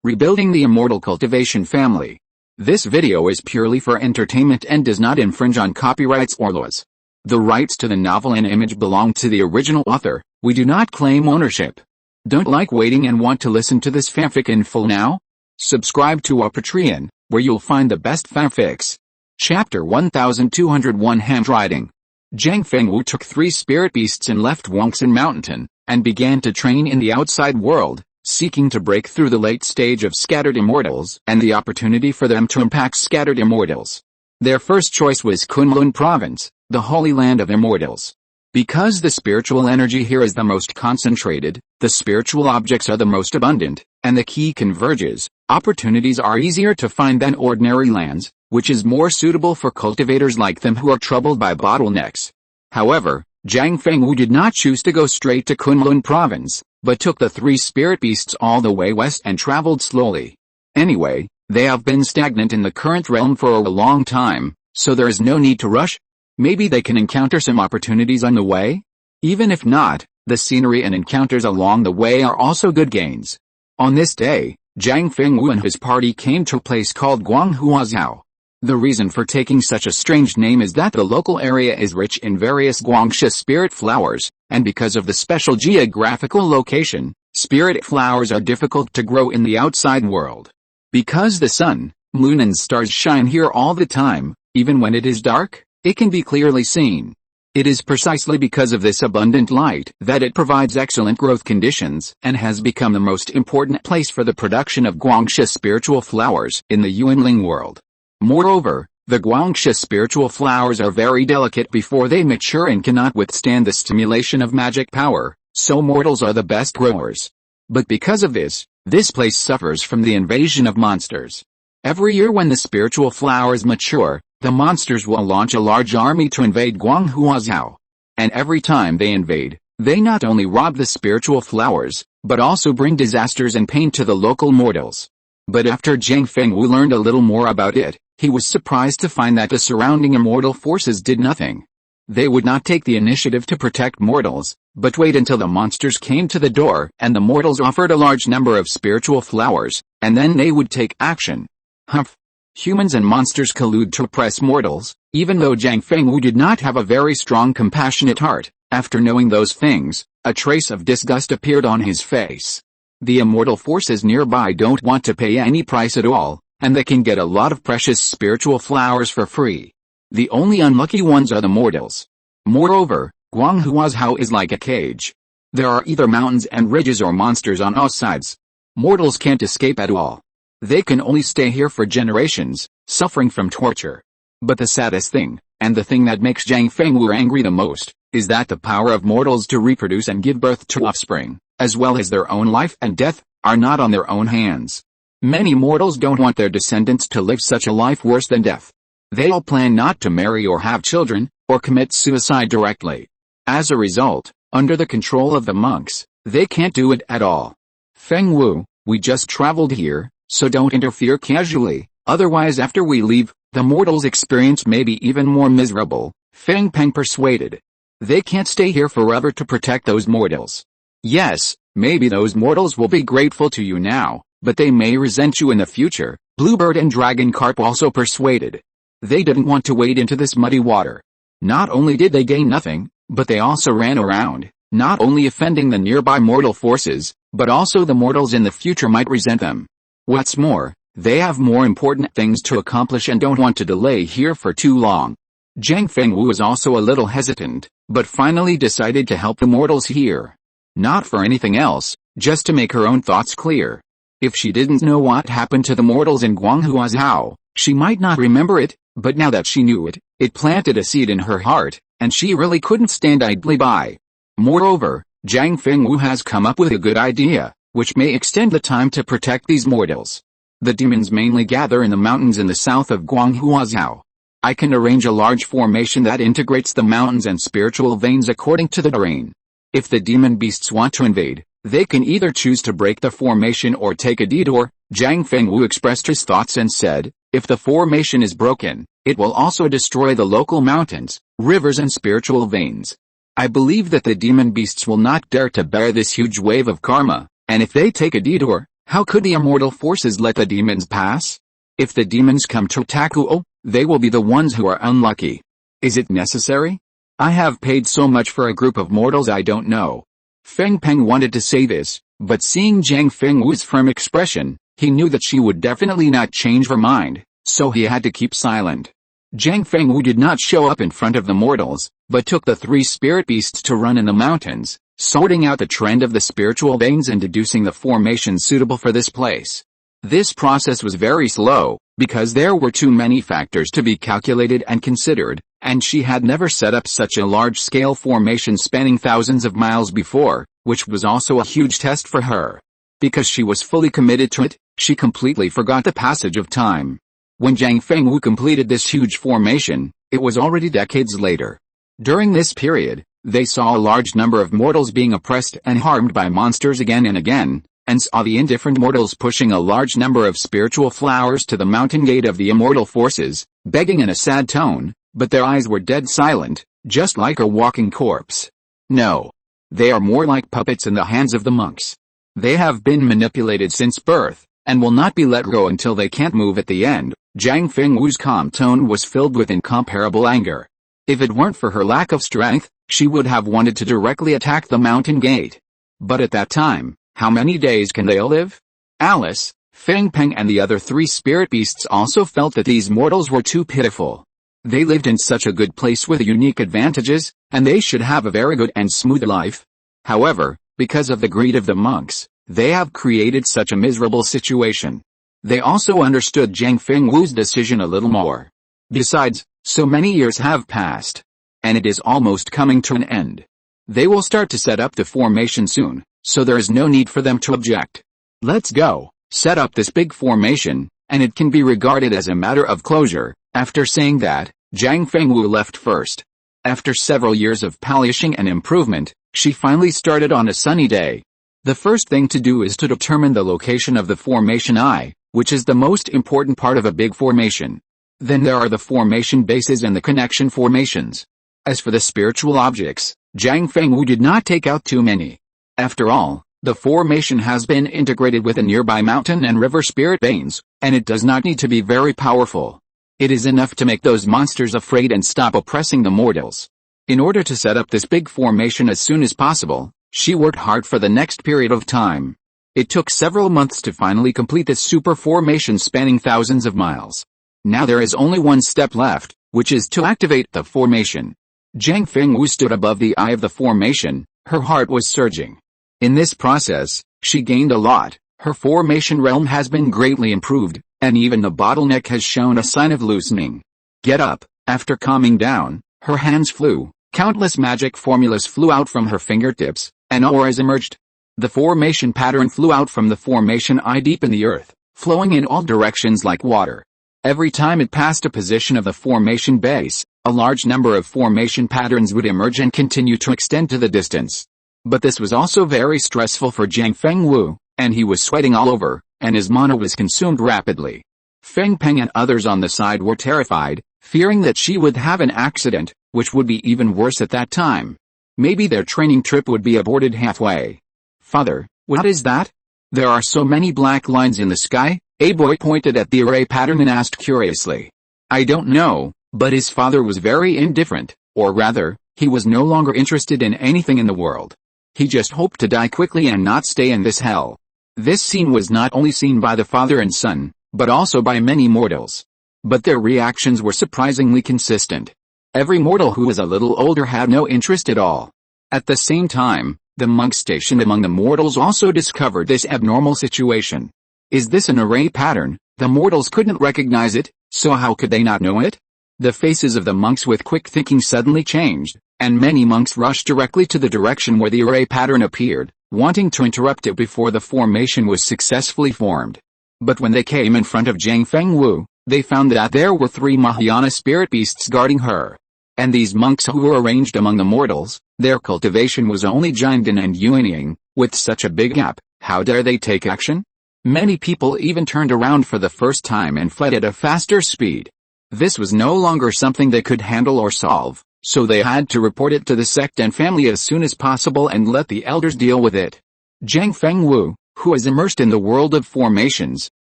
Rebuilding the Immortal Cultivation family. This video is purely for entertainment and does not infringe on copyrights or laws. The rights to the novel and image belong to the original author. We do not claim ownership. Don't like waiting and want to listen to this fanfic in full now? Subscribe to our Patreon, where you'll find the best fanfics. Chapter 1201 Handwriting. Zhang Fengwu took 3 spirit beasts and left Wangxin Mountain, and began to train in the outside world, seeking to break through the late stage of scattered immortals and the opportunity for them to impact scattered immortals. Their first choice was Kunlun Province, the Holy Land of Immortals. Because the spiritual energy here is the most concentrated, the spiritual objects are the most abundant, and the key converges, opportunities are easier to find than ordinary lands, which is more suitable for cultivators like them who are troubled by bottlenecks. However, Zhang Fengwu did not choose to go straight to Kunlun Province, but took the 3 spirit beasts all the way west and traveled slowly. Anyway, they have been stagnant in the current realm for a long time, so there is no need to rush. Maybe they can encounter some opportunities on the way? Even if not, the scenery and encounters along the way are also good gains. On this day, Zhang Fengwu and his party came to a place called Guanghuazhao. The reason for taking such a strange name is that the local area is rich in various guangxia spirit flowers, and because of the special geographical location, spirit flowers are difficult to grow in the outside world. Because the sun, moon and stars shine here all the time, even when it is dark, it can be clearly seen. It is precisely because of this abundant light that it provides excellent growth conditions and has become the most important place for the production of guangxia spiritual flowers in the Yuanling world. Moreover, the guangxia spiritual flowers are very delicate before they mature and cannot withstand the stimulation of magic power, so mortals are the best growers. But because of this place suffers from the invasion of monsters. Every year when the spiritual flowers mature, the monsters will launch a large army to invade Guanghuazhao. And every time they invade, they not only rob the spiritual flowers, but also bring disasters and pain to the local mortals. But after Zhang Fengwu learned a little more about it, he was surprised to find that the surrounding immortal forces did nothing. They would not take the initiative to protect mortals, but wait until the monsters came to the door and the mortals offered a large number of spiritual flowers, and then they would take action. Humph. Humans and monsters collude to oppress mortals. Even though Zhang Fengwu did not have a very strong compassionate heart, after knowing those things, a trace of disgust appeared on his face. The immortal forces nearby don't want to pay any price at all, and they can get a lot of precious spiritual flowers for free. The only unlucky ones are the mortals. Moreover, Guanghuazhao is like a cage. There are either mountains and ridges or monsters on all sides. Mortals can't escape at all. They can only stay here for generations, suffering from torture. But the saddest thing, and the thing that makes Zhang Fengwu angry the most, is that the power of mortals to reproduce and give birth to offspring, as well as their own life and death, are not on their own hands. Many mortals don't want their descendants to live such a life worse than death. They all plan not to marry or have children, or commit suicide directly. As a result, under the control of the monks, they can't do it at all. Fengwu, we just traveled here, so don't interfere casually, otherwise after we leave, the mortals' experience may be even more miserable, Feng Peng persuaded. They can't stay here forever to protect those mortals. Yes, maybe those mortals will be grateful to you now, but they may resent you in the future, Bluebird and Dragon Carp also persuaded. They didn't want to wade into this muddy water. Not only did they gain nothing, but they also ran around, not only offending the nearby mortal forces, but also the mortals in the future might resent them. What's more, they have more important things to accomplish and don't want to delay here for too long. Zhang Fengwu was also a little hesitant, but finally decided to help the mortals here. Not for anything else, just to make her own thoughts clear. If she didn't know what happened to the mortals in Guanghuazhao, she might not remember it, but now that she knew it, it planted a seed in her heart, and she really couldn't stand idly by. Moreover, Zhang Fengwu has come up with a good idea, which may extend the time to protect these mortals. The demons mainly gather in the mountains in the south of Guanghuazhao. I can arrange a large formation that integrates the mountains and spiritual veins according to the terrain. If the demon beasts want to invade, they can either choose to break the formation or take a detour. Zhang Fengwu expressed his thoughts and said, if the formation is broken, it will also destroy the local mountains, rivers and spiritual veins. I believe that the demon beasts will not dare to bear this huge wave of karma, and if they take a detour, How could the immortal forces let the demons pass? If the demons come to Takuo, they will be the ones who are unlucky. Is it necessary? I have paid so much for a group of mortals I don't know. Feng Peng wanted to say this, but seeing Jiang Fengwu's firm expression, he knew that she would definitely not change her mind, so he had to keep silent. Jiang Fengwu did not show up in front of the mortals, but took the 3 spirit beasts to run in the mountains, sorting out the trend of the spiritual veins and deducing the formations suitable for this place. This process was very slow, because there were too many factors to be calculated and considered, and she had never set up such a large-scale formation spanning thousands of miles before, which was also a huge test for her. Because she was fully committed to it, she completely forgot the passage of time. When Jiang Fengwu completed this huge formation, it was already decades later. During this period, they saw a large number of mortals being oppressed and harmed by monsters again and again, and saw the indifferent mortals pushing a large number of spiritual flowers to the mountain gate of the immortal forces, begging in a sad tone, but their eyes were dead silent, just like a walking corpse. No. They are more like puppets in the hands of the monks. They have been manipulated since birth, and will not be let go until they can't move at the end. Jiang Fengwu's calm tone was filled with incomparable anger. If it weren't for her lack of strength, she would have wanted to directly attack the mountain gate. But at that time, how many days can they live? Alice, Feng Peng and the other 3 spirit beasts also felt that these mortals were too pitiful. They lived in such a good place with unique advantages, and they should have a very good and smooth life. However, because of the greed of the monks, they have created such a miserable situation. They also understood Jiang Fengwu's decision a little more. Besides, so many years have passed, and it is almost coming to an end. They will start to set up the formation soon, so there is no need for them to object. Let's go, set up this big formation, and it can be regarded as a matter of closure. After saying that, Jiang Fengwu left first. After several years of polishing and improvement, she finally started on a sunny day. The first thing to do is to determine the location of the formation eye, which is the most important part of a big formation. Then there are the formation bases and the connection formations. As for the spiritual objects, Jiang Fengwu did not take out too many. After all, the formation has been integrated with a nearby mountain and river spirit veins, and it does not need to be very powerful. It is enough to make those monsters afraid and stop oppressing the mortals. In order to set up this big formation as soon as possible, she worked hard for the next period of time. It took several months to finally complete this super formation spanning thousands of miles. Now there is only one step left, which is to activate the formation. Jiang Fengwu stood above the eye of the formation, her heart was surging. In this process, she gained a lot. Her formation realm has been greatly improved, and even the bottleneck has shown a sign of loosening. Get up. After calming down, her hands flew. Countless magic formulas flew out from her fingertips, and auras emerged. The formation pattern flew out from the formation eye deep in the earth, flowing in all directions like water. Every time it passed a position of the formation base, a large number of formation patterns would emerge and continue to extend to the distance. But this was also very stressful for Jiang Fengwu, and he was sweating all over, and his mana was consumed rapidly. Feng Peng and others on the side were terrified, fearing that she would have an accident, which would be even worse at that time. Maybe their training trip would be aborted halfway. Father, what is that? There are so many black lines in the sky. A boy pointed at the array pattern and asked curiously. I don't know, but his father was very indifferent, or rather, he was no longer interested in anything in the world. He just hoped to die quickly and not stay in this hell. This scene was not only seen by the father and son, but also by many mortals. But their reactions were surprisingly consistent. Every mortal who was a little older had no interest at all. At the same time, the monks stationed among the mortals also discovered this abnormal situation. Is this an array pattern? The mortals couldn't recognize it, so how could they not know it? The faces of the monks with quick thinking suddenly changed, and many monks rushed directly to the direction where the array pattern appeared, wanting to interrupt it before the formation was successfully formed. But when they came in front of Jiang Fengwu, they found that there were 3 Mahayana spirit beasts guarding her. And these monks who were arranged among the mortals, their cultivation was only Jiangdan and Yuanying. With such a big gap, how dare they take action? Many people even turned around for the first time and fled at a faster speed. This was no longer something they could handle or solve, so they had to report it to the sect and family as soon as possible and let the elders deal with it. Jiang Fengwu, who was immersed in the world of formations,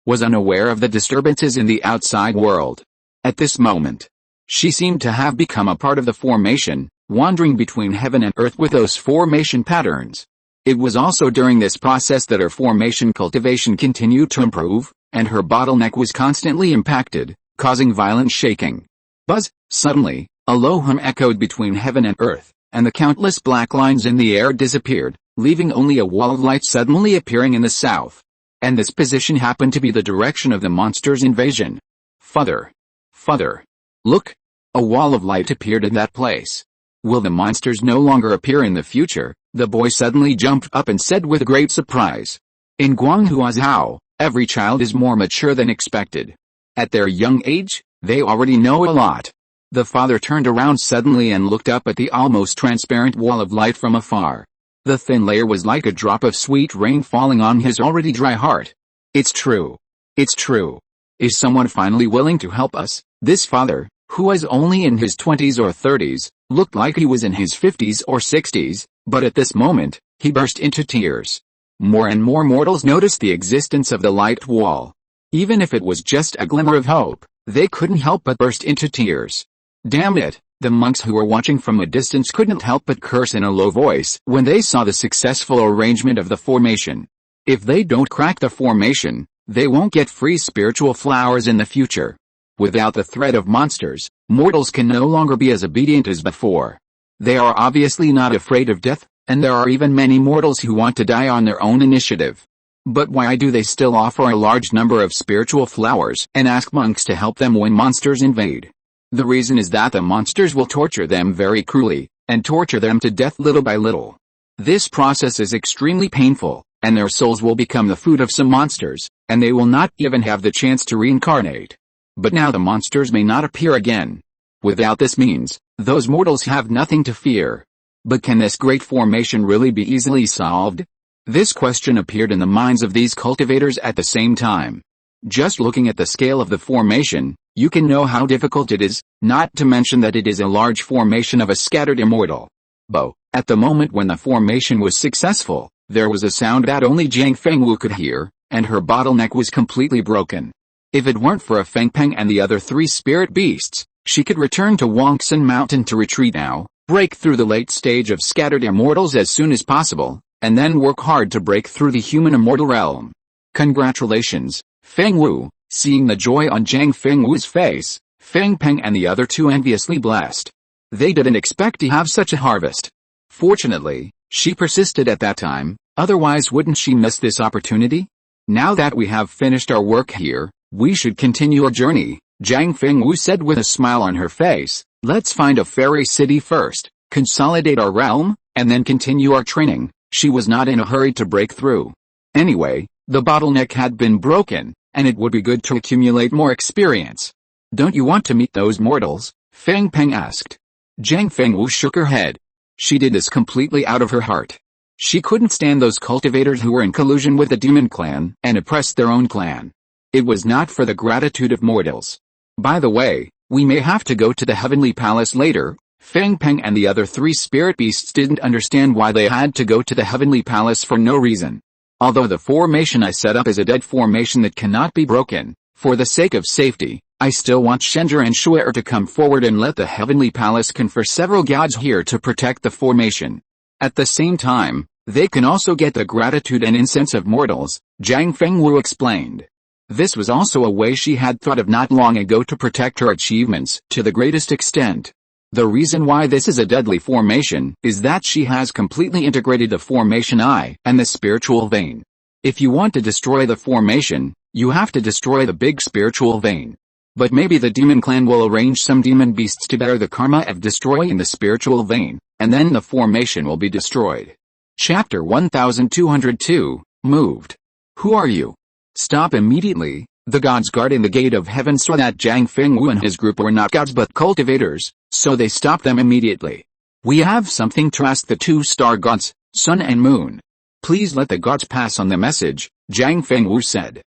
was unaware of the disturbances in the outside world. At this moment, she seemed to have become a part of the formation, wandering between heaven and earth with those formation patterns. It was also during this process that her formation cultivation continued to improve, and her bottleneck was constantly impacted, causing violent shaking. Buzz! Suddenly, a low hum echoed between heaven and earth, and the countless black lines in the air disappeared, leaving only a wall of light suddenly appearing in the south. And this position happened to be the direction of the monster's invasion. Father! Father! Look! A wall of light appeared in that place. Will the monsters no longer appear in the future? The boy suddenly jumped up and said with great surprise. In Guanghuazhou, every child is more mature than expected. At their young age, they already know a lot. The father turned around suddenly and looked up at the almost transparent wall of light from afar. The thin layer was like a drop of sweet rain falling on his already dry heart. It's true. It's true. Is someone finally willing to help us? This father, who was only in his 20s or 30s, looked like he was in his 50s or 60s, but at this moment, he burst into tears. More and more mortals noticed the existence of the light wall. Even if it was just a glimmer of hope, they couldn't help but burst into tears. Damn it, the monks who were watching from a distance couldn't help but curse in a low voice when they saw the successful arrangement of the formation. If they don't crack the formation, they won't get free spiritual flowers in the future. Without the threat of monsters, mortals can no longer be as obedient as before. They are obviously not afraid of death, and there are even many mortals who want to die on their own initiative. But why do they still offer a large number of spiritual flowers and ask monks to help them when monsters invade? The reason is that the monsters will torture them very cruelly, and torture them to death little by little. This process is extremely painful, and their souls will become the food of some monsters, and they will not even have the chance to reincarnate. But now the monsters may not appear again. Without this means, those mortals have nothing to fear. But can this great formation really be easily solved? This question appeared in the minds of these cultivators at the same time. Just looking at the scale of the formation, you can know how difficult it is, not to mention that it is a large formation of a scattered immortal. But at the moment when the formation was successful, there was a sound that only Jiang Fengwu could hear, and her bottleneck was completely broken. If it weren't for a Fengpeng and the other three spirit beasts, she could return to Wangsun Mountain to retreat now, break through the late stage of scattered immortals as soon as possible, and then work hard to break through the human immortal realm. Congratulations, Fengwu. Seeing the joy on Jiang Fengwu's face, Fengpeng and the other two enviously blessed. They didn't expect to have such a harvest. Fortunately, she persisted at that time, otherwise wouldn't she miss this opportunity? Now that we have finished our work here, we should continue our journey, Jiang Fengwu said with a smile on her face. Let's find a fairy city first, consolidate our realm, and then continue our training. She was not in a hurry to break through. Anyway, the bottleneck had been broken, and it would be good to accumulate more experience. Don't you want to meet those mortals? Fengpeng asked. Jiang Fengwu shook her head. She did this completely out of her heart. She couldn't stand those cultivators who were in collusion with the demon clan and oppressed their own clan. It was not for the gratitude of mortals. By the way, we may have to go to the heavenly palace later. Fengpeng and the other three spirit beasts didn't understand why they had to go to the heavenly palace for no reason. Although the formation I set up is a dead formation that cannot be broken, for the sake of safety, I still want Shenzhe and Shu'er to come forward and let the heavenly palace confer several gods here to protect the formation. At the same time, they can also get the gratitude and incense of mortals, Jiang Fengwu explained. This was also a way she had thought of not long ago to protect her achievements to the greatest extent. The reason why this is a deadly formation is that she has completely integrated the formation eye and the spiritual vein. If you want to destroy the formation, you have to destroy the big spiritual vein. But maybe the demon clan will arrange some demon beasts to bear the karma of destroying the spiritual vein, and then the formation will be destroyed. Chapter 1202, Moved. Who are you? Stop immediately. The gods guarding the gate of heaven saw that Jiang Fengwu and his group were not gods but cultivators, so they stopped them immediately. We have something to ask the two star gods, Sun and Moon. Please let the gods pass on the message, Jiang Fengwu said.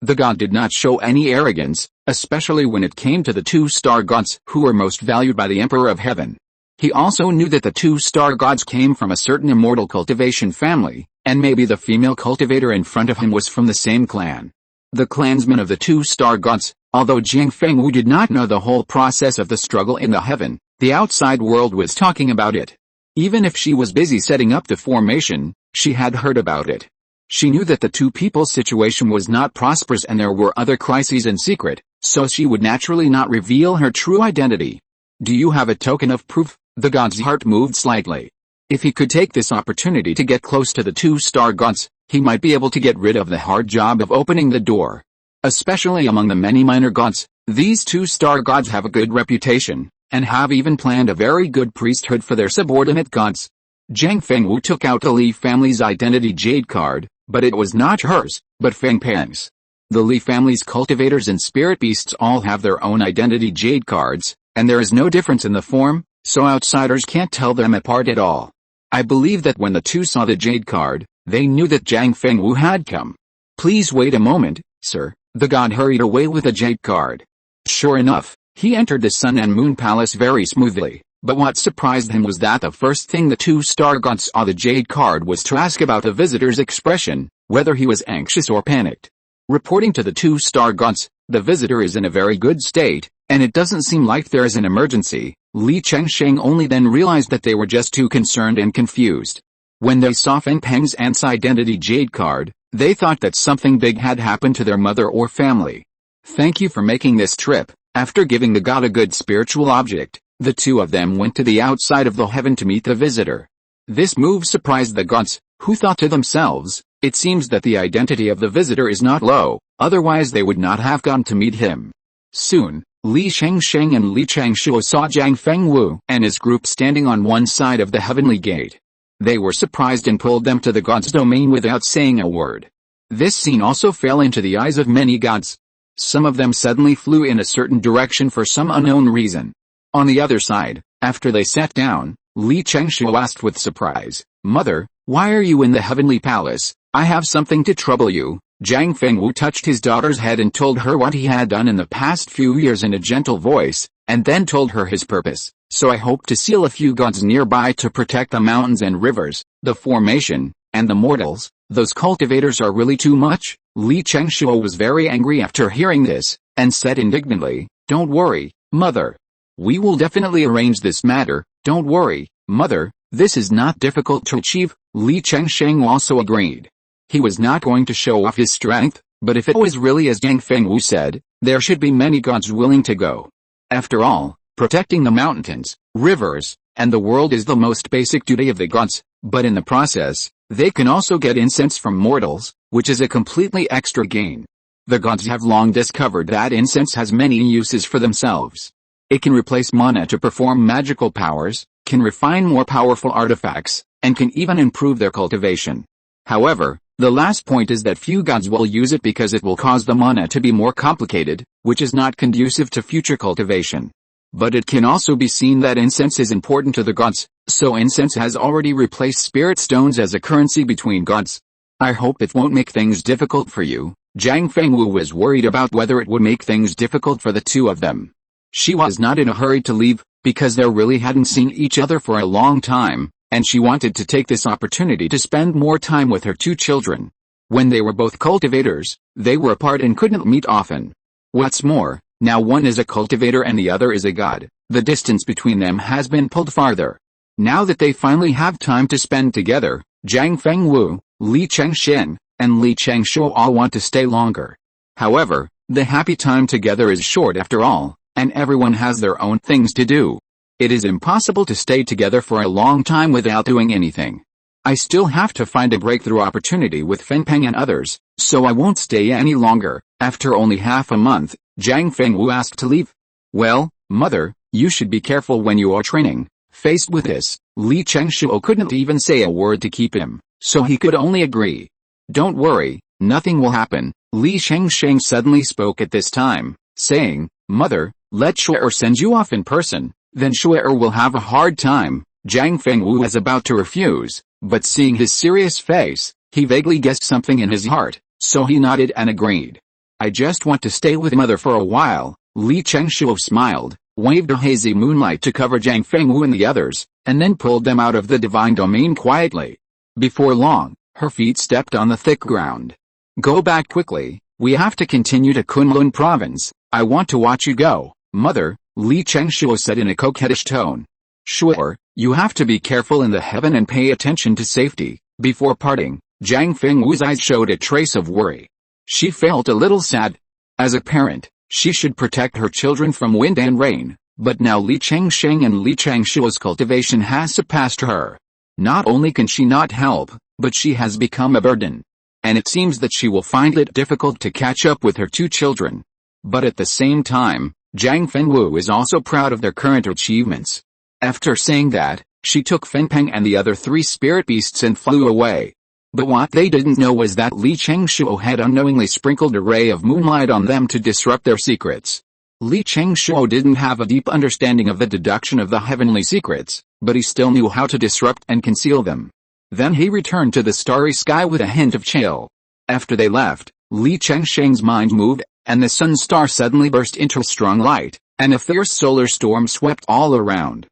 The god did not show any arrogance, especially when it came to the two star gods who were most valued by the Emperor of Heaven. He also knew that the two star gods came from a certain immortal cultivation family, and maybe the female cultivator in front of him was from the same clan. The clansman of the two star gods. Although Jiang Fengwu did not know the whole process of the struggle in the heaven, the outside world was talking about it. Even if she was busy setting up the formation, she had heard about it. She knew that the two people's situation was not prosperous and there were other crises in secret, so she would naturally not reveal her true identity. Do you have a token of proof? The god's heart moved slightly. If he could take this opportunity to get close to the two star gods, he might be able to get rid of the hard job of opening the door. Especially among the many minor gods, these two star gods have a good reputation, and have even planned a very good priesthood for their subordinate gods. Jiang Fengwu took out the Li family's identity jade card, but it was not hers, but Feng Peng's. The Li family's cultivators and spirit beasts all have their own identity jade cards, and there is no difference in the form, so outsiders can't tell them apart at all. I believe that when the two saw the jade card, they knew that Jiang Fengwu had come. Please wait a moment, sir. The god hurried away with a jade card. Sure enough, he entered the Sun and Moon Palace very smoothly, but what surprised him was that the first thing the two star gods saw the jade card was to ask about the visitor's expression, whether he was anxious or panicked. Reporting to the two star gods, the visitor is in a very good state, and it doesn't seem like there is an emergency. Li Chengsheng only then realized that they were just too concerned and confused. When they saw Feng Peng's aunt's identity jade card, they thought that something big had happened to their mother or family. Thank you for making this trip. After giving the god a good spiritual object, the two of them went to the outside of the heaven to meet the visitor. This move surprised the gods, who thought to themselves, it seems that the identity of the visitor is not low, otherwise they would not have gone to meet him. Soon, Li Chengsheng and Li Changshuo saw Jiang Fengwu and his group standing on one side of the heavenly gate. They were surprised and pulled them to the god's domain without saying a word. This scene also fell into the eyes of many gods. Some of them suddenly flew in a certain direction for some unknown reason. On the other side, after they sat down, Li Changshuo asked with surprise, "Mother, why are you in the heavenly palace? I have something to trouble you." Jiang Fengwu touched his daughter's head and told her what he had done in the past few years in a gentle voice, and then told her his purpose. So I hope to seal a few gods nearby to protect the mountains and rivers, the formation, and the mortals. Those cultivators are really too much. Li Changshuo was very angry after hearing this, and said indignantly, "Don't worry, mother. We will definitely arrange this matter. Don't worry, mother, this is not difficult to achieve." Li Chengsheng also agreed. He was not going to show off his strength, but if it was really as Jiang Fengwu said, there should be many gods willing to go. After all, protecting the mountains, rivers, and the world is the most basic duty of the gods, but in the process, they can also get incense from mortals, which is a completely extra gain. The gods have long discovered that incense has many uses for themselves. It can replace mana to perform magical powers, can refine more powerful artifacts, and can even improve their cultivation. However, the last point is that few gods will use it because it will cause the mana to be more complicated, which is not conducive to future cultivation. But it can also be seen that incense is important to the gods, so incense has already replaced spirit stones as a currency between gods. I hope it won't make things difficult for you. Jiang Fengwu was worried about whether it would make things difficult for the two of them. She was not in a hurry to leave, because they really hadn't seen each other for a long time, and she wanted to take this opportunity to spend more time with her two children. When they were both cultivators, they were apart and couldn't meet often. What's more, now one is a cultivator and the other is a god. The distance between them has been pulled farther. Now that they finally have time to spend together, Jiang Fengwu, Li Chengsheng, and Li Changshuo all want to stay longer. However, the happy time together is short after all, and everyone has their own things to do. It is impossible to stay together for a long time without doing anything. I still have to find a breakthrough opportunity with Feng Peng and others, so I won't stay any longer. After only half a month, Jiang Fengwu asked to leave. Well, mother, you should be careful when you are training. Faced with this, Li Changshuo couldn't even say a word to keep him, so he could only agree. Don't worry, nothing will happen. Li Chengsheng suddenly spoke at this time, saying, "Mother, let Shu'er send you off in person, then Shu'er will have a hard time." Jiang Fengwu was about to refuse, but seeing his serious face, he vaguely guessed something in his heart, so he nodded and agreed. "I just want to stay with mother for a while." Li Changshuo smiled, waved a hazy moonlight to cover Jiang Fengwu and the others, and then pulled them out of the divine domain quietly. Before long, Her feet stepped on the thick ground. Go back quickly, we have to continue to Kunlun province. I want to watch you go, mother, Li Chengshuo said in a coquettish tone. Sure, you have to be careful in the heaven and pay attention to safety. Before parting, Zhang Fengwu's eyes showed a trace of worry. She felt a little sad. As a parent, she should protect her children from wind and rain, but now Li Chengsheng and Li Chengshuo's cultivation has surpassed her. Not only can she not help, but she has become a burden. And it seems that she will find it difficult to catch up with her two children. But at the same time, Zhang Fengwu is also proud of their current achievements. After saying that, she took Fengpeng and the other 3 spirit beasts and flew away. But what they didn't know was that Li Chengshuo had unknowingly sprinkled a ray of moonlight on them to disrupt their secrets. Li Chengshuo didn't have a deep understanding of the deduction of the heavenly secrets, but he still knew how to disrupt and conceal them. Then he returned to the starry sky with a hint of chill. After they left, Li Chengsheng's mind moved, and the sun star suddenly burst into strong light, and a fierce solar storm swept all around.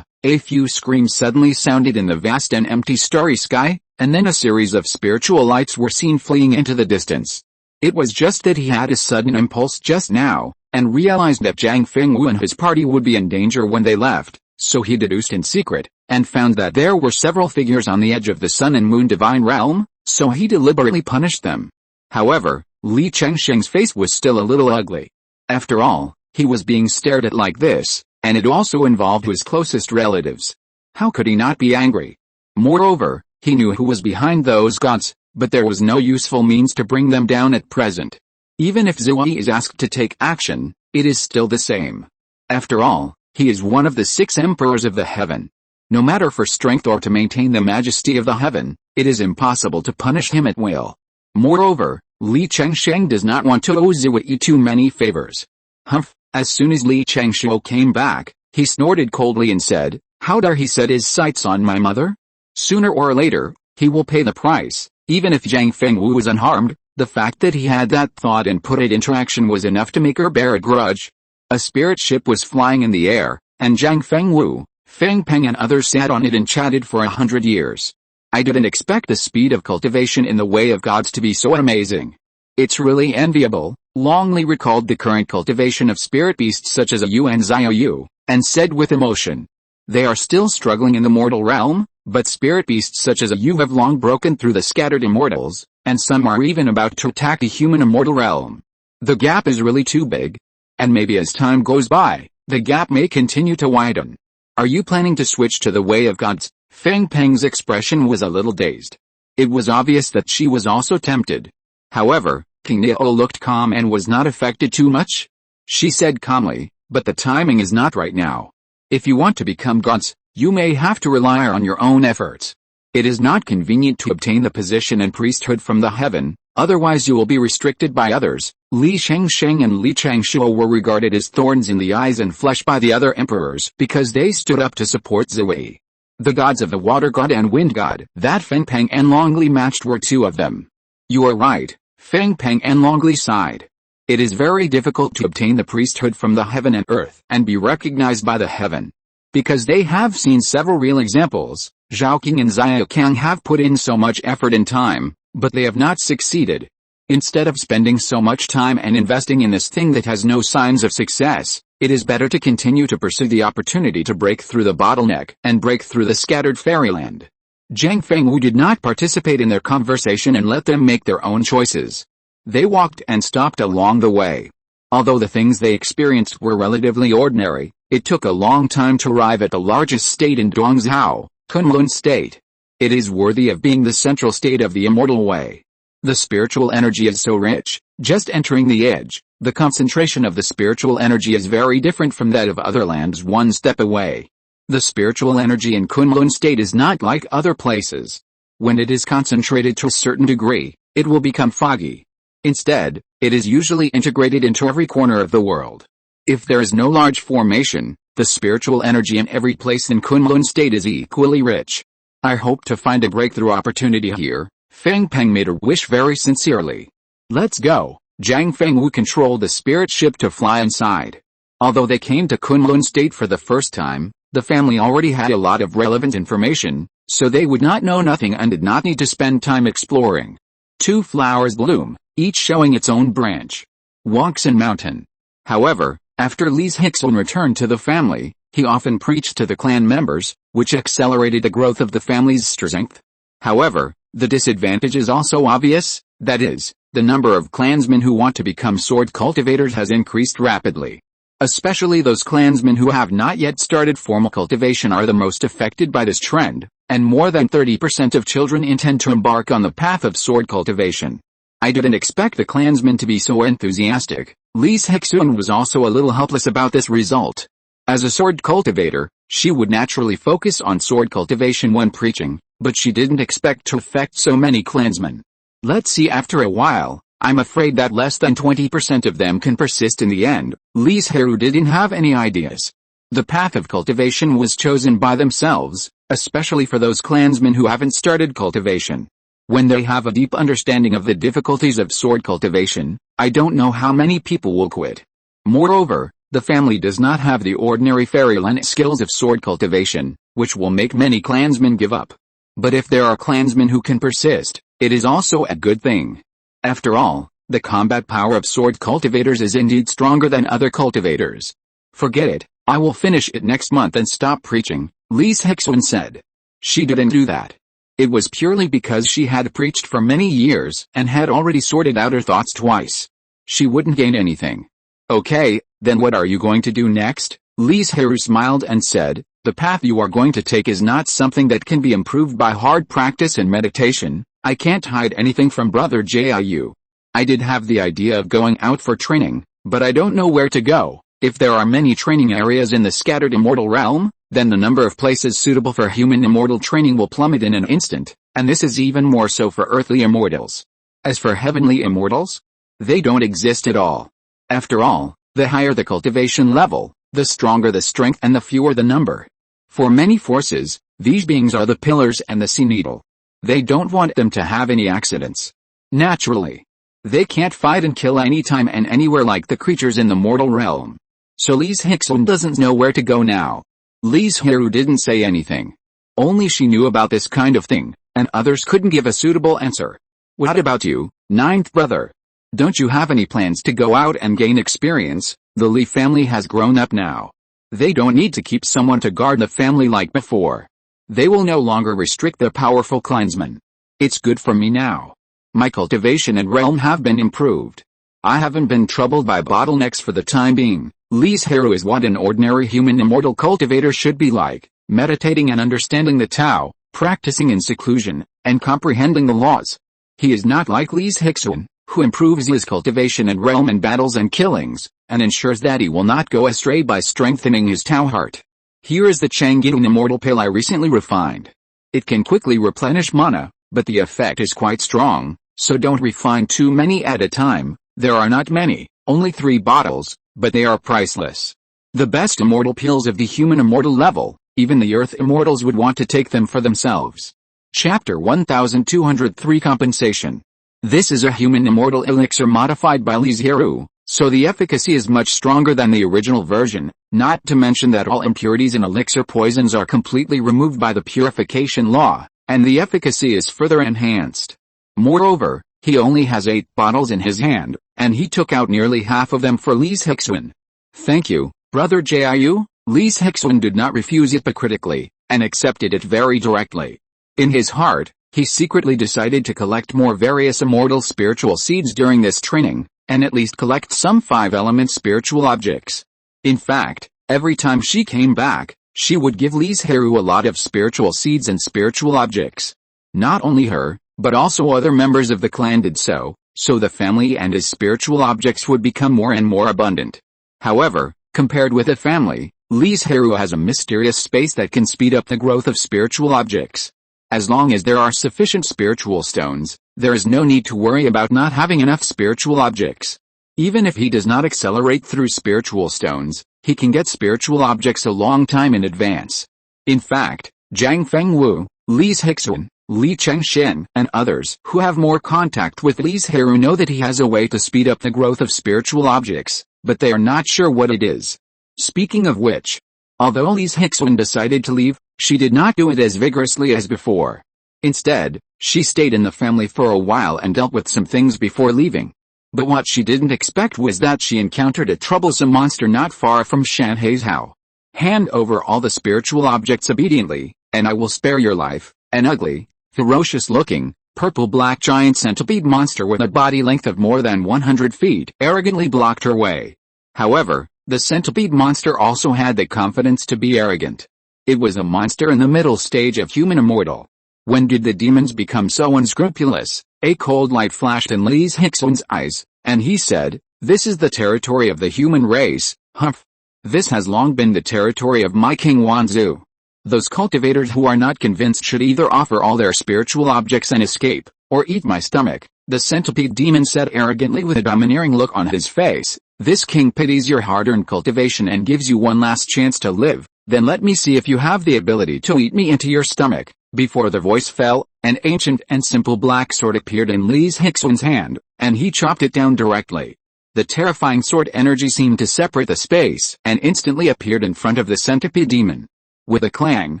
A few screams suddenly sounded in the vast and empty starry sky, and then a series of spiritual lights were seen fleeing into the distance. It was just that he had a sudden impulse just now, and realized that Zhang Fengwu and his party would be in danger when they left, so he deduced in secret, and found that there were several figures on the edge of the sun and moon divine realm, so he deliberately punished them. However, Li Chengsheng's face was still a little ugly. After all, he was being stared at like this, and it also involved his closest relatives. How could he not be angry? Moreover, he knew who was behind those gods, but there was no useful means to bring them down at present. Even if Zhirui is asked to take action, it is still the same. After all, he is one of the 6 emperors of the heaven. No matter for strength or to maintain the majesty of the heaven, it is impossible to punish him at will. Moreover, Li Chengsheng does not want to owe Zhirui too many favors. Humph! As soon as Li Chengshuo came back, he snorted coldly and said, "How dare he set his sights on my mother? Sooner or later, he will pay the price." Even if Zhang Fengwu was unharmed, the fact that he had that thought and put it into action was enough to make her bear a grudge. A spirit ship was flying in the air, and Zhang Fengwu, Feng Peng and others sat on it and chatted for 100 years. I didn't expect the speed of cultivation in the way of gods to be so amazing. It's really enviable. Long Li recalled the current cultivation of spirit beasts such as Yu and Xiaoyu, and said with emotion, "They are still struggling in the mortal realm, but spirit beasts such as Yu have long broken through the scattered immortals, and some are even about to attack the human immortal realm. The gap is really too big. And maybe as time goes by, the gap may continue to widen. Are you planning to switch to the way of gods?" Feng Peng's expression was a little dazed. It was obvious that she was also tempted. However, King Niao looked calm and was not affected too much. She said calmly, "But the timing is not right now. If you want to become gods, you may have to rely on your own efforts. It is not convenient to obtain the position and priesthood from the heaven, otherwise you will be restricted by others." Li Chengsheng and Li Chengshuo were regarded as thorns in the eyes and flesh by the other emperors because they stood up to support Zhirui. The gods of the water god and wind god that Feng Peng and Long Li matched were 2 of them. "You are right," Feng Peng and Long Li sighed. "It is very difficult to obtain the priesthood from the heaven and earth and be recognized by the heaven. Because they have seen several real examples, Zhao King and Xiao Kang have put in so much effort and time, but they have not succeeded. Instead of spending so much time and investing in this thing that has no signs of success, it is better to continue to pursue the opportunity to break through the bottleneck and break through the scattered fairyland." Zhang Fengwu did not participate in their conversation and let them make their own choices. They walked and stopped along the way. Although the things they experienced were relatively ordinary, it took a long time to arrive at the largest state in Guangzhou, Kunlun State. It is worthy of being the central state of the immortal way. The spiritual energy is so rich, just entering the edge, the concentration of the spiritual energy is very different from that of other lands one step away. The spiritual energy in Kunlun State is not like other places. When it is concentrated to a certain degree, it will become foggy. Instead, it is usually integrated into every corner of the world. If there is no large formation, the spiritual energy in every place in Kunlun State is equally rich. I hope to find a breakthrough opportunity here. Feng Peng made her wish very sincerely. "Let's go." Zhang Fengwu controlled the spirit ship to fly inside. Although they came to Kunlun State for the first time, the family already had a lot of relevant information, so they would not know nothing and did not need to spend time exploring. 2 flowers bloom, each showing its own branch. Walks in mountain. However, after Li Zhirui returned to the family, he often preached to the clan members, which accelerated the growth of the family's strength. However, the disadvantage is also obvious, that is, the number of clansmen who want to become sword cultivators has increased rapidly. Especially those clansmen who have not yet started formal cultivation are the most affected by this trend, and more than 30% of children intend to embark on the path of sword cultivation. I didn't expect the clansmen to be so enthusiastic. Li Zhirui was also a little helpless about this result. As a sword cultivator, she would naturally focus on sword cultivation when preaching, but she didn't expect to affect so many clansmen. Let's see, after a while, I'm afraid that less than 20% of them can persist in the end. Li Zhirui didn't have any ideas. The path of cultivation was chosen by themselves, especially for those clansmen who haven't started cultivation. When they have a deep understanding of the difficulties of sword cultivation, I don't know how many people will quit. Moreover, the family does not have the ordinary fairyland skills of sword cultivation, which will make many clansmen give up. But if there are clansmen who can persist, it is also a good thing. After all, the combat power of sword cultivators is indeed stronger than other cultivators. Forget it, I will finish it next month and stop preaching, Li Zhirui said. She didn't do that. It was purely because she had preached for many years and had already sorted out her thoughts twice. She wouldn't gain anything. Okay, then what are you going to do next? Li Zhirui smiled and said, the path you are going to take is not something that can be improved by hard practice and meditation. I can't hide anything from Brother Jiu. I did have the idea of going out for training, but I don't know where to go. If there are many training areas in the scattered immortal realm, then the number of places suitable for human immortal training will plummet in an instant, and this is even more so for earthly immortals. As for heavenly immortals, they don't exist at all. After all, the higher the cultivation level, the stronger the strength and the fewer the number. For many forces, these beings are the pillars and the sea needle. They don't want them to have any accidents. Naturally, they can't fight and kill anytime and anywhere like the creatures in the mortal realm. So Li Zhirui doesn't know where to go now. Li Zhirui didn't say anything. Only she knew about this kind of thing, and others couldn't give a suitable answer. What about you, ninth brother? Don't you have any plans to go out and gain experience? The Li family has grown up now. They don't need to keep someone to guard the family like before. They will no longer restrict the powerful clansmen. It's good for me now. My cultivation and realm have been improved. I haven't been troubled by bottlenecks for the time being. Li Zhirui is what an ordinary human immortal cultivator should be like, meditating and understanding the Tao, practicing in seclusion, and comprehending the laws. He is not like Li Zhirui, who improves his cultivation and realm in battles and killings, and ensures that he will not go astray by strengthening his Tao heart. Here is the Chang'an immortal pill I recently refined. It can quickly replenish mana, but the effect is quite strong, so don't refine too many at a time. There are not many, only 3 bottles, but they are priceless. The best immortal pills of the human immortal level, even the earth immortals would want to take them for themselves. Chapter 1203 Compensation. This is a human immortal elixir modified by Li Zhirui, so the efficacy is much stronger than the original version, not to mention that all impurities in elixir poisons are completely removed by the purification law, and the efficacy is further enhanced. Moreover, he only has 8 bottles in his hand, and he took out nearly half of them for Li Zhirui. Thank you, Brother Jiu. Li Zhirui did not refuse it critically, and accepted it very directly. In his heart, he secretly decided to collect more various immortal spiritual seeds during this training, and at least collect some 5-element spiritual objects. In fact, every time she came back, she would give Li Zhirui a lot of spiritual seeds and spiritual objects. Not only her, but also other members of the clan did so the family and his spiritual objects would become more and more abundant. However, compared with the family, Li Zhirui has a mysterious space that can speed up the growth of spiritual objects. As long as there are sufficient spiritual stones, there is no need to worry about not having enough spiritual objects. Even if he does not accelerate through spiritual stones, he can get spiritual objects a long time in advance. In fact, Zhang Fengwu, Li Zhirui, Li Chengshen, and others who have more contact with Li Zhirui know that he has a way to speed up the growth of spiritual objects, but they are not sure what it is. Speaking of which, although Li Zhirui decided to leave, she did not do it as vigorously as before. Instead, she stayed in the family for a while and dealt with some things before leaving. But what she didn't expect was that she encountered a troublesome monster not far from Shanhei's house. Hand over all the spiritual objects obediently, and I will spare your life. An ugly, ferocious-looking, purple-black giant centipede monster with a body length of more than 100 feet arrogantly blocked her way. However, the centipede monster also had the confidence to be arrogant. It was a monster in the middle stage of human immortal. When did the demons become so unscrupulous? A cold light flashed in Li Zhirui's eyes, and he said, "This is the territory of the human race, humph. This has long been the territory of my king Wanzhou. Those cultivators who are not convinced should either offer all their spiritual objects and escape, or eat my stomach," the centipede demon said arrogantly with a domineering look on his face. "This king pities your hard-earned cultivation and gives you one last chance to live, then let me see if you have the ability to eat me into your stomach." Before the voice fell, an ancient and simple black sword appeared in Li Zhirui's hand, and he chopped it down directly. The terrifying sword energy seemed to separate the space and instantly appeared in front of the centipede demon. With a clang,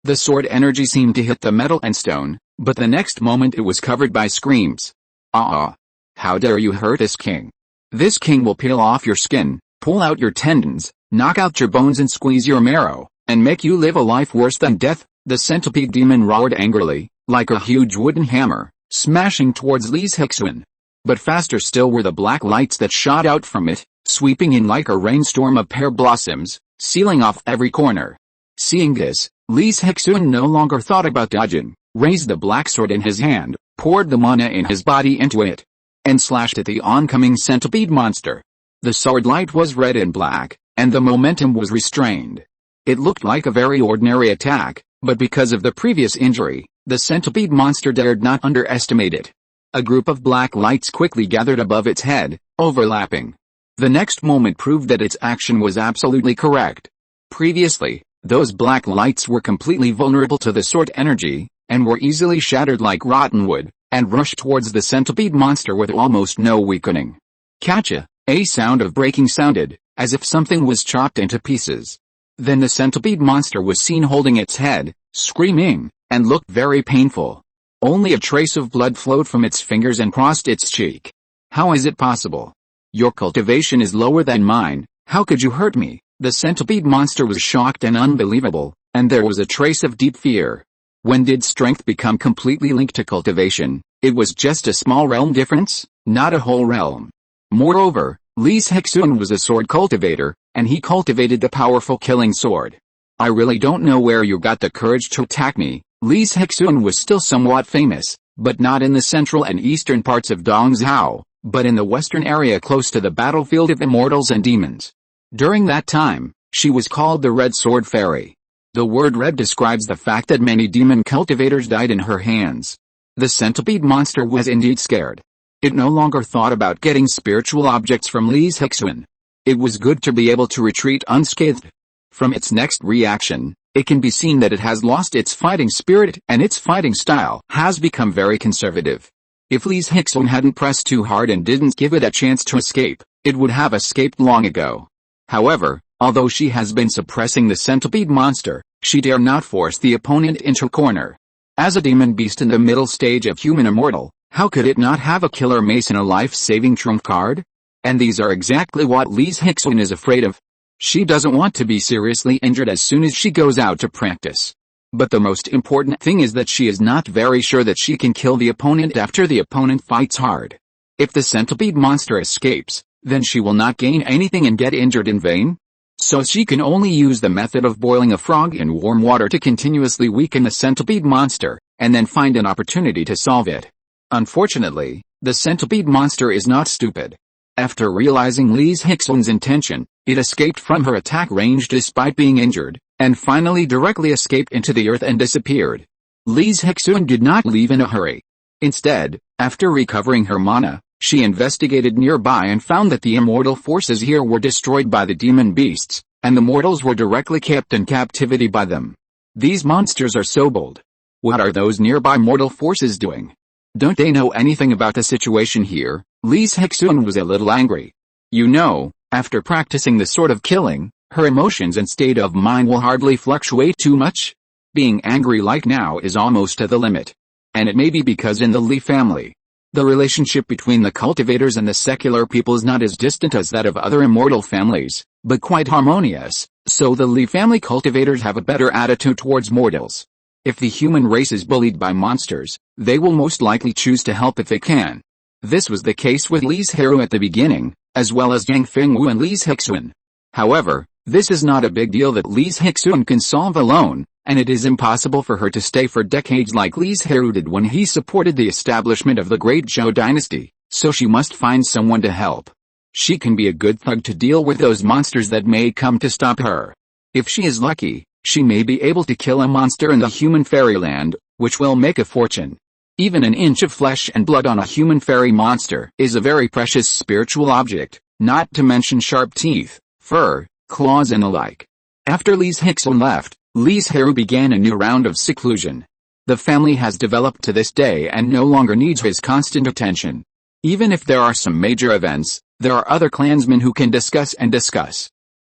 the sword energy seemed to hit the metal and stone, but the next moment it was covered by screams. "Ah! How dare you hurt this king? This king will peel off your skin, pull out your tendons, knock out your bones and squeeze your marrow, and make you live a life worse than death," the centipede demon roared angrily, like a huge wooden hammer, smashing towards Li Zhirui. But faster still were the black lights that shot out from it, sweeping in like a rainstorm of pear blossoms, sealing off every corner. Seeing this, Li Zhirui no longer thought about dodging, raised the black sword in his hand, poured the mana in his body into it, and slashed at the oncoming centipede monster. The sword light was red and black, and the momentum was restrained. It looked like a very ordinary attack, but because of the previous injury, the centipede monster dared not underestimate it. A group of black lights quickly gathered above its head, overlapping. The next moment proved that its action was absolutely correct. Previously, those black lights were completely vulnerable to the sword energy, and were easily shattered like rotten wood, and rushed towards the centipede monster with almost no weakening. Catcha! A sound of breaking sounded, as if something was chopped into pieces. Then the centipede monster was seen holding its head, screaming, and looked very painful. Only a trace of blood flowed from its fingers and crossed its cheek. "How is it possible? Your cultivation is lower than mine, how could you hurt me?" The centipede monster was shocked and unbelievable, and there was a trace of deep fear. When did strength become completely linked to cultivation? It was just a small realm difference, not a whole realm. Moreover, Li Zhirui was a sword cultivator, and he cultivated the powerful killing sword. "I really don't know where you got the courage to attack me." Li Zhirui was still somewhat famous, but not in the central and eastern parts of Dongzhou, but in the western area close to the battlefield of immortals and demons. During that time, she was called the Red Sword Fairy. The word red describes the fact that many demon cultivators died in her hands. The centipede monster was indeed scared. It no longer thought about getting spiritual objects from Li Zhirui. It was good to be able to retreat unscathed. From its next reaction, it can be seen that it has lost its fighting spirit and its fighting style has become very conservative. If Li Zhirui hadn't pressed too hard and didn't give it a chance to escape, it would have escaped long ago. However, although she has been suppressing the centipede monster, she dare not force the opponent into a corner. As a demon beast in the middle stage of human immortal, how could it not have a killer mace and a life-saving trump card? And these are exactly what Li Zhirui is afraid of. She doesn't want to be seriously injured as soon as she goes out to practice. But the most important thing is that she is not very sure that she can kill the opponent after the opponent fights hard. If the centipede monster escapes, then she will not gain anything and get injured in vain. So she can only use the method of boiling a frog in warm water to continuously weaken the centipede monster, and then find an opportunity to solve it. Unfortunately, the centipede monster is not stupid. After realizing Li Zhirui's intention, it escaped from her attack range despite being injured, and finally directly escaped into the earth and disappeared. Li Zhirui did not leave in a hurry. Instead, after recovering her mana, she investigated nearby and found that the immortal forces here were destroyed by the demon beasts, and the mortals were directly kept in captivity by them. These monsters are so bold. What are those nearby mortal forces doing? Don't they know anything about the situation here? Li Zhirui was a little angry. You know, after practicing the sort of killing, her emotions and state of mind will hardly fluctuate too much. Being angry like now is almost at the limit. And it may be because in the Li family, the relationship between the cultivators and the secular people is not as distant as that of other immortal families, but quite harmonious, so the Li family cultivators have a better attitude towards mortals. If the human race is bullied by monsters, they will most likely choose to help if they can. This was the case with Li Zhirui at the beginning, as well as Yang Fengwu and Li Zhixuan. However, this is not a big deal that Li Zhixuan can solve alone, and it is impossible for her to stay for decades like Li Zhirui did when he supported the establishment of the Great Zhou dynasty, so she must find someone to help. She can be a good thug to deal with those monsters that may come to stop her. If she is lucky, she may be able to kill a monster in the human fairyland, which will make a fortune. Even an inch of flesh and blood on a human fairy monster is a very precious spiritual object, not to mention sharp teeth, fur, claws and the like. After Li Zhixuan left, Li Zhirui began a new round of seclusion. The family has developed to this day and no longer needs his constant attention. Even if there are some major events, there are other clansmen who can discuss.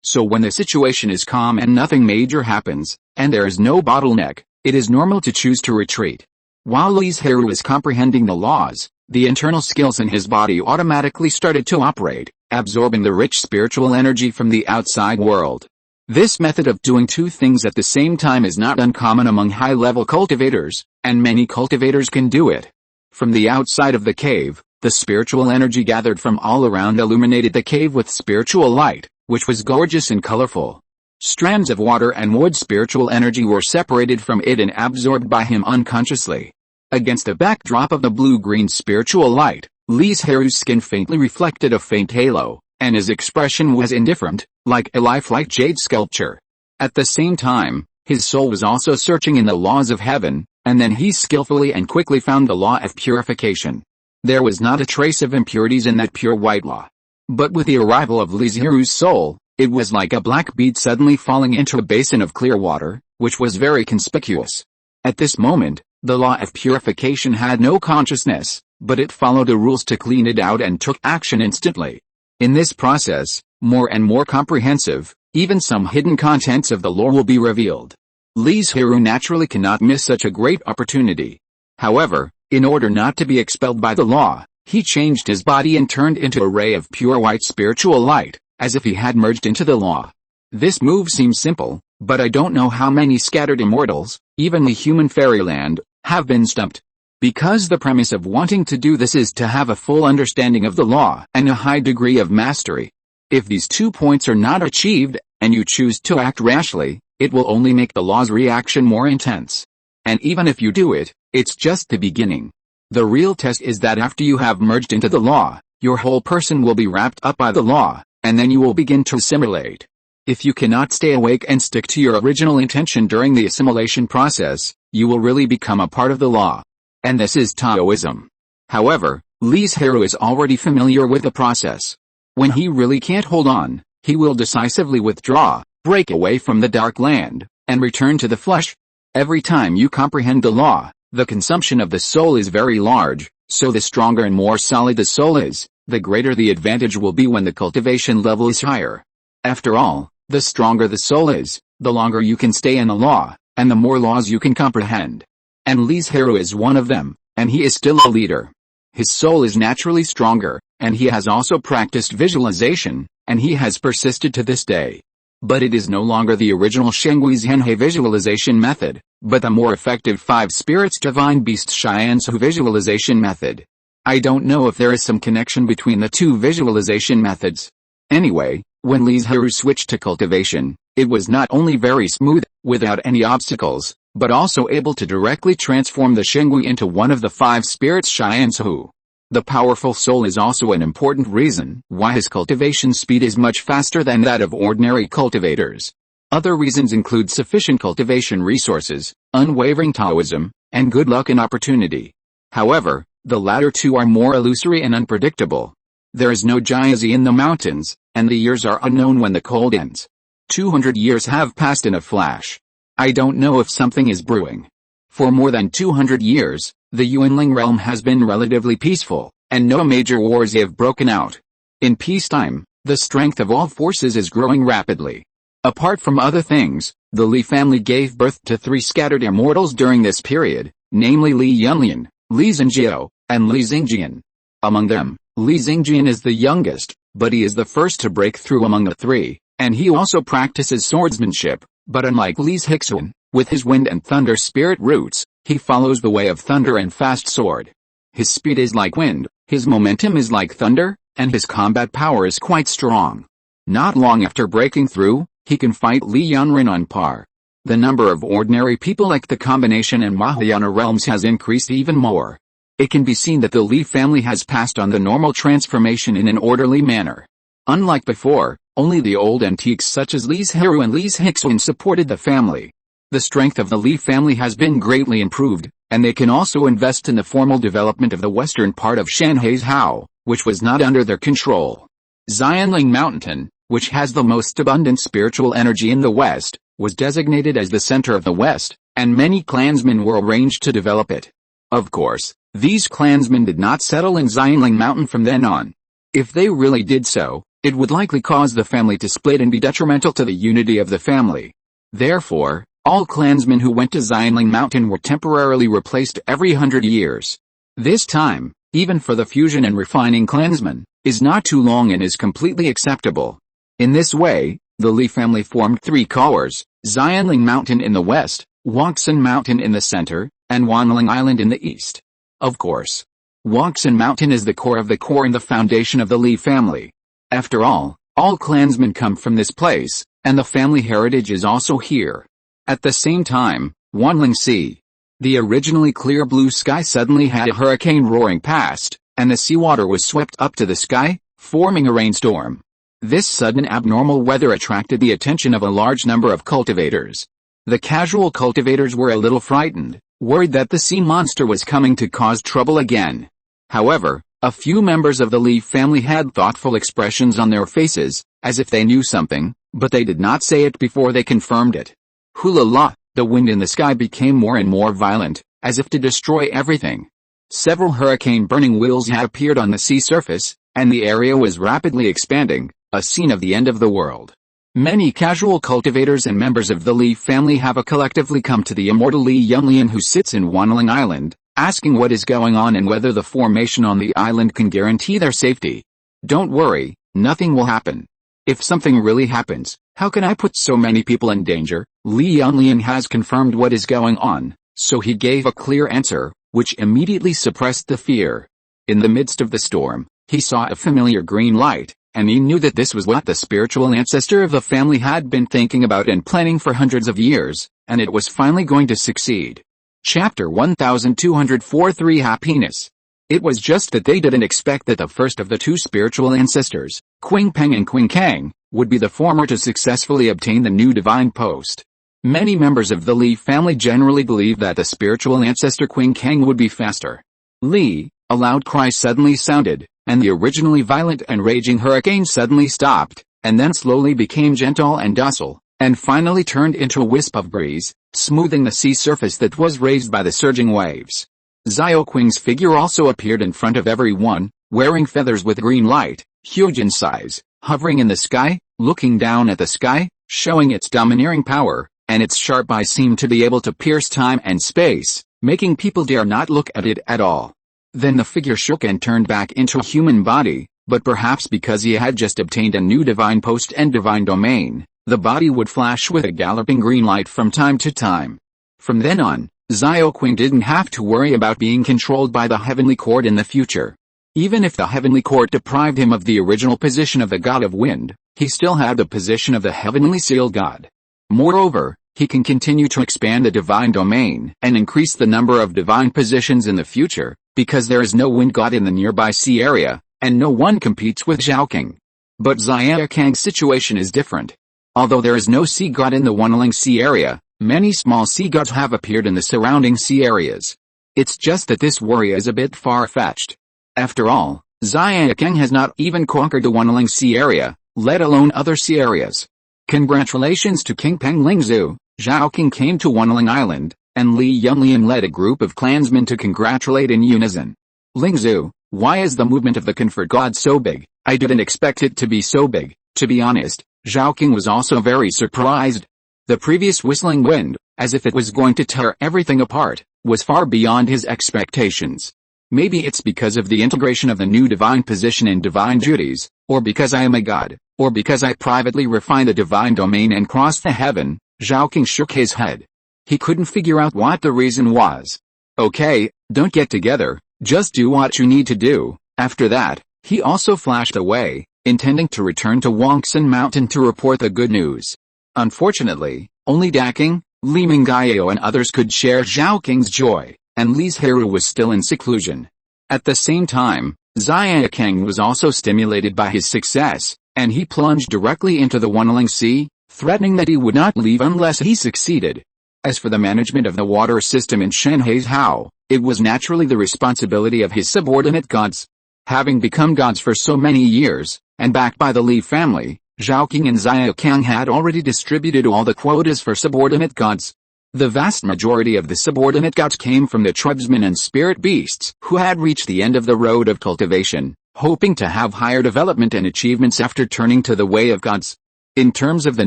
So when the situation is calm and nothing major happens, and there is no bottleneck, it is normal to choose to retreat. While Li Zhirui was comprehending the laws, the internal skills in his body automatically started to operate, absorbing the rich spiritual energy from the outside world. This method of doing two things at the same time is not uncommon among high-level cultivators, and many cultivators can do it. From the outside of the cave, the spiritual energy gathered from all around illuminated the cave with spiritual light, which was gorgeous and colorful. Strands of water and wood spiritual energy were separated from it and absorbed by him unconsciously. Against the backdrop of the blue-green spiritual light, Li Zhirui's skin faintly reflected a faint halo, and his expression was indifferent, like a lifelike jade sculpture. At the same time, his soul was also searching in the laws of heaven, and then he skillfully and quickly found the law of purification. There was not a trace of impurities in that pure white law. But with the arrival of Li Zhirui's soul, it was like a black bead suddenly falling into a basin of clear water, which was very conspicuous. At this moment, the law of purification had no consciousness, but it followed the rules to clean it out and took action instantly. In this process, more and more comprehensive, even some hidden contents of the lore will be revealed. Li Zhirui naturally cannot miss such a great opportunity. However, in order not to be expelled by the law, he changed his body and turned into a ray of pure white spiritual light, as if he had merged into the law. This move seems simple, but I don't know how many scattered immortals, even the human fairyland, have been stumped. Because the premise of wanting to do this is to have a full understanding of the law and a high degree of mastery. If these 2 points are not achieved, and you choose to act rashly, it will only make the law's reaction more intense. And even if you do it, it's just the beginning. The real test is that after you have merged into the law, your whole person will be wrapped up by the law, and then you will begin to assimilate. If you cannot stay awake and stick to your original intention during the assimilation process, you will really become a part of the law. And this is Taoism. However, Li Zhirui is already familiar with the process. When he really can't hold on, he will decisively withdraw, break away from the dark land, and return to the flesh. Every time you comprehend the law, the consumption of the soul is very large, so the stronger and more solid the soul is, the greater the advantage will be when the cultivation level is higher. After all, the stronger the soul is, the longer you can stay in the law, and the more laws you can comprehend. And Li Zhirui is one of them, and he is still a leader. His soul is naturally stronger, and he has also practiced visualization, and he has persisted to this day. But it is no longer the original Shengui Zhenhe visualization method, but the more effective 5 spirits divine beast Shiansu visualization method. I don't know if there is some connection between the two visualization methods. Anyway, when Li Zhirui switched to cultivation, it was not only very smooth, without any obstacles, but also able to directly transform the Shengui into one of the 5 spirits Shiansu. The powerful soul is also an important reason why his cultivation speed is much faster than that of ordinary cultivators. Other reasons include sufficient cultivation resources, unwavering Taoism, and good luck and opportunity. However, the latter two are more illusory and unpredictable. There is no Jiazi in the mountains, and the years are unknown when the cold ends. 200 years have passed in a flash. I don't know if something is brewing. For more than 200 years, the Yuanling realm has been relatively peaceful, and no major wars have broken out. In peacetime, the strength of all forces is growing rapidly. Apart from other things, The Li family gave birth to 3 scattered immortals during this period, namely Li Yunlian, Li Zhirui, and Li Zhingjian. Among them, Li Zhingjian is the youngest, but he is the first to break through among the 3, and he also practices swordsmanship, but unlike Li Zhixuan, with his wind and thunder spirit roots, he follows the way of thunder and fast sword. His speed is like wind, his momentum is like thunder, and his combat power is quite strong. Not long after breaking through, he can fight Li Yunren on par. The number of ordinary people like the combination and Mahayana realms has increased even more. It can be seen that the Li family has passed on the normal transformation in an orderly manner. Unlike before, only the old antiques such as Li Zhirui and Li Zhixuan supported the family. The strength of the Li family has been greatly improved, and they can also invest in the formal development of the western part of Shanhai's Hao, which was not under their control. Xianling Mountain, which has the most abundant spiritual energy in the west, was designated as the center of the west, and many clansmen were arranged to develop it. Of course, these clansmen did not settle in Xianling Mountain from then on. If they really did so, it would likely cause the family to split and be detrimental to the unity of the family. Therefore, all clansmen who went to Xianling Mountain were temporarily replaced every 100 years. This time, even for the fusion and refining clansmen, is not too long and is completely acceptable. In this way, the Li family formed 3 cores, Xianling Mountain in the west, Wangsan Mountain in the center, and Wanling Island in the east. Of course, Wangsan Mountain is the core of the core and the foundation of the Li family. After all clansmen come from this place, and the family heritage is also here. At the same time, Wanling Sea. The originally clear blue sky suddenly had a hurricane roaring past, and the seawater was swept up to the sky, forming a rainstorm. This sudden abnormal weather attracted the attention of a large number of cultivators. The casual cultivators were a little frightened, worried that the sea monster was coming to cause trouble again. However, a few members of the Li family had thoughtful expressions on their faces, as if they knew something, but they did not say it before they confirmed it. Hulala, the wind in the sky became more and more violent, as if to destroy everything. Several hurricane burning wheels had appeared on the sea surface, and the area was rapidly expanding, a scene of the end of the world. Many casual cultivators and members of the Li family have collectively come to the immortal Li Yunlian who sits in Wanling Island, asking what is going on and whether the formation on the island can guarantee their safety. Don't worry, nothing will happen. If something really happens, how can I put so many people in danger? Li Yunlian has confirmed what is going on, so he gave a clear answer, which immediately suppressed the fear. In the midst of the storm, he saw a familiar green light, and he knew that this was what the spiritual ancestor of the family had been thinking about and planning for hundreds of years, and it was finally going to succeed. Chapter 1243 Happiness. It was just that they didn't expect that the first of the 2 spiritual ancestors, Qing Peng and Qing Kang, would be the former to successfully obtain the new divine post. Many members of the Li family generally believe that the spiritual ancestor Qing Kang would be faster. Li, a loud cry suddenly sounded, and the originally violent and raging hurricane suddenly stopped, and then slowly became gentle and docile, and finally turned into a wisp of breeze, smoothing the sea surface that was raised by the surging waves. Xiao Qing's figure also appeared in front of everyone, wearing feathers with green light, huge in size, hovering in the sky, looking down at the sky, showing its domineering power, and its sharp eyes seemed to be able to pierce time and space, making people dare not look at it at all. Then the figure shook and turned back into a human body, but perhaps because he had just obtained a new divine post and divine domain, the body would flash with a galloping green light from time to time. From then on, Xiao Qing didn't have to worry about being controlled by the heavenly court in the future. Even if the heavenly court deprived him of the original position of the god of wind, he still had the position of the heavenly sealed god. Moreover, he can continue to expand the divine domain and increase the number of divine positions in the future, because there is no wind god in the nearby sea area, and no one competes with Zhao King. But Xiao Kang's situation is different. Although there is no sea god in the Wanling Sea area, many small sea gods have appeared in the surrounding sea areas. It's just that this worry is a bit far-fetched. After all, Xiao Kang has not even conquered the Wanling Sea area, let alone other sea areas. Congratulations to King Peng Lingzhu. Zhao King came to Wanling Island, and Li Yunlian led a group of clansmen to congratulate in unison. Lingzhu, why is the movement of the comfort god so big? I didn't expect it to be so big. To be honest, Zhao King was also very surprised. The previous whistling wind, as if it was going to tear everything apart, was far beyond his expectations. Maybe it's because of the integration of the new divine position in divine duties, or because I am a god, or because I privately refine the divine domain and cross the heaven. Zhaoqing shook his head. He couldn't figure out what the reason was. Okay, don't get together, just do what you need to do. After that, he also flashed away, intending to return to Wangsun Mountain to report the good news. Unfortunately, only Daking, Li Mingyao and others could share Zhaoqing's joy, and Li Zhirui was still in seclusion. At the same time, Xiaokang was also stimulated by his success, and he plunged directly into the Wunling Sea, threatening that he would not leave unless he succeeded. As for the management of the water system in Shenheizhao, it was naturally the responsibility of his subordinate gods. Having become gods for so many years, and backed by the Li family, Zhaoqing and Xiaokang had already distributed all the quotas for subordinate gods. The vast majority of the subordinate gods came from the tribesmen and spirit beasts who had reached the end of the road of cultivation, hoping to have higher development and achievements after turning to the way of gods. In terms of the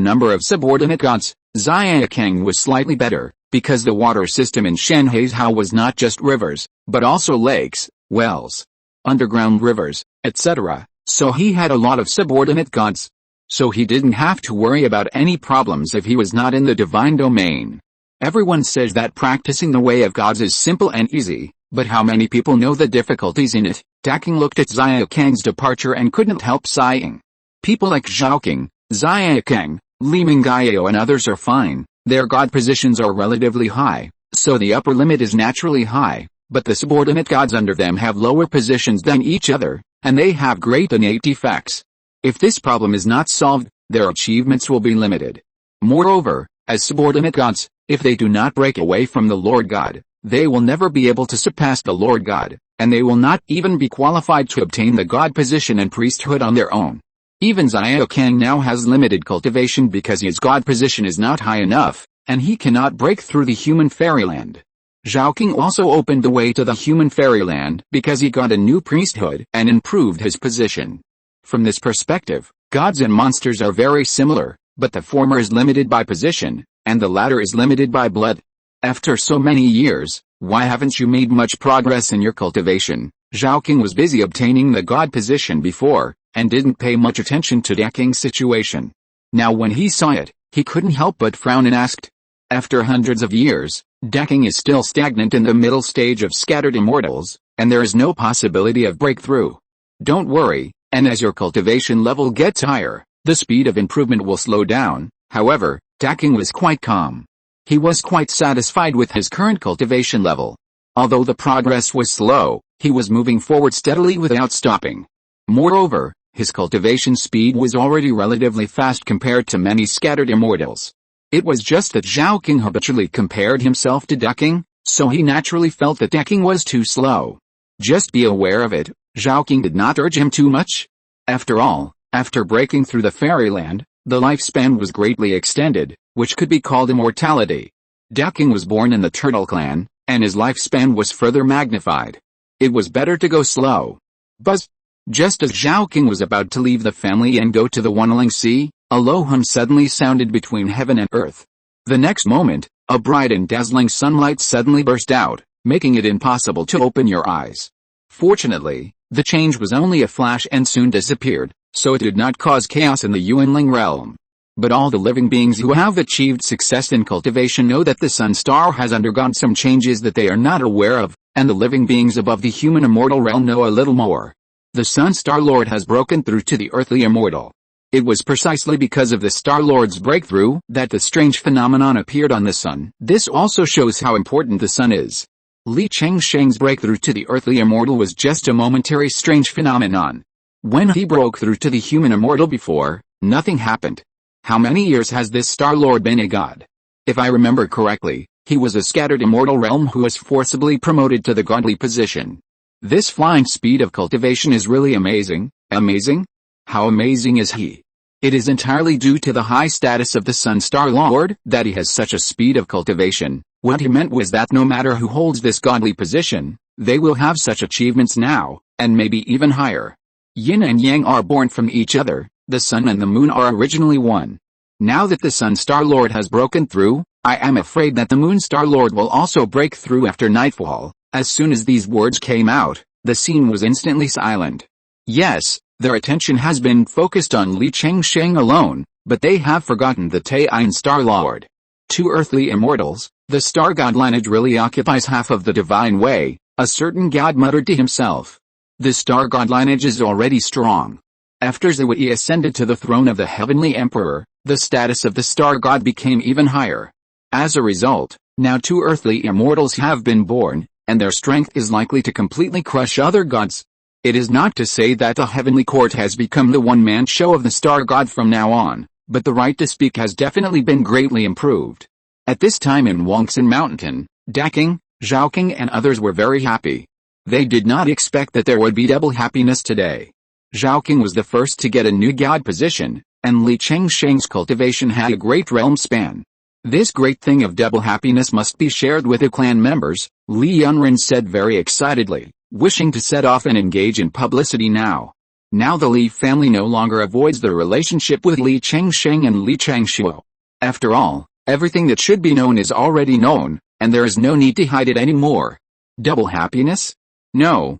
number of subordinate gods, Xiaokang was slightly better, because the water system in Shenheizhao was not just rivers, but also lakes, wells, underground rivers, etc., so he had a lot of subordinate gods. So he didn't have to worry about any problems if he was not in the divine domain. Everyone says that practicing the way of gods is simple and easy, but how many people know the difficulties in it? Daking looked at Xiaokang's departure and couldn't help sighing. People like Zhaoqing, Xiaokang, Li Mingyao and others are fine, their god positions are relatively high, so the upper limit is naturally high, but the subordinate gods under them have lower positions than each other, and they have great innate defects. If this problem is not solved, their achievements will be limited. Moreover, as subordinate gods, if they do not break away from the Lord God, they will never be able to surpass the Lord God, and they will not even be qualified to obtain the god position and priesthood on their own. Even Xiaokang now has limited cultivation because his god position is not high enough, and he cannot break through the human fairyland. Zhaoqing also opened the way to the human fairyland because he got a new priesthood and improved his position. From this perspective, gods and monsters are very similar, but the former is limited by position, and the latter is limited by blood. After so many years, why haven't you made much progress in your cultivation? Zhaoqing was busy obtaining the god position before, and didn't pay much attention to Daking's situation. Now when he saw it, he couldn't help but frown and asked. After hundreds of years, Daking is still stagnant in the middle stage of scattered immortals, and there is no possibility of breakthrough. Don't worry, and as your cultivation level gets higher, the speed of improvement will slow down. However, Daking was quite calm. He was quite satisfied with his current cultivation level. Although the progress was slow, he was moving forward steadily without stopping. Moreover, his cultivation speed was already relatively fast compared to many scattered immortals. It was just that Zhaoqing habitually compared himself to Daking, so he naturally felt that Daking was too slow. Just be aware of it. Zhaoqing did not urge him too much. After all, after breaking through the fairyland, the lifespan was greatly extended, which could be called immortality. Daking was born in the Turtle clan, and his lifespan was further magnified. It was better to go slow. Buzz! Just as Zhaoqing was about to leave the family and go to the Wunling Sea, a low hum suddenly sounded between heaven and earth. The next moment, a bright and dazzling sunlight suddenly burst out, making it impossible to open your eyes. Fortunately, the change was only a flash and soon disappeared, so it did not cause chaos in the Yuanling realm. But all the living beings who have achieved success in cultivation know that the Sun Star has undergone some changes that they are not aware of, and the living beings above the human immortal realm know a little more. The Sun Star Lord has broken through to the earthly immortal. It was precisely because of the Star Lord's breakthrough that the strange phenomenon appeared on the Sun. This also shows how important the Sun is. Li Chengsheng's breakthrough to the earthly immortal was just a momentary strange phenomenon. When he broke through to the human immortal before, nothing happened. How many years has this Star Lord been a god? If I remember correctly, he was a scattered immortal realm who was forcibly promoted to the godly position. This flying speed of cultivation is really amazing. Amazing? How amazing is he? It is entirely due to the high status of the Sun Star Lord that he has such a speed of cultivation. What he meant was that no matter who holds this godly position, they will have such achievements now, and maybe even higher. Yin and Yang are born from each other, the sun and the moon are originally one. Now that the Sun Star Lord has broken through, I am afraid that the Moon Star Lord will also break through after nightfall." As soon as these words came out, the scene was instantly silent. Yes, their attention has been focused on Li Chengsheng alone, but they have forgotten the Taiyin Star Lord. Two earthly immortals, the Star God lineage really occupies half of the divine way, a certain god muttered to himself. The Star God lineage is already strong. After Zhui ascended to the throne of the Heavenly Emperor, the status of the Star God became even higher. As a result, now two earthly immortals have been born, and their strength is likely to completely crush other gods. It is not to say that the Heavenly Court has become the one-man show of the Star God from now on, but the right to speak has definitely been greatly improved. At this time in Wangsan Mountain, Daking, Zhaoking and others were very happy. They did not expect that there would be double happiness today. Zhaoking was the first to get a new god position, and Li Chengsheng's cultivation had a great realm span. This great thing of double happiness must be shared with the clan members, Li Yunren said very excitedly, wishing to set off and engage in publicity now. Now the Li family no longer avoids the relationship with Li Chengsheng and Li Changshuo. After all, everything that should be known is already known, and there is no need to hide it anymore. Double happiness? No,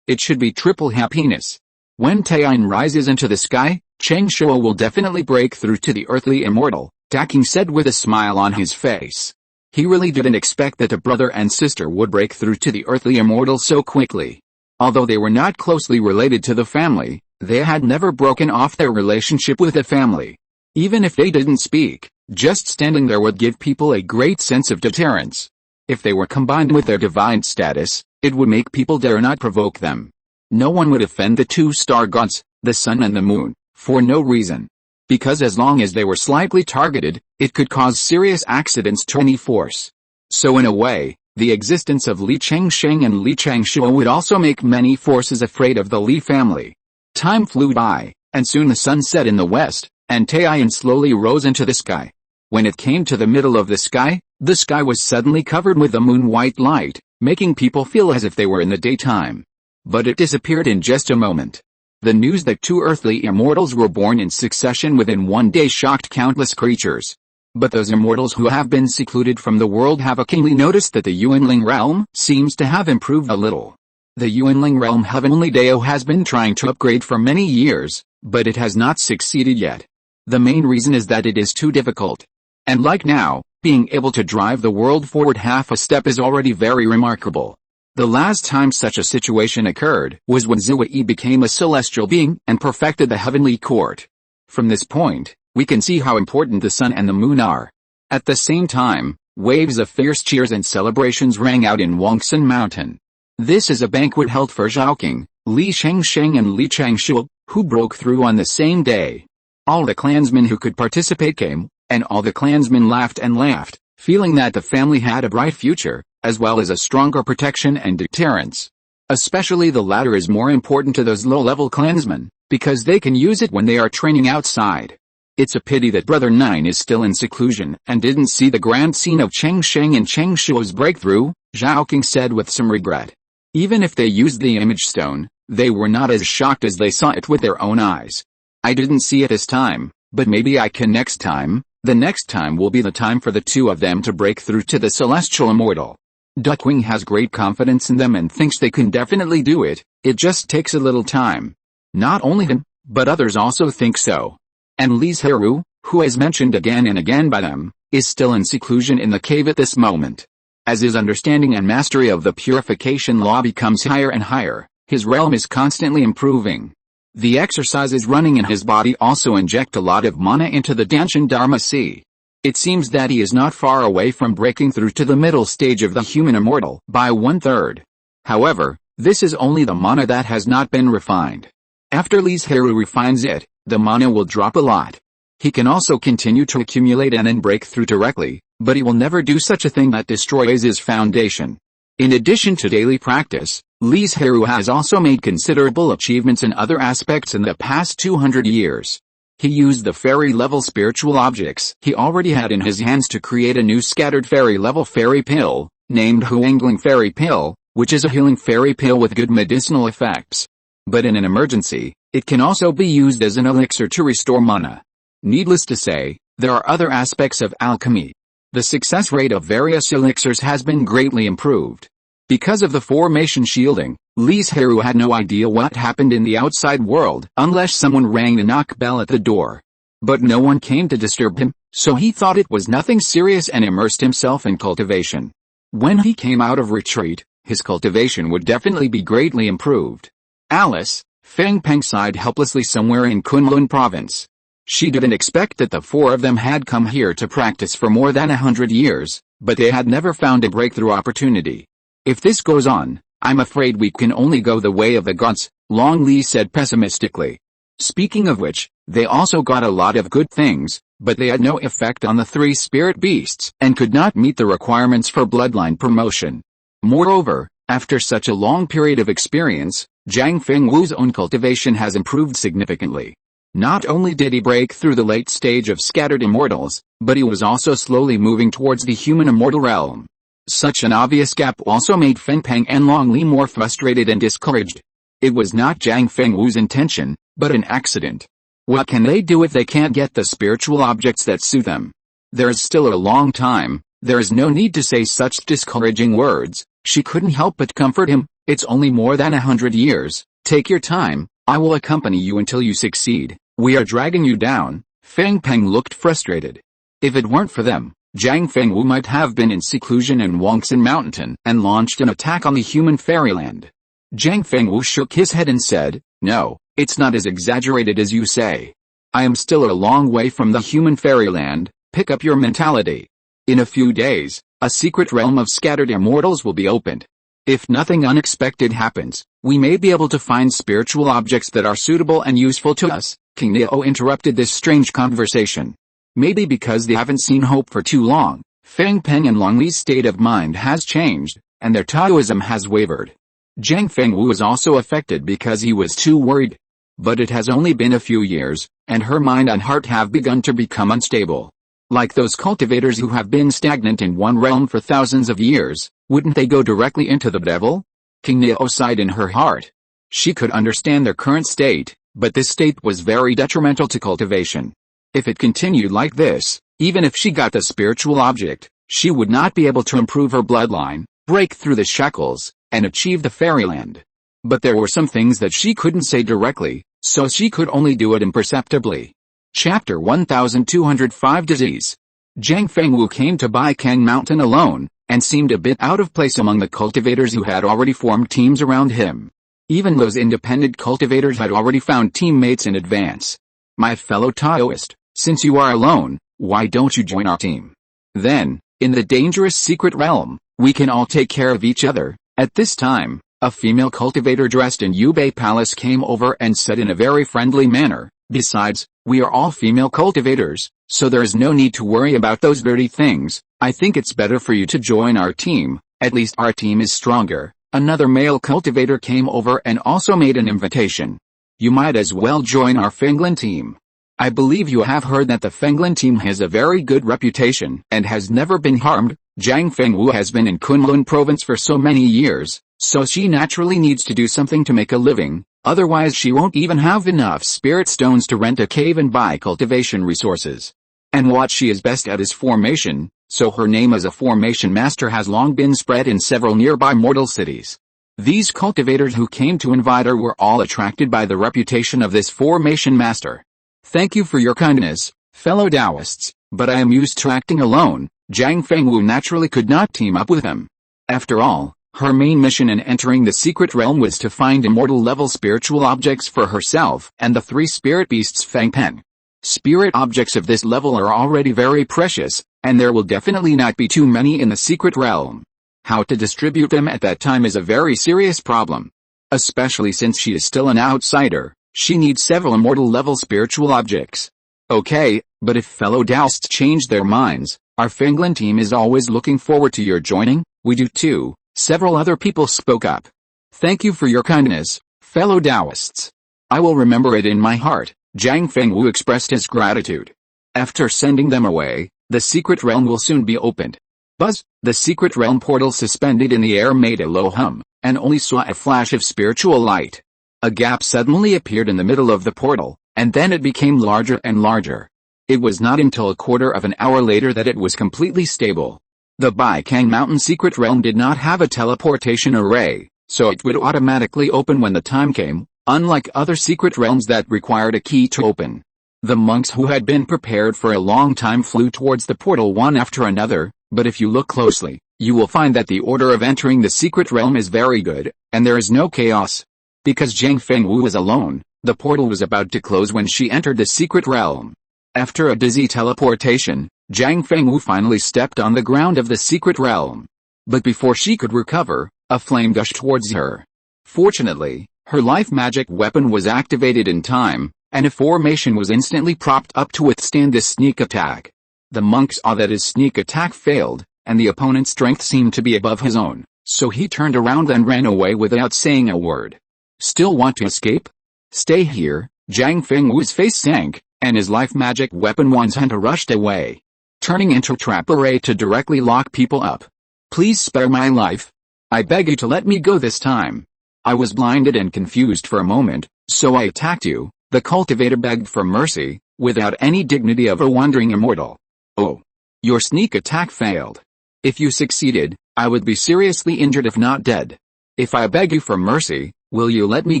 it should be triple happiness. When Taiyin rises into the sky, Changshuo will definitely break through to the earthly immortal, Daking said with a smile on his face. He really didn't expect that a brother and sister would break through to the earthly immortal so quickly. Although they were not closely related to the family, they had never broken off their relationship with the family. Even if they didn't speak, just standing there would give people a great sense of deterrence. If they were combined with their divine status, it would make people dare not provoke them. No one would offend the two star gods, the sun and the moon, for no reason. Because as long as they were slightly targeted, it could cause serious accidents to any force. So in a way, the existence of Li Chengsheng and Li Changshuo would also make many forces afraid of the Li family. Time flew by, and soon the sun set in the west, and Taiyin slowly rose into the sky. When it came to the middle of the sky was suddenly covered with a moon-white light, making people feel as if they were in the daytime. But it disappeared in just a moment. The news that two earthly immortals were born in succession within one day shocked countless creatures. But those immortals who have been secluded from the world have keenly noticed that the Yuanling realm seems to have improved a little. The Yuanling realm heavenly Dao has been trying to upgrade for many years, but it has not succeeded yet. The main reason is that it is too difficult. And like now, being able to drive the world forward half a step is already very remarkable. The last time such a situation occurred was when Zhui became a celestial being and perfected the heavenly court. From this point, we can see how important the sun and the moon are. At the same time, waves of fierce cheers and celebrations rang out in Wangsan Mountain. This is a banquet held for Zhaoking, Li Chengsheng and Li Changshuo, who broke through on the same day. All the clansmen who could participate came, and all the clansmen laughed and laughed, feeling that the family had a bright future, as well as a stronger protection and deterrence. Especially the latter is more important to those low-level clansmen, because they can use it when they are training outside. It's a pity that Brother Nine is still in seclusion and didn't see the grand scene of Chengsheng and Changshuo's breakthrough, Zhaoking said with some regret. Even if they used the image stone, they were not as shocked as they saw it with their own eyes. I didn't see it this time, but maybe I can next time. The next time will be the time for the two of them to break through to the celestial immortal. Duckwing has great confidence in them and thinks they can definitely do it, it just takes a little time. Not only him, but others also think so. And Li Zhirui, who is mentioned again and again by them, is still in seclusion in the cave at this moment. As his understanding and mastery of the purification law becomes higher and higher, his realm is constantly improving. The exercises running in his body also inject a lot of mana into the Danshan Dharma Sea. It seems that he is not far away from breaking through to the middle stage of the human immortal by 1/3. However, this is only the mana that has not been refined. After Li Zhirui refines it, the mana will drop a lot. He can also continue to accumulate and then break through directly, but he will never do such a thing that destroys his foundation. In addition to daily practice, Li Zhirui has also made considerable achievements in other aspects in the past 200 years. He used the fairy-level spiritual objects he already had in his hands to create a new scattered fairy-level fairy pill, named Huangling Fairy Pill, which is a healing fairy pill with good medicinal effects. But in an emergency, it can also be used as an elixir to restore mana. Needless to say, there are other aspects of alchemy. The success rate of various elixirs has been greatly improved. Because of the formation shielding, Li Zhirui had no idea what happened in the outside world unless someone rang the knock bell at the door. But no one came to disturb him, so he thought it was nothing serious and immersed himself in cultivation. When he came out of retreat, his cultivation would definitely be greatly improved. Alice, Feng Peng sighed helplessly somewhere in Kunlun province. She didn't expect that the four of them had come here to practice for more than 100 years, but they had never found a breakthrough opportunity. If this goes on, I'm afraid we can only go the way of the gods, Long Li said pessimistically. Speaking of which, they also got a lot of good things, but they had no effect on the three spirit beasts and could not meet the requirements for bloodline promotion. Moreover, after such a long period of experience, Zhang Fengwu's own cultivation has improved significantly. Not only did he break through the late stage of scattered immortals, but he was also slowly moving towards the human immortal realm. Such an obvious gap also made Feng Peng and Long Li more frustrated and discouraged. It was not Zhang Fengwu's intention, but an accident. What can they do if they can't get the spiritual objects that suit them? There is still a long time, there is no need to say such discouraging words. She couldn't help but comfort him. It's only more than 100 years, take your time, I will accompany you until you succeed. We are dragging you down. Feng Peng looked frustrated. If it weren't for them, Zhang Fengwu might have been in seclusion in Wangxin Mountain and launched an attack on the human fairyland. Zhang Fengwu shook his head and said, no, it's not as exaggerated as you say. I am still a long way from the human fairyland, pick up your mentality. In a few days, a secret realm of scattered immortals will be opened. If nothing unexpected happens, we may be able to find spiritual objects that are suitable and useful to us. King Neo interrupted this strange conversation. Maybe because they haven't seen hope for too long, Feng Peng and Long Li's state of mind has changed, and their Taoism has wavered. Zhang Fengwu was also affected because he was too worried. But it has only been a few years, and her mind and heart have begun to become unstable. Like those cultivators who have been stagnant in one realm for thousands of years, wouldn't they go directly into the devil? King Neo sighed in her heart. She could understand their current state, but this state was very detrimental to cultivation. If it continued like this, even if she got the spiritual object, she would not be able to improve her bloodline, break through the shackles, and achieve the fairyland. But there were some things that she couldn't say directly, so she could only do it imperceptibly. Chapter 1205 Disease. Zhang Fengwu came to Baikang Mountain alone, and seemed a bit out of place among the cultivators who had already formed teams around him. Even those independent cultivators had already found teammates in advance. My fellow Taoist, since you are alone, why don't you join our team? Then, in the dangerous secret realm, we can all take care of each other. At this time, a female cultivator dressed in Yubei Palace came over and said in a very friendly manner, besides, we are all female cultivators, so there is no need to worry about those dirty things. I think it's better for you to join our team, at least our team is stronger. Another male cultivator came over and also made an invitation. You might as well join our Fenglin team. I believe you have heard that the Fenglin team has a very good reputation and has never been harmed. Zhang Fengwu has been in Kunlun province for so many years, so she naturally needs to do something to make a living, otherwise she won't even have enough spirit stones to rent a cave and buy cultivation resources. And what she is best at is formation, so her name as a formation master has long been spread in several nearby mortal cities. These cultivators who came to invite her were all attracted by the reputation of this formation master. Thank you for your kindness, fellow Taoists, but I am used to acting alone. Zhang Fengwu naturally could not team up with him. After all, her main mission in entering the secret realm was to find immortal-level spiritual objects for herself and the three spirit beasts Feng Peng. Spirit objects of this level are already very precious, and there will definitely not be too many in the secret realm. How to distribute them at that time is a very serious problem. Especially since she is still an outsider, she needs several immortal-level spiritual objects. Okay, but if fellow Taoists change their minds, our Fenglin team is always looking forward to your joining. We do too. Several other people spoke up. Thank you for your kindness, fellow Taoists. I will remember it in my heart. Zhang Fengwu expressed his gratitude. After sending them away, the secret realm will soon be opened. Buzz, the secret realm portal suspended in the air made a low hum, and only saw a flash of spiritual light. A gap suddenly appeared in the middle of the portal, and then it became larger and larger. It was not until a quarter of an hour later that it was completely stable. The Baikang Mountain secret realm did not have a teleportation array, so it would automatically open when the time came, unlike other secret realms that required a key to open. The monks who had been prepared for a long time flew towards the portal one after another, but if you look closely, you will find that the order of entering the secret realm is very good, and there is no chaos. Because Zhang Fengwu was alone, the portal was about to close when she entered the secret realm. After a dizzy teleportation, Zhang Fengwu finally stepped on the ground of the secret realm. But before she could recover, a flame gushed towards her. Fortunately, her life magic weapon was activated in time, and a formation was instantly propped up to withstand this sneak attack. The monk saw that his sneak attack failed, and the opponent's strength seemed to be above his own, so he turned around and ran away without saying a word. Still want to escape? Stay here. Zhang Fengwu's face sank, and his life magic weapon Wanzhenta rushed away, turning into a trap array to directly lock people up. Please spare my life. I beg you to let me go this time. I was blinded and confused for a moment, so I attacked you. The cultivator begged for mercy, without any dignity of a wandering immortal. Oh. Your sneak attack failed. If you succeeded, I would be seriously injured if not dead. If I beg you for mercy, will you let me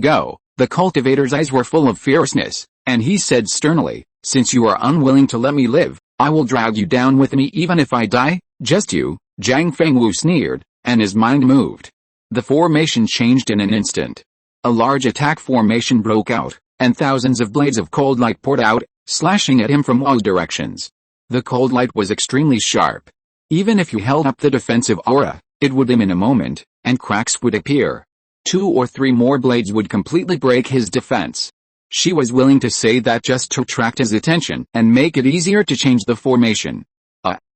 go? The cultivator's eyes were full of fierceness, and he said sternly, since you are unwilling to let me live, I will drag you down with me even if I die. Just you, Zhang Fengwu sneered, and his mind moved. The formation changed in an instant. A large attack formation broke out, and thousands of blades of cold light poured out, slashing at him from all directions. The cold light was extremely sharp. Even if you held up the defensive aura, it would dim in a moment, and cracks would appear. 2 or 3 more blades would completely break his defense. She was willing to say that just to attract his attention and make it easier to change the formation.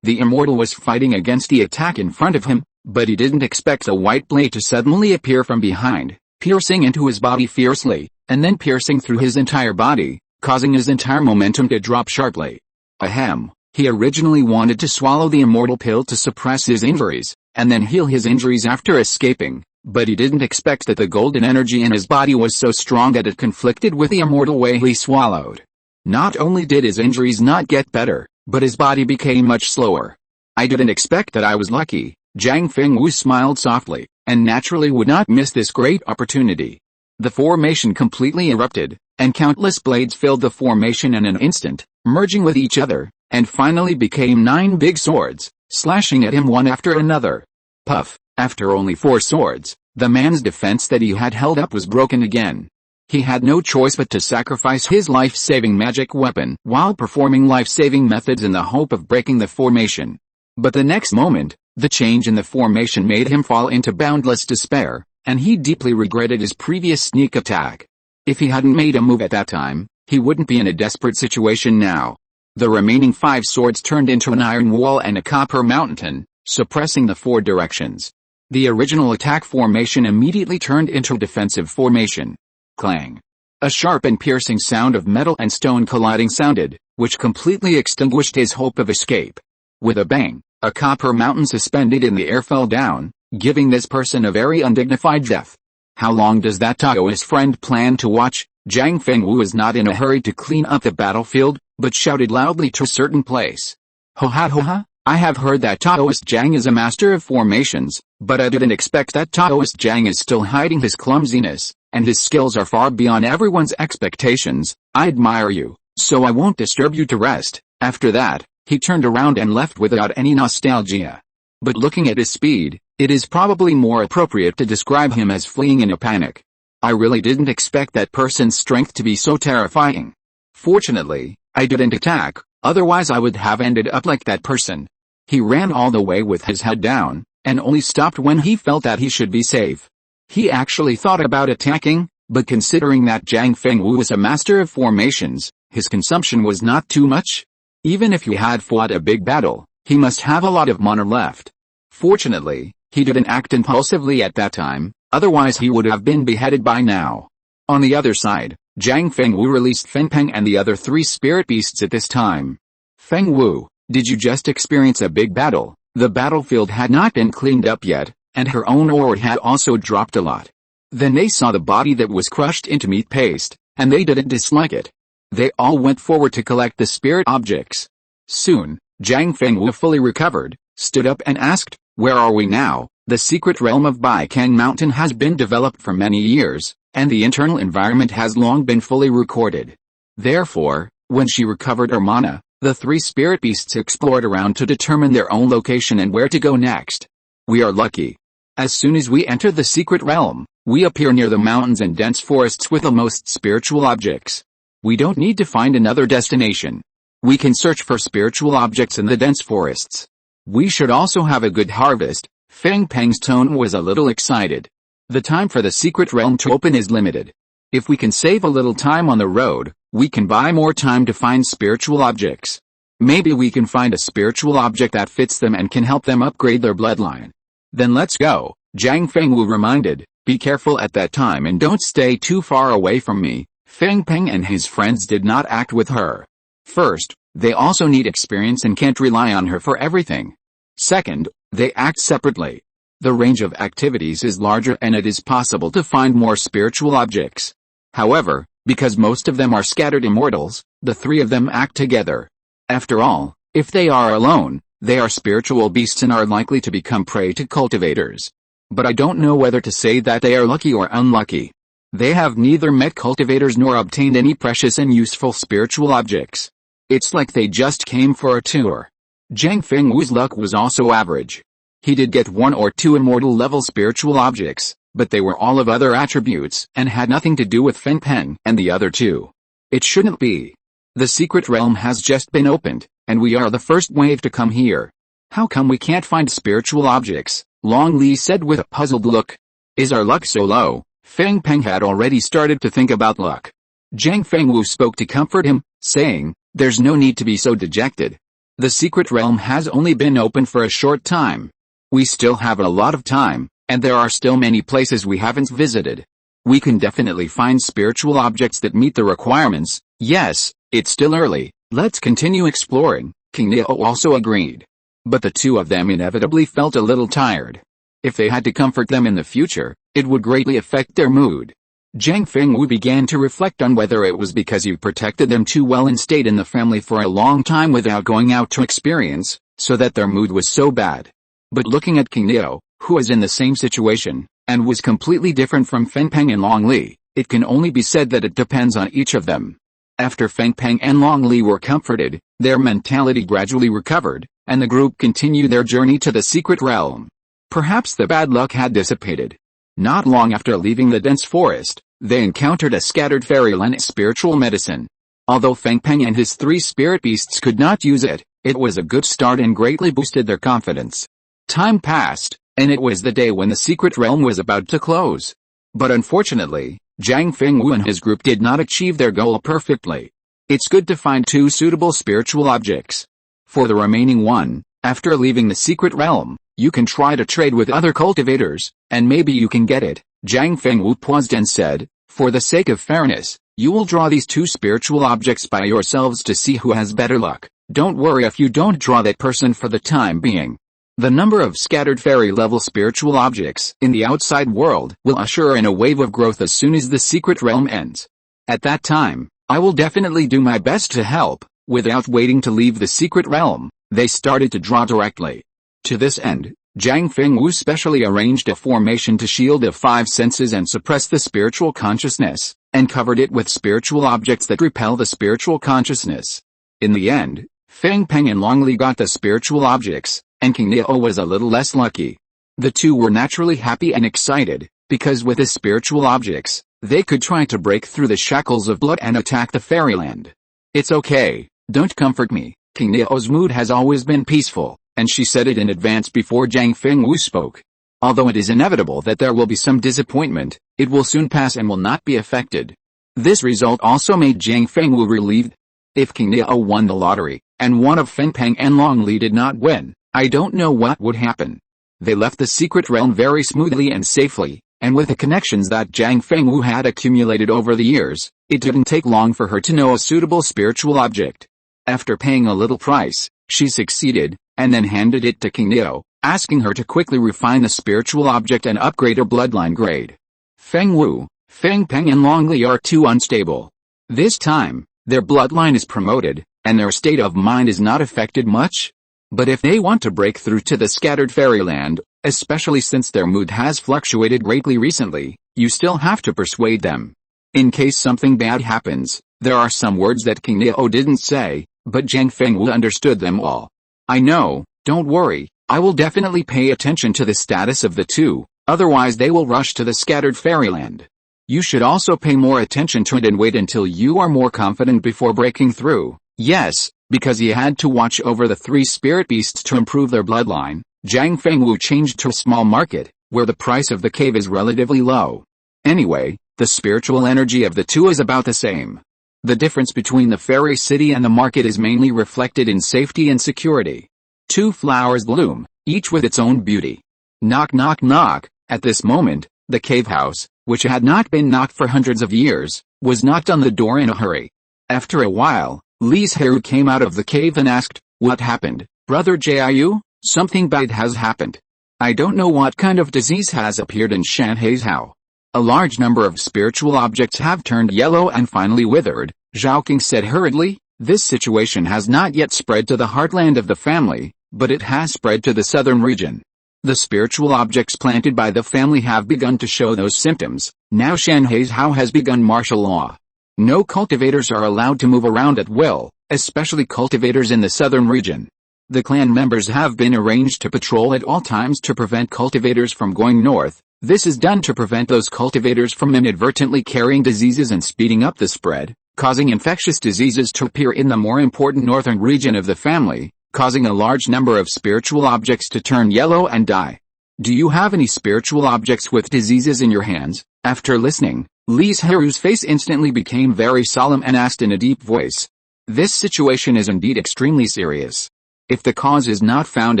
The immortal was fighting against the attack in front of him, but he didn't expect a white blade to suddenly appear from behind, piercing into his body fiercely, and then piercing through his entire body, causing his entire momentum to drop sharply. Ahem. He originally wanted to swallow the immortal pill to suppress his injuries, and then heal his injuries after escaping, but he didn't expect that the golden energy in his body was so strong that it conflicted with the immortal way he swallowed. Not only did his injuries not get better, but his body became much slower. I didn't expect that. I was lucky. Zhang Fengwu smiled softly, and naturally would not miss this great opportunity. The formation completely erupted, and countless blades filled the formation in an instant, merging with each other, and finally became 9 big swords, slashing at him one after another. Puff. After only 4 swords, the man's defense that he had held up was broken again. He had no choice but to sacrifice his life-saving magic weapon while performing life-saving methods in the hope of breaking the formation. But the next moment, the change in the formation made him fall into boundless despair, and he deeply regretted his previous sneak attack. If he hadn't made a move at that time, he wouldn't be in a desperate situation now. The remaining 5 swords turned into an iron wall and a copper mountain, suppressing the 4 directions. The original attack formation immediately turned into defensive formation. Clang. A sharp and piercing sound of metal and stone colliding sounded, which completely extinguished his hope of escape. With a bang, a copper mountain suspended in the air fell down, giving this person a very undignified death. How long does that Taoist friend plan to watch? Zhang Fengwu was not in a hurry to clean up the battlefield, but shouted loudly to a certain place. Ho ha, I have heard that Taoist Zhang is a master of formations, but I didn't expect that Taoist Zhang is still hiding his clumsiness, and his skills are far beyond everyone's expectations. I admire you, so I won't disturb you to rest. After that, he turned around and left without any nostalgia. But looking at his speed, it is probably more appropriate to describe him as fleeing in a panic. I really didn't expect that person's strength to be so terrifying. Fortunately, I didn't attack, otherwise I would have ended up like that person. He ran all the way with his head down, and only stopped when he felt that he should be safe. He actually thought about attacking, but considering that Zhang Fengwu was a master of formations, his consumption was not too much. Even if he had fought a big battle, he must have a lot of mana left. Fortunately, he didn't act impulsively at that time, otherwise he would have been beheaded by now. On the other side, Zhang Fengwu released Fengpeng and the other 3 spirit beasts at this time. Fengwu, did you just experience a big battle? The battlefield had not been cleaned up yet, and her own aura had also dropped a lot. Then they saw the body that was crushed into meat paste, and they didn't dislike it. They all went forward to collect the spirit objects. Soon, Jiang Fengwu fully recovered, stood up and asked, "Where are we now?" The secret realm of Baikang Mountain has been developed for many years, and the internal environment has long been fully recorded. Therefore, when she recovered her mana, the three spirit beasts explored around to determine their own location and where to go next. We are lucky. As soon as we enter the secret realm, we appear near the mountains and dense forests with the most spiritual objects. We don't need to find another destination. We can search for spiritual objects in the dense forests. We should also have a good harvest. Feng Peng's tone was a little excited. The time for the secret realm to open is limited. If we can save a little time on the road, we can buy more time to find spiritual objects. Maybe we can find a spiritual object that fits them and can help them upgrade their bloodline. Then let's go, Jiang Fengwu reminded. Be careful at that time and don't stay too far away from me. Feng Peng and his friends did not act with her. First, they also need experience and can't rely on her for everything. Second, they act separately. The range of activities is larger and it is possible to find more spiritual objects. However, because most of them are scattered immortals, the three of them act together. After all, if they are alone, they are spiritual beasts and are likely to become prey to cultivators. But I don't know whether to say that they are lucky or unlucky. They have neither met cultivators nor obtained any precious and useful spiritual objects. It's like they just came for a tour. Jiang Fengwu's luck was also average. He did get 1 or 2 immortal level spiritual objects, but they were all of other attributes and had nothing to do with Feng Peng and the other two. It shouldn't be. The secret realm has just been opened, and we are the first wave to come here. How come we can't find spiritual objects? Long Li said with a puzzled look. Is our luck so low? Feng Peng had already started to think about luck. Jiang Fengwu spoke to comfort him, saying, "There's no need to be so dejected. The secret realm has only been open for a short time. We still have a lot of time, and there are still many places we haven't visited. We can definitely find spiritual objects that meet the requirements. Yes, it's still early, let's continue exploring." King Neo also agreed. But the two of them inevitably felt a little tired. If they had to comfort them in the future, it would greatly affect their mood. Jiang Fengwu began to reflect on whether it was because he protected them too well and stayed in the family for a long time without going out to experience, so that their mood was so bad. But looking at King Neo, who was in the same situation, and was completely different from Feng Peng and Long Li, it can only be said that it depends on each of them. After Feng Peng and Long Li were comforted, their mentality gradually recovered, and the group continued their journey to the secret realm. Perhaps the bad luck had dissipated. Not long after leaving the dense forest, they encountered a scattered fairyland spiritual medicine. Although Feng Peng and his 3 spirit beasts could not use it, it was a good start and greatly boosted their confidence. Time passed, and it was the day when the secret realm was about to close. But unfortunately, Jiang Fengwu and his group did not achieve their goal perfectly. It's good to find 2 suitable spiritual objects. For the remaining one, after leaving the secret realm, you can try to trade with other cultivators, and maybe you can get it. Jiang Fengwu paused and said, "For the sake of fairness, you will draw these 2 spiritual objects by yourselves to see who has better luck. Don't worry if you don't draw that person for the time being. The number of scattered fairy-level spiritual objects in the outside world will usher in a wave of growth as soon as the secret realm ends. At that time, I will definitely do my best to help." Without waiting to leave the secret realm, they started to draw directly. To this end, Jiang Fengwu specially arranged a formation to shield the 5 senses and suppress the spiritual consciousness, and covered it with spiritual objects that repel the spiritual consciousness. In the end, Feng Peng and Long Li got the spiritual objects, and King Neo was a little less lucky. The two were naturally happy and excited, because with the spiritual objects, they could try to break through the shackles of blood and attack the fairyland. "It's okay, don't comfort me." King Neo's mood has always been peaceful, and she said it in advance before Jiang Fengwu spoke. Although it is inevitable that there will be some disappointment, it will soon pass and will not be affected. This result also made Jiang Fengwu relieved. If King Neo won the lottery, and one of Feng Peng and Long Li did not win, I don't know what would happen. They left the secret realm very smoothly and safely, and with the connections that Jiang Fengwu had accumulated over the years, it didn't take long for her to know a suitable spiritual object. After paying a little price, she succeeded, and then handed it to King Neo, asking her to quickly refine the spiritual object and upgrade her bloodline grade. Feng Wu, Feng Peng and Long Li are too unstable. This time, Their bloodline is promoted, and their state of mind is not affected much. But if they want to break through to the scattered fairyland, especially since their mood has fluctuated greatly recently, you still have to persuade them. In case something bad happens, there are some words that King Niao didn't say, but Zhang Fengwu understood them all. I know, don't worry, I will definitely pay attention to the status of the two, otherwise they will rush to the scattered fairyland. You should also pay more attention to it and wait until you are more confident before breaking through. Yes, because he had to watch over the 3 spirit beasts to improve their bloodline, Zhang Fengwu changed to a small market, where the price of the cave is relatively low. Anyway, the spiritual energy of the two is about the same. The difference between the fairy city and the market is mainly reflected in safety and security. 2 flowers bloom, each with its own beauty. Knock knock knock. At this moment, the cave house, which had not been knocked for hundreds of years, was knocked on the door in a hurry. After a while, Li Zhirui came out of the cave and asked, "What happened, Brother Jiayu? Something bad has happened. I don't know what kind of disease has appeared in Shanhaizhao. A large number of spiritual objects have turned yellow and finally withered," Zhao King said hurriedly. This situation has not yet spread to the heartland of the family, but it has spread to the southern region. The spiritual objects planted by the family have begun to show those symptoms. Now Shanhaizhao has begun martial law. No cultivators are allowed to move around at will, especially cultivators in the southern region. The clan members have been arranged to patrol at all times to prevent cultivators from going north. This is done to prevent those cultivators from inadvertently carrying diseases and speeding up the spread, causing infectious diseases to appear in the more important northern region of the family, causing a large number of spiritual objects to turn yellow and die. Do you have any spiritual objects with diseases in your hands? After listening, Li Zhirui's face instantly became very solemn and asked in a deep voice. This situation is indeed extremely serious. If the cause is not found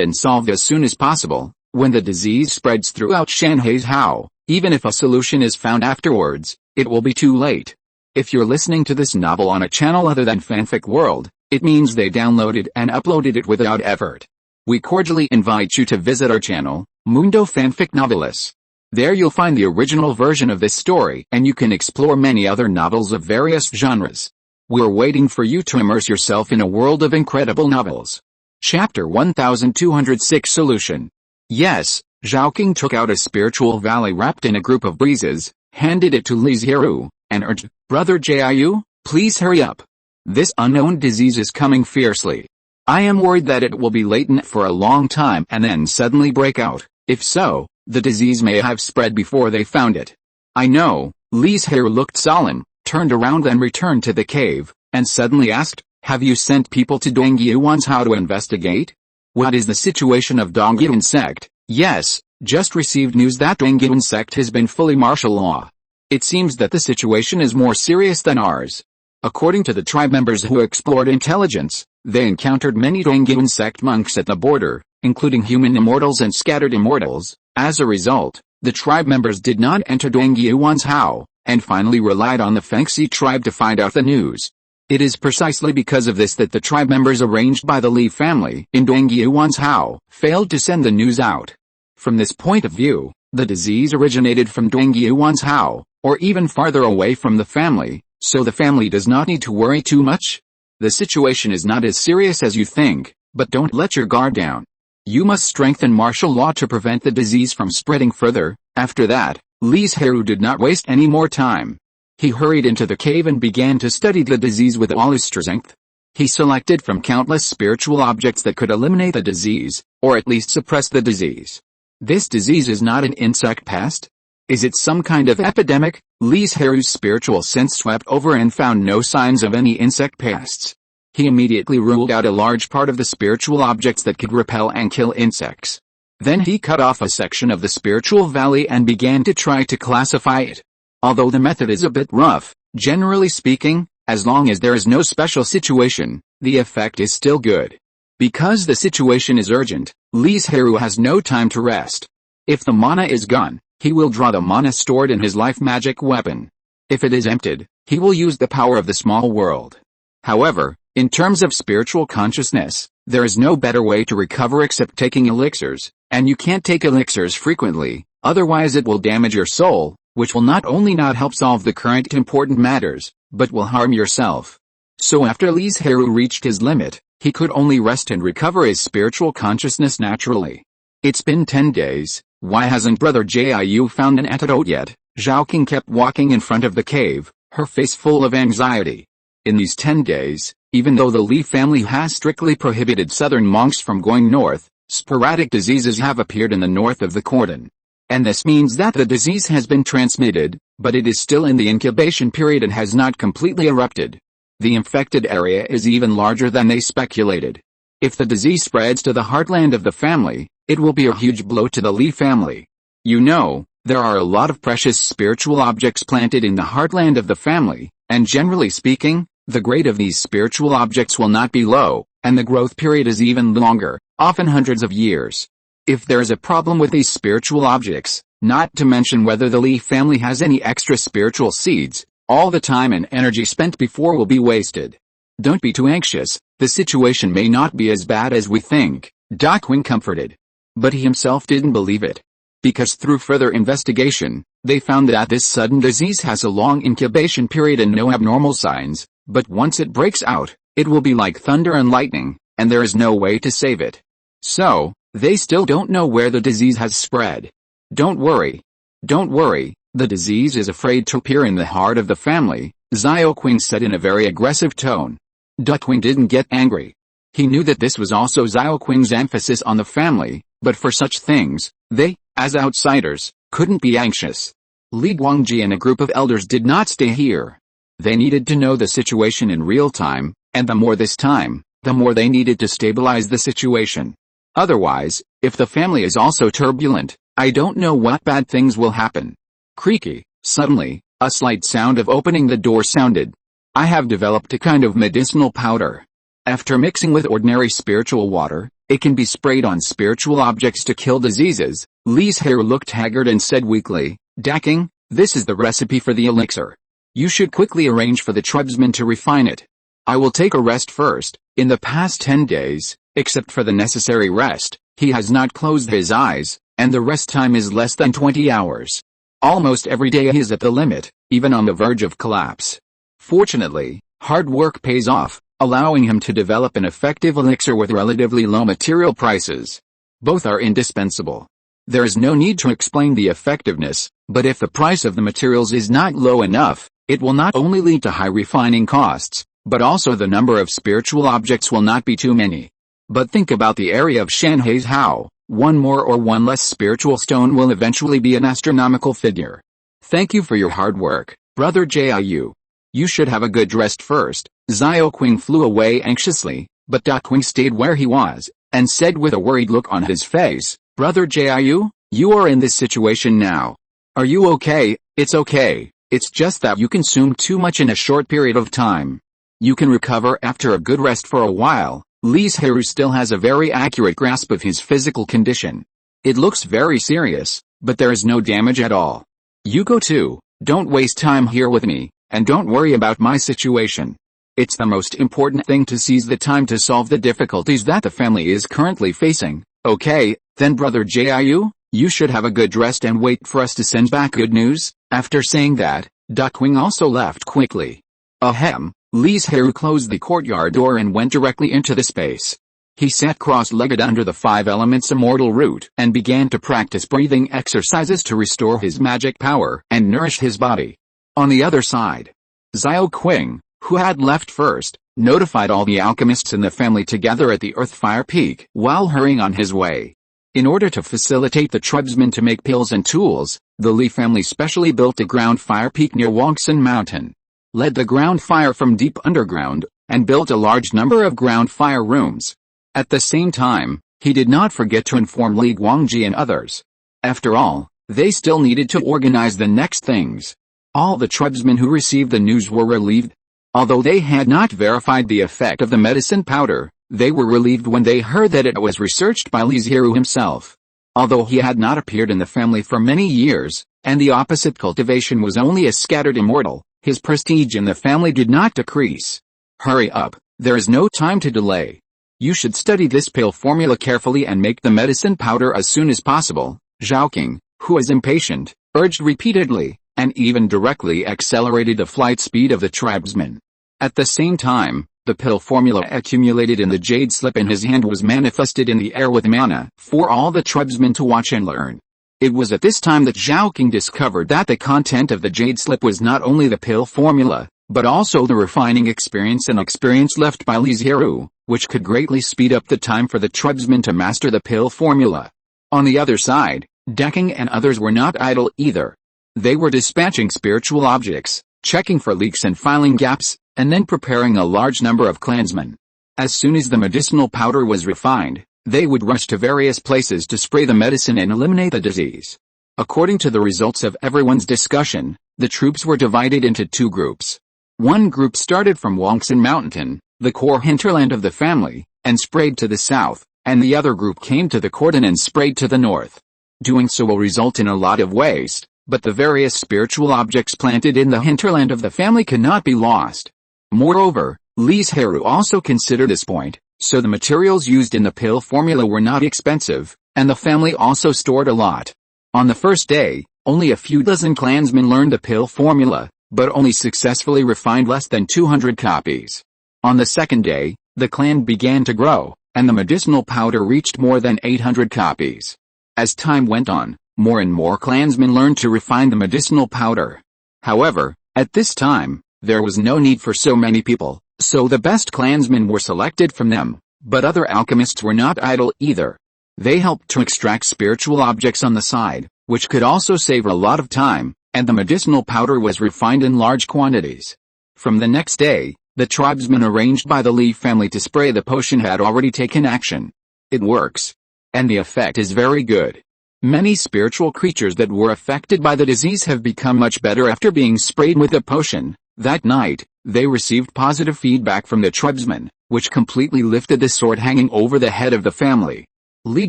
and solved as soon as possible, when the disease spreads throughout Shanhaizhao, even if a solution is found afterwards, it will be too late. If you're listening to this novel on a channel other than Fanfic World, it means they downloaded and uploaded it without effort. We cordially invite you to visit our channel, Mundo Fanfic Novelis. There you'll find the original version of this story and you can explore many other novels of various genres. We're waiting for you to immerse yourself in a world of incredible novels. Chapter 1206 Solution. Yes, Zhao King took out a spiritual valley wrapped in a group of breezes, handed it to Li Zhirui, and urged, "Brother Jiayu, please hurry up. This unknown disease is coming fiercely. I am worried that it will be latent for a long time and then suddenly break out. If so, the disease may have spread before they found it." "I know." Li Zhirui looked solemn, turned around and returned to the cave, and suddenly asked, "Have you sent people to Dongyuan's how to investigate? What is the situation of Dongyuan sect?" "Yes, just received news that Dongyuan sect has been fully martial law. It seems that the situation is more serious than ours. According to the tribe members who explored intelligence, they encountered many Dongyuan sect monks at the border, including human immortals and scattered immortals. As a result, the tribe members did not enter Dongyuan's how, and finally relied on the Fengxi tribe to find out the news. It is precisely because of this that the tribe members arranged by the Li family in Dongyuan's how failed to send the news out. From this point of view, the disease originated from Dongyuan's how, or even farther away from the family, so the family does not need to worry too much. The situation is not as serious as you think, but don't let your guard down. You must strengthen martial law to prevent the disease from spreading further." After that, Li Zhirui did not waste any more time. He hurried into the cave and began to study the disease with all his strength. He selected from countless spiritual objects that could eliminate the disease, or at least suppress the disease. This disease is not an insect pest? Is it some kind of epidemic? Li Zhirui's spiritual sense swept over and found no signs of any insect pests. He immediately ruled out a large part of the spiritual objects that could repel and kill insects. Then he cut off a section of the spiritual valley and began to try to classify it. Although the method is a bit rough, generally speaking, as long as there is no special situation, the effect is still good. Because the situation is urgent, Li Zhirui has no time to rest. If the mana is gone, he will draw the mana stored in his life magic weapon. If it is emptied, he will use the power of the small world. However, in terms of spiritual consciousness, there is no better way to recover except taking elixirs, and you can't take elixirs frequently, otherwise it will damage your soul, which will not only not help solve the current important matters, but will harm yourself. So after Li Zhirui reached his limit, he could only rest and recover his spiritual consciousness naturally. It's been 10 days, why hasn't Brother Jiu found an antidote yet? Zhao Qing kept walking in front of the cave, her face full of anxiety. In these 10 days, even though the Li family has strictly prohibited southern monks from going north, sporadic diseases have appeared in the north of the cordon. And this means that the disease has been transmitted, but it is still in the incubation period and has not completely erupted. The infected area is even larger than they speculated. If the disease spreads to the heartland of the family, it will be a huge blow to the Li family. You know, there are a lot of precious spiritual objects planted in the heartland of the family, and generally speaking, the grade of these spiritual objects will not be low, and the growth period is even longer, often hundreds of years. If there is a problem with these spiritual objects, not to mention whether the Li family has any extra spiritual seeds, all the time and energy spent before will be wasted. Don't be too anxious, the situation may not be as bad as we think, Da Qing comforted. But he himself didn't believe it. Because through further investigation, they found that this sudden disease has a long incubation period and no abnormal signs, but once it breaks out, it will be like thunder and lightning, and there is no way to save it. So, they still don't know where the disease has spread. Don't worry. Don't worry, the disease is afraid to appear in the heart of the family, Zhao Qing said in a very aggressive tone. Da Qing didn't get angry. He knew that this was also Zhao Qing's emphasis on the family, but for such things, they, as outsiders, couldn't be anxious. Li Guangji and a group of elders did not stay here. They needed to know the situation in real time, and the more this time, the more they needed to stabilize the situation. Otherwise, if the family is also turbulent, I don't know what bad things will happen. Creaky, suddenly, a slight sound of opening the door sounded. I have developed a kind of medicinal powder. After mixing with ordinary spiritual water, it can be sprayed on spiritual objects to kill diseases. Li Zhirui looked haggard and said weakly, Da Qing, this is the recipe for the elixir. You should quickly arrange for the tribesmen to refine it. I will take a rest first. In the past 10 days, except for the necessary rest, he has not closed his eyes, and the rest time is less than 20 hours. Almost every day he is at the limit, even on the verge of collapse. Fortunately, hard work pays off, allowing him to develop an effective elixir with relatively low material prices. Both are indispensable. There is no need to explain the effectiveness, but if the price of the materials is not low enough, it will not only lead to high refining costs, but also the number of spiritual objects will not be too many. But think about the area of Shanhai's how, one more or one less spiritual stone will eventually be an astronomical figure. Thank you for your hard work, Brother Jiu. You should have a good rest first. Zhao Qing flew away anxiously, but Da Qing stayed where he was, and said with a worried look on his face, Brother Jiu, you are in this situation now. Are you okay? It's okay, it's just that you consumed too much in a short period of time. You can recover after a good rest for a while. Li Zhirui still has a very accurate grasp of his physical condition. It looks very serious, but there is no damage at all. You go too, don't waste time here with me, and don't worry about my situation. It's the most important thing to seize the time to solve the difficulties that the family is currently facing. Okay, then Brother Jiu, you should have a good rest and wait for us to send back good news. After saying that, Da Qing also left quickly. Ahem. Li Zhirui closed the courtyard door and went directly into the space. He sat cross-legged under the 5 elements immortal root and began to practice breathing exercises to restore his magic power and nourish his body. On the other side, Zhao Qing, who had left first, notified all the alchemists in the family to gather at the Earth Fire Peak while hurrying on his way. In order to facilitate the tribesmen to make pills and tools, the Li family specially built a ground fire peak near Wangsun Mountain, led the ground fire from deep underground, and built a large number of ground fire rooms. At the same time, he did not forget to inform Li Guangji and others. After all, they still needed to organize the next things. All the tribesmen who received the news were relieved. Although they had not verified the effect of the medicine powder, they were relieved when they heard that it was researched by Li Zhirui himself. Although he had not appeared in the family for many years, and the opposite cultivation was only a scattered immortal, his prestige in the family did not decrease. Hurry up, there is no time to delay. You should study this pill formula carefully and make the medicine powder as soon as possible. Zhao Qing, who was impatient, urged repeatedly, and even directly accelerated the flight speed of the tribesmen. At the same time, the pill formula accumulated in the jade slip in his hand was manifested in the air with mana for all the tribesmen to watch and learn. It was at this time that Zhao King discovered that the content of the jade slip was not only the pill formula, but also the refining experience and experience left by Li Zhirui, which could greatly speed up the time for the tribesmen to master the pill formula. On the other side, Decking and others were not idle either. They were dispatching spiritual objects, checking for leaks and filing gaps, and then preparing a large number of clansmen. As soon as the medicinal powder was refined, they would rush to various places to spray the medicine and eliminate the disease. According to the results of everyone's discussion, the troops were divided into two groups. One group started from Wangsan Mountain, the core hinterland of the family, and sprayed to the south, and the other group came to the cordon and sprayed to the north. Doing so will result in a lot of waste, but the various spiritual objects planted in the hinterland of the family cannot be lost. Moreover, Li Zhirui also considered this point, so the materials used in the pill formula were not expensive, and the family also stored a lot. On the first day, only a few dozen clansmen learned the pill formula, but only successfully refined less than 200 copies. On the second day, the clan began to grow, and the medicinal powder reached more than 800 copies. As time went on, more and more clansmen learned to refine the medicinal powder. However, at this time, there was no need for so many people, so the best clansmen were selected from them, but other alchemists were not idle either. They helped to extract spiritual objects on the side, which could also save a lot of time, and the medicinal powder was refined in large quantities. From the next day, the tribesmen arranged by the Li family to spray the potion had already taken action. It works. And the effect is very good. Many spiritual creatures that were affected by the disease have become much better after being sprayed with the potion. That night, they received positive feedback from the tribesmen, which completely lifted the sword hanging over the head of the family. Li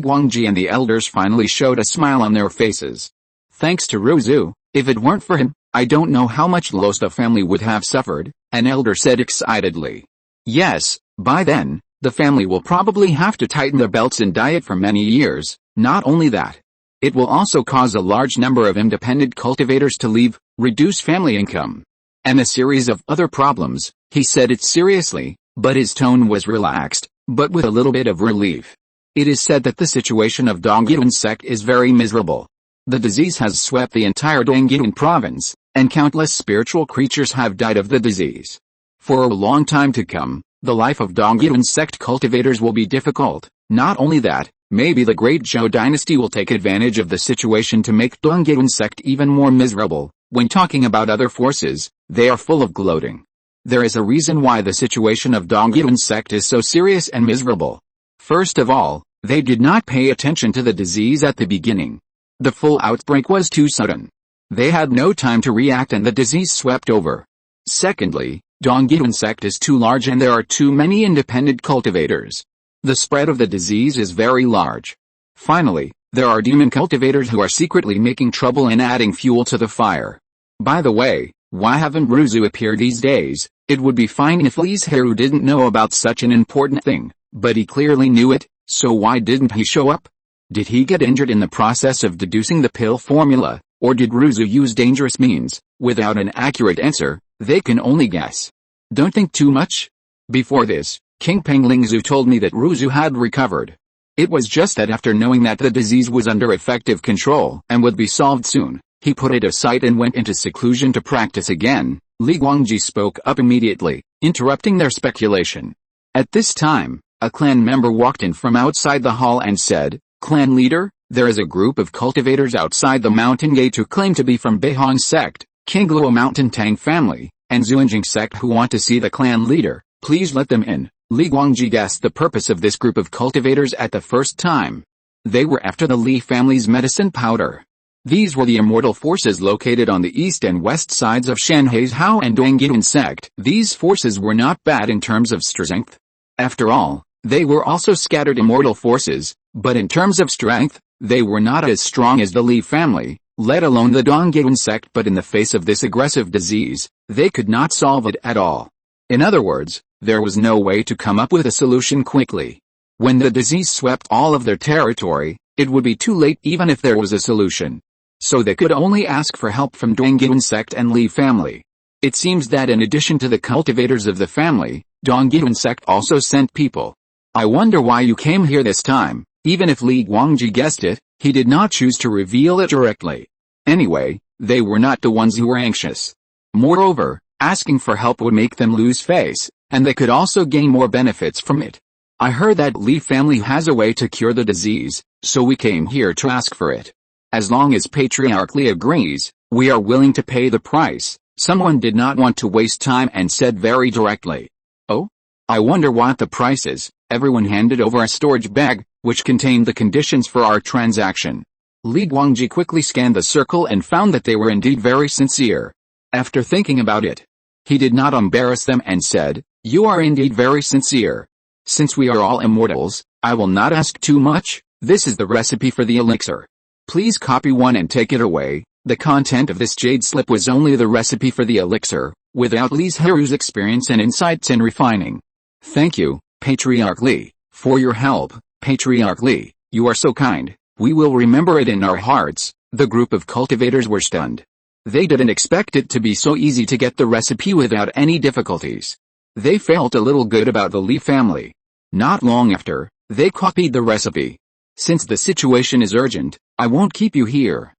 Guangji and the elders finally showed a smile on their faces. Thanks to Ruzu, if it weren't for him, I don't know how much loss the family would have suffered, an elder said excitedly. Yes, by then, the family will probably have to tighten their belts in diet for many years. Not only that, it will also cause a large number of independent cultivators to leave, reduce family income, and a series of other problems. He said it seriously, but his tone was relaxed, but with a little bit of relief. It is said that the situation of Dongyun sect is very miserable. The disease has swept the entire Dongyun province, and countless spiritual creatures have died of the disease. For a long time to come, the life of Dongyun sect cultivators will be difficult. Not only that, maybe the great Zhou dynasty will take advantage of the situation to make Dongyun sect even more miserable. When talking about other forces, they are full of gloating. There is a reason why the situation of Dongyun sect is so serious and miserable. First of all, they did not pay attention to the disease at the beginning. The full outbreak was too sudden. They had no time to react and the disease swept over. Secondly, Dongyun sect is too large and there are too many independent cultivators. The spread of the disease is very large. Finally, there are demon cultivators who are secretly making trouble and adding fuel to the fire. By the way, why haven't Ruzu appeared these days? It would be fine if Li Zhirui didn't know about such an important thing, but he clearly knew it, so why didn't he show up? Did he get injured in the process of deducing the pill formula, or did Ruzu use dangerous means? Without an accurate answer, they can only guess. Don't think too much. Before this, King Penglingzu told me that Ruzu had recovered. It was just that after knowing that the disease was under effective control and would be solved soon, he put it aside and went into seclusion to practice again. Li Guangji spoke up immediately, interrupting their speculation. At this time, a clan member walked in from outside the hall and said, "Clan leader, there is a group of cultivators outside the mountain gate who claim to be from Beihong sect, Qingluo Mountain Tang family, and Zuanjing sect who want to see the clan leader. Please let them in." Li Guangji guessed the purpose of this group of cultivators at the first time. They were after the Li family's medicine powder. These were the immortal forces located on the east and west sides of Shanhai's Hao and Dongyun sect. These forces were not bad in terms of strength. After all, they were also scattered immortal forces, but in terms of strength, they were not as strong as the Li family, let alone the Dongyun sect. But in the face of this aggressive disease, they could not solve it at all. In other words, there was no way to come up with a solution quickly. When the disease swept all of their territory, it would be too late even if there was a solution. So they could only ask for help from Dongyun sect and Li family. It seems that in addition to the cultivators of the family, Dongyuan sect also sent people. I wonder why you came here this time. Even if Li Guangji guessed it, he did not choose to reveal it directly. Anyway, they were not the ones who were anxious. Moreover, asking for help would make them lose face, and they could also gain more benefits from it. I heard that Li family has a way to cure the disease, so we came here to ask for it. As long as Patriarch Li agrees, we are willing to pay the price. Someone did not want to waste time and said very directly. Oh? I wonder what the price is. Everyone handed over a storage bag, which contained the conditions for our transaction. Li Guangji quickly scanned the circle and found that they were indeed very sincere. After thinking about it, he did not embarrass them and said, "You are indeed very sincere. Since we are all immortals, I will not ask too much. This is the recipe for the elixir. Please copy one and take it away." The content of this jade slip was only the recipe for the elixir, without Li Zhirui's experience and insights in refining. "Thank you, Patriarch Li, for your help. Patriarch Li, you are so kind. We will remember it in our hearts." The group of cultivators were stunned. They didn't expect it to be so easy to get the recipe without any difficulties. They felt a little good about the Li family. Not long after, they copied the recipe. "Since the situation is urgent, I won't keep you here.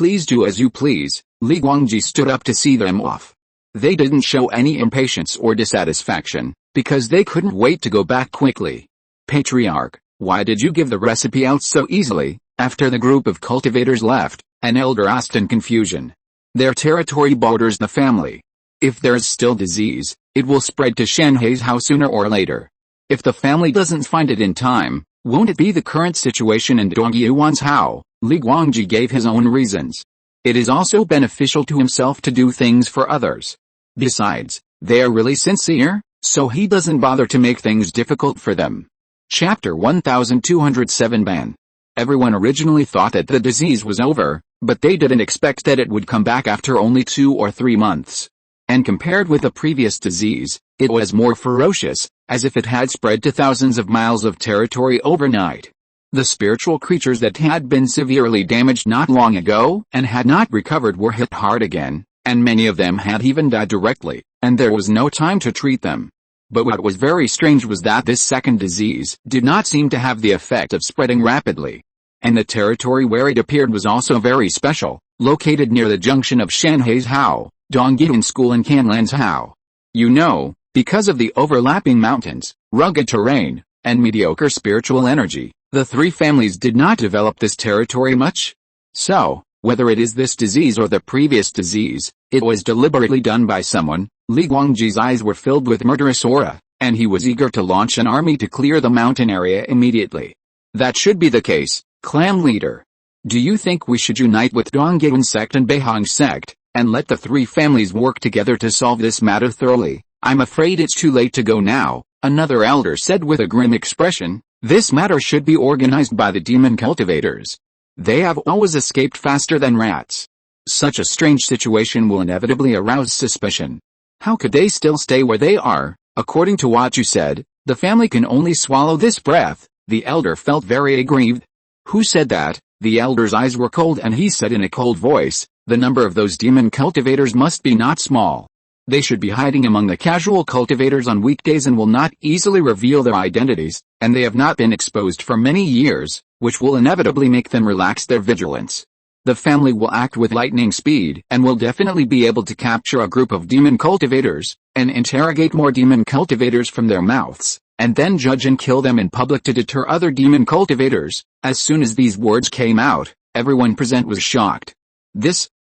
Please do as you please." Li Guangji stood up to see them off. They didn't show any impatience or dissatisfaction, because they couldn't wait to go back quickly. "Patriarch, why did you give the recipe out so easily?" After the group of cultivators left, an elder asked in confusion. "Their territory borders the family. If there is still disease, it will spread to Shanhei's house sooner or later. If the family doesn't find it in time, won't it be the current situation in Dongyuan's house?" Li Guangji gave his own reasons. It is also beneficial to himself to do things for others. Besides, they are really sincere, so he doesn't bother to make things difficult for them. Chapter 1207 Ban. Everyone originally thought that the disease was over, but they didn't expect that it would come back after only 2 or 3 months. And compared with the previous disease, it was more ferocious, as if it had spread to thousands of miles of territory overnight. The spiritual creatures that had been severely damaged not long ago and had not recovered were hit hard again, and many of them had even died directly, and there was no time to treat them. But what was very strange was that this second disease did not seem to have the effect of spreading rapidly. And the territory where it appeared was also very special, located near the junction of Shanhei's Hao, Dongyuan School and Canlan's Hao. You know, because of the overlapping mountains, rugged terrain, and mediocre spiritual energy, the three families did not develop this territory much. So, whether it is this disease or the previous disease, it was deliberately done by someone. Li Guangji's eyes were filled with murderous aura, and he was eager to launch an army to clear the mountain area immediately. "That should be the case, clan leader. Do you think we should unite with Dongyuan sect and Bailang sect, and let the three families work together to solve this matter thoroughly?" "I'm afraid it's too late to go now," another elder said with a grim expression. "This matter should be organized by the demon cultivators. They have always escaped faster than rats. Such a strange situation will inevitably arouse suspicion. How could they still stay where they are? According to what you said, the family can only swallow this breath." The elder felt very aggrieved. "Who said that?" The elder's eyes were cold and he said in a cold voice, "The number of those demon cultivators must be not small. They should be hiding among the casual cultivators on weekdays and will not easily reveal their identities, and they have not been exposed for many years, which will inevitably make them relax their vigilance. The family will act with lightning speed and will definitely be able to capture a group of demon cultivators, and interrogate more demon cultivators from their mouths, and then judge and kill them in public to deter other demon cultivators." As soon as these words came out, everyone present was shocked.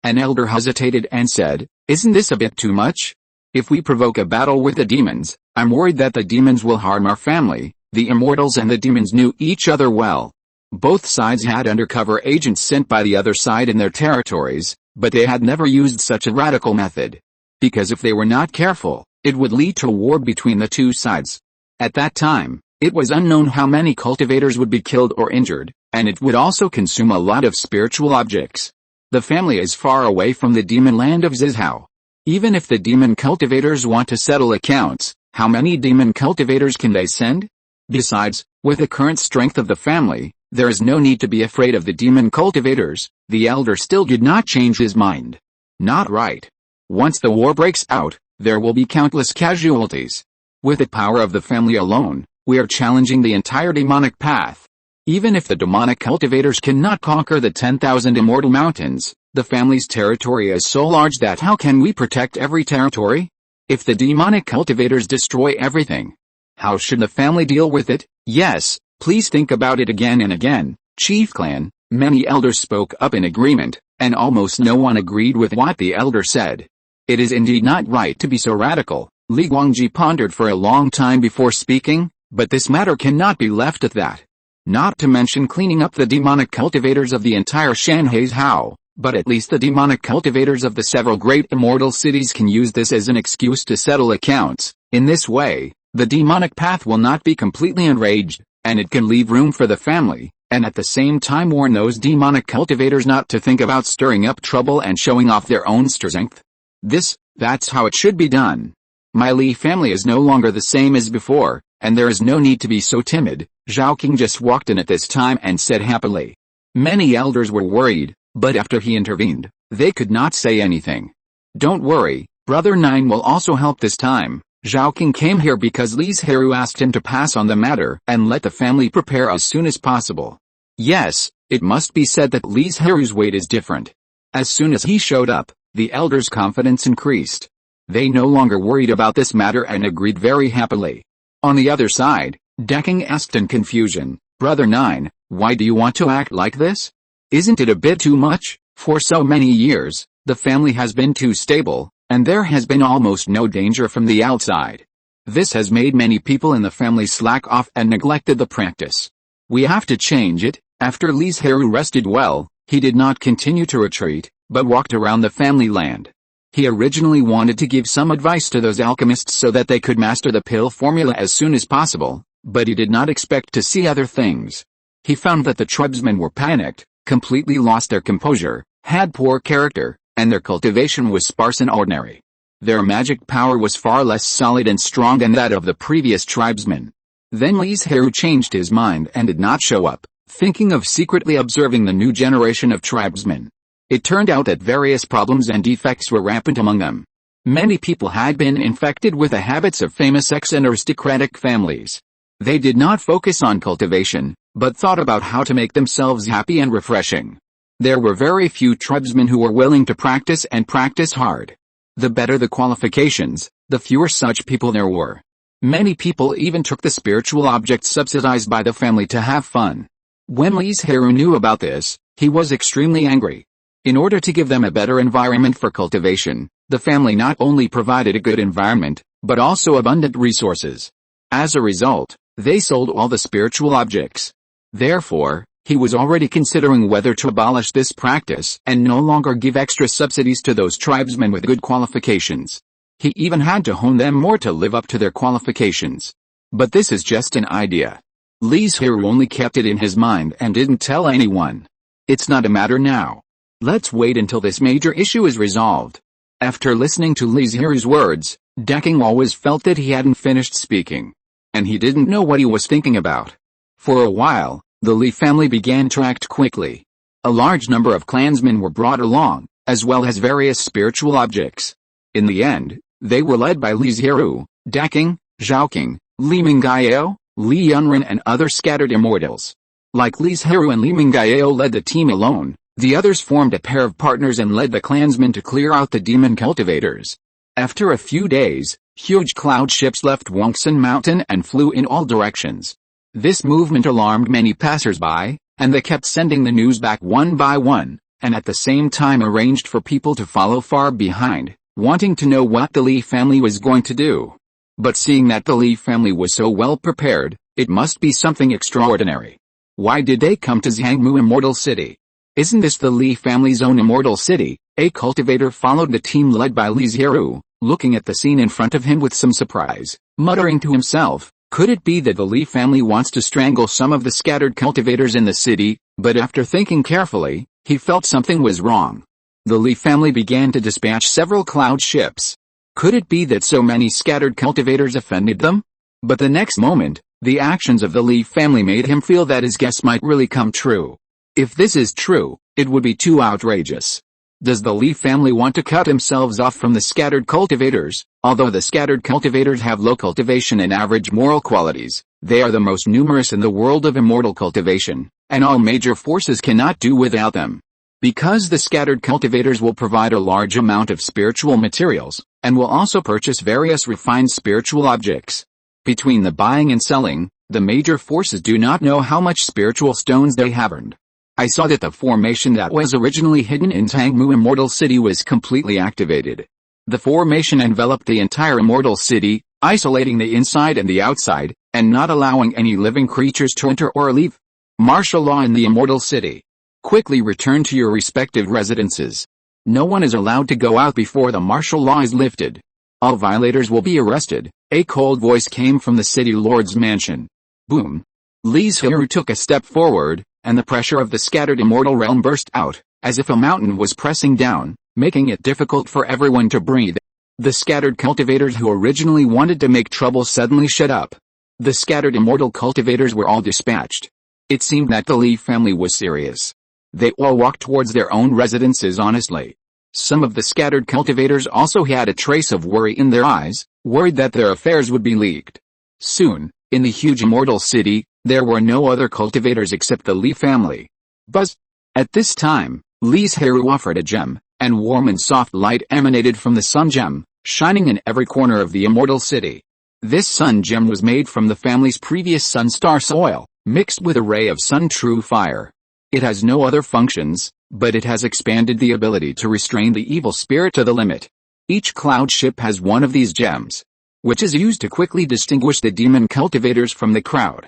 An elder hesitated and said, "Isn't this a bit too much? If we provoke a battle with the demons, I'm worried that the demons will harm our family." The immortals and the demons knew each other well. Both sides had undercover agents sent by the other side in their territories, but they had never used such a radical method. Because if they were not careful, it would lead to a war between the two sides. At that time, it was unknown how many cultivators would be killed or injured, and it would also consume a lot of spiritual objects. The family is far away from the demon land of Zizhao. Even if the demon cultivators want to settle accounts, how many demon cultivators can they send? Besides, with the current strength of the family, there is no need to be afraid of the demon cultivators. The elder still did not change his mind. "Not right. Once the war breaks out, there will be countless casualties. With the power of the family alone, we are challenging the entire demonic path. Even if the demonic cultivators cannot conquer the 10,000 immortal mountains, the family's territory is so large that how can we protect every territory? If the demonic cultivators destroy everything, how should the family deal with it? Yes, please think about it again and again, Chief Clan. Many elders spoke up in agreement, and almost no one agreed with what the elder said. It is indeed not right to be so radical. Li Guangji pondered for a long time before speaking, but this matter cannot be left at that. Not to mention cleaning up the demonic cultivators of the entire Shanghai's Hao, but at least the demonic cultivators of the several great immortal cities can use this as an excuse to settle accounts. In this way, the demonic path will not be completely enraged, and it can leave room for the family, and at the same time warn those demonic cultivators not to think about stirring up trouble and showing off their own strength. That's how it should be done. My Li family is no longer the same as before, and there is no need to be so timid. Zhao King just walked in at this time and said happily. Many elders were worried, but after he intervened, they could not say anything. Don't worry, Brother Nine will also help this time. Zhao King came here because Li Zhirui asked him to pass on the matter and let the family prepare as soon as possible. Yes, it must be said that Li Zhirui's weight is different. As soon as he showed up, the elders' confidence increased. They no longer worried about this matter and agreed very happily. On the other side, Deking asked in confusion, Brother Nine, why do you want to act like this? Isn't it a bit too much? For so many years, the family has been too stable, and there has been almost no danger from the outside. This has made many people in the family slack off and neglected the practice. We have to change it. After Li Zhirui rested well, he did not continue to retreat, but walked around the family land. He originally wanted to give some advice to those alchemists so that they could master the pill formula as soon as possible, but he did not expect to see other things. He found that the tribesmen were panicked, completely lost their composure, had poor character, and their cultivation was sparse and ordinary. Their magic power was far less solid and strong than that of the previous tribesmen. Then Li Zhirui changed his mind and did not show up, thinking of secretly observing the new generation of tribesmen. It turned out that various problems and defects were rampant among them. Many people had been infected with the habits of famous sects and aristocratic families. They did not focus on cultivation, but thought about how to make themselves happy and refreshing. There were very few tribesmen who were willing to practice and practice hard. The better the qualifications, the fewer such people there were. Many people even took the spiritual objects subsidized by the family to have fun. When Li Zhirui knew about this, he was extremely angry. In order to give them a better environment for cultivation, the family not only provided a good environment, but also abundant resources. As a result, they sold all the spiritual objects. Therefore, he was already considering whether to abolish this practice and no longer give extra subsidies to those tribesmen with good qualifications. He even had to hone them more to live up to their qualifications. But this is just an idea. Li Zhirui only kept it in his mind and didn't tell anyone. It's not a matter now. Let's wait until this major issue is resolved. After listening to Li Zhirui's words, Deking always felt that he hadn't finished speaking. And he didn't know what he was thinking about. For a while, the Li family began to act quickly. A large number of clansmen were brought along, as well as various spiritual objects. In the end, they were led by Li Zhirui, Deking, Zhao King, Li Mingyao, Li Yunren and other scattered immortals. Like Li Zhirui and Li Mingyao led the team alone, the others formed a pair of partners and led the clansmen to clear out the demon cultivators. After a few days, huge cloud ships left Wongsun Mountain and flew in all directions. This movement alarmed many passers-by, and they kept sending the news back one by one, and at the same time arranged for people to follow far behind, wanting to know what the Li family was going to do. But seeing that the Li family was so well prepared, it must be something extraordinary. Why did they come to Zhangmu Immortal City? Isn't this the Li family's own immortal city? A cultivator followed the team led by Li Zhirui, looking at the scene in front of him with some surprise, muttering to himself, could it be that the Li family wants to strangle some of the scattered cultivators in the city? But after thinking carefully, he felt something was wrong. The Li family began to dispatch several cloud ships. Could it be that so many scattered cultivators offended them? But the next moment, the actions of the Li family made him feel that his guess might really come true. If this is true, it would be too outrageous. Does the Li family want to cut themselves off from the scattered cultivators? Although the scattered cultivators have low cultivation and average moral qualities, they are the most numerous in the world of immortal cultivation, and all major forces cannot do without them. Because the scattered cultivators will provide a large amount of spiritual materials, and will also purchase various refined spiritual objects. Between the buying and selling, the major forces do not know how much spiritual stones they have earned. I saw that the formation that was originally hidden in Tangmu Immortal City was completely activated. The formation enveloped the entire Immortal City, isolating the inside and the outside, and not allowing any living creatures to enter or leave. Martial law in the Immortal City. Quickly return to your respective residences. No one is allowed to go out before the martial law is lifted. All violators will be arrested. A cold voice came from the city lord's mansion. Boom. Li Zhirui took a step forward, and the pressure of the scattered immortal realm burst out, as if a mountain was pressing down, making it difficult for everyone to breathe. The scattered cultivators who originally wanted to make trouble suddenly shut up. The scattered immortal cultivators were all dispatched. It seemed that the Li family was serious. They all walked towards their own residences honestly. Some of the scattered cultivators also had a trace of worry in their eyes, worried that their affairs would be leaked. Soon, in the huge immortal city, there were no other cultivators except the Li family. Buzz! At this time, Li Zhirui offered a gem, and warm and soft light emanated from the sun gem, shining in every corner of the immortal city. This sun gem was made from the family's previous sun star soil, mixed with a ray of sun true fire. It has no other functions, but it has expanded the ability to restrain the evil spirit to the limit. Each cloud ship has one of these gems, which is used to quickly distinguish the demon cultivators from the crowd.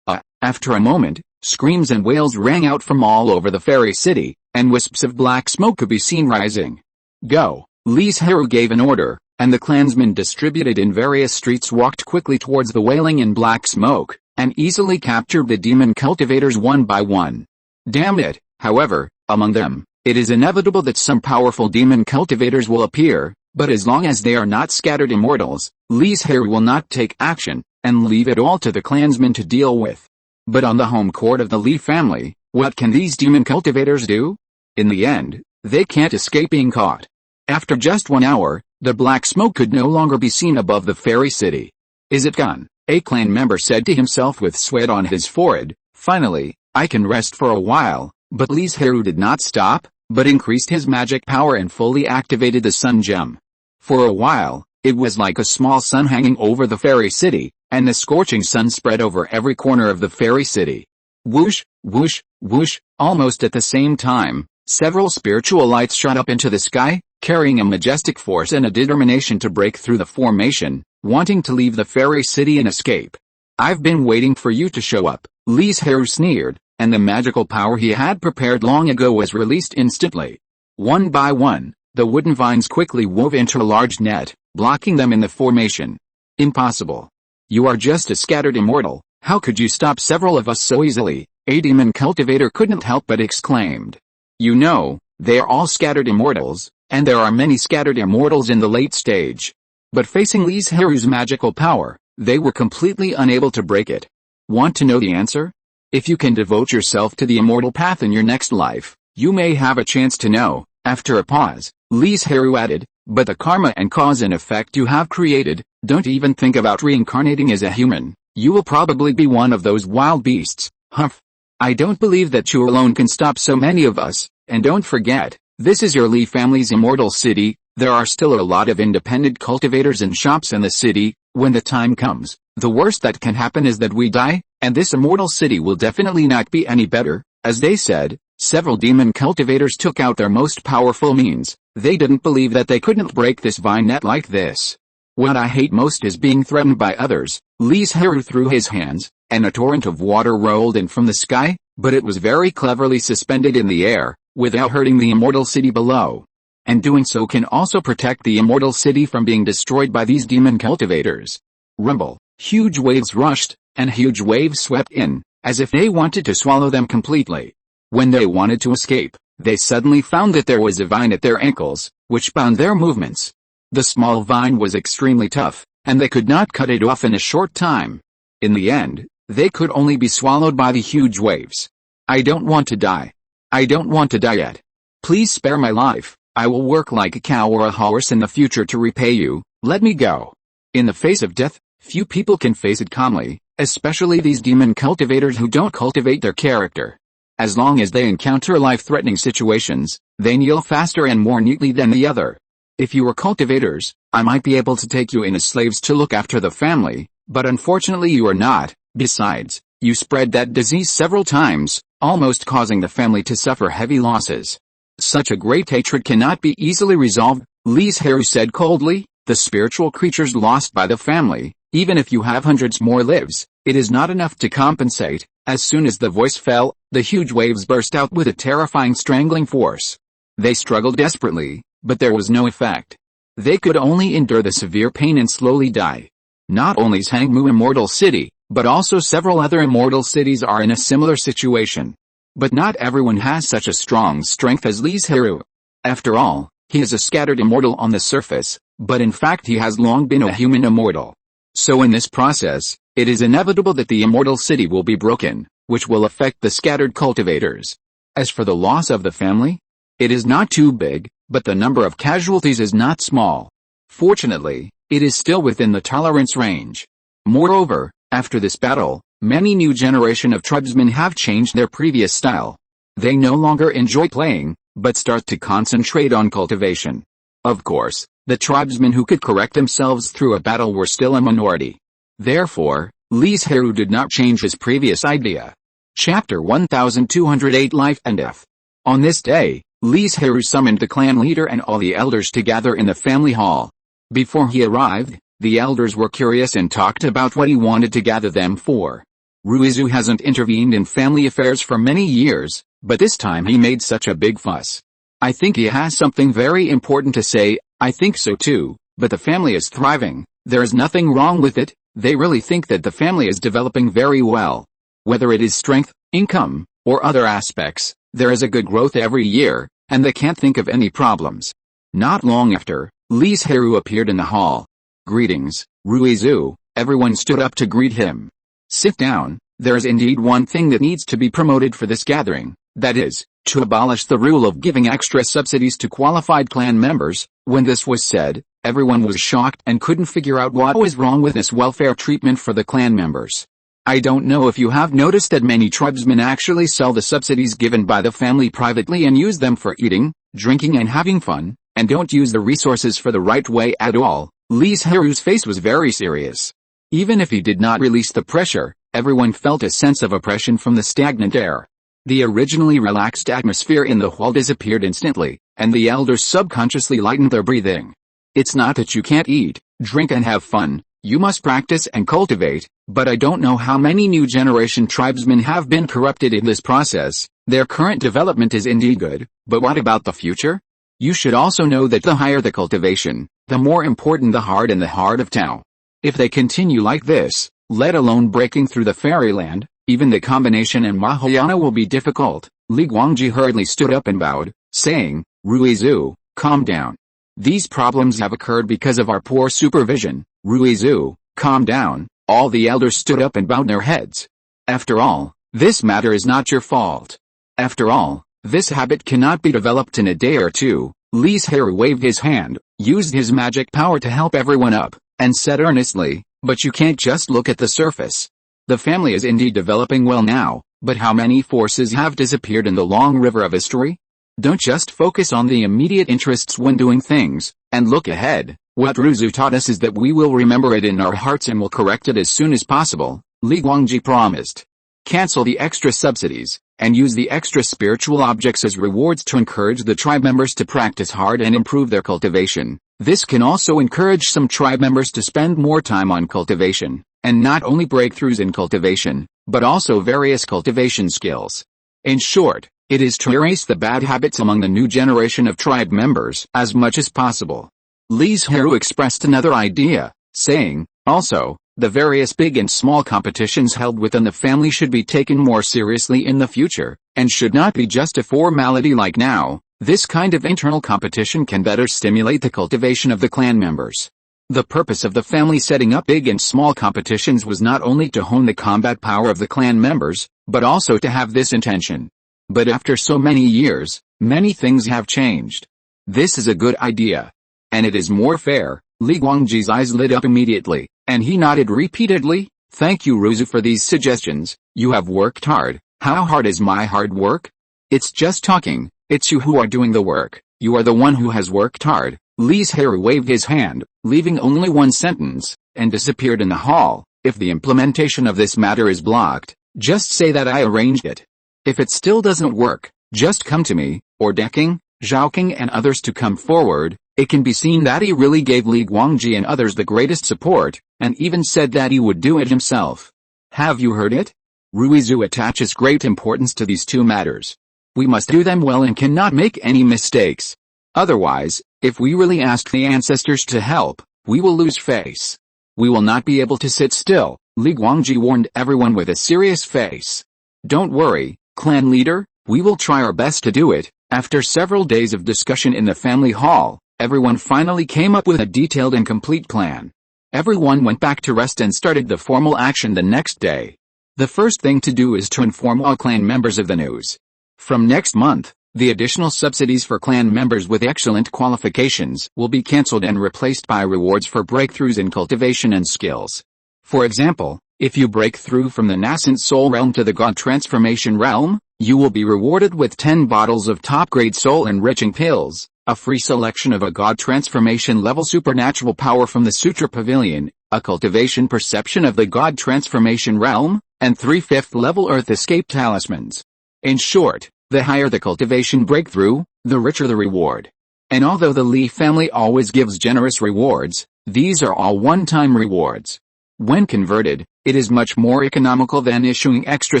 After a moment, screams and wails rang out from all over the fairy city, and wisps of black smoke could be seen rising. Go! Li Zhirui gave an order, and the clansmen distributed in various streets walked quickly towards the wailing and black smoke, and easily captured the demon cultivators one by one. Damn it, however, among them, it is inevitable that some powerful demon cultivators will appear, but as long as they are not scattered immortals, Li Zhirui will not take action, and leave it all to the clansmen to deal with. But on the home court of the Li family, what can these demon cultivators do? In the end, they can't escape being caught. After just 1 hour, the black smoke could no longer be seen above the fairy city. Is it gone? A clan member said to himself with sweat on his forehead. Finally, I can rest for a while. But Li Zhirui did not stop, but increased his magic power and fully activated the sun gem. For a while, it was like a small sun hanging over the fairy city, and the scorching sun spread over every corner of the fairy city. Whoosh, whoosh, whoosh, almost at the same time, several spiritual lights shot up into the sky, carrying a majestic force and a determination to break through the formation, wanting to leave the fairy city and escape. I've been waiting for you to show up, Li Zhirui sneered, and the magical power he had prepared long ago was released instantly. One by one, the wooden vines quickly wove into a large net, blocking them in the formation. Impossible. You are just a scattered immortal, how could you stop several of us so easily? A demon cultivator couldn't help but exclaimed. You know, they are all scattered immortals, and there are many scattered immortals in the late stage. But facing Li Zhirui's magical power, they were completely unable to break it. Want to know the answer? If you can devote yourself to the immortal path in your next life, you may have a chance to know. After a pause, Li Zhirui added, but the karma and cause and effect you have created, don't even think about reincarnating as a human. You will probably be one of those wild beasts. Humph. I don't believe that you alone can stop so many of us, and don't forget, this is your Li family's immortal city. There are still a lot of independent cultivators and shops in the city. When the time comes, the worst that can happen is that we die, and this immortal city will definitely not be any better. As they said, several demon cultivators took out their most powerful means. They didn't believe that they couldn't break this vine net like this. What I hate most is being threatened by others. Li Zhirui threw his hands, and a torrent of water rolled in from the sky, but it was very cleverly suspended in the air, without hurting the immortal city below. And doing so can also protect the immortal city from being destroyed by these demon cultivators. Rumble. Huge waves rushed, and huge waves swept in, as if they wanted to swallow them completely. When they wanted to escape, they suddenly found that there was a vine at their ankles, which bound their movements. The small vine was extremely tough, and they could not cut it off in a short time. In the end, they could only be swallowed by the huge waves. I don't want to die. I don't want to die yet. Please spare my life. I will work like a cow or a horse in the future to repay you, let me go. In the face of death, few people can face it calmly, especially these demon cultivators who don't cultivate their character. As long as they encounter life-threatening situations, they kneel faster and more neatly than the other. If you were cultivators, I might be able to take you in as slaves to look after the family, but unfortunately you are not. Besides, you spread that disease several times, almost causing the family to suffer heavy losses. Such a great hatred cannot be easily resolved, Li Zhirui said coldly. The spiritual creatures lost by the family, even if you have hundreds more lives, it is not enough to compensate. As soon as the voice fell, the huge waves burst out with a terrifying strangling force. They struggled desperately, but there was no effect. They could only endure the severe pain and slowly die. Not only is Hangmu immortal city, but also several other immortal cities are in a similar situation. But not everyone has such a strong strength as Li Zhirui. After all, he is a scattered immortal on the surface, but in fact he has long been a human immortal. So in this process, it is inevitable that the immortal city will be broken, which will affect the scattered cultivators. As for the loss of the family, it is not too big, but the number of casualties is not small. Fortunately, it is still within the tolerance range. Moreover, after this battle, many new generation of tribesmen have changed their previous style. They no longer enjoy playing, but start to concentrate on cultivation. Of course, the tribesmen who could correct themselves through a battle were still a minority. Therefore, Li Zhirui did not change his previous idea. Chapter 1208 Life and Death. On this day, Li Zhirui summoned the clan leader and all the elders to gather in the family hall. Before he arrived, the elders were curious and talked about what he wanted to gather them for. Ruizu hasn't intervened in family affairs for many years, but this time he made such a big fuss. I think he has something very important to say. I think so too, but the family is thriving, there is nothing wrong with it, they really think that the family is developing very well. Whether it is strength, income, or other aspects, there is a good growth every year, and they can't think of any problems. Not long after, Li Zhirui appeared in the hall. Greetings, Ruizu. Everyone stood up to greet him. Sit down, there is indeed one thing that needs to be promoted for this gathering, that is, to abolish the rule of giving extra subsidies to qualified clan members. When this was said, everyone was shocked and couldn't figure out what was wrong with this welfare treatment for the clan members. I don't know if you have noticed that many tribesmen actually sell the subsidies given by the family privately and use them for eating, drinking and having fun, and don't use the resources for the right way at all. Li Zhirui's face was very serious. Even if he did not release the pressure, everyone felt a sense of oppression from the stagnant air. The originally relaxed atmosphere in the hall disappeared instantly, and the elders subconsciously lightened their breathing. It's not that you can't eat, drink and have fun, you must practice and cultivate, but I don't know how many new generation tribesmen have been corrupted in this process. Their current development is indeed good, but what about the future? You should also know that the higher the cultivation, the more important the heart and the heart of Tao. If they continue like this, let alone breaking through the fairyland, even the combination and Mahayana will be difficult. Li Guangji hurriedly stood up and bowed, saying, Ruizu, calm down. These problems have occurred because of our poor supervision. Ruizu, calm down. All the elders stood up and bowed their heads. After all, this matter is not your fault. After all, this habit cannot be developed in a day or two. Li Zhirui waved his hand, used his magic power to help everyone up, and said earnestly, but you can't just look at the surface. The family is indeed developing well now, but how many forces have disappeared in the long river of history? Don't just focus on the immediate interests when doing things, and look ahead. What Ruizu taught us is that we will remember it in our hearts and will correct it as soon as possible. Li Guangji promised. Cancel the extra subsidies, and use the extra spiritual objects as rewards to encourage the tribe members to practice hard and improve their cultivation. This can also encourage some tribe members to spend more time on cultivation, and not only breakthroughs in cultivation, but also various cultivation skills. In short, it is to erase the bad habits among the new generation of tribe members as much as possible. Li Zhirui expressed another idea, saying, also, the various big and small competitions held within the family should be taken more seriously in the future, and should not be just a formality like now. This kind of internal competition can better stimulate the cultivation of the clan members. The purpose of the family setting up big and small competitions was not only to hone the combat power of the clan members, but also to have this intention. But after so many years, many things have changed. This is a good idea. And it is more fair. Li Guangji's eyes lit up immediately, and he nodded repeatedly. Thank you Ruzu for these suggestions. You have worked hard. How hard is my hard work? It's just talking. It's you who are doing the work. You are the one who has worked hard. Li Zhirui waved his hand, leaving only one sentence, and disappeared in the hall. If the implementation of this matter is blocked, just say that I arranged it. If it still doesn't work, just come to me, or Deking, Zhaoking and others to come forward. It can be seen that he really gave Li Guangji and others the greatest support, and even said that he would do it himself. Have you heard it? Ruizu attaches great importance to these two matters. We must do them well and cannot make any mistakes. Otherwise, if we really ask the ancestors to help, we will lose face. We will not be able to sit still, Li Guangji warned everyone with a serious face. Don't worry, clan leader, we will try our best to do it. After several days of discussion in the family hall, everyone finally came up with a detailed and complete plan. Everyone went back to rest and started the formal action the next day. The first thing to do is to inform all clan members of the news. From next month, the additional subsidies for clan members with excellent qualifications will be cancelled and replaced by rewards for breakthroughs in cultivation and skills. For example, if you break through from the nascent soul realm to the god transformation realm, you will be rewarded with 10 bottles of top-grade soul-enriching pills, a free selection of a god transformation level supernatural power from the Sutra Pavilion, a cultivation perception of the god transformation realm, and 3 5th-level earth escape talismans. In short, the higher the cultivation breakthrough, the richer the reward. And although the Li family always gives generous rewards, these are all one-time rewards. When converted, it is much more economical than issuing extra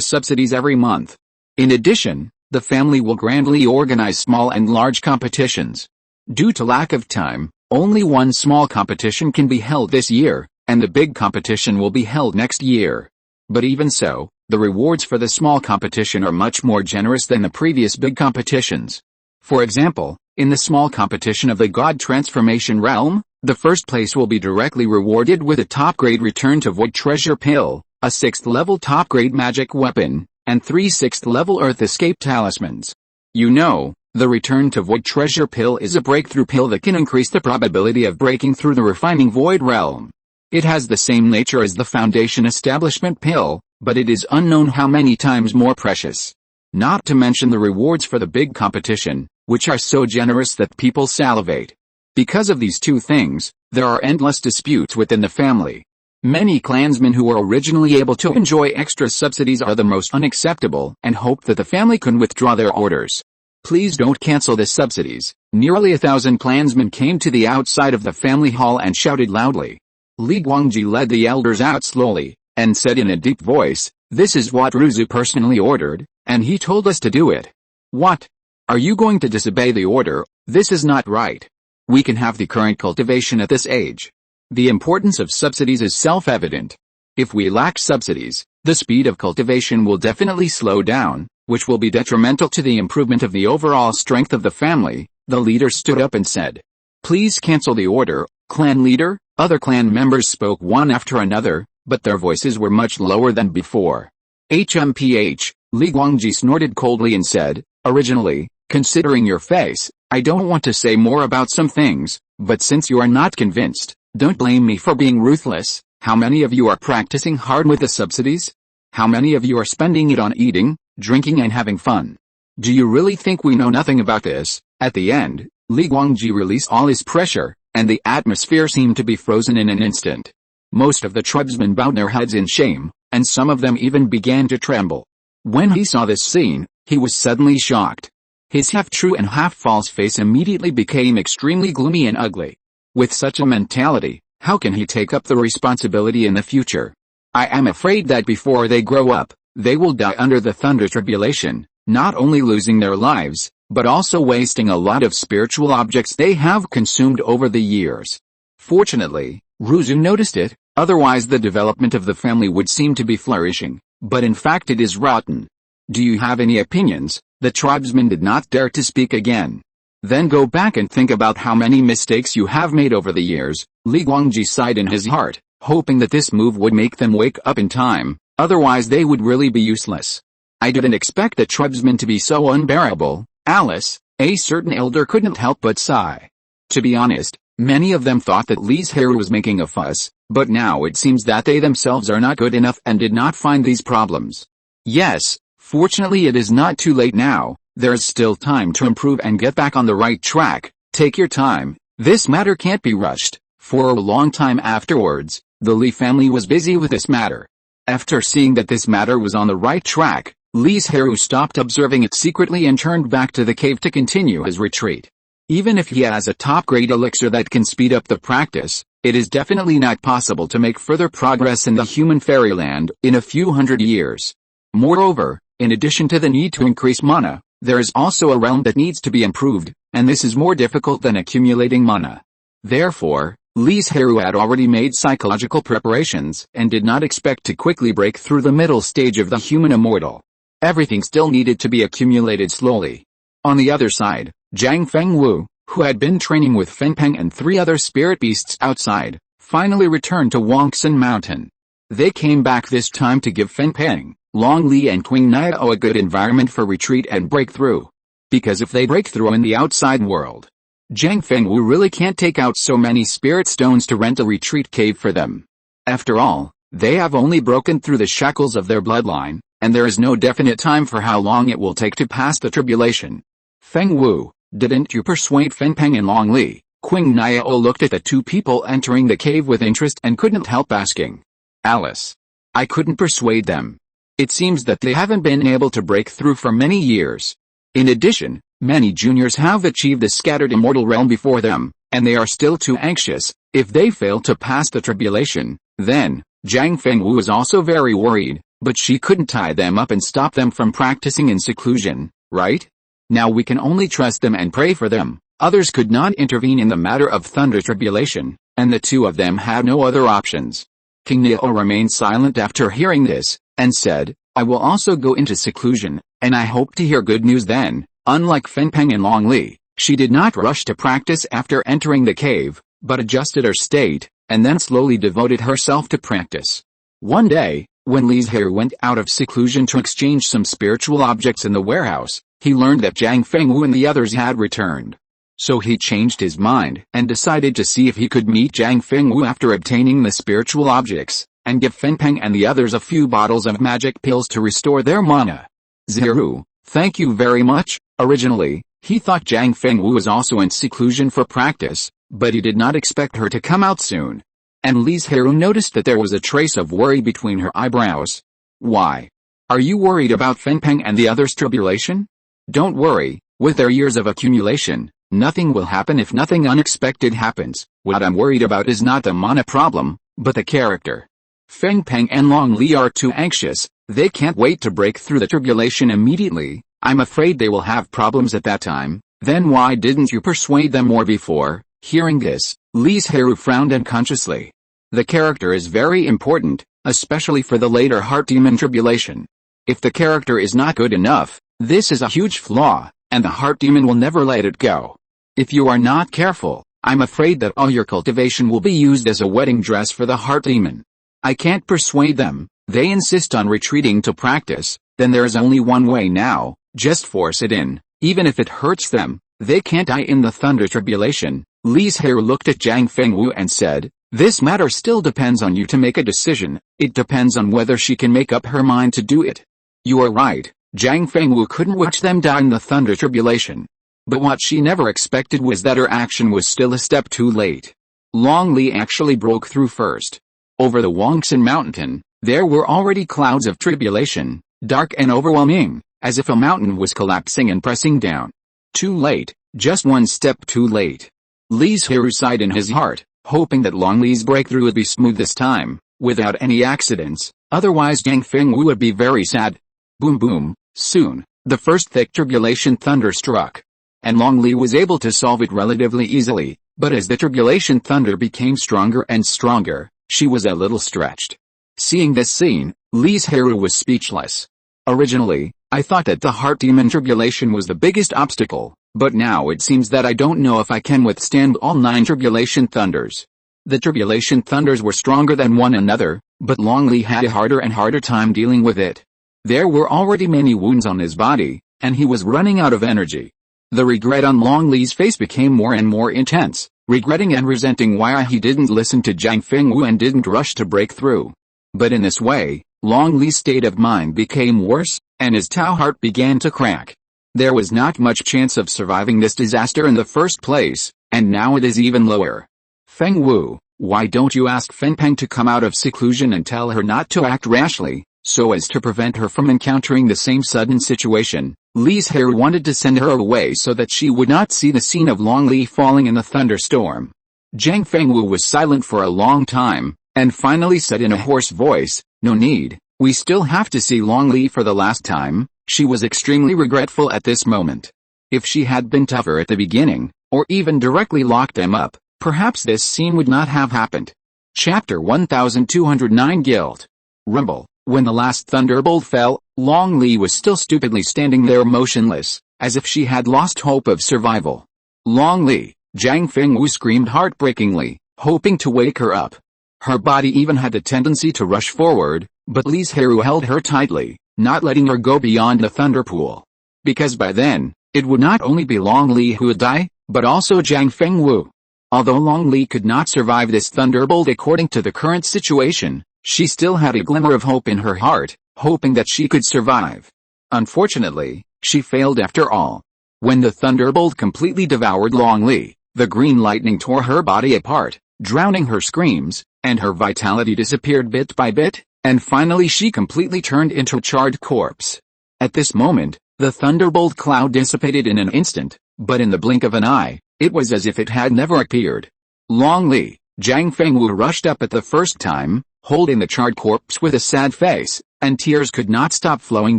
subsidies every month. In addition, the family will grandly organize small and large competitions. Due to lack of time, only one small competition can be held this year, and the big competition will be held next year. But even so, the rewards for the small competition are much more generous than the previous big competitions. For example, in the small competition of the God Transformation Realm, the first place will be directly rewarded with a top-grade Return to Void treasure pill, a 6th-level top-grade magic weapon, and 3 6th-level Earth Escape talismans. You know, the Return to Void treasure pill is a breakthrough pill that can increase the probability of breaking through the refining Void realm. It has the same nature as the Foundation Establishment pill, but it is unknown how many times more precious. Not to mention the rewards for the big competition, which are so generous that people salivate. Because of these two things, there are endless disputes within the family. Many clansmen who were originally able to enjoy extra subsidies are the most unacceptable and hope that the family can withdraw their orders. Please don't cancel the subsidies. Nearly 1,000 clansmen came to the outside of the family hall and shouted loudly. Li Guangji led the elders out slowly, and said in a deep voice, "This is what Ruzu personally ordered, and he told us to do it." "What? Are you going to disobey the order? This is not right. We can have the current cultivation at this age. The importance of subsidies is self-evident. If we lack subsidies, the speed of cultivation will definitely slow down, which will be detrimental to the improvement of the overall strength of the family." The leader stood up and said, "Please cancel the order, clan leader." Other clan members spoke one after another, but their voices were much lower than before. HMPH, Li Guangji snorted coldly and said, "Originally, considering your face, I don't want to say more about some things, but since you are not convinced, don't blame me for being ruthless. How many of you are practicing hard with the subsidies? How many of you are spending it on eating, drinking and having fun? Do you really think we know nothing about this?" At the end, Li Guangji released all his pressure, and the atmosphere seemed to be frozen in an instant. Most of the tribesmen bowed their heads in shame, and some of them even began to tremble. When he saw this scene, he was suddenly shocked. His half-true and half-false face immediately became extremely gloomy and ugly. With such a mentality, how can he take up the responsibility in the future? "I am afraid that before they grow up, they will die under the thunder tribulation, not only losing their lives, but also wasting a lot of spiritual objects they have consumed over the years." Fortunately, Ruzu noticed it, otherwise the development of the family would seem to be flourishing, but in fact it is rotten. "Do you have any opinions?" The tribesman did not dare to speak again. "Then go back and think about how many mistakes you have made over the years." Li Guangji sighed in his heart, hoping that this move would make them wake up in time, otherwise they would really be useless. "I didn't expect the tribesmen to be so unbearable." Alice, A certain elder couldn't help but sigh. To be honest, many of them thought that Li Zhirui was making a fuss, but now it seems that they themselves are not good enough and did not find these problems. Yes, fortunately it is not too late now, there is still time to improve and get back on the right track. Take your time, this matter can't be rushed. For a long time afterwards, the Li family was busy with this matter. After seeing that this matter was on the right track, Li Zhirui stopped observing it secretly and turned back to the cave to continue his retreat. Even if he has a top-grade elixir that can speed up the practice, it is definitely not possible to make further progress in the human fairyland in a few hundred years. Moreover, in addition to the need to increase mana, there is also a realm that needs to be improved, and this is more difficult than accumulating mana. Therefore, Li Zhirui had already made psychological preparations and did not expect to quickly break through the middle stage of the human immortal. Everything still needed to be accumulated slowly. On the other side, Zhang Fengwu, who had been training with Fengpeng and 3 other spirit beasts outside, finally returned to Wangxin Mountain. They came back this time to give Fengpeng, Long Li and Qing Niao a good environment for retreat and breakthrough. Because if they break through in the outside world, Zhang Fengwu really can't take out so many spirit stones to rent a retreat cave for them. After all, they have only broken through the shackles of their bloodline, and there is no definite time for how long it will take to pass the tribulation. Fengwu, didn't you persuade Fengpeng and Long Li? Qing Niao looked at the 2 people entering the cave with interest and couldn't help asking. Alice. I couldn't persuade them. It seems that they haven't been able to break through for many years. In addition, many juniors have achieved the scattered immortal realm before them, and they are still too anxious. If they fail to pass the tribulation, then, Zhang Fengwu was also very worried, but she couldn't tie them up and stop them from practicing in seclusion, right? Now we can only trust them and pray for them. Others could not intervene in the matter of thunder tribulation, and the 2 of them had no other options. King Niao remained silent after hearing this, and said, I will also go into seclusion, and I hope to hear good news then. Unlike Fengpeng and Long Li, she did not rush to practice after entering the cave, but adjusted her state, and then slowly devoted herself to practice. One day, when Li Zhirui went out of seclusion to exchange some spiritual objects in the warehouse, he learned that Zhang Fengwu and the others had returned. So he changed his mind and decided to see if he could meet Zhang Fengwu after obtaining the spiritual objects, and give Fengpeng and the others a few bottles of magic pills to restore their mana. Zhirui, thank you very much. Originally, he thought Zhang Fengwu was also in seclusion for practice, but he did not expect her to come out soon. And Li Zhirui noticed that there was a trace of worry between her eyebrows. Why? Are you worried about Fengpeng and the others' tribulation? Don't worry, with their years of accumulation, nothing will happen if nothing unexpected happens. What I'm worried about is not the mana problem, but the character. Fengpeng and Long Li are too anxious, they can't wait to break through the tribulation immediately. I'm afraid they will have problems at that time. Then why didn't you persuade them more before? Hearing this, Li Zhirui frowned unconsciously. The character is very important, especially for the later heart demon tribulation. If the character is not good enough, this is a huge flaw, and the heart demon will never let it go. If you are not careful, I'm afraid that all your cultivation will be used as a wedding dress for the heart demon. I can't persuade them, they insist on retreating to practice, then there is only one way now, just force it in, even if it hurts them, they can't die in the thunder tribulation. Li Zhirui looked at Zhang Fengwu and said, this matter still depends on you to make a decision, it depends on whether she can make up her mind to do it. You are right, Zhang Fengwu couldn't watch them die in the thunder tribulation. But what she never expected was that her action was still a step too late. Long Li actually broke through first. Over the Wangxin Mountain, there were already clouds of tribulation, dark and overwhelming, as if a mountain was collapsing and pressing down. Too late, just one step too late. Li Zhirui sighed in his heart, hoping that Long Li's breakthrough would be smooth this time, without any accidents, otherwise Zhang Fengwu would be very sad. Boom boom, soon, the first thick tribulation thunder struck. And Long Li was able to solve it relatively easily, but as the tribulation thunder became stronger and stronger, she was a little stretched. Seeing this scene, Li Zhirui was speechless. Originally, I thought that the heart demon tribulation was the biggest obstacle, but now it seems that I don't know if I can withstand all 9 tribulation thunders. The tribulation thunders were stronger than one another, but Long Li had a harder and harder time dealing with it. There were already many wounds on his body, and he was running out of energy. The regret on Long Li's face became more and more intense, regretting and resenting why he didn't listen to Jiang Fengwu and didn't rush to break through. But in this way, Long Li's state of mind became worse, and his Tao heart began to crack. There was not much chance of surviving this disaster in the first place, and now it is even lower. Fengwu, why don't you ask Fengpeng to come out of seclusion and tell her not to act rashly, so as to prevent her from encountering the same sudden situation? Li Zhirui wanted to send her away so that she would not see the scene of Long Li falling in the thunderstorm. Jiang Fengwu was silent for a long time, and finally said in a hoarse voice, "No need, we still have to see Long Li for the last time." She was extremely regretful at this moment. If she had been tougher at the beginning, or even directly locked them up, perhaps this scene would not have happened. Chapter 1209 Guilt. Rumble. When the last thunderbolt fell, Long Li was still stupidly standing there motionless, as if she had lost hope of survival. "Long Li!" Jiang Fengwu screamed heartbreakingly, hoping to wake her up. Her body even had a tendency to rush forward, but Li Zhirui held her tightly, not letting her go beyond the thunderpool. Because by then, it would not only be Long Li who would die, but also Jiang Fengwu. Although Long Li could not survive this thunderbolt according to the current situation, she still had a glimmer of hope in her heart, hoping that she could survive. Unfortunately, she failed after all. When the thunderbolt completely devoured Long Li, the green lightning tore her body apart, drowning her screams, and her vitality disappeared bit by bit, and finally she completely turned into a charred corpse. At this moment, the thunderbolt cloud dissipated in an instant, but in the blink of an eye, it was as if it had never appeared. Long Li, Jiang Fengwu rushed up at the first time, holding the charred corpse with a sad face, and tears could not stop flowing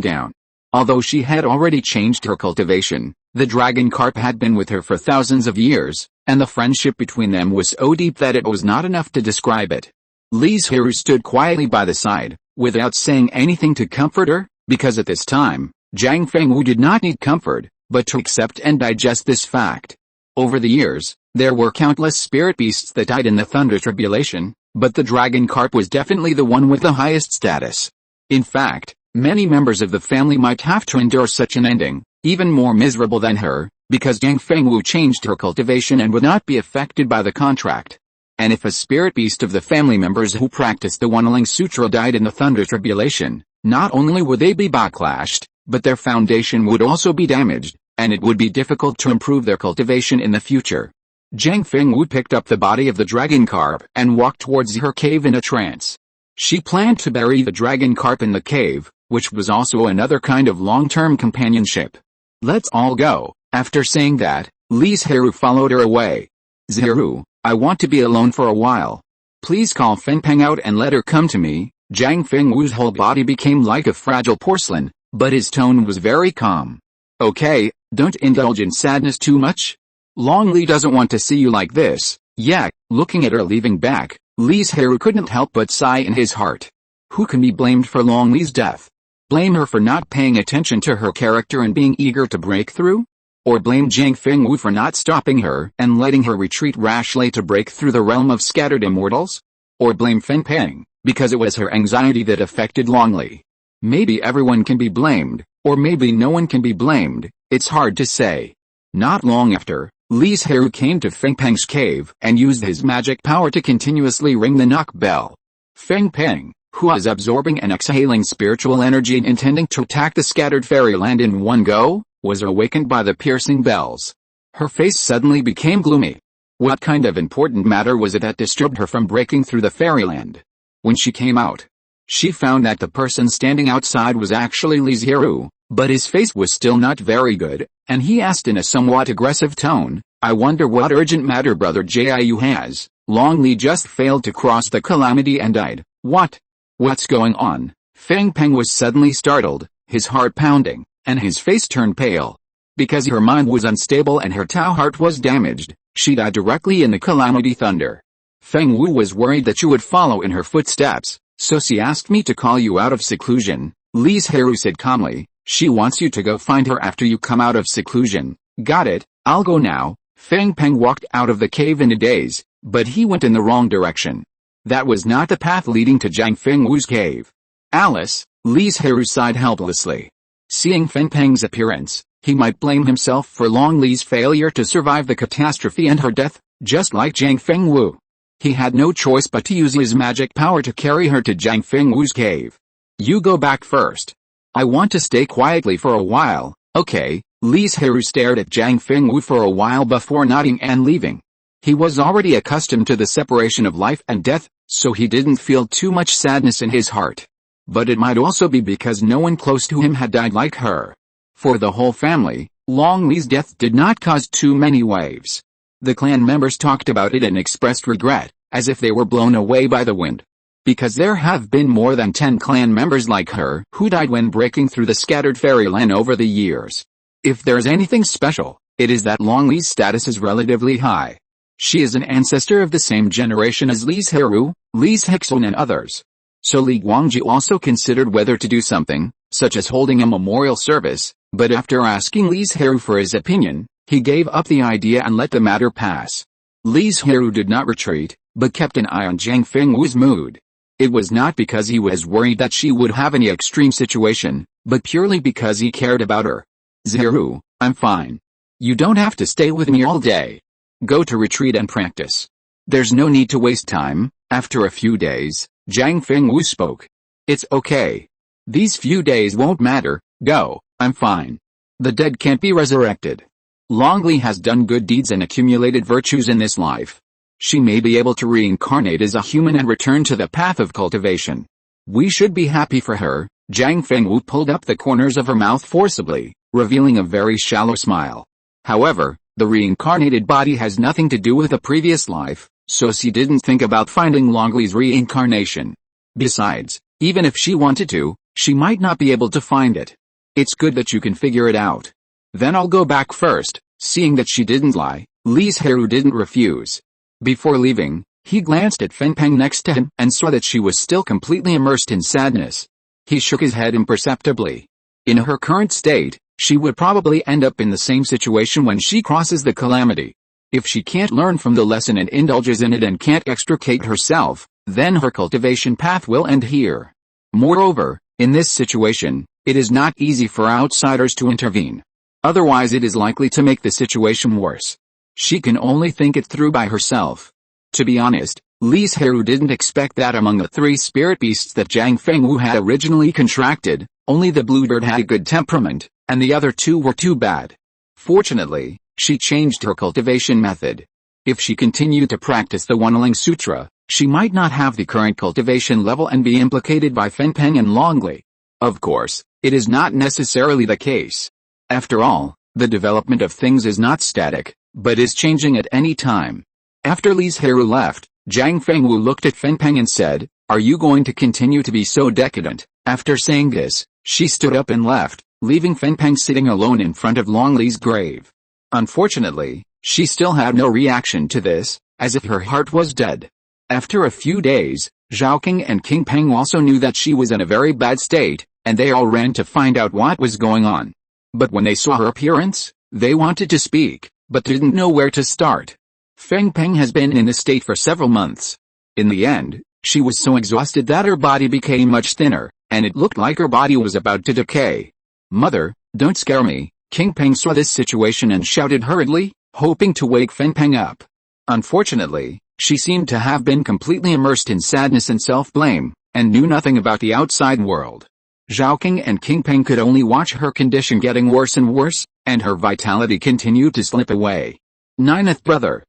down. Although she had already changed her cultivation, the dragon carp had been with her for thousands of years, and the friendship between them was so deep that it was not enough to describe it. Li Zhirui stood quietly by the side, without saying anything to comfort her, because at this time, Jiang Fengwu did not need comfort, but to accept and digest this fact. Over the years, there were countless spirit beasts that died in the thunder tribulation, but the dragon carp was definitely the one with the highest status. In fact, many members of the family might have to endure such an ending, even more miserable than her, because Jiang Fengwu changed her cultivation and would not be affected by the contract. And if a spirit beast of the family members who practiced the Wanling Sutra died in the thunder tribulation, not only would they be backlashed, but their foundation would also be damaged, and it would be difficult to improve their cultivation in the future. Jiang Fengwu picked up the body of the dragon carp and walked towards her cave in a trance. She planned to bury the dragon carp in the cave, which was also another kind of long-term companionship. "Let's all go." After saying that, Li Zhirui followed her away. "Zhirui, I want to be alone for a while. Please call Fengpeng out and let her come to me." Jiang Fengwu's whole body became like a fragile porcelain, but his tone was very calm. "Okay, don't indulge in sadness too much. Long Li doesn't want to see you like this." Yeah, looking at her leaving back, Li Zhirui couldn't help but sigh in his heart. Who can be blamed for Long Li's death? Blame her for not paying attention to her character and being eager to break through? Or blame Jiang Fengwu for not stopping her and letting her retreat rashly to break through the realm of scattered immortals? Or blame Fengpeng, because it was her anxiety that affected Long Li? Maybe everyone can be blamed, or maybe no one can be blamed, it's hard to say. Not long after, Li Zhirui came to Fengpeng's cave and used his magic power to continuously ring the knock bell. Fengpeng, who was absorbing and exhaling spiritual energy and intending to attack the scattered fairyland in one go, was awakened by the piercing bells. Her face suddenly became gloomy. What kind of important matter was it that disturbed her from breaking through the fairyland? When she came out, she found that the person standing outside was actually Li Zhirui, but his face was still not very good, and he asked in a somewhat aggressive tone, "I wonder what urgent matter Brother Jiu has. Long Li just failed to cross the calamity and died." What's going on?" Fengpeng was suddenly startled, his heart pounding, and his face turned pale. Because her mind was unstable and her Tao heart was damaged, she died directly in the calamity thunder. Fengwu was worried that you would follow in her footsteps, so she asked me to call you out of seclusion. Li Zhirui said calmly, "She wants you to go find her after you come out of seclusion." "Got it, I'll go now." Fengpeng walked out of the cave in a daze, but he went in the wrong direction. That was not the path leading to Jiang Fengwu's cave. "Alice," Li Zhirui sighed helplessly. Seeing Fengpeng's appearance, he might blame himself for Long Li's failure to survive the catastrophe and her death, just like Jiang Fengwu. He had no choice but to use his magic power to carry her to Jiang Fengwu's cave. You go back first. I want to stay quietly for a while, okay? Li Zhirui stared at Jiang Fengwu for a while before nodding and leaving. He was already accustomed to the separation of life and death, so he didn't feel too much sadness in his heart. But it might also be because no one close to him had died like her. For the whole family, Long Li's death did not cause too many waves. The clan members talked about it and expressed regret, as if they were blown away by the wind. Because there have been more than 10 clan members like her who died when breaking through the scattered fairyland over the years. If there's anything special, it is that Long Li's status is relatively high. She is an ancestor of the same generation as Li Zhirui, Li Zhixun and others. So Li Guangji also considered whether to do something, such as holding a memorial service, but after asking Li Zhirui for his opinion, he gave up the idea and let the matter pass. Li Zhirui did not retreat, but kept an eye on Jiang Fengwu's mood. It was not because he was worried that she would have any extreme situation, but purely because he cared about her. Zhirui, I'm fine. You don't have to stay with me all day. Go to retreat and practice. There's no need to waste time. After a few days, Jiang Fengwu spoke. It's okay. These few days won't matter. Go, I'm fine. The dead can't be resurrected. Long Li has done good deeds and accumulated virtues in this life. She may be able to reincarnate as a human and return to the path of cultivation. We should be happy for her. Jiang Fengwu pulled up the corners of her mouth forcibly, revealing a very shallow smile. However, the reincarnated body has nothing to do with the previous life, so she didn't think about finding Long Li's reincarnation. Besides, even if she wanted to, she might not be able to find it. It's good that you can figure it out. Then I'll go back first. Seeing that she didn't lie, Li Zhirui didn't refuse. Before leaving, he glanced at Fengpeng next to him and saw that she was still completely immersed in sadness. He shook his head imperceptibly. In her current state, she would probably end up in the same situation when she crosses the calamity. If she can't learn from the lesson and indulges in it and can't extricate herself, then her cultivation path will end here. Moreover, in this situation, it is not easy for outsiders to intervene. Otherwise it is likely to make the situation worse. She can only think it through by herself. To be honest, Li Zhirui didn't expect that among the 3 spirit beasts that Jiang Fengwu had originally contracted, only the bluebird had a good temperament, and the other 2 were too bad. Fortunately, she changed her cultivation method. If she continued to practice the Wanling Sutra, she might not have the current cultivation level and be implicated by Fengpeng and Long Li. Of course, it is not necessarily the case. After all, the development of things is not static, but is changing at any time. After Li Zhirui left, Jiang Fengwu looked at Fengpeng and said, "Are you going to continue to be so decadent?" After saying this, she stood up and left, leaving Fengpeng sitting alone in front of Long Li's grave. Unfortunately, she still had no reaction to this, as if her heart was dead. After a few days, Zhaoqing and King Peng also knew that she was in a very bad state, and they all ran to find out what was going on. But when they saw her appearance, they wanted to speak, but didn't know where to start. Fengpeng has been in this state for several months. In the end, she was so exhausted that her body became much thinner, and it looked like her body was about to decay. "Mother, don't scare me." King Peng saw this situation and shouted hurriedly, hoping to wake Fengpeng up. Unfortunately, she seemed to have been completely immersed in sadness and self-blame, and knew nothing about the outside world. Zhaoqing and King Peng could only watch her condition getting worse and worse, and her vitality continued to slip away. Ninth brother,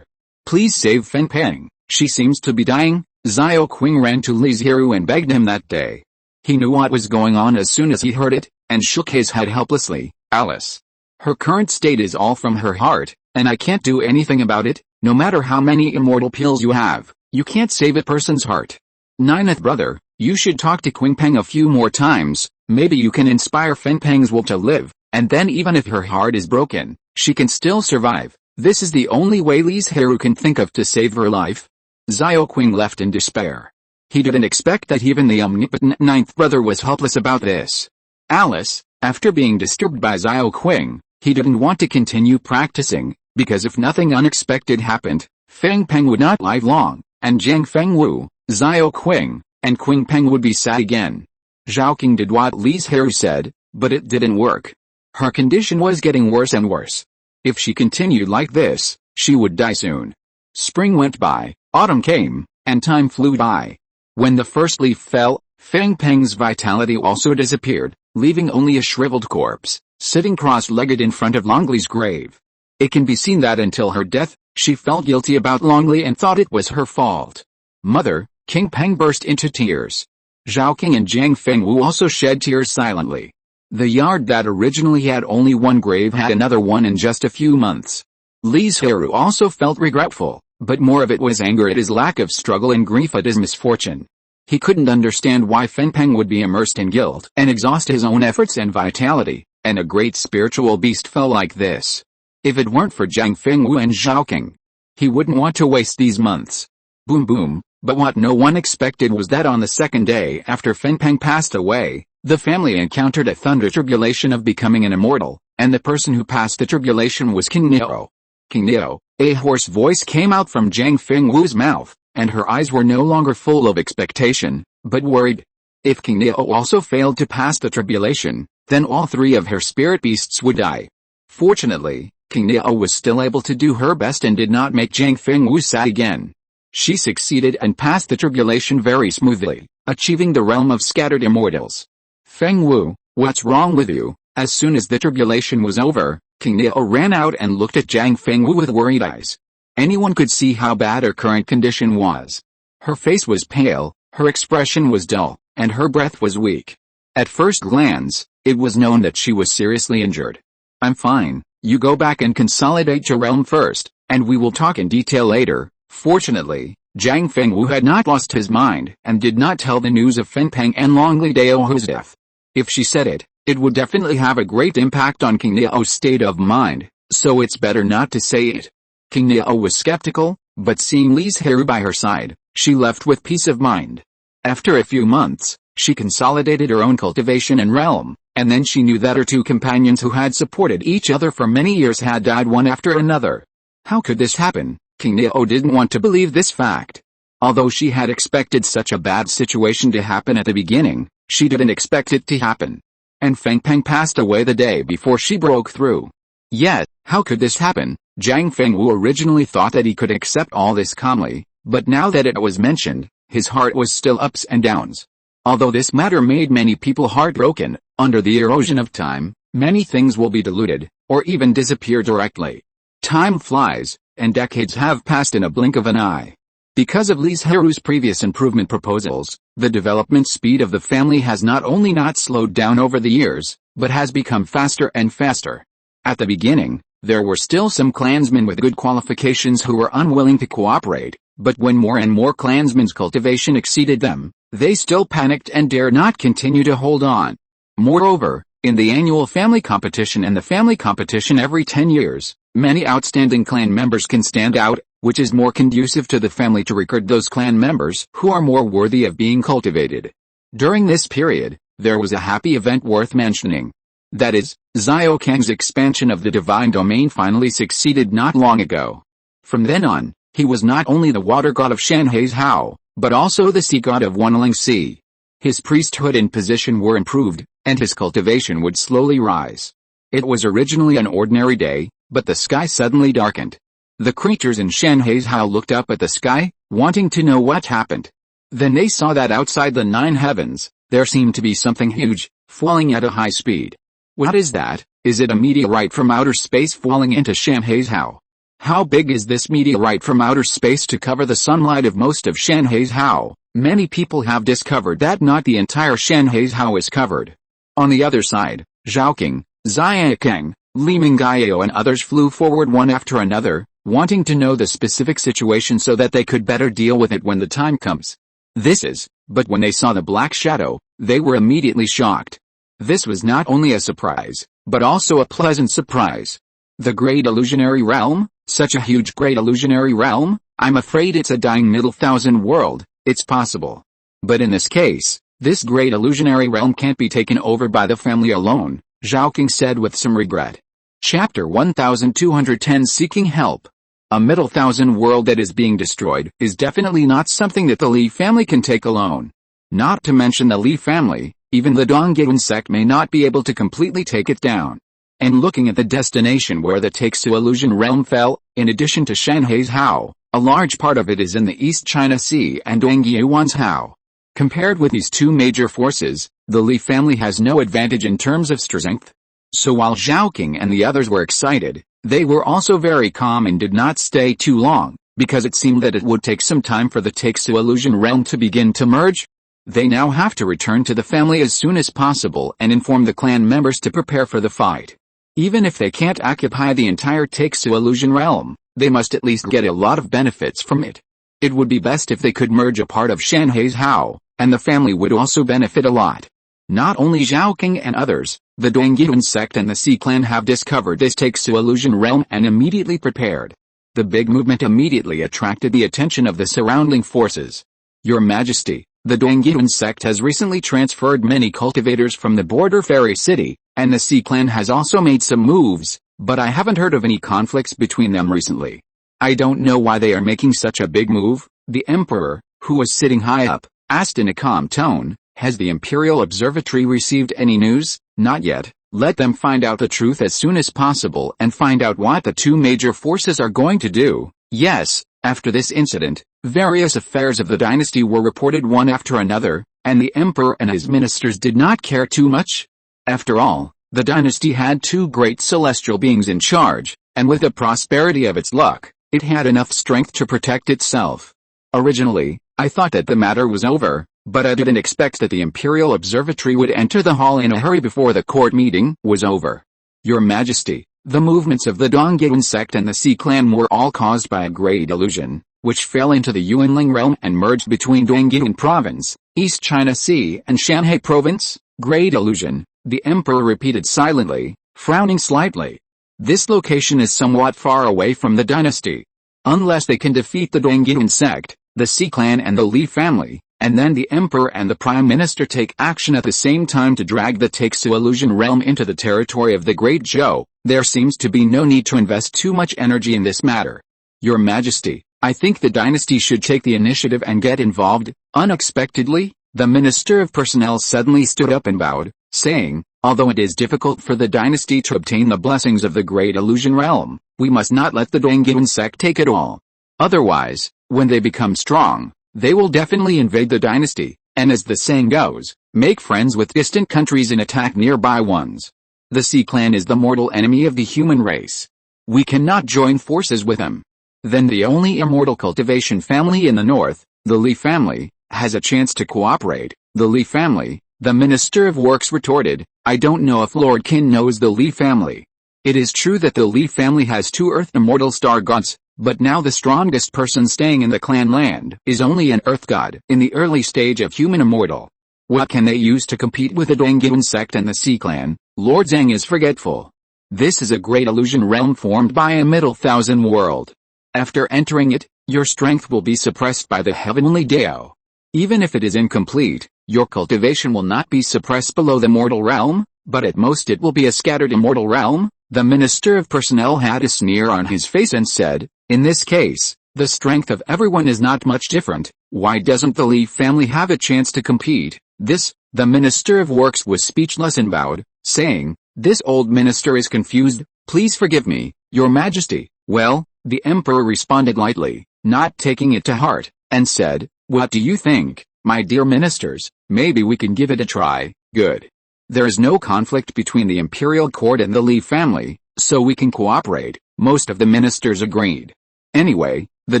please save Fengpeng. She seems to be dying." Xiao Qing ran to Li Zhirui and begged him that day. He knew what was going on as soon as he heard it, and shook his head helplessly. "Alice. Her current state is all from her heart, and I can't do anything about it. No matter how many immortal pills you have, you can't save a person's heart. Ninth brother, you should talk to Qing Peng a few more times. Maybe you can inspire Fengpeng's will to live, and then even if her heart is broken, she can still survive. This is the only way Li Zhirui can think of to save her life." Xiao Qing left in despair. He didn't expect that even the omnipotent ninth brother was helpless about this. Alice, after being disturbed by Xiao Qing, he didn't want to continue practicing, because if nothing unexpected happened, Fengpeng would not live long, and Jiang Fengwu, Xiao Qing, and Qing Peng would be sad again. Zhaoqing did what Li Zhirui said, but it didn't work. Her condition was getting worse and worse. If she continued like this, she would die soon. Spring went by, autumn came, and time flew by. When the first leaf fell, Feng Peng's vitality also disappeared, leaving only a shriveled corpse, sitting cross-legged in front of Longli's grave. It can be seen that until her death, she felt guilty about Longli and thought it was her fault. Mother, King Peng burst into tears. Zhaoqing and Jiang Fengwu also shed tears silently. The yard that originally had only one grave had another one in just a few months. Li Zhirui also felt regretful, but more of it was anger at his lack of struggle and grief at his misfortune. He couldn't understand why Feng Peng would be immersed in guilt and exhaust his own efforts and vitality, and a great spiritual beast fell like this. If it weren't for Jiang Fengwu and Zhaoqing, he wouldn't want to waste these months. Boom boom, but what no one expected was that on the second day after Feng Peng passed away, the family encountered a thunder tribulation of becoming an immortal, and the person who passed the tribulation was King Niao. King Niao, a hoarse voice came out from Jiang Fengwu's mouth, and her eyes were no longer full of expectation, but worried. If King Niao also failed to pass the tribulation, then all three of her spirit beasts would die. Fortunately, King Niao was still able to do her best and did not make Jiang Fengwu sad again. She succeeded and passed the tribulation very smoothly, achieving the realm of scattered immortals. Fengwu, what's wrong with you? As soon as the tribulation was over, King Niao ran out and looked at Jiang Fengwu with worried eyes. Anyone could see how bad her current condition was. Her face was pale, her expression was dull, and her breath was weak. At first glance, it was known that she was seriously injured. I'm fine, you go back and consolidate your realm first, and we will talk in detail later. Fortunately, Jiang Fengwu had not lost his mind and did not tell the news of Feng Peng and Longli Daohu's death. If she said it, it would definitely have a great impact on King Niao's state of mind, so it's better not to say it. King Niao was skeptical, but seeing Li Zhirui by her side, she left with peace of mind. After a few months, she consolidated her own cultivation and realm, and then she knew that her two companions who had supported each other for many years had died one after another. How could this happen? King Niao didn't want to believe this fact. Although she had expected such a bad situation to happen at the beginning, she didn't expect it to happen. And Feng Peng passed away the day before she broke through. Yet, how could this happen? Jiang Fengwu originally thought that he could accept all this calmly, but now that it was mentioned, his heart was still ups and downs. Although this matter made many people heartbroken, under the erosion of time, many things will be diluted, or even disappear directly. Time flies, and decades have passed in a blink of an eye. Because of Li Zhirui's previous improvement proposals, the development speed of the family has not only not slowed down over the years, but has become faster and faster. At the beginning, there were still some clansmen with good qualifications who were unwilling to cooperate, but when more and more clansmen's cultivation exceeded them, they still panicked and dared not continue to hold on. Moreover, in the annual family competition and the family competition every 10 years, many outstanding clan members can stand out, which is more conducive to the family to recruit those clan members who are more worthy of being cultivated. During this period, there was a happy event worth mentioning. That is, Xiao Kang's expansion of the divine domain finally succeeded not long ago. From then on, he was not only the water god of Shanhai's Hao, but also the sea god of Wanling Sea. His priesthood and position were improved, and his cultivation would slowly rise. It was originally an ordinary day, but the sky suddenly darkened. The creatures in Shanhai's Hao looked up at the sky, wanting to know what happened. Then they saw that outside the 9 heavens, there seemed to be something huge, falling at a high speed. What is that? Is it a meteorite from outer space falling into Shanhai's Hao? How big is this meteorite from outer space to cover the sunlight of most of Shanhai's Hao? Many people have discovered that not the entire Shanhai's Hao is covered. On the other side, Zhaoqing, Xiaokeng, Li Mingyao and others flew forward one after another, wanting to know the specific situation so that they could better deal with it when the time comes. But when they saw the black shadow, they were immediately shocked. This was not only a surprise, but also a pleasant surprise. The Great Illusionary Realm? Such a huge Great Illusionary Realm? I'm afraid it's a dying Middle Thousand world. It's possible. But in this case, this Great Illusionary Realm can't be taken over by the family alone, Zhaoqing said with some regret. Chapter 1210 Seeking Help. A Middle Thousand world that is being destroyed is definitely not something that the Li family can take alone. Not to mention the Li family, even the Donggyun sect may not be able to completely take it down. And looking at the destination where the Taixu illusion realm fell, in addition to Shanghai's Hao, a large part of it is in the East China Sea and Dongyuan's Hao. Compared with these two major forces, the Li family has no advantage in terms of strength. So while Zhao King and the others were excited, they were also very calm and did not stay too long, because it seemed that it would take some time for the Taixu illusion realm to begin to merge. They now have to return to the family as soon as possible and inform the clan members to prepare for the fight. Even if they can't occupy the entire Taixu illusion realm, they must at least get a lot of benefits from it. It would be best if they could merge a part of Shanghai's Hao, and the family would also benefit a lot. Not only Zhao King and others, the Dongyuan sect and the Sea clan have discovered this Taixu illusion realm and immediately prepared. The big movement immediately attracted the attention of the surrounding forces. Your Majesty, the Dongyuan sect has recently transferred many cultivators from the border fairy city, and the Sea clan has also made some moves, but I haven't heard of any conflicts between them recently. I don't know why they are making such a big move. The emperor, who was sitting high up, asked in a calm tone, has the Imperial Observatory received any news? Not yet. Let them find out the truth as soon as possible and find out what the two major forces are going to do. Yes, after this incident, various affairs of the dynasty were reported one after another, and the emperor and his ministers did not care too much. After all, the dynasty had two great celestial beings in charge, and with the prosperity of its luck, it had enough strength to protect itself. Originally, I thought that the matter was over, but I didn't expect that the Imperial Observatory would enter the hall in a hurry before the court meeting was over. Your Majesty, the movements of the Dongyuan sect and the Sea clan were all caused by a great illusion, which fell into the Yuanling realm and merged between Dongyuan province, East China Sea and Shanghai province. Great illusion, the emperor repeated silently, frowning slightly. This location is somewhat far away from the dynasty. Unless they can defeat the Dongyuan sect, the Sea clan and the Li family, and then the emperor and the prime minister take action at the same time to drag the Taixu illusion realm into the territory of the Great Zhou, there seems to be no need to invest too much energy in this matter. Your Majesty, I think the dynasty should take the initiative and get involved. Unexpectedly, the Minister of Personnel suddenly stood up and bowed, saying, although it is difficult for the dynasty to obtain the blessings of the Great Illusion Realm, we must not let the Dongyuan sect take it all. Otherwise, when they become strong, they will definitely invade the dynasty, and as the saying goes, make friends with distant countries and attack nearby ones. The Sea clan is the mortal enemy of the human race. We cannot join forces with them. Then the only Immortal Cultivation family in the north, the Li family, has a chance to cooperate. The Li family, the Minister of Works retorted, I don't know if Lord Qin knows the Li family. It is true that the Li family has two Earth Immortal Star Gods, but now the strongest person staying in the clan land is only an Earth God in the early stage of human immortal. What can they use to compete with the Dongyuan sect and the Sea clan? Lord Zhang is forgetful. This is a great illusion realm formed by a middle thousand world. After entering it, your strength will be suppressed by the heavenly Dao. Even if it is incomplete, your cultivation will not be suppressed below the mortal realm, but at most it will be a scattered immortal realm. The Minister of Personnel had a sneer on his face and said, in this case, the strength of everyone is not much different. Why doesn't the Li family have a chance to compete? The Minister of Works was speechless and bowed, saying, this old minister is confused. Please forgive me, Your Majesty. Well, the emperor responded lightly, not taking it to heart, and said, what do you think, my dear ministers? Maybe we can give it a try. Good. There is no conflict between the imperial court and the Li family, so we can cooperate. Most of the ministers agreed. Anyway, the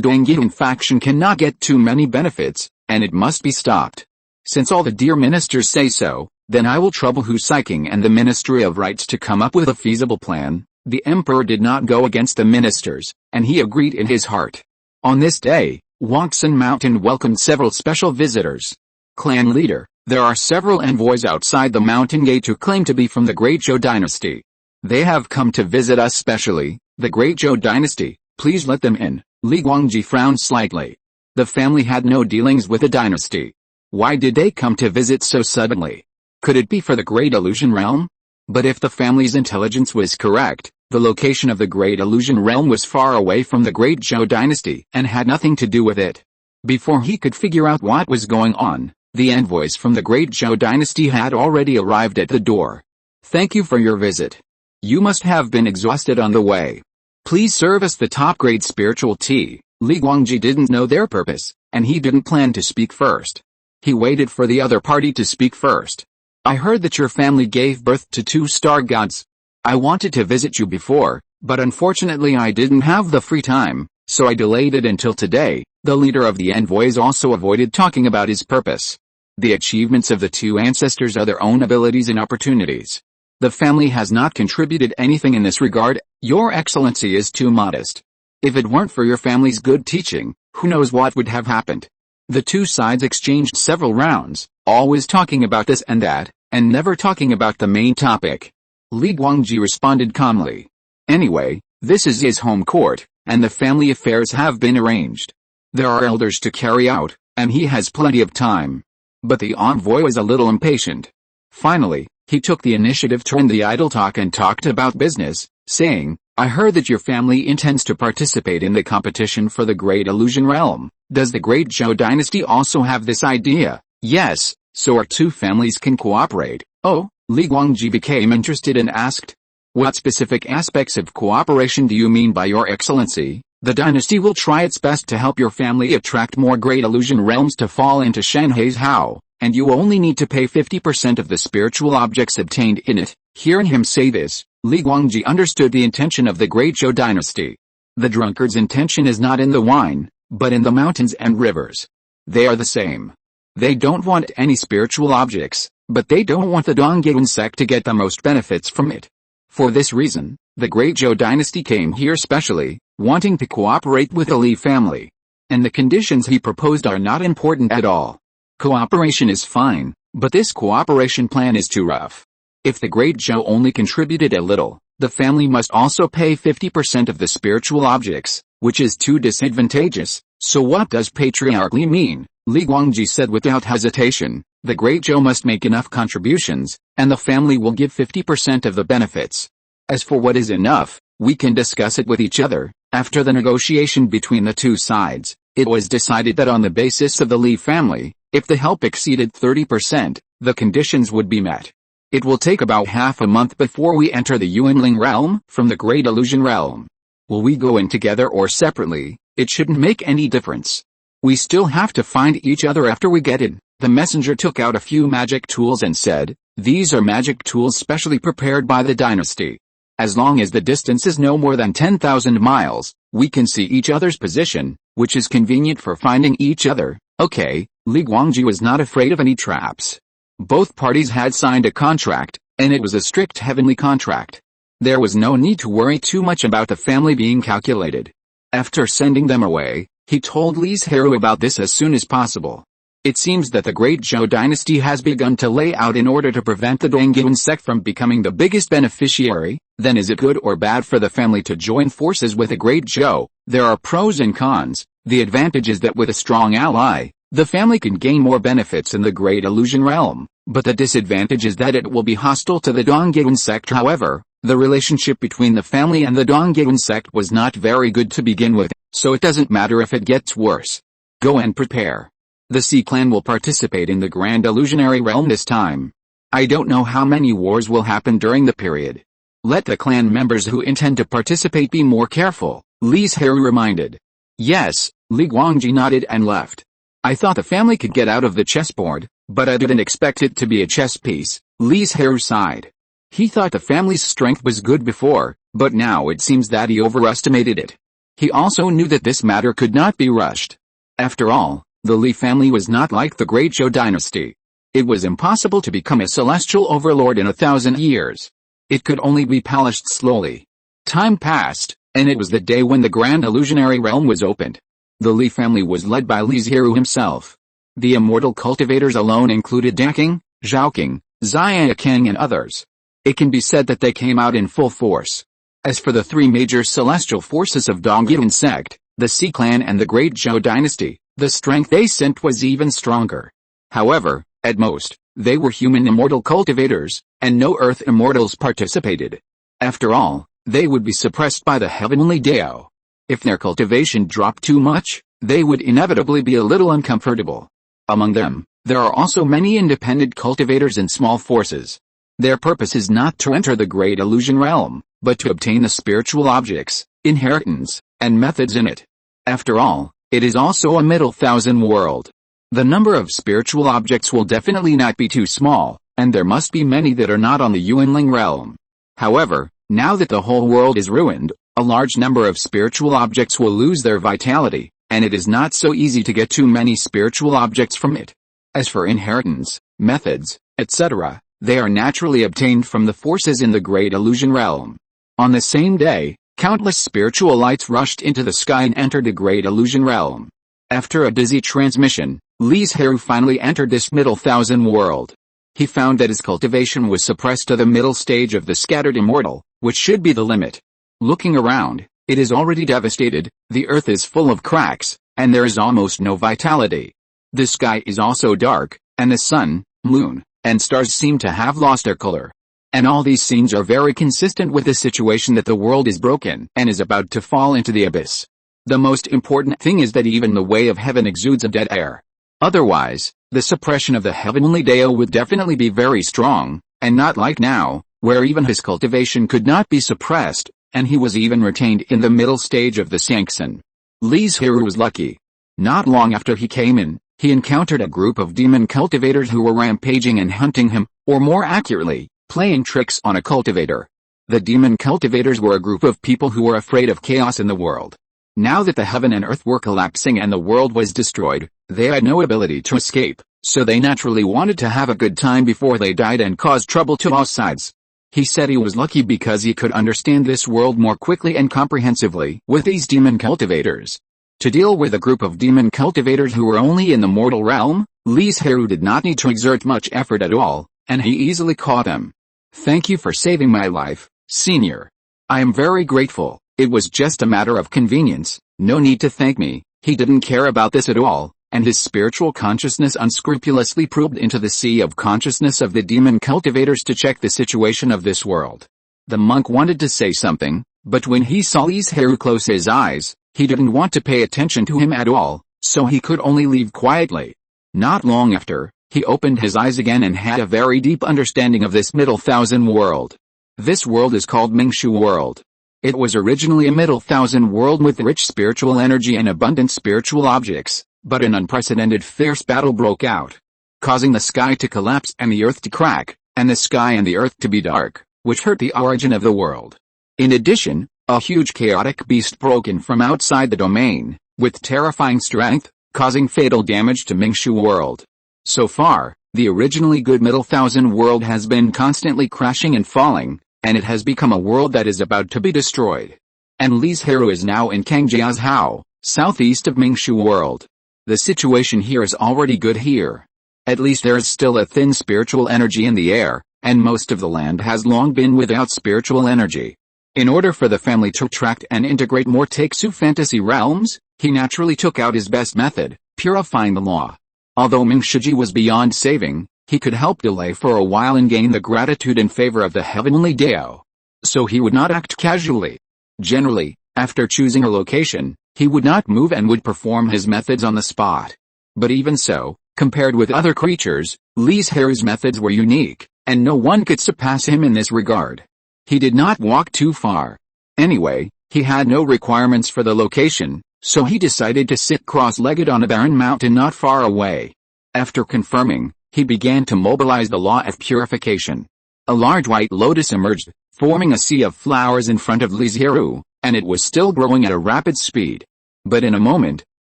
Dongyuan faction cannot get too many benefits, and it must be stopped. Since all the dear ministers say so, then I will trouble Hu Saiking and the Ministry of Rights to come up with a feasible plan. The emperor did not go against the ministers, and he agreed in his heart. On this day, Wangsun Mountain welcomed several special visitors. Clan leader, there are several envoys outside the mountain gate who claim to be from the Great Zhou dynasty. They have come to visit us specially. The Great Zhou dynasty, please let them in. Li Guangji frowned slightly. The family had no dealings with the dynasty. Why did they come to visit so suddenly? Could it be for the Great Illusion Realm? But if the family's intelligence was correct, the location of the Great Illusion Realm was far away from the Great Zhou dynasty and had nothing to do with it. Before he could figure out what was going on, The envoys from the Great Zhou dynasty had already arrived at the door. Thank you for your visit. You must have been exhausted on the way. Please serve us the top-grade spiritual tea. Li Guangji didn't know their purpose, and he didn't plan to speak first. He waited for the other party to speak first. I heard that your family gave birth to 2 star gods. I wanted to visit you before, but unfortunately I didn't have the free time, so I delayed it until today. The leader of the envoys also avoided talking about his purpose. The achievements of the 2 ancestors are their own abilities and opportunities. The family has not contributed anything in this regard. Your Excellency is too modest. If it weren't for your family's good teaching, who knows what would have happened. The 2 sides exchanged several rounds, always talking about this and that, and never talking about the main topic. Li Guangji responded calmly. Anyway, this is his home court, and the family affairs have been arranged. There are elders to carry out, and he has plenty of time. But the envoy was a little impatient. Finally, he took the initiative to end the idle talk and talked about business, saying, I heard that your family intends to participate in the competition for the Great Illusion Realm. Does the Great Zhou dynasty also have this idea? Yes, so our 2 families can cooperate. Oh, Li Guangji became interested and asked, what specific aspects of cooperation do you mean by your excellency? The dynasty will try its best to help your family attract more Great Illusion Realms to fall into Shanghai's Hao, and you only need to pay 50% of the spiritual objects obtained in it. Hearing him say this, Li Guangji understood the intention of the Great Zhou dynasty. The drunkard's intention is not in the wine, but in the mountains and rivers. They are the same. They don't want any spiritual objects, but they don't want the Dongyun sect to get the most benefits from it. For this reason, the Great Zhou dynasty came here specially, wanting to cooperate with the Li family. And the conditions he proposed are not important at all. Cooperation is fine, but this cooperation plan is too rough. If the Great Zhou only contributed a little, the family must also pay 50% of the spiritual objects, which is too disadvantageous. So what does Patriarch Li mean? Li Guangji said without hesitation, the Great Zhou must make enough contributions, and the family will give 50% of the benefits. As for what is enough, we can discuss it with each other. After the negotiation between the 2 sides, it was decided that on the basis of the Li family, if the help exceeded 30%, the conditions would be met. It will take about half a month before we enter the Yuanling realm from the Great Illusion realm. Will we go in together or separately? It shouldn't make any difference. We still have to find each other after we get in. The messenger took out a few magic tools and said, these are magic tools specially prepared by the dynasty. As long as the distance is no more than 10,000 miles, we can see each other's position, which is convenient for finding each other. Okay, Li Guangji was not afraid of any traps. Both parties had signed a contract, and it was a strict heavenly contract. There was no need to worry too much about the family being calculated. After sending them away, he told Li Zhirui about this as soon as possible. It seems that the Great Zhou dynasty has begun to lay out in order to prevent the Dongyun sect from becoming the biggest beneficiary. Then is it good or bad for the family to join forces with the Great Zhou? There are pros and cons. The advantage is that with a strong ally, the family can gain more benefits in the Great Illusion realm, but the disadvantage is that it will be hostile to the Dongyun sect. However, the relationship between the family and the Dongyun sect was not very good to begin with, so it doesn't matter if it gets worse. Go and prepare. The Sea clan will participate in the Grand Illusionary realm this time. I don't know how many wars will happen during the period. Let the clan members who intend to participate be more careful, Li Zhirui reminded. Yes, Li Guangji nodded and left. I thought the family could get out of the chessboard, but I didn't expect it to be a chess piece. Li Zhirui sighed. He thought the family's strength was good before, but now it seems that he overestimated it. He also knew that this matter could not be rushed. After all, the Li family was not like the Great Zhou dynasty. It was impossible to become a celestial overlord in 1,000 years. It could only be polished slowly. Time passed, and it was the day when the Grand Illusionary realm was opened. The Li family was led by Li Zhirui himself. The immortal cultivators alone included Daking, Zhaoking, Xiaokeng and others. It can be said that they came out in full force. As for the 3 major celestial forces of Dongyun sect, the Sea clan and the Great Zhou dynasty, the strength they sent was even stronger. However, at most, they were human immortal cultivators, and no earth immortals participated. After all, they would be suppressed by the heavenly Dao. If their cultivation dropped too much, they would inevitably be a little uncomfortable. Among them, There are also many independent cultivators and small forces. Their purpose is not to enter the great illusion realm, but to obtain the spiritual objects, inheritance, and methods in it. After all, it is also a middle thousand world. The number of spiritual objects will definitely not be too small, and there must be many that are not on the Yuanling realm. However, now that the whole world is ruined, a large number of spiritual objects will lose their vitality, and it is not so easy to get too many spiritual objects from it. As for inheritance, methods, etc., they are naturally obtained from the forces in the great illusion realm. On the same day, countless spiritual lights rushed into the sky and entered the great illusion realm. After a dizzy transmission, Li Zhirui finally entered this middle thousand world. He found that his cultivation was suppressed to the middle stage of the scattered immortal, which should be the limit. Looking around, it is already devastated, the earth is full of cracks, and there is almost no vitality. The sky is also dark, and the sun, moon, and stars seem to have lost their color. And all these scenes are very consistent with the situation that the world is broken and is about to fall into the abyss. The most important thing is that even the way of heaven exudes a dead air. Otherwise, the suppression of the heavenly Dao would definitely be very strong, and not like now, where even his cultivation could not be suppressed, and he was even retained in the middle stage of the sanction. Li Zhirui was lucky. Not long after he came in, he encountered a group of demon cultivators who were rampaging and hunting him, or more accurately, playing tricks on a cultivator. The demon cultivators were a group of people who were afraid of chaos in the world. Now that the heaven and earth were collapsing and the world was destroyed, they had no ability to escape, so they naturally wanted to have a good time before they died and cause trouble to all sides. He said he was lucky because he could understand this world more quickly and comprehensively with these demon cultivators. To deal with a group of demon cultivators who were only in the mortal realm, Li Zhirui did not need to exert much effort at all, and he easily caught them. "Thank you for saving my life, Senior. I am very grateful. It was just a matter of convenience, no need to thank me." He didn't care about this at all, and his spiritual consciousness unscrupulously probed into the sea of consciousness of the demon cultivators to check the situation of this world. The monk wanted to say something, but when he saw Li Zhirui close his eyes, he didn't want to pay attention to him at all, so he could only leave quietly. Not long after, he opened his eyes again and had a very deep understanding of this middle thousand world. This world is called Mingshu world. It was originally a middle thousand world with rich spiritual energy and abundant spiritual objects, but an unprecedented fierce battle broke out, causing the sky to collapse and the earth to crack, and the sky and the earth to be dark, which hurt the origin of the world. In addition, a huge chaotic beast broke in from outside the domain, with terrifying strength, causing fatal damage to Mingshu world. So far, the originally good middle thousand world has been constantly crashing and falling, and it has become a world that is about to be destroyed. And Li Zhirui is now in Kangjiazhou, southeast of Mingshu world. The situation here is already good here. At least there is still a thin spiritual energy in the air, and most of the land has long been without spiritual energy. In order for the family to attract and integrate more Taixu fantasy realms, he naturally took out his best method, purifying the law. Although Mingshuji was beyond saving, he could help delay for a while and gain the gratitude and favor of the heavenly Dao. So he would not act casually. Generally, after choosing a location, he would not move and would perform his methods on the spot. But even so, compared with other creatures, Li Zhirui's methods were unique, and no one could surpass him in this regard. He did not walk too far. Anyway, he had no requirements for the location, so he decided to sit cross-legged on a barren mountain not far away. After confirming, he began to mobilize the law of purification. A large white lotus emerged, forming a sea of flowers in front of Li Zhirui, and it was still growing at a rapid speed. But in a moment,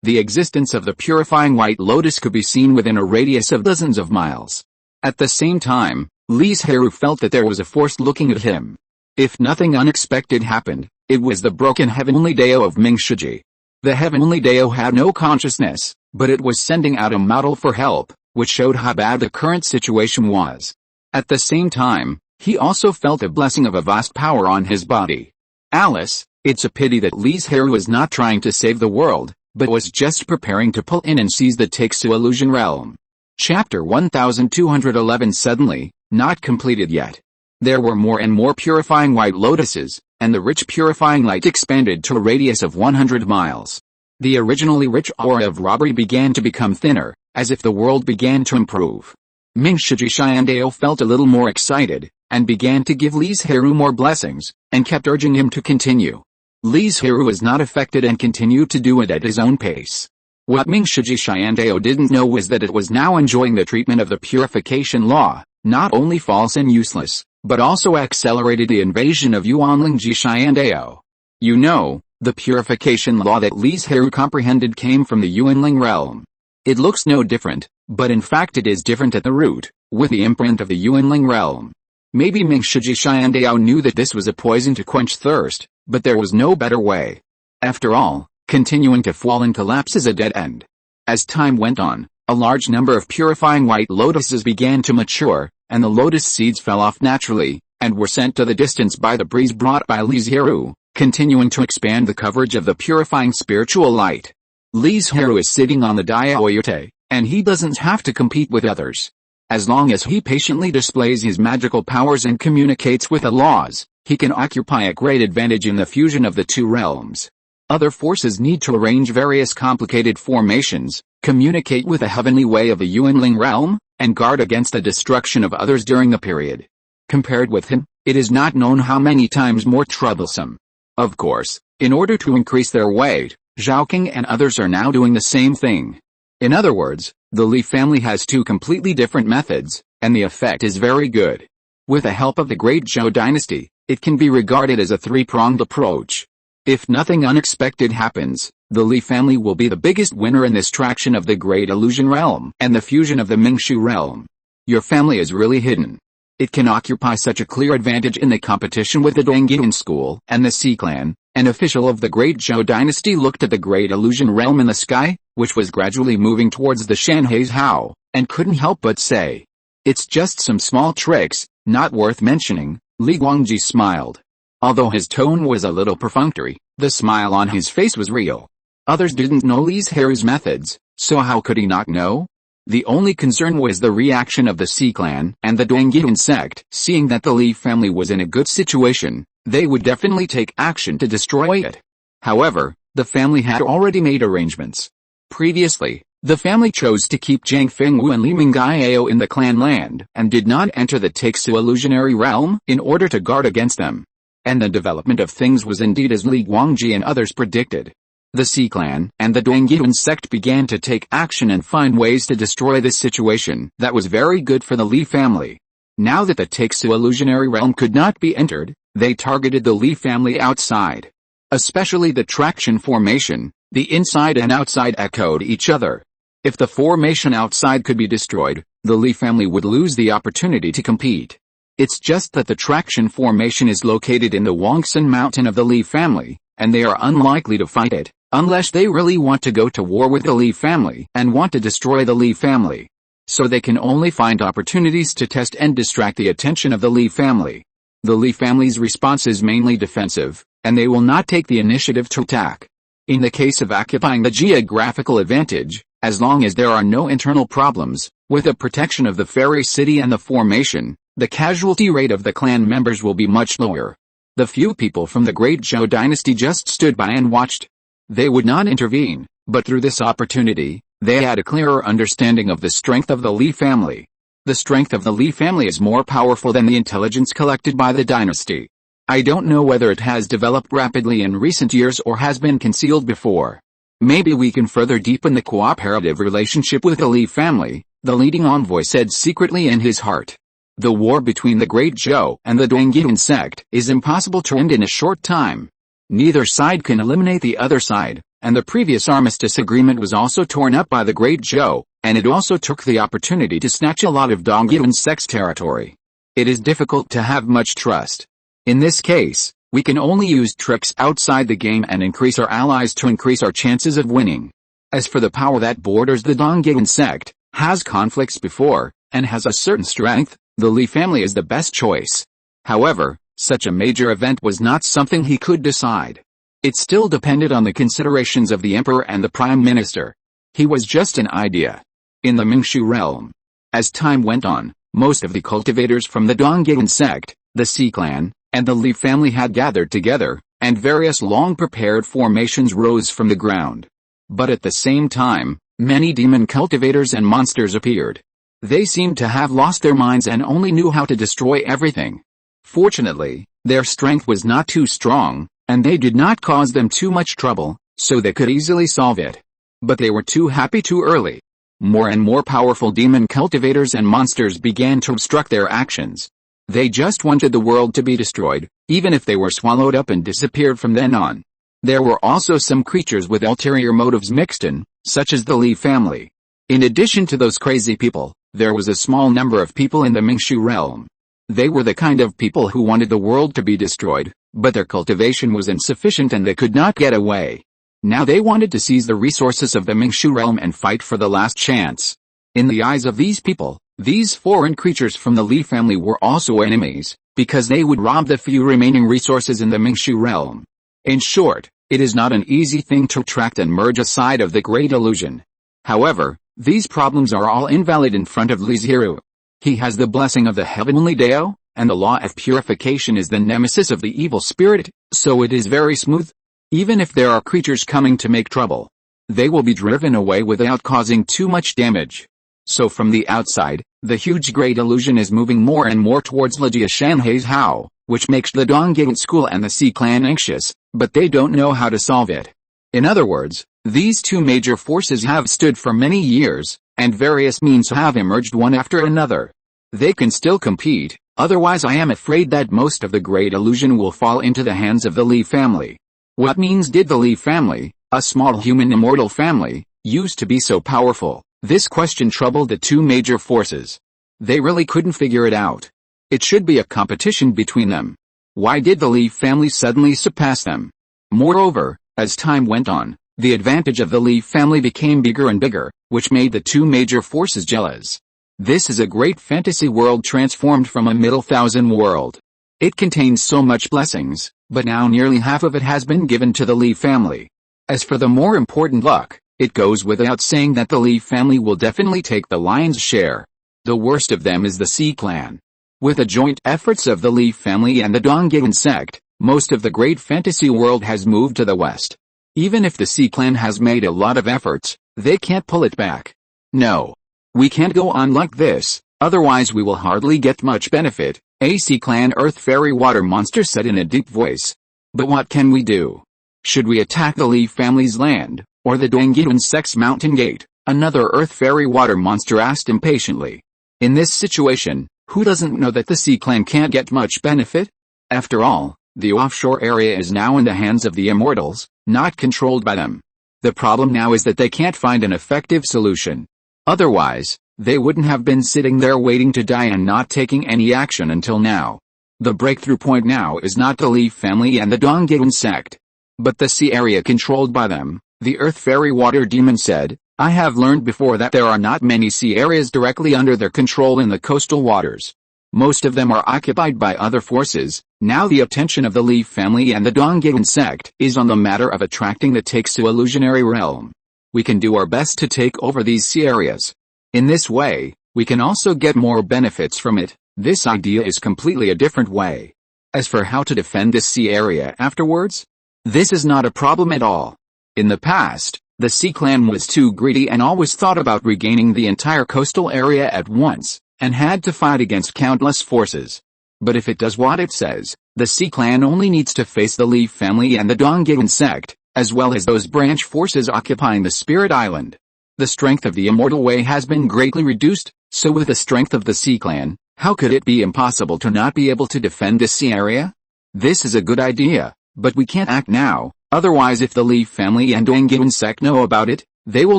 the existence of the purifying white lotus could be seen within a radius of dozens of miles. At the same time, Li Zhirui felt that there was a force looking at him. If nothing unexpected happened, it was the broken heavenly Dao of Mingshuji. The heavenly Dao had no consciousness, but it was sending out a model for help, which showed how bad the current situation was. At the same time, he also felt a blessing of a vast power on his body. Alice, it's a pity that Li Zhirui was not trying to save the world, but was just preparing to pull in and seize the Taixu illusion realm. Chapter 1211 Suddenly, not completed yet. There were more and more purifying white lotuses, and the rich purifying light expanded to a radius of 100 miles. The originally rich aura of robbery began to become thinner, as if the world began to improve. Ming Shiji Xiandao felt a little more excited, and began to give Li Zhirui more blessings, and kept urging him to continue. Li Zhirui was not affected and continued to do it at his own pace. What Ming Shiji Xiandao didn't know was that it was now enjoying the treatment of the purification law, not only false and useless, but also accelerated the invasion of Yuanling Ji Xiandao. You know, the purification law that Li Zhirui comprehended came from the Yuanling realm. It looks no different, but in fact it is different at the root, with the imprint of the Yuanling realm. Maybe Ming Shiji Xiandao knew that this was a poison to quench thirst, but there was no better way. After all, continuing to fall into lapse is a dead end. As time went on, a large number of purifying white lotuses began to mature, and the lotus seeds fell off naturally, and were sent to the distance by the breeze brought by Li Zhirui, continuing to expand the coverage of the purifying spiritual light. Li Zhirui is sitting on the Diaoyute, and he doesn't have to compete with others. As long as he patiently displays his magical powers and communicates with the laws, he can occupy a great advantage in the fusion of the two realms. Other forces need to arrange various complicated formations, communicate with the heavenly way of the Yuanling realm, and guard against the destruction of others during the period. Compared with him, it is not known how many times more troublesome. Of course, in order to increase their weight, Zhaoqing and others are now doing the same thing. In other words, the Li family has two completely different methods, and the effect is very good. With the help of the Great Zhou dynasty, it can be regarded as a three-pronged approach. If nothing unexpected happens, the Li family will be the biggest winner in this traction of the Great Illusion realm and the fusion of the Mingshu realm. Your family is really hidden. It can occupy such a clear advantage in the competition with the Dongyan school and the Sea clan. An official of the Great Zhou dynasty looked at the Great Illusion realm in the sky, which was gradually moving towards the Shanhai's Hao, and couldn't help but say, "It's just some small tricks, not worth mentioning." Li Guangji smiled. Although his tone was a little perfunctory, the smile on his face was real. Others didn't know Li Zhirui's methods, so how could he not know? The only concern was the reaction of the Sea clan and the Dongyan sect. Seeing that the Li family was in a good situation, they would definitely take action to destroy it. However, the family had already made arrangements. Previously, the family chose to keep Zhang Fengwu and Li Mingyao in the clan land and did not enter the Taixu illusionary realm in order to guard against them. And the development of things was indeed as Li Guangji and others predicted. The Sea clan and the Dongyan sect began to take action and find ways to destroy this situation that was very good for the Li family. Now that the Taixu illusionary realm could not be entered, they targeted the Li family outside. Especially the traction formation, the inside and outside echoed each other. If the formation outside could be destroyed, the Li family would lose the opportunity to compete. It's just that the traction formation is located in the Wangsan mountain of the Li family, and they are unlikely to fight it, unless they really want to go to war with the Li family and want to destroy the Li family. So they can only find opportunities to test and distract the attention of the Li family. The Li family's response is mainly defensive, and they will not take the initiative to attack. In the case of occupying the geographical advantage, as long as there are no internal problems, with the protection of the fairy city and the formation, the casualty rate of the clan members will be much lower. The few people from the Great Zhou dynasty just stood by and watched. They would not intervene, but through this opportunity, they had a clearer understanding of the strength of the Li family. The strength of the Li family is more powerful than the intelligence collected by the dynasty. I don't know whether it has developed rapidly in recent years or has been concealed before. Maybe we can further deepen the cooperative relationship with the Li family, the leading envoy said secretly in his heart. The war between the Great Zhou and the Dongyan sect is impossible to end in a short time. Neither side can eliminate the other side, and the previous armistice agreement was also torn up by the Great Zhou, and it also took the opportunity to snatch a lot of Dongyan sect's territory. It is difficult to have much trust. In this case, we can only use tricks outside the game and increase our allies to increase our chances of winning. As for the power that borders the Dongyan sect, has conflicts before, and has a certain strength, the Li family is the best choice. However, such a major event was not something he could decide. It still depended on the considerations of the emperor and the prime minister. He was just an idea. In the Mingshu realm, as time went on, most of the cultivators from the Dongyan sect, the Sea clan, and the Li family had gathered together, and various long-prepared formations rose from the ground. But at the same time, Many demon cultivators and monsters appeared. They seemed to have lost their minds and only knew how to destroy everything. Fortunately, their strength was not too strong, and they did not cause them too much trouble, so they could easily solve it. But they were too happy too early. More and more powerful demon cultivators and monsters began to obstruct their actions. They just wanted the world to be destroyed, even if they were swallowed up and disappeared from then on. There were also some creatures with ulterior motives mixed in, such as the Li family. In addition to those crazy people, there was a small number of people in the Mingshu realm. They were the kind of people who wanted the world to be destroyed, but their cultivation was insufficient and they could not get away. Now they wanted to seize the resources of the Mingshu realm and fight for the last chance. In the eyes of these people, these foreign creatures from the Li family were also enemies, because they would rob the few remaining resources in the Mingshu realm. In short, it is not an easy thing to attract and merge a side of the Great Illusion. However, these problems are all invalid in front of Li Zhirui. He has the blessing of the heavenly Dao, and the law of purification is the nemesis of the evil spirit, so it is very smooth. Even if there are creatures coming to make trouble, they will be driven away without causing too much damage. So from the outside, the huge Great Illusion is moving more and more towards Lijia Shanhai's Hao, which makes the Donggate school and the Sea clan anxious, but they don't know how to solve it. In other words, these two major forces have stood for many years, and various means have emerged one after another. They can still compete, otherwise I am afraid that most of the Great Illusion will fall into the hands of the Li family. What means did the Li family, a small human immortal family, used to be so powerful? This question troubled the two major forces. They really couldn't figure it out. It should be a competition between them. Why did the Li family suddenly surpass them? Moreover, as time went on, the advantage of the Li family became bigger and bigger, which made the two major forces jealous. This is a great fantasy world transformed from a Middle Thousand world. It contains so much blessings, but now nearly half of it has been given to the Li family. As for the more important luck, it goes without saying that the Li family will definitely take the lion's share. The worst of them is the Sea clan. With the joint efforts of the Li family and the Donggate sect, most of the great fantasy world has moved to the west. Even if the Sea clan has made a lot of efforts, they can't pull it back. No. We can't go on like this, otherwise we will hardly get much benefit, a Sea clan earth fairy water monster said in a deep voice. But what can we do? Should we attack the Li family's land, or the Donggate sect's mountain gate? Another earth fairy water monster asked impatiently. In this situation, who doesn't know that the Sea clan can't get much benefit? After all, the offshore area is now in the hands of the immortals, not controlled by them. The problem now is that they can't find an effective solution. Otherwise, they wouldn't have been sitting there waiting to die and not taking any action until now. The breakthrough point now is not the Li family and the Donggate sect, but the sea area controlled by them, the earth fairy water demon said. I have learned before that there are not many sea areas directly under their control in the coastal waters. Most of them are occupied by other forces. Now the attention of the Li family and the Donggate sect is on the matter of attracting the takes to illusionary realm. We can do our best to take over these sea areas. In this way, we can also get more benefits from it. This idea is completely a different way. As for how to defend this sea area afterwards, this is not a problem at all. In the past, the Sea clan was too greedy and always thought about regaining the entire coastal area at once, and had to fight against countless forces. But if it does what it says, the Sea clan only needs to face the Li family and the Donggate sect, as well as those branch forces occupying the Spirit Island. The strength of the Immortal Way has been greatly reduced, so with the strength of the Sea clan, how could it be impossible to not be able to defend this sea area? This is a good idea, but we can't act now. Otherwise, if the Li family and Donggate sect know about it, they will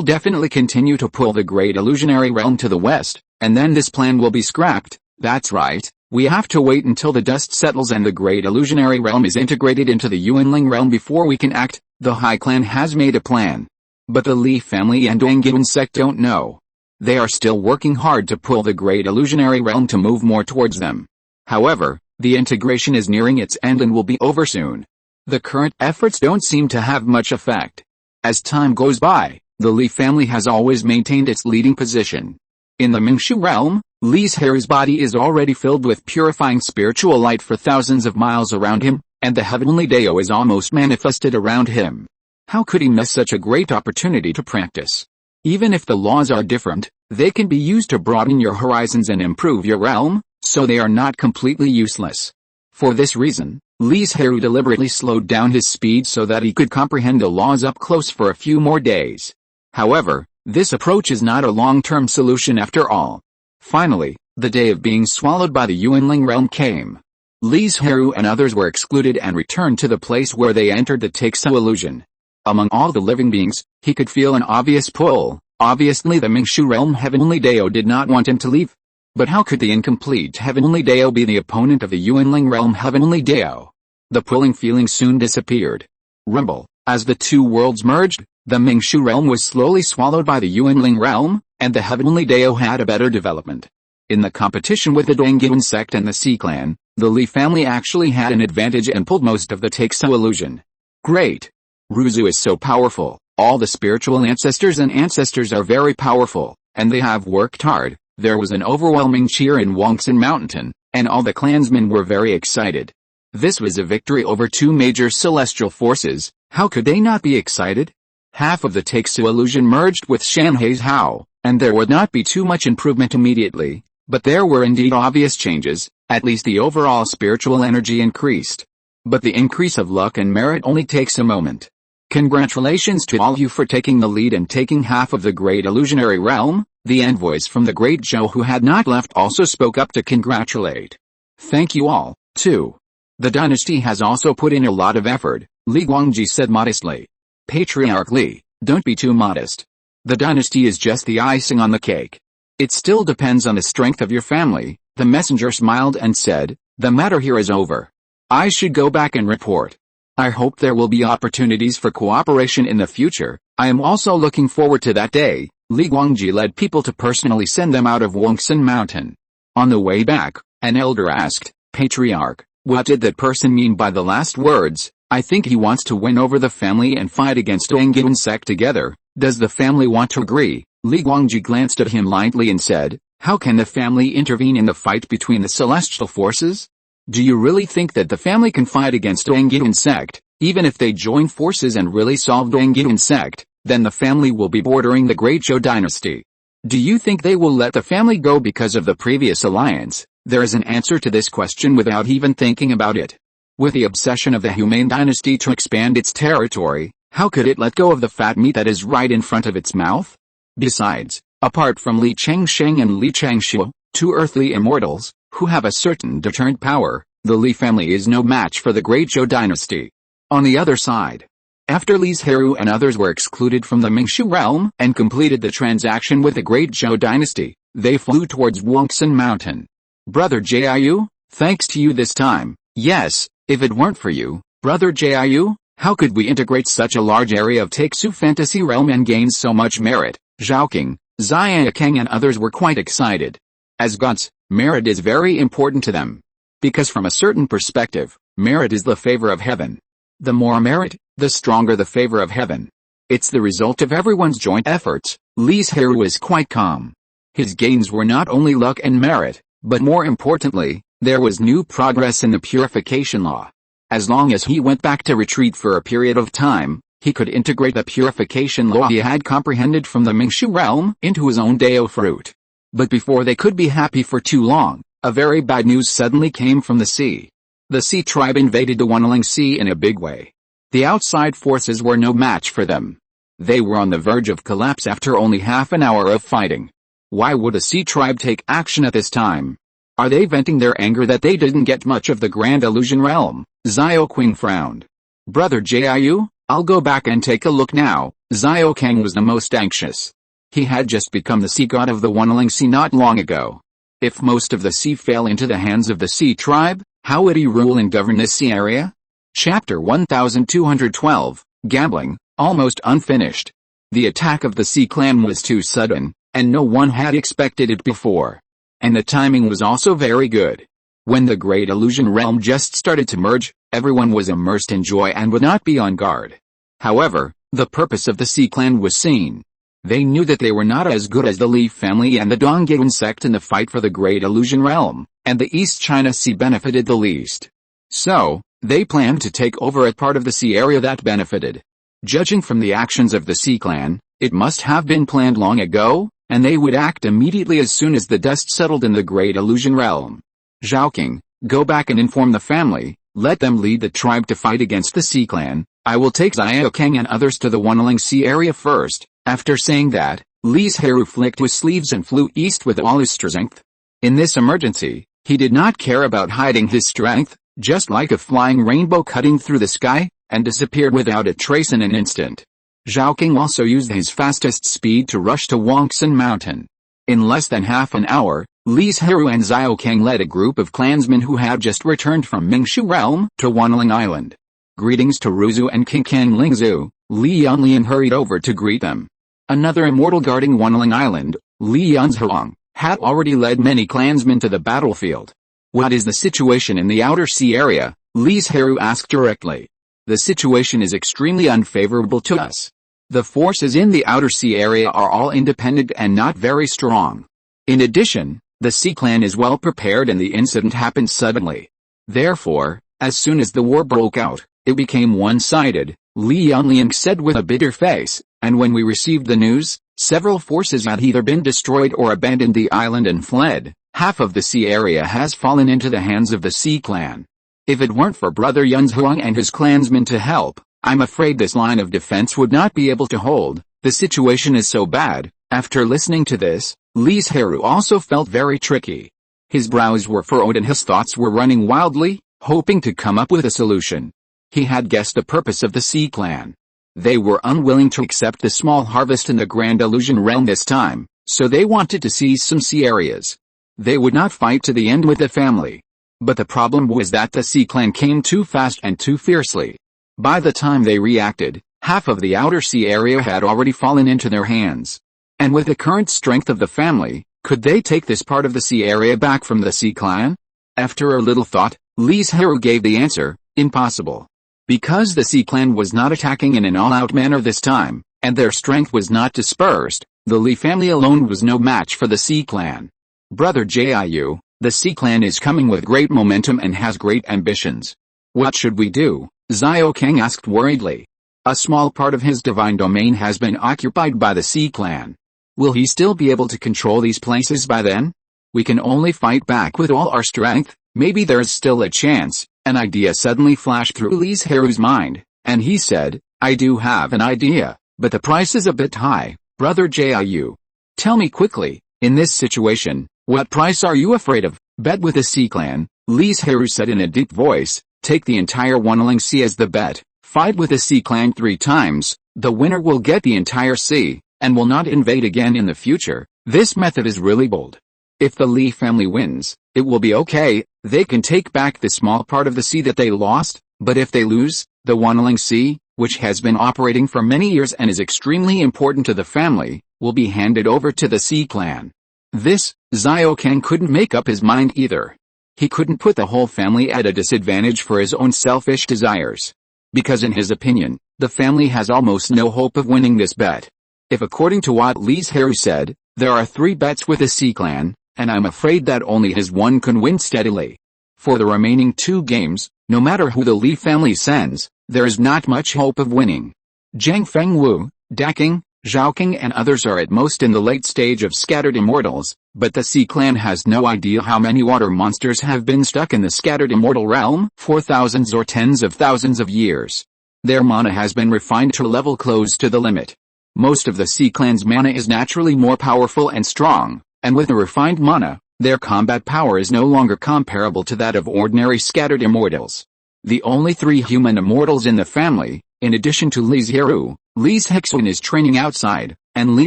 definitely continue to pull the great illusionary realm to the west, and then this plan will be scrapped. That's right, we have to wait until the dust settles and the great illusionary realm is integrated into the Yuanling realm before we can act. The Hai clan has made a plan. But the Li family and Donggate sect don't know. They are still working hard to pull the great illusionary realm to move more towards them. However, the integration is nearing its end and will be over soon. The current efforts don't seem to have much effect. As time goes by, the Li family has always maintained its leading position. In the Mingshu realm, Li's heir's body is already filled with purifying spiritual light for thousands of miles around him, and the heavenly Dao is almost manifested around him. How could he miss such a great opportunity to practice? Even if the laws are different, they can be used to broaden your horizons and improve your realm, so they are not completely useless. For this reason, Li Zhirui deliberately slowed down his speed so that he could comprehend the laws up close for a few more days. However, this approach is not a long-term solution after all. Finally, the day of being swallowed by the Yuanling realm came. Li Zhirui and others were excluded and returned to the place where they entered the Taixu illusion. Among all the living beings, he could feel an obvious pull. Obviously the Mingshu realm Heavenly Dao did not want him to leave. But how could the incomplete Heavenly Dao be the opponent of the Yuanling realm Heavenly Dao? The pulling feeling soon disappeared. Rumble, as the two worlds merged, the Mingshu realm was slowly swallowed by the Yuanling realm, and the Heavenly Dao had a better development. In the competition with the Dongyun sect and the Sea clan, the Li family actually had an advantage and pulled most of the Taixu illusion. Great! Ruzu is so powerful, all the spiritual ancestors are very powerful, and they have worked hard. There was an overwhelming cheer in Wangsan Mountain, and all the clansmen were very excited. This was a victory over two major celestial forces. How could they not be excited? Half of the Taixu illusion merged with Shanhai's Hao, and there would not be too much improvement immediately, but there were indeed obvious changes. At least the overall spiritual energy increased. But the increase of luck and merit only takes a moment. Congratulations to all of you for taking the lead and taking half of the great illusionary realm. The envoys from the great Zhou who had not left also spoke up to congratulate. Thank you all, too. The dynasty has also put in a lot of effort, Li Guangji said modestly. Patriarch Li, don't be too modest. The dynasty is just the icing on the cake. It still depends on the strength of your family. The messenger smiled and said, the matter here is over. I should go back and report. I hope there will be opportunities for cooperation in the future. I am also looking forward to that day. Li Guangji led people to personally send them out of Wangsan Mountain. On the way back, an elder asked, Patriarch, what did that person mean by the last words? I think he wants to win over the family and fight against Dongyun sect together. Does the family want to agree? Li Guangji glanced at him lightly and said, how can the family intervene in the fight between the celestial forces? Do you really think that the family can fight against Dongyun sect? Even if they join forces and really solve Dongyun sect, then the family will be bordering the great Zhou dynasty. Do you think they will let the family go because of the previous alliance? There is an answer to this question without even thinking about it. With the obsession of the Humane dynasty to expand its territory, how could it let go of the fat meat that is right in front of its mouth? Besides, apart from Li Changsheng and Li Changshu, two earthly immortals, who have a certain deterrent power, the Li family is no match for the great Zhou dynasty. On the other side, after Li Zhirui and others were excluded from the Mingshu realm and completed the transaction with the great Zhou dynasty, they flew towards Wangsan Mountain. Brother Jiu, thanks to you this time. Yes, if it weren't for you, Brother Jiu, how could we integrate such a large area of Taixu fantasy realm and gain so much merit? Zhaoking, Xiaokang and others were quite excited. As gods, merit is very important to them. Because from a certain perspective, merit is the favor of heaven. The more merit, the stronger the favor of heaven. It's the result of everyone's joint efforts. Li Zhirui was quite calm. His gains were not only luck and merit, but more importantly, there was new progress in the purification law. As long as he went back to retreat for a period of time, he could integrate the purification law he had comprehended from the Mingshu realm into his own Dao fruit. But before they could be happy for too long, a very bad news suddenly came from the sea. The Sea tribe invaded the Wanling Sea in a big way. The outside forces were no match for them. They were on the verge of collapse after only half an hour of fighting. Why would the Sea tribe take action at this time? Are they venting their anger that they didn't get much of the Grand Illusion realm? Xiaoqing frowned. Brother Jiu, I'll go back and take a look now. Xiaokang was the most anxious. He had just become the sea god of the Wanling Sea not long ago. If most of the sea fell into the hands of the Sea tribe, how would he rule and govern this sea area? Chapter 1212, Gambling, almost unfinished. The attack of the Sea clan was too sudden, and no one had expected it before. And the timing was also very good. When the Great Illusion realm just started to merge, everyone was immersed in joy and would not be on guard. However, the purpose of the Sea clan was seen. They knew that they were not as good as the Li family and the Dongyun sect in the fight for the Great Illusion realm, and the East China Sea benefited the least. So, they planned to take over a part of the sea area that benefited. Judging from the actions of the Sea clan, It must have been planned long ago, and they would act immediately as soon as the dust settled in the Great Illusion Realm. Zhao King, go back and inform the family, let them lead the tribe to fight against the Sea Clan. I will take Xiao Kang and others to the Wanling Sea area first. After saying that, Li Zhirui flicked his sleeves and flew east with all his strength. In this emergency, he did not care about hiding his strength, just like a flying rainbow cutting through the sky, and disappeared without a trace in an instant. Zhao King also used his fastest speed to rush to Wangxin Mountain. In less than half an hour, Li Zhirui and Xiao Kang led a group of clansmen who had just returned from Mingshu Realm to Wanling Island. Greetings to Ruzu and King Kang Lingzu. Li Yanlian hurried over to greet them. Another immortal guarding Wanling Island, Li Yanzhuang, had already led many clansmen to the battlefield. What is the situation in the outer sea area? Li Zhirui asked directly. The situation is extremely unfavorable to us. The forces in the outer sea area are all independent and not very strong. In addition, the Sea Clan is well prepared and the incident happened suddenly. Therefore, as soon as the war broke out, it became one-sided, Li Yanliang said with a bitter face, and when we received the news, several forces had either been destroyed or abandoned the island and fled. Half of the sea area has fallen into the hands of the Sea Clan. If it weren't for Brother Yunzhuang and his clansmen to help, I'm afraid this line of defense would not be able to hold. The situation is so bad. After listening to this, Li Zhirui also felt very tricky. His brows were furrowed and his thoughts were running wildly, hoping to come up with a solution. He had guessed the purpose of the Sea Clan. They were unwilling to accept the small harvest in the Grand Illusion Realm this time, so they wanted to seize some sea areas. They would not fight to the end with the family. But the problem was that the Sea Clan came too fast and too fiercely. By the time they reacted, half of the outer sea area had already fallen into their hands. And with the current strength of the family, could they take this part of the sea area back from the Sea Clan? After a little thought, Li Zhirui gave the answer, impossible. Because the Sea Clan was not attacking in an all-out manner this time, and their strength was not dispersed, the Li family alone was no match for the Sea Clan. Brother Jiu, the Sea Clan is coming with great momentum and has great ambitions. What should we do? Xiao Kang asked worriedly. A small part of his divine domain has been occupied by the Sea Clan. Will he still be able to control these places by then? We can only fight back with all our strength. Maybe there's still a chance. An idea suddenly flashed through Li Zhirui's mind, and he said, I do have an idea, but the price is a bit high. Brother Jiu, tell me quickly, in this situation, what price are you afraid of? Bet with the Sea Clan, Li Zhirui said in a deep voice. Take the entire Wanling Sea as the bet. Fight with the Sea Clan 3 times. The winner will get the entire sea, and will not invade again in the future. This method is really bold. If the Li family wins, it will be okay. They can take back the small part of the sea that they lost, but if they lose, the Wanling Sea, which has been operating for many years and is extremely important to the family, will be handed over to the Sea Clan. This, Xiao Kang couldn't make up his mind either. He couldn't put the whole family at a disadvantage for his own selfish desires. Because in his opinion, the family has almost no hope of winning this bet. If according to what Li Zhirui said, there are 3 bets with the Sea Clan, and I'm afraid that only his one can win steadily. For the remaining 2 games, no matter who the Li family sends, there is not much hope of winning. Zhang Fengwu, Daking, Zhao King and others are at most in the late stage of scattered immortals, but the Sea Clan has no idea how many water monsters have been stuck in the scattered immortal realm for thousands or tens of thousands of years. Their mana has been refined to a level close to the limit. Most of the Sea Clan's mana is naturally more powerful and strong, and with the refined mana, their combat power is no longer comparable to that of ordinary scattered immortals. The only 3 human immortals in the family, in addition to Li Zhirui, Li Zhixuan is training outside, and Li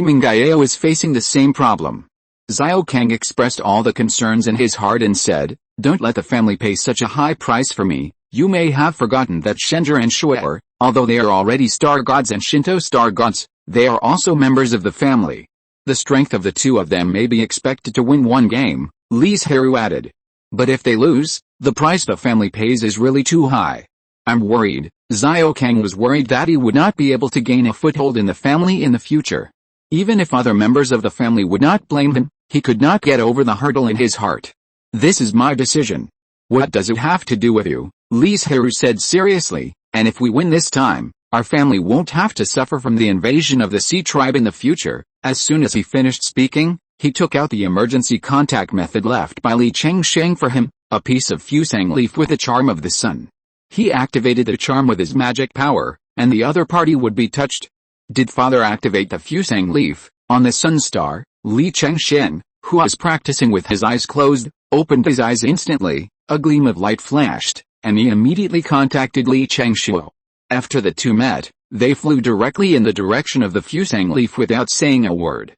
Mingyao is facing the same problem. Xiao Kang expressed all the concerns in his heart and said, don't let the family pay such a high price for me. You may have forgotten that Shenzhe and Shuai, although they are already star gods and Shinto star gods, they are also members of the family. The strength of the 2 of them may be expected to win 1 game, Li Zhirui added. But if they lose, the price the family pays is really too high. I'm worried. Xiao Kang was worried that he would not be able to gain a foothold in the family in the future. Even if other members of the family would not blame him, he could not get over the hurdle in his heart. This is my decision. What does it have to do with you? Li Zhirui said seriously, and if we win this time, Our family won't have to suffer from the invasion of the sea tribe in the future." As soon as he finished speaking, he took out the emergency contact method left by Li Chengsheng for him, a piece of fusang leaf with the charm of the sun. He activated the charm with his magic power, and the other party would be touched. Did father activate the fusang leaf? On the sun star, Li Chengsheng, who was practicing with his eyes closed, opened his eyes instantly. A gleam of light flashed, and he immediately contacted Li Chengshuo. After the two met, they flew directly in the direction of the fusang leaf without saying a word.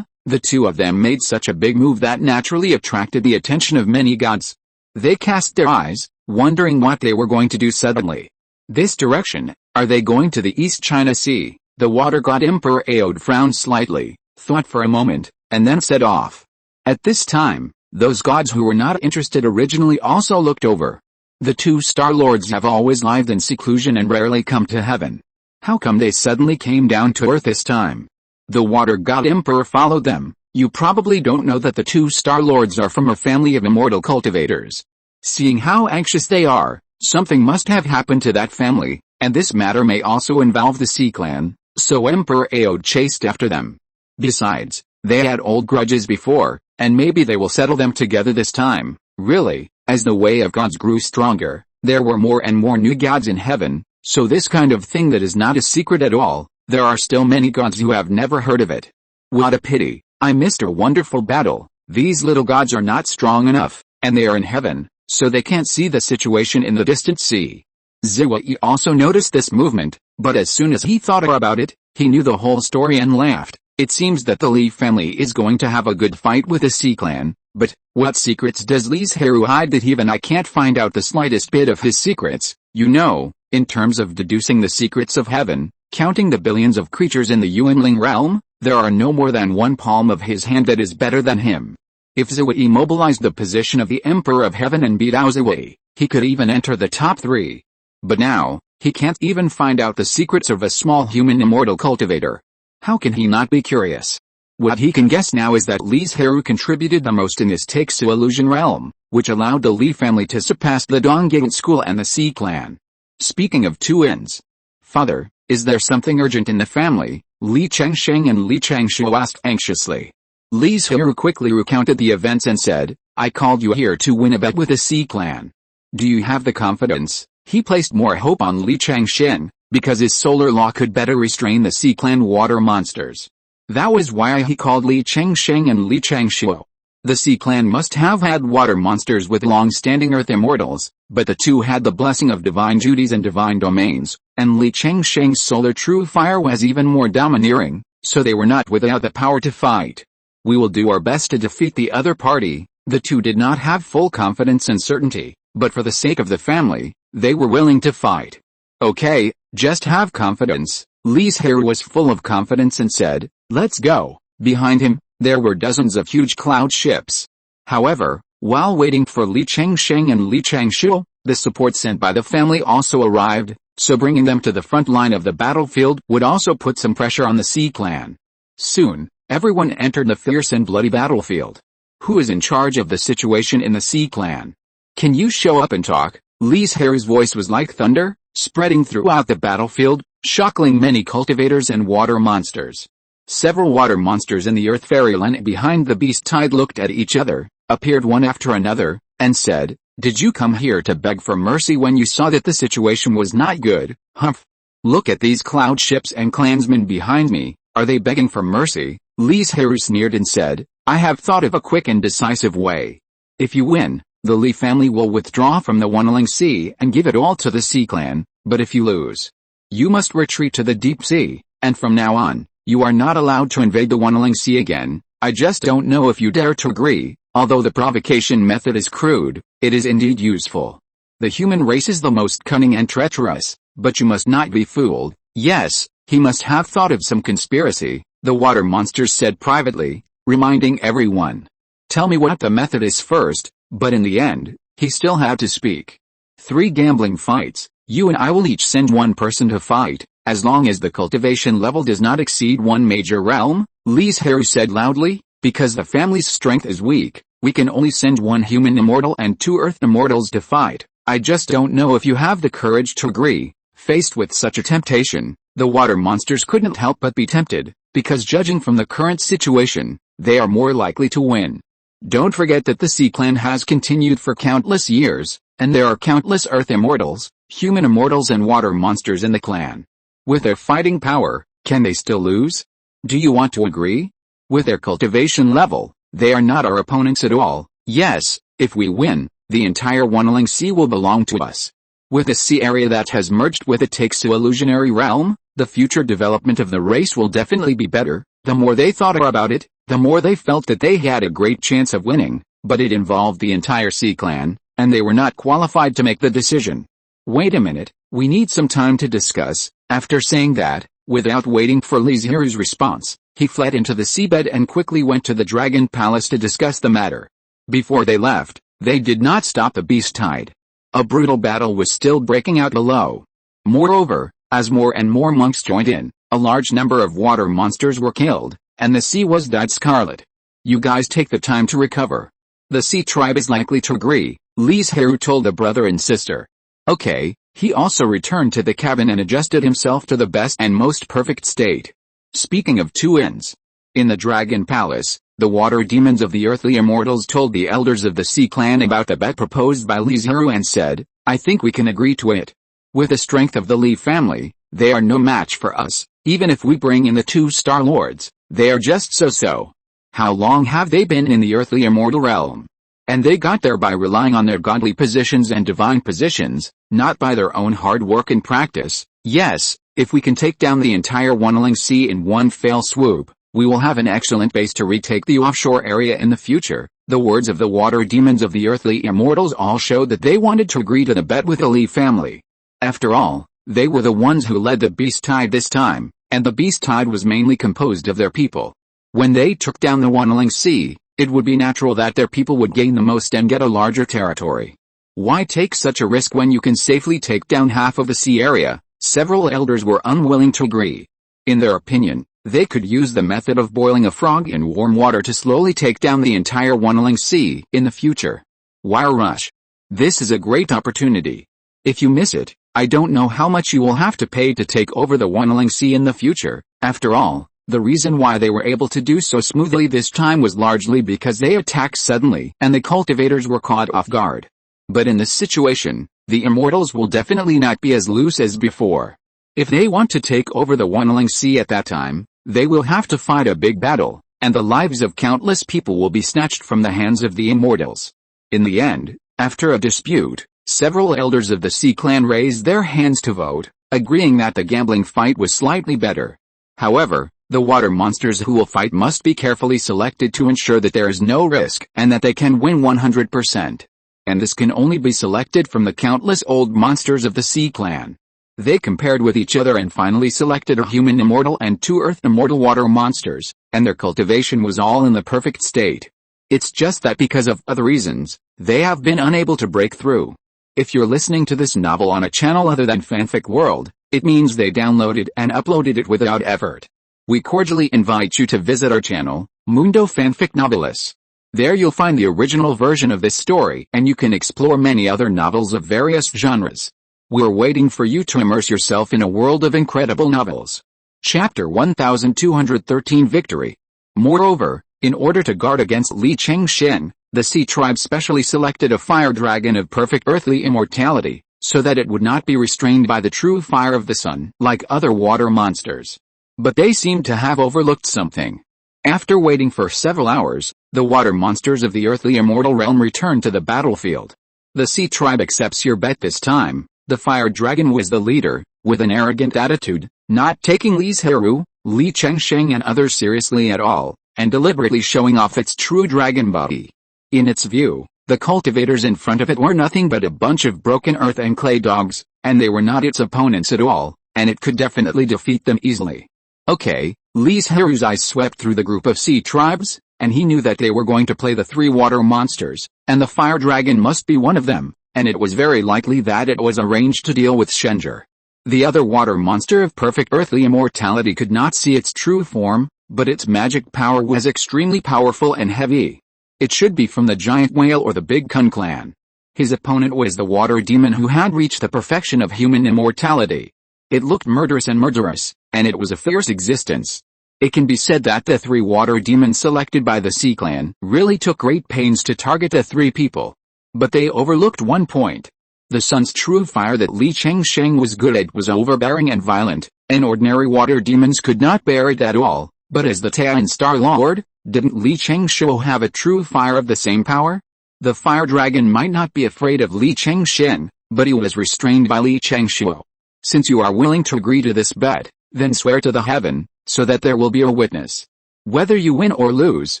The two of them made such a big move that naturally attracted the attention of many gods. They cast their eyes, wondering what they were going to do suddenly. This direction, are they going to the East China Sea? The water god Emperor Aod frowned slightly, thought for a moment, and then set off. At this time, those gods who were not interested originally also looked over. The two Star Lords have always lived in seclusion and rarely come to heaven. How come they suddenly came down to earth this time? The water god Emperor followed them. You probably don't know that the two Star Lords are from a family of immortal cultivators. Seeing how anxious they are, something must have happened to that family, and this matter may also involve the Sea Clan, so Emperor Aod chased after them. Besides, they had old grudges before, and maybe they will settle them together this time. Really, as the way of gods grew stronger, there were more and more new gods in heaven, so this kind of thing that is not a secret at all. There are still many gods who have never heard of it. What a pity, I missed a wonderful battle. These little gods are not strong enough, and they are in heaven, so they can't see the situation in the distant sea. Zhirui also noticed this movement, but as soon as he thought about it, he knew the whole story and laughed. It seems that the Li family is going to have a good fight with the Sea Clan, but what secrets does Li Zhirui hide that even I can't find out the slightest bit of his secrets? You know, in terms of deducing the secrets of heaven, counting the billions of creatures in the Yuanling realm, there are no more than one palm of his hand that is better than him. If Zhirui mobilized the position of the Emperor of Heaven and beat out Zhirui, he could even enter the top 3. But now, he can't even find out the secrets of a small human immortal cultivator. How can he not be curious? What he can guess now is that Li Zhirui contributed the most in this Taixu illusion realm, which allowed the Li family to surpass the Donggate school and the Sea Clan. Speaking of two ends, father, is there something urgent in the family? Li Chengsheng and Li Chengshuo asked anxiously. Li Zhirui quickly recounted the events and said, I called you here to win a bet with the Sea Clan. Do you have the confidence? He placed more hope on Li Chengsheng, because his solar law could better restrain the Sea Clan water monsters. That was why he called Li Chengsheng and Li Chengshuo. The Sea Clan must have had water monsters with long-standing earth immortals, but the two had the blessing of divine duties and divine domains, and Li Chengsheng's solar true fire was even more domineering, so they were not without the power to fight. We will do our best to defeat the other party. The two did not have full confidence and certainty, but for the sake of the family, they were willing to fight. Okay, just have confidence. Li Zhirui was full of confidence and said, let's go. Behind him, there were dozens of huge cloud ships. However, while waiting for Li Chengsheng and Li Chengshuo, the support sent by the family also arrived, so bringing them to the front line of the battlefield would also put some pressure on the Sea Clan. Soon, everyone entered the fierce and bloody battlefield. Who is in charge of the situation in the Sea Clan? Can you show up and talk? Li Zhirui's voice was like thunder, spreading throughout the battlefield, shocking many cultivators and water monsters. Several water monsters in the earth fairyland behind the beast tide looked at each other, appeared one after another, and said, did you come here to beg for mercy when you saw that the situation was not good? Humph! Look at these cloud ships and clansmen behind me, are they begging for mercy? Li Zhirui sneered and said, I have thought of a quick and decisive way. If you win, the Li family will withdraw from the Yuanling Sea and give it all to the Sea Clan, but if you lose, you must retreat to the deep sea, and from now on, you are not allowed to invade the Yuanling Sea again. I just don't know if you dare to agree. Although the provocation method is crude, it is indeed useful. The human race is the most cunning and treacherous, but you must not be fooled. Yes, he must have thought of some conspiracy, the water monsters said privately, reminding everyone. Tell me what the method is first, but in the end, he still had to speak. 3 gambling fights, you and I will each send one person to fight, as long as the cultivation level does not exceed 1 major realm, Li Zhirui said loudly. Because the family's strength is weak, we can only send 1 human immortal and 2 earth immortals to fight. I just don't know if you have the courage to agree. Faced with such a temptation, the water monsters couldn't help but be tempted, because judging from the current situation, they are more likely to win. Don't forget that the Sea Clan has continued for countless years, and there are countless Earth Immortals, human immortals and water monsters in the clan. With their fighting power, can they still lose? Do you want to agree? With their cultivation level, they are not our opponents at all. Yes, if we win, the entire Wanling Sea will belong to us. With a sea area that has merged with the Taixu illusionary realm, the future development of the race will definitely be better. The more they thought about it, the more they felt that they had a great chance of winning, but it involved the entire Sea Clan, and they were not qualified to make the decision. Wait a minute, we need some time to discuss. After saying that, without waiting for Li Zhirui's response, he fled into the seabed and quickly went to the Dragon Palace to discuss the matter. Before they left, they did not stop the beast tide. A brutal battle was still breaking out below. Moreover, as more and more monks joined in, a large number of water monsters were killed, and the sea was dyed scarlet. You guys take the time to recover. The sea tribe is likely to agree, Li Zhirui told the brother and sister. Okay, he also returned to the cabin and adjusted himself to the best and most perfect state. Speaking of two ends, in the Dragon Palace, the water demons of the earthly immortals told the elders of the Sea Clan about the bet proposed by Li Zhirui and said, I think we can agree to it. With the strength of the Li family, they are no match for us, even if we bring in the two Star Lords, they are just so-so. How long have they been in the earthly immortal realm? And they got there by relying on their godly positions and divine positions, not by their own hard work and practice. Yes, if we can take down the entire Wanling Sea in one fell swoop, we will have an excellent base to retake the offshore area in the future. The words of the water demons of the earthly immortals all showed that they wanted to agree to the bet with the Li family. After all, they were the ones who led the beast tide this time, and the beast tide was mainly composed of their people. When they took down the Wanling Sea, it would be natural that their people would gain the most and get a larger territory. Why take such a risk when you can safely take down half of the sea area? Several elders were unwilling to agree. In their opinion, they could use the method of boiling a frog in warm water to slowly take down the entire Wanling Sea in the future. Why rush? This is a great opportunity. If you miss it, I don't know how much you will have to pay to take over the Wanling Sea in the future. After all, the reason why they were able to do so smoothly this time was largely because they attacked suddenly and the cultivators were caught off guard. But in this situation, the immortals will definitely not be as loose as before. If they want to take over the Wanling Sea at that time, they will have to fight a big battle, and the lives of countless people will be snatched from the hands of the immortals. In the end, after a dispute, several elders of the Sea Clan raised their hands to vote, agreeing that the gambling fight was slightly better. However, the water monsters who will fight must be carefully selected to ensure that there is no risk and that they can win 100%. And this can only be selected from the countless old monsters of the Sea Clan. They compared with each other and finally selected a human immortal and two earth immortal water monsters, and their cultivation was all in the perfect state. It's just that because of other reasons, they have been unable to break through. If you're listening to this novel on a channel other than Fanfic World, it means they downloaded and uploaded it without effort. We cordially invite you to visit our channel, Mundo Fanfic Novelis. There you'll find the original version of this story and you can explore many other novels of various genres. We're waiting for you to immerse yourself in a world of incredible novels. Chapter 1213 Victory. Moreover, in order to guard against Li Chengxian, the Sea Tribe specially selected a fire dragon of perfect earthly immortality, so that it would not be restrained by the true fire of the sun like other water monsters. But they seemed to have overlooked something. After waiting for several hours, the water monsters of the earthly immortal realm returned to the battlefield. The Sea Tribe accepts your bet this time. The fire dragon was the leader, with an arrogant attitude, not taking Li Zhirui, Li Chengxiang and others seriously at all, and deliberately showing off its true dragon body. In its view, the cultivators in front of it were nothing but a bunch of broken earth and clay dogs, and they were not its opponents at all, and it could definitely defeat them easily. Okay, Li Zhirui's eyes swept through the group of sea tribes, and he knew that they were going to play the three water monsters, and the fire dragon must be one of them, and it was very likely that it was arranged to deal with Shenzhe. The other water monster of perfect earthly immortality could not see its true form, but its magic power was extremely powerful and heavy. It should be from the giant whale or the big Kun clan. His opponent was the water demon who had reached the perfection of human immortality. It looked murderous and murderous, and it was a fierce existence. It can be said that the 3 water demons selected by the Sea clan really took great pains to target the 3 people. But they overlooked one point. The sun's true fire that Li Chengsheng was good at was overbearing and violent, and ordinary water demons could not bear it at all. But as the Tian Star Lord, didn't Li Chengshuo have a true fire of the same power? The fire dragon might not be afraid of Li Chengshen, but he was restrained by Li Chengshuo. Since you are willing to agree to this bet, then swear to the heaven, so that there will be a witness. Whether you win or lose,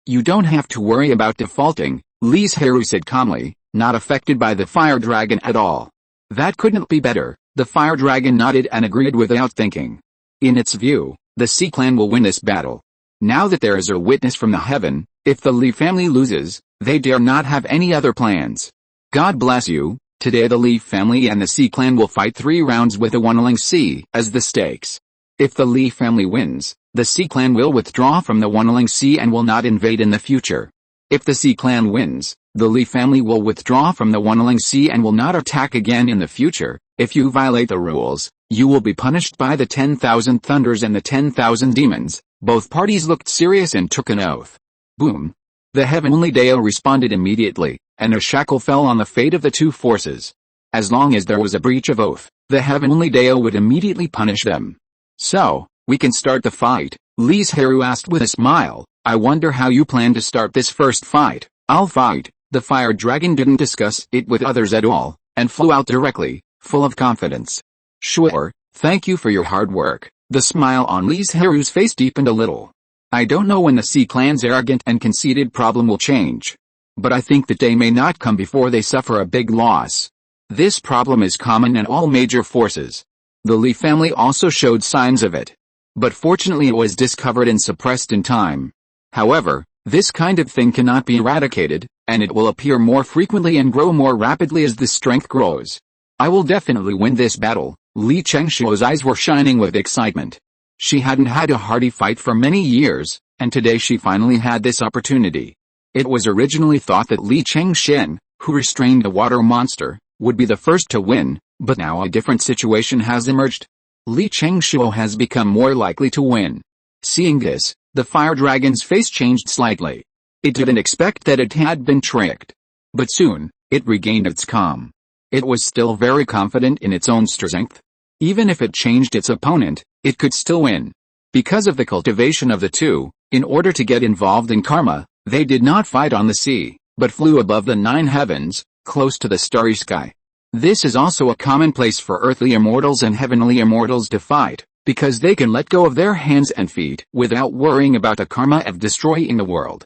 you don't have to worry about defaulting, Li Zhirui said calmly, not affected by the fire dragon at all. That couldn't be better. The fire dragon nodded and agreed without thinking. In its view, the Sea clan will win this battle. Now that there is a witness from the heaven, if the Li family loses, they dare not have any other plans. God bless you. Today the Li family and the Sea clan will fight 3 rounds with the Wanling Sea as the stakes. If the Li family wins, the Sea clan will withdraw from the Wanling Sea and will not invade in the future. If the Sea clan wins, the Li family will withdraw from the Wanling Sea and will not attack again in the future. If you violate the rules, you will be punished by the 10,000 thunders and the 10,000 demons. Both parties looked serious and took an oath. Boom. The heavenly Dao responded immediately, and a shackle fell on the fate of the 2 forces. As long as there was a breach of oath, the heavenly Dao would immediately punish them. So, we can start the fight, Li Zhirui asked with a smile. I wonder how you plan to start this first fight. I'll fight. The fire dragon didn't discuss it with others at all, and flew out directly, full of confidence. Sure, thank you for your hard work. The smile on Li Zhirui's face deepened a little. I don't know when the Sea clan's arrogant and conceited problem will change. But I think that day may not come before they suffer a big loss. This problem is common in all major forces. The Li family also showed signs of it. But fortunately it was discovered and suppressed in time. However, this kind of thing cannot be eradicated, and it will appear more frequently and grow more rapidly as the strength grows. I will definitely win this battle. Li Chengshuo's eyes were shining with excitement. She hadn't had a hearty fight for many years, and today she finally had this opportunity. It was originally thought that Li Chengshen, who restrained the water monster, would be the first to win, but now a different situation has emerged. Li Chengshuo has become more likely to win. Seeing this, the fire dragon's face changed slightly. It didn't expect that it had been tricked. But soon, it regained its calm. It was still very confident in its own strength. Even if it changed its opponent, it could still win. Because of the cultivation of the 2, in order to get involved in karma, they did not fight on the sea, but flew above the 9 heavens, close to the starry sky. This is also a commonplace for earthly immortals and heavenly immortals to fight, because they can let go of their hands and feet without worrying about the karma of destroying the world.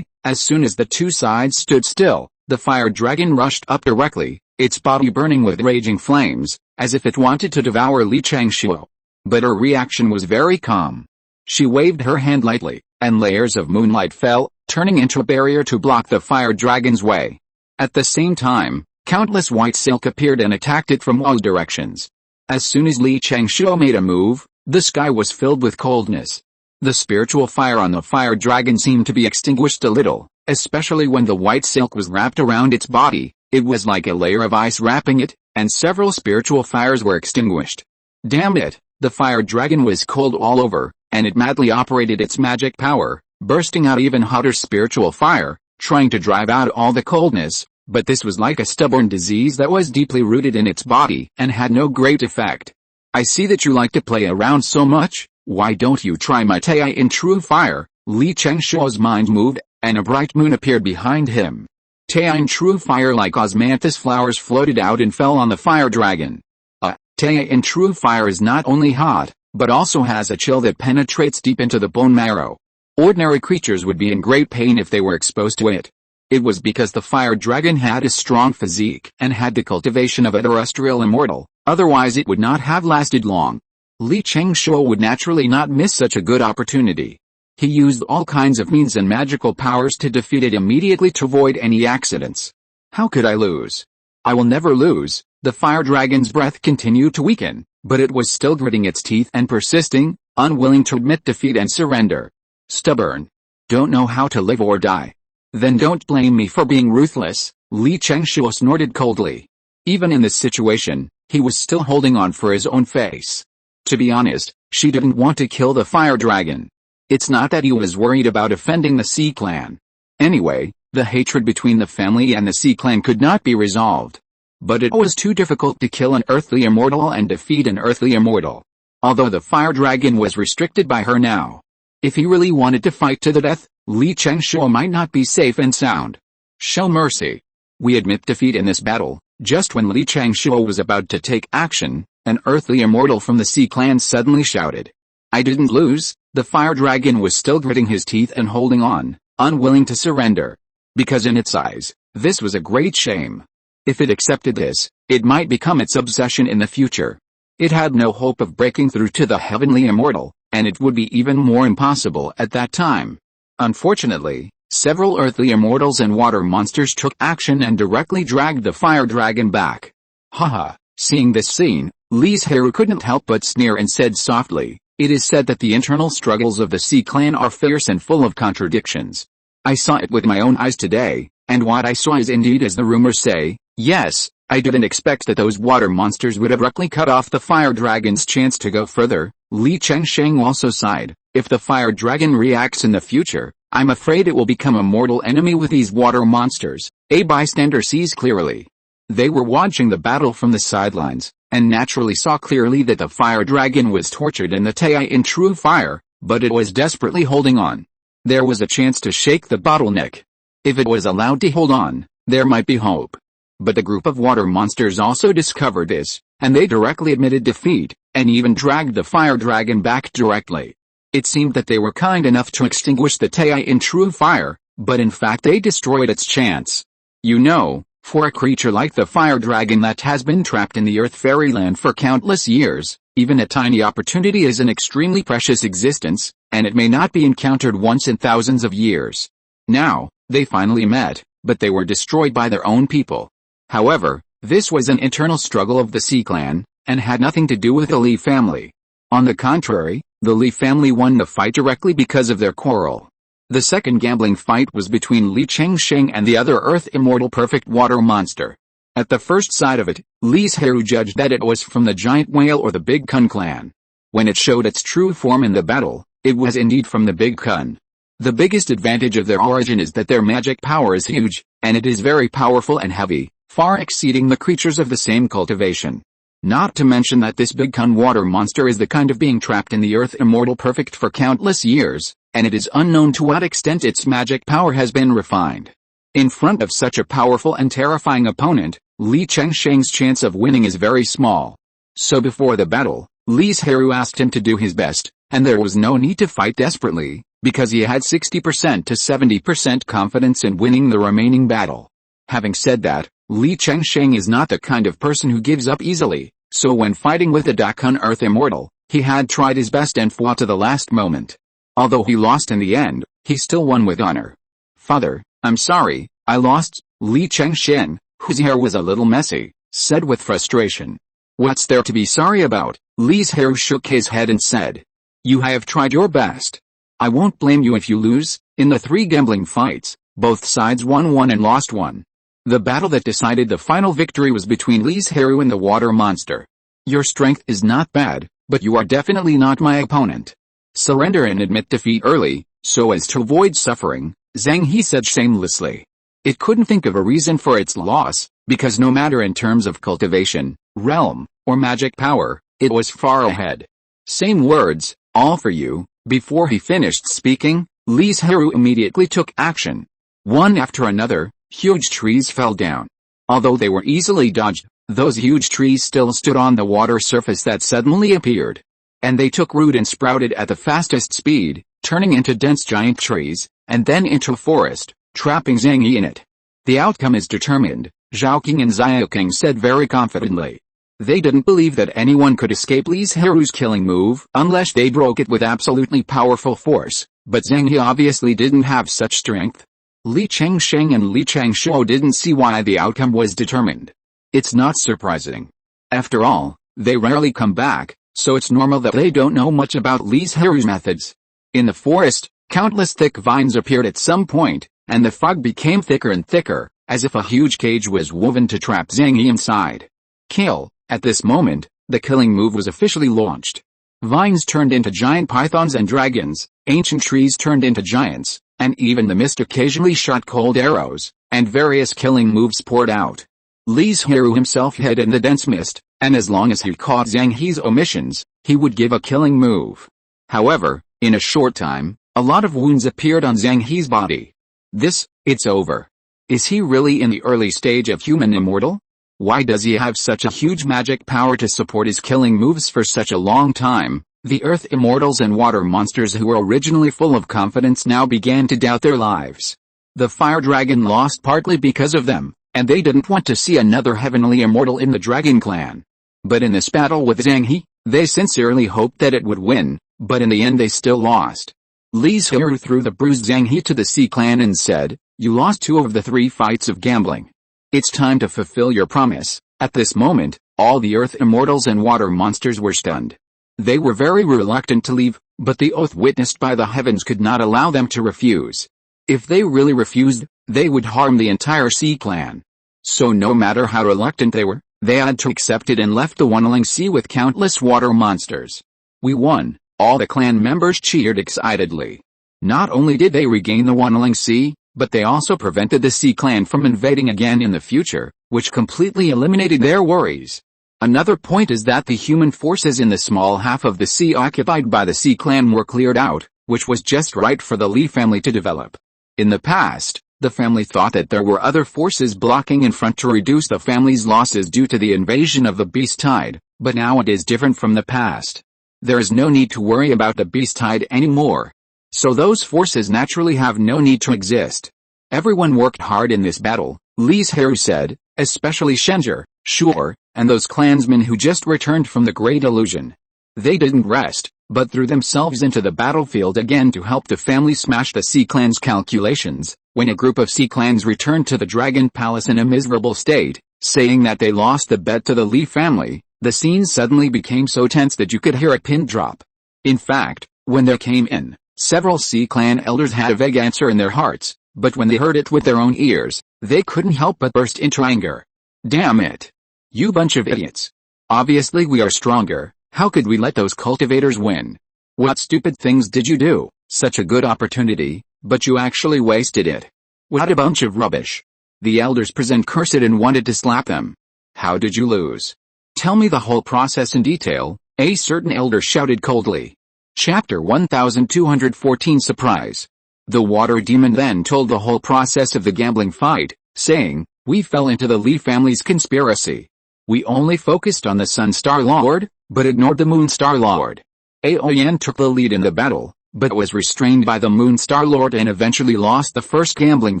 As soon as the 2 sides stood still, the fire dragon rushed up directly, its body burning with raging flames, as if it wanted to devour Li Chengshuo. But her reaction was very calm. She waved her hand lightly, and layers of moonlight fell, turning into a barrier to block the fire dragon's way. At the same time, countless white silk appeared and attacked it from all directions. As soon as Li Chengshuo made a move, the sky was filled with coldness. The spiritual fire on the fire dragon seemed to be extinguished a little, especially when the white silk was wrapped around its body. It was like a layer of ice wrapping it, and several spiritual fires were extinguished. Damn it, the fire dragon was cold all over, and it madly operated its magic power, bursting out even hotter spiritual fire, trying to drive out all the coldness, but this was like a stubborn disease that was deeply rooted in its body and had no great effect. I see that you like to play around so much. Why don't you try my Tai in true fire? Li Chengshuo's mind moved, and a bright moon appeared behind him. Tai in true fire like osmanthus flowers floated out and fell on the fire dragon. Tai in true fire is not only hot, but also has a chill that penetrates deep into the bone marrow. Ordinary creatures would be in great pain if they were exposed to it. It was because the fire dragon had a strong physique and had the cultivation of a terrestrial immortal, otherwise it would not have lasted long. Li Chengshuo would naturally not miss such a good opportunity. He used all kinds of means and magical powers to defeat it immediately to avoid any accidents. How could I lose? I will never lose. The fire dragon's breath continued to weaken, but it was still gritting its teeth and persisting, unwilling to admit defeat and surrender. Stubborn. Don't know how to live or die. Then don't blame me for being ruthless. Li Chengshuo snorted coldly. Even in this situation, he was still holding on for his own face. To be honest, she didn't want to kill the fire dragon. It's not that he was worried about offending the Sea Clan. Anyway, the hatred between the family and the Sea Clan could not be resolved. But it was too difficult to kill an earthly immortal and defeat an earthly immortal. Although the fire dragon was restricted by her now. If he really wanted to fight to the death, Li Chengshuo might not be safe and sound. Show mercy. We admit defeat in this battle. Just when Li Chengshuo was about to take action, an earthly immortal from the Sea Clan suddenly shouted. I didn't lose. The fire dragon was still gritting his teeth and holding on, unwilling to surrender. Because in its eyes, this was a great shame. If it accepted this, it might become its obsession in the future. It had no hope of breaking through to the heavenly immortal, and it would be even more impossible at that time. Unfortunately, several earthly immortals and water monsters took action and directly dragged the fire dragon back. Haha, seeing this scene, Li Zhirui couldn't help but sneer and said softly, it is said that the internal struggles of the Sea Clan are fierce and full of contradictions. I saw it with my own eyes today, and what I saw is indeed as the rumors say. Yes, I didn't expect that those water monsters would abruptly cut off the fire dragon's chance to go further. Li Chengsheng also sighed. If the fire dragon reacts in the future, I'm afraid it will become a mortal enemy with these water monsters. A bystander sees clearly. They were watching the battle from the sidelines, and naturally saw clearly that the fire dragon was tortured in the Tai in true fire, but it was desperately holding on. There was a chance to shake the bottleneck. If it was allowed to hold on, there might be hope. But the group of water monsters also discovered this, and they directly admitted defeat, and even dragged the fire dragon back directly. It seemed that they were kind enough to extinguish the Tai in true fire, but in fact they destroyed its chance. You know, for a creature like the fire dragon that has been trapped in the earth fairyland for countless years, even a tiny opportunity is an extremely precious existence, and it may not be encountered once in thousands of years. Now, they finally met, but they were destroyed by their own people. However, this was an internal struggle of the Sea Clan, and had nothing to do with the Li family. On the contrary, the Li family won the fight directly because of their quarrel. The second gambling fight was between Li Chengsheng and the other Earth Immortal Perfect Water Monster. At the first sight of it, Li Zhirui judged that it was from the giant whale or the Big Kun clan. When it showed its true form in the battle, it was indeed from the Big Kun. The biggest advantage of their origin is that their magic power is huge, and it is very powerful and heavy, far exceeding the creatures of the same cultivation. Not to mention that this Big Kun water monster is the kind of being trapped in the Earth Immortal Perfect for countless years, and it is unknown to what extent its magic power has been refined. In front of such a powerful and terrifying opponent, Li Chengsheng's chance of winning is very small. So before the battle, Li Zhirui asked him to do his best, and there was no need to fight desperately, because he had 60% to 70% confidence in winning the remaining battle. Having said that, Li Chengsheng is not the kind of person who gives up easily, so when fighting with the Dakun Earth Immortal, he had tried his best and fought to the last moment. Although he lost in the end, he still won with honor. Father, I'm sorry, I lost. Li Chengsheng, whose hair was a little messy, said with frustration. What's there to be sorry about? Li Zhirui shook his head and said. You have tried your best. I won't blame you if you lose. In the 3 gambling fights, both sides won one and lost one. The battle that decided the final victory was between Li Zhirui and the water monster. Your strength is not bad, but you are definitely not my opponent. Surrender and admit defeat early, so as to avoid suffering, Zhang He said shamelessly. It couldn't think of a reason for its loss, because no matter in terms of cultivation, realm, or magic power, it was far ahead. Same words, all for you. Before he finished speaking, Li Zhirui immediately took action. One after another, huge trees fell down. Although they were easily dodged, those huge trees still stood on the water surface that suddenly appeared. And they took root and sprouted at the fastest speed, turning into dense giant trees, and then into a forest, trapping Zhang Yi in it. The outcome is determined, Zhao King and Xiaoking said very confidently. They didn't believe that anyone could escape Li Zhirui's killing move unless they broke it with absolutely powerful force, but Zhang Yi obviously didn't have such strength. Li Chengsheng and Li Chengshuo didn't see why the outcome was determined. It's not surprising. After all, they rarely come back, so it's normal that they don't know much about Li Zhirui's methods. In the forest, countless thick vines appeared at some point, and the fog became thicker and thicker, as if a huge cage was woven to trap Zhang He inside. Kill. At this moment, the killing move was officially launched. Vines turned into giant pythons and dragons, ancient trees turned into giants, and even the mist occasionally shot cold arrows, and various killing moves poured out. Li Zhirui himself hid in the dense mist, and as long as he caught Zhang He's omissions, he would give a killing move. However, in a short time, a lot of wounds appeared on Zhang He's body. It's over. Is he really in the early stage of human immortal? Why does he have such a huge magic power to support his killing moves for such a long time? The earth immortals and water monsters who were originally full of confidence now began to doubt their lives. The fire dragon lost partly because of them, and they didn't want to see another heavenly immortal in the dragon clan. But in this battle with Zhang He, they sincerely hoped that it would win, but in the end they still lost. Li Zhirui threw the bruised Zhang He to the Sea Clan and said, "You lost 2 of the 3 fights of gambling. It's time to fulfill your promise." At this moment, all the earth immortals and water monsters were stunned. They were very reluctant to leave, but the oath witnessed by the heavens could not allow them to refuse. If they really refused, they would harm the entire Sea Clan. So no matter how reluctant they were, they had to accept it and left the Wanling Sea with countless water monsters. "We won," all the clan members cheered excitedly. Not only did they regain the Wanling Sea, but they also prevented the Sea Clan from invading again in the future, which completely eliminated their worries. Another point is that the human forces in the small half of the sea occupied by the Sea Clan were cleared out, which was just right for the Li family to develop. In the past, the family thought that there were other forces blocking in front to reduce the family's losses due to the invasion of the beast tide, but now it is different from the past. There is no need to worry about the beast tide anymore. So those forces naturally have no need to exist. Everyone worked hard in this battle, Li Zhirui said, especially Shenzhe, Shuor, and those clansmen who just returned from the Great Illusion. They didn't rest, but threw themselves into the battlefield again to help the family smash the Sea Clan's calculations. When a group of Sea Clans returned to the Dragon Palace in a miserable state, saying that they lost the bet to the Li family, the scene suddenly became so tense that you could hear a pin drop. In fact, when they came in, several Sea Clan elders had a vague answer in their hearts, but when they heard it with their own ears, they couldn't help but burst into anger. "Damn it! You bunch of idiots! Obviously we are stronger, how could we let those cultivators win? What stupid things did you do? Such a good opportunity, but you actually wasted it. What a bunch of rubbish!" The elders present cursed and wanted to slap them. "How did you lose? Tell me the whole process in detail," a certain elder shouted coldly. Chapter 1214 Surprise. The water demon then told the whole process of the gambling fight, saying, "We fell into the Li family's conspiracy. We only focused on the Sun Star Lord, but ignored the Moon Star Lord. Aoyan took the lead in the battle, but was restrained by the Moon Star Lord and eventually lost the first gambling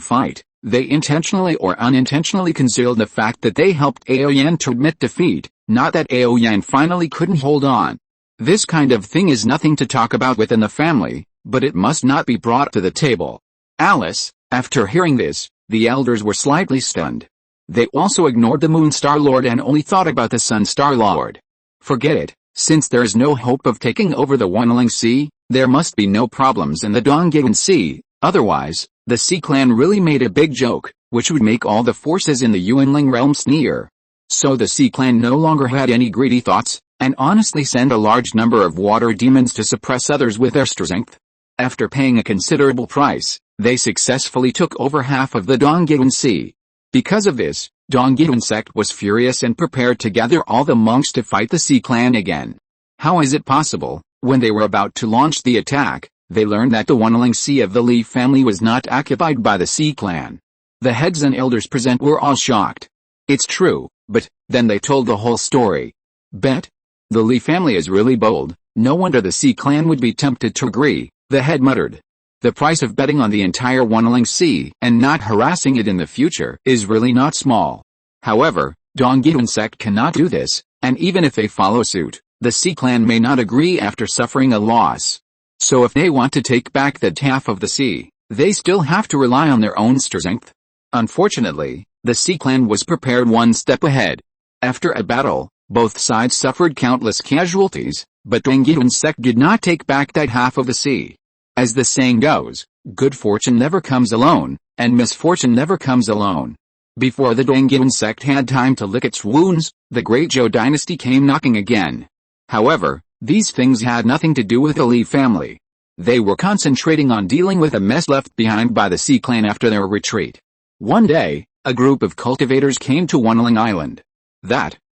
fight. They intentionally or unintentionally concealed the fact that they helped Aoyan to admit defeat, not that Aoyan finally couldn't hold on. This kind of thing is nothing to talk about within the family, but it must not be brought to the table." Alice, after hearing this, the elders were slightly stunned. They also ignored the Moon Star Lord and only thought about the Sun Star Lord. Forget it, since there is no hope of taking over the Wanling Sea, there must be no problems in the Dongyan Sea, otherwise, the Sea Clan really made a big joke, which would make all the forces in the Yuanling realm sneer. So the Sea Clan no longer had any greedy thoughts, and honestly sent a large number of water demons to suppress others with their strength. After paying a considerable price, they successfully took over half of the Dongyan Sea. Because of this, Dongyan sect was furious and prepared to gather all the monks to fight the Sea Clan again. How is it possible? When they were about to launch the attack, they learned that the Wanling Sea of the Li family was not occupied by the Sea Clan. The heads and elders present were all shocked. "It's true, but," then they told the whole story. "Bet? The Li family is really bold, no wonder the Sea Clan would be tempted to agree," the head muttered. "The price of betting on the entire Wanling Sea and not harassing it in the future is really not small. However, Dongyan sect cannot do this, and even if they follow suit, the Sea Clan may not agree after suffering a loss. So if they want to take back that half of the sea, they still have to rely on their own strength." Unfortunately, the Sea Clan was prepared one step ahead. After a battle, both sides suffered countless casualties, but Dongyan sect did not take back that half of the sea. As the saying goes, good fortune never comes alone, and misfortune never comes alone. Before the Dongyun sect had time to lick its wounds, the Great Zhou dynasty came knocking again. However, these things had nothing to do with the Li family. They were concentrating on dealing with a mess left behind by the Sea clan after their retreat. One day, a group of cultivators came to Banyan Island.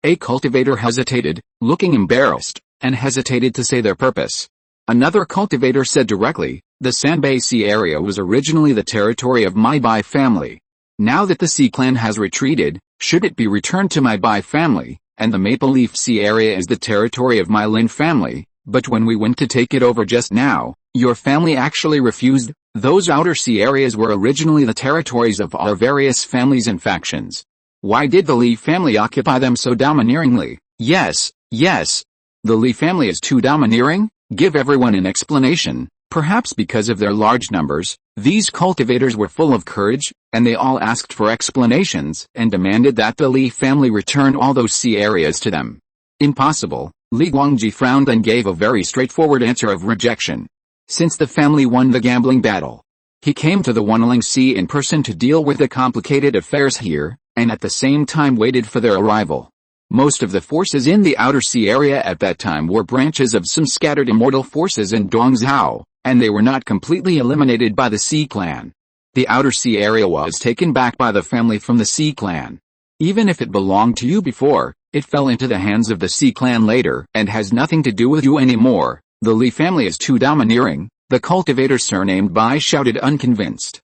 A cultivator hesitated, looking embarrassed, and hesitated to say their purpose. Another cultivator said directly, the Sanbei Sea area was originally the territory of my Bai family. Now that the Sea clan has retreated, should it be returned to my Bai family, and the Maple Leaf Sea area is the territory of my Lin family, but when we went to take it over just now, your family actually refused. Those outer sea areas were originally the territories of our various families and factions. Why did the Li family occupy them so domineeringly? Yes. The Li family is too domineering? Give everyone an explanation. Perhaps because of their large numbers, these cultivators were full of courage, and they all asked for explanations and demanded that the Li family return all those sea areas to them. Impossible. Li Guangji frowned and gave a very straightforward answer of rejection. Since the family won the gambling battle, he came to the Wanling Sea in person to deal with the complicated affairs here, and at the same time waited for their arrival. Most of the forces in the outer sea area at that time were branches of some scattered immortal forces in Dongzhou, and they were not completely eliminated by the Sea clan. The outer sea area was taken back by the family from the Sea clan. Even if it belonged to you before, it fell into the hands of the Sea clan later and has nothing to do with you anymore. The Li family is too domineering, the cultivator surnamed Bai shouted unconvinced.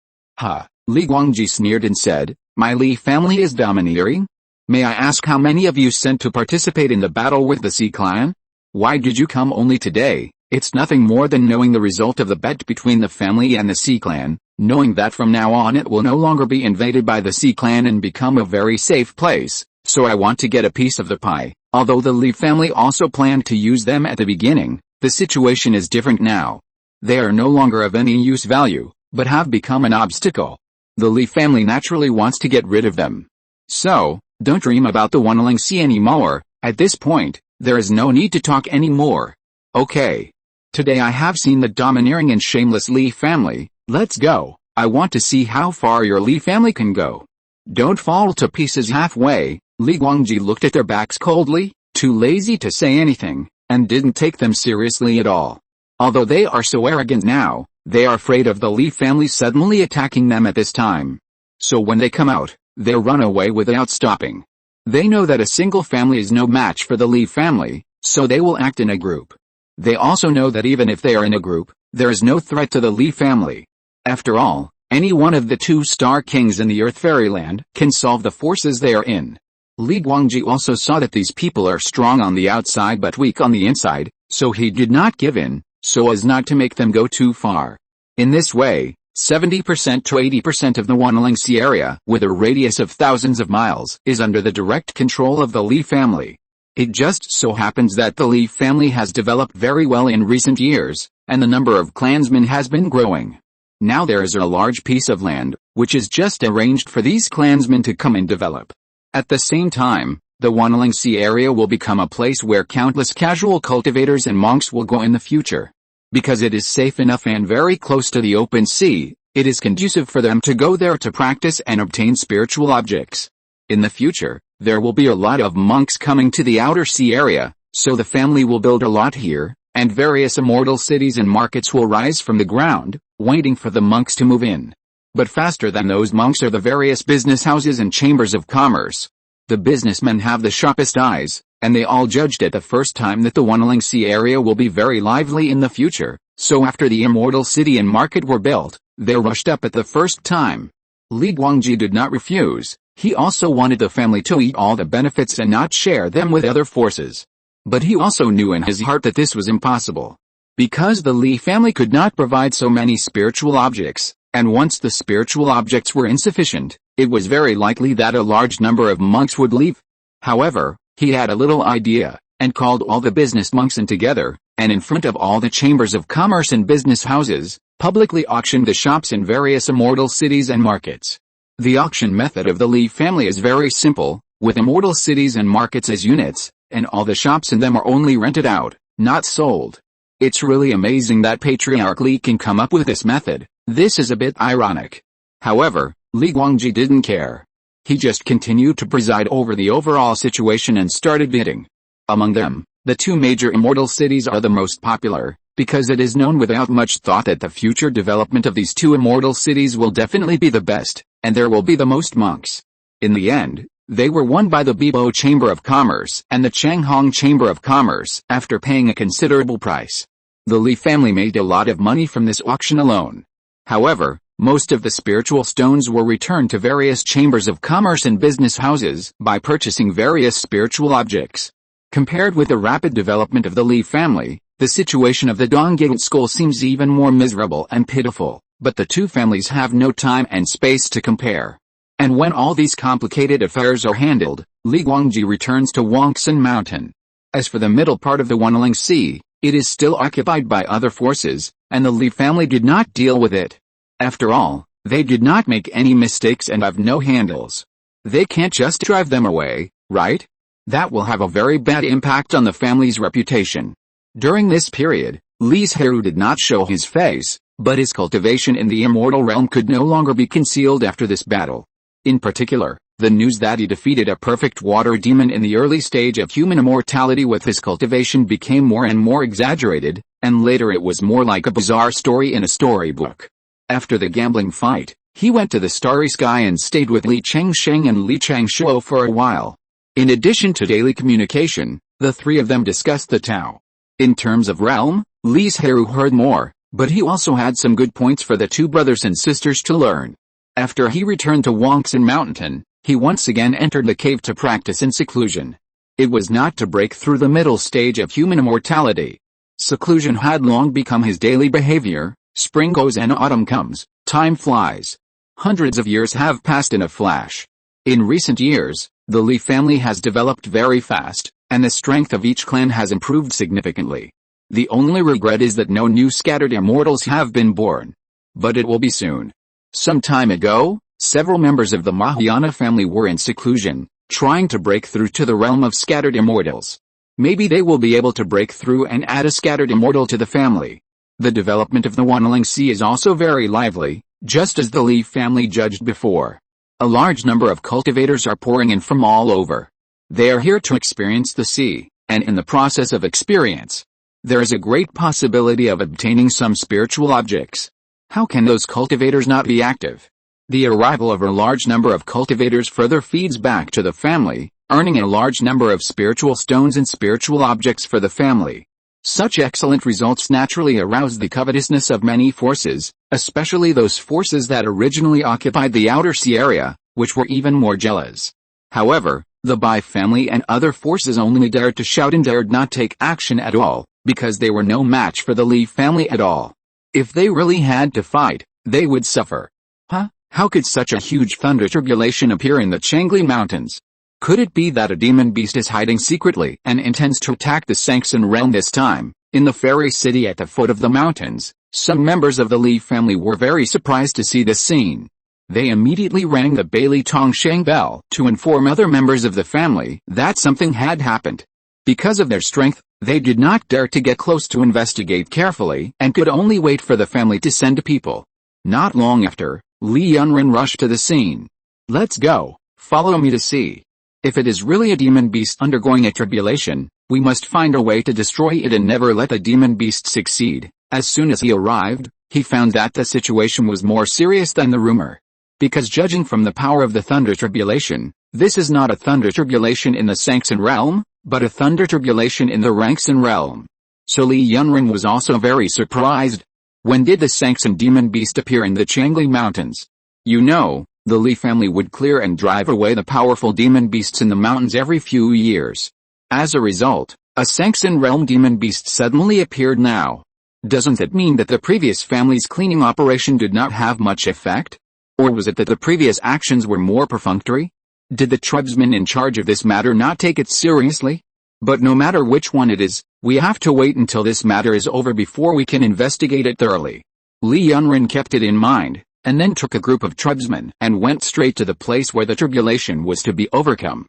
Li Guangji sneered and said, my Li family is domineering? May I ask how many of you sent to participate in the battle with the Sea clan? Why did you come only today? It's nothing more than knowing the result of the bet between the family and the Sea clan, knowing that from now on it will no longer be invaded by the Sea clan and become a very safe place, so I want to get a piece of the pie. Although the Li family also planned to use them at the beginning, the situation is different now. They are no longer of any use value, but have become an obstacle. The Li family naturally wants to get rid of them. So, don't dream about the Wanling Sea anymore. At this point, there is no need to talk anymore. Okay. Today I have seen the domineering and shameless Li family. Let's go. I want to see how far your Li family can go. Don't fall to pieces halfway. Li Guangji looked at their backs coldly, too lazy to say anything, and didn't take them seriously at all. Although they are so arrogant now, they are afraid of the Li family suddenly attacking them at this time. So when they come out, they run away without stopping. They know that a single family is no match for the Li family, so they will act in a group. They also know that even if they are in a group, there is no threat to the Li family. After all, any one of the 2 star kings in the Earth Fairyland can solve the forces they are in. Li Guangji also saw that these people are strong on the outside but weak on the inside, so he did not give in, so as not to make them go too far. In this way, 70% to 80% of the Wanling Sea area, with a radius of thousands of miles, is under the direct control of the Li family. It just so happens that the Li family has developed very well in recent years, and the number of clansmen has been growing. Now there is a large piece of land, which is just arranged for these clansmen to come and develop. At the same time, the Wanling Sea area will become a place where countless casual cultivators and monks will go in the future. Because it is safe enough and very close to the open sea, it is conducive for them to go there to practice and obtain spiritual objects. In the future, there will be a lot of monks coming to the outer sea area, so the family will build a lot here, and various immortal cities and markets will rise from the ground, waiting for the monks to move in. But faster than those monks are the various business houses and chambers of commerce. The businessmen have the sharpest eyes, and they all judged at the first time that the Wanling Sea area will be very lively in the future, so after the immortal city and market were built, they rushed up at the first time. Li Guangji did not refuse. He also wanted the family to eat all the benefits and not share them with other forces. But he also knew in his heart that this was impossible. Because the Li family could not provide so many spiritual objects, and once the spiritual objects were insufficient, it was very likely that a large number of monks would leave. However, he had a little idea, and called all the business monks in together, and in front of all the chambers of commerce and business houses, publicly auctioned the shops in various immortal cities and markets. The auction method of the Li family is very simple, with immortal cities and markets as units, and all the shops in them are only rented out, not sold. It's really amazing that Patriarch Li can come up with this method. This is a bit ironic. However, Li Guangji didn't care. He just continued to preside over the overall situation and started bidding. Among them, the two major immortal cities are the most popular, because it is known without much thought that the future development of these two immortal cities will definitely be the best, and there will be the most monks. In the end, they were won by the Bibo Chamber of Commerce and the Changhong Chamber of Commerce after paying a considerable price. The Li family made a lot of money from this auction alone. However, most of the spiritual stones were returned to various chambers of commerce and business houses by purchasing various spiritual objects. Compared with the rapid development of the Li family, the situation of the Donggate school seems even more miserable and pitiful, but the two families have no time and space to compare. And when all these complicated affairs are handled, Li Guangji returns to Wangsan Mountain. As for the middle part of the Wanling Sea, it is still occupied by other forces, and the Li family did not deal with it. After all, they did not make any mistakes and have no handles. They can't just drive them away, right? That will have a very bad impact on the family's reputation. During this period, Li Zhirui did not show his face, but his cultivation in the immortal realm could no longer be concealed after this battle. In particular, the news that he defeated a perfect water demon in the early stage of human immortality with his cultivation became more and more exaggerated, and later it was more like a bizarre story in a storybook. After the gambling fight, he went to the Starry Sky and stayed with Li Chengsheng and Li Changshuo for a while. In addition to daily communication, the three of them discussed the Tao. In terms of realm, Li Zhirui heard more, but he also had some good points for the two brothers and sisters to learn. After he returned to Wangsan Mountain, he once again entered the cave to practice in seclusion. It was not to break through the middle stage of human immortality. Seclusion had long become his daily behavior. Spring goes and autumn comes, time flies. Hundreds of years have passed in a flash. In recent years, the Li family has developed very fast, and the strength of each clan has improved significantly. The only regret is that no new scattered immortals have been born. But it will be soon. Some time ago, several members of the Mahayana family were in seclusion, trying to break through to the realm of scattered immortals. Maybe they will be able to break through and add a scattered immortal to the family. The development of the Wanling Sea is also very lively, just as the Li family judged before. A large number of cultivators are pouring in from all over. They are here to experience the sea, and in the process of experience, there is a great possibility of obtaining some spiritual objects. How can those cultivators not be active? The arrival of a large number of cultivators further feeds back to the family, earning a large number of spiritual stones and spiritual objects for the family. Such excellent results naturally arouse the covetousness of many forces, especially those forces that originally occupied the outer sea area, which were even more jealous. However, the Bai family and other forces only dared to shout and dared not take action at all, because they were no match for the Li family at all. If they really had to fight, they would suffer. How could such a huge thunder tribulation appear in the Changli Mountains? Could it be that a demon beast is hiding secretly and intends to attack the Sangxin realm this time? In the fairy city at the foot of the mountains, some members of the Li family were very surprised to see this scene. They immediately rang the Bailey Tongsheng bell to inform other members of the family that something had happened. Because of their strength, they did not dare to get close to investigate carefully and could only wait for the family to send people. Not long after, Li Yunren rushed to the scene. "Let's go, follow me to see. If it is really a demon beast undergoing a tribulation, we must find a way to destroy it and never let the demon beast succeed." As soon as he arrived, he found that the situation was more serious than the rumor. Because judging from the power of the thunder tribulation, this is not a thunder tribulation in the Sangxin realm, but a thunder tribulation in the Rangxin realm. So Li Yunren was also very surprised. When did the Sangxin demon beast appear in the Changli Mountains? You know, the Li family would clear and drive away the powerful demon beasts in the mountains every few years. As a result, a Sangxin realm demon beast suddenly appeared now. Doesn't that mean that the previous family's cleaning operation did not have much effect? Or was it that the previous actions were more perfunctory? Did the tribesmen in charge of this matter not take it seriously? But no matter which one it is, we have to wait until this matter is over before we can investigate it thoroughly. Li Yunren kept it in mind, and then took a group of tribesmen and went straight to the place where the tribulation was to be overcome.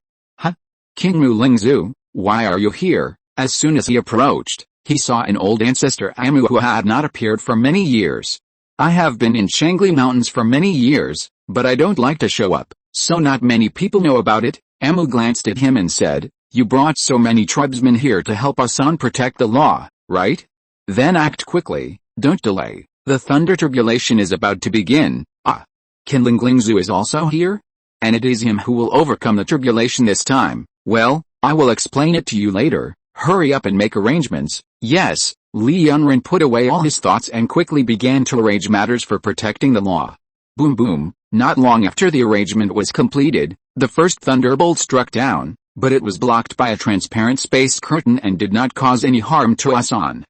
King Mu Lingzhu, why are you here? As soon as he approached, he saw an old ancestor Amu who had not appeared for many years. I have been in Changli Mountains for many years, but I don't like to show up. So not many people know about it. Amu glanced at him and said, "You brought so many tribesmen here to help Asan protect the law, right? Then act quickly, don't delay. The thunder tribulation is about to begin." Ah. Kindling Lingzu is also here? And it is him who will overcome the tribulation this time. Well, I will explain it to you later. Hurry up and make arrangements. Yes. Li Yunren put away all his thoughts and quickly began to arrange matters for protecting the law. Boom boom. Not long after the arrangement was completed, the first thunderbolt struck down, but it was blocked by a transparent space curtain and did not cause any harm to Asan.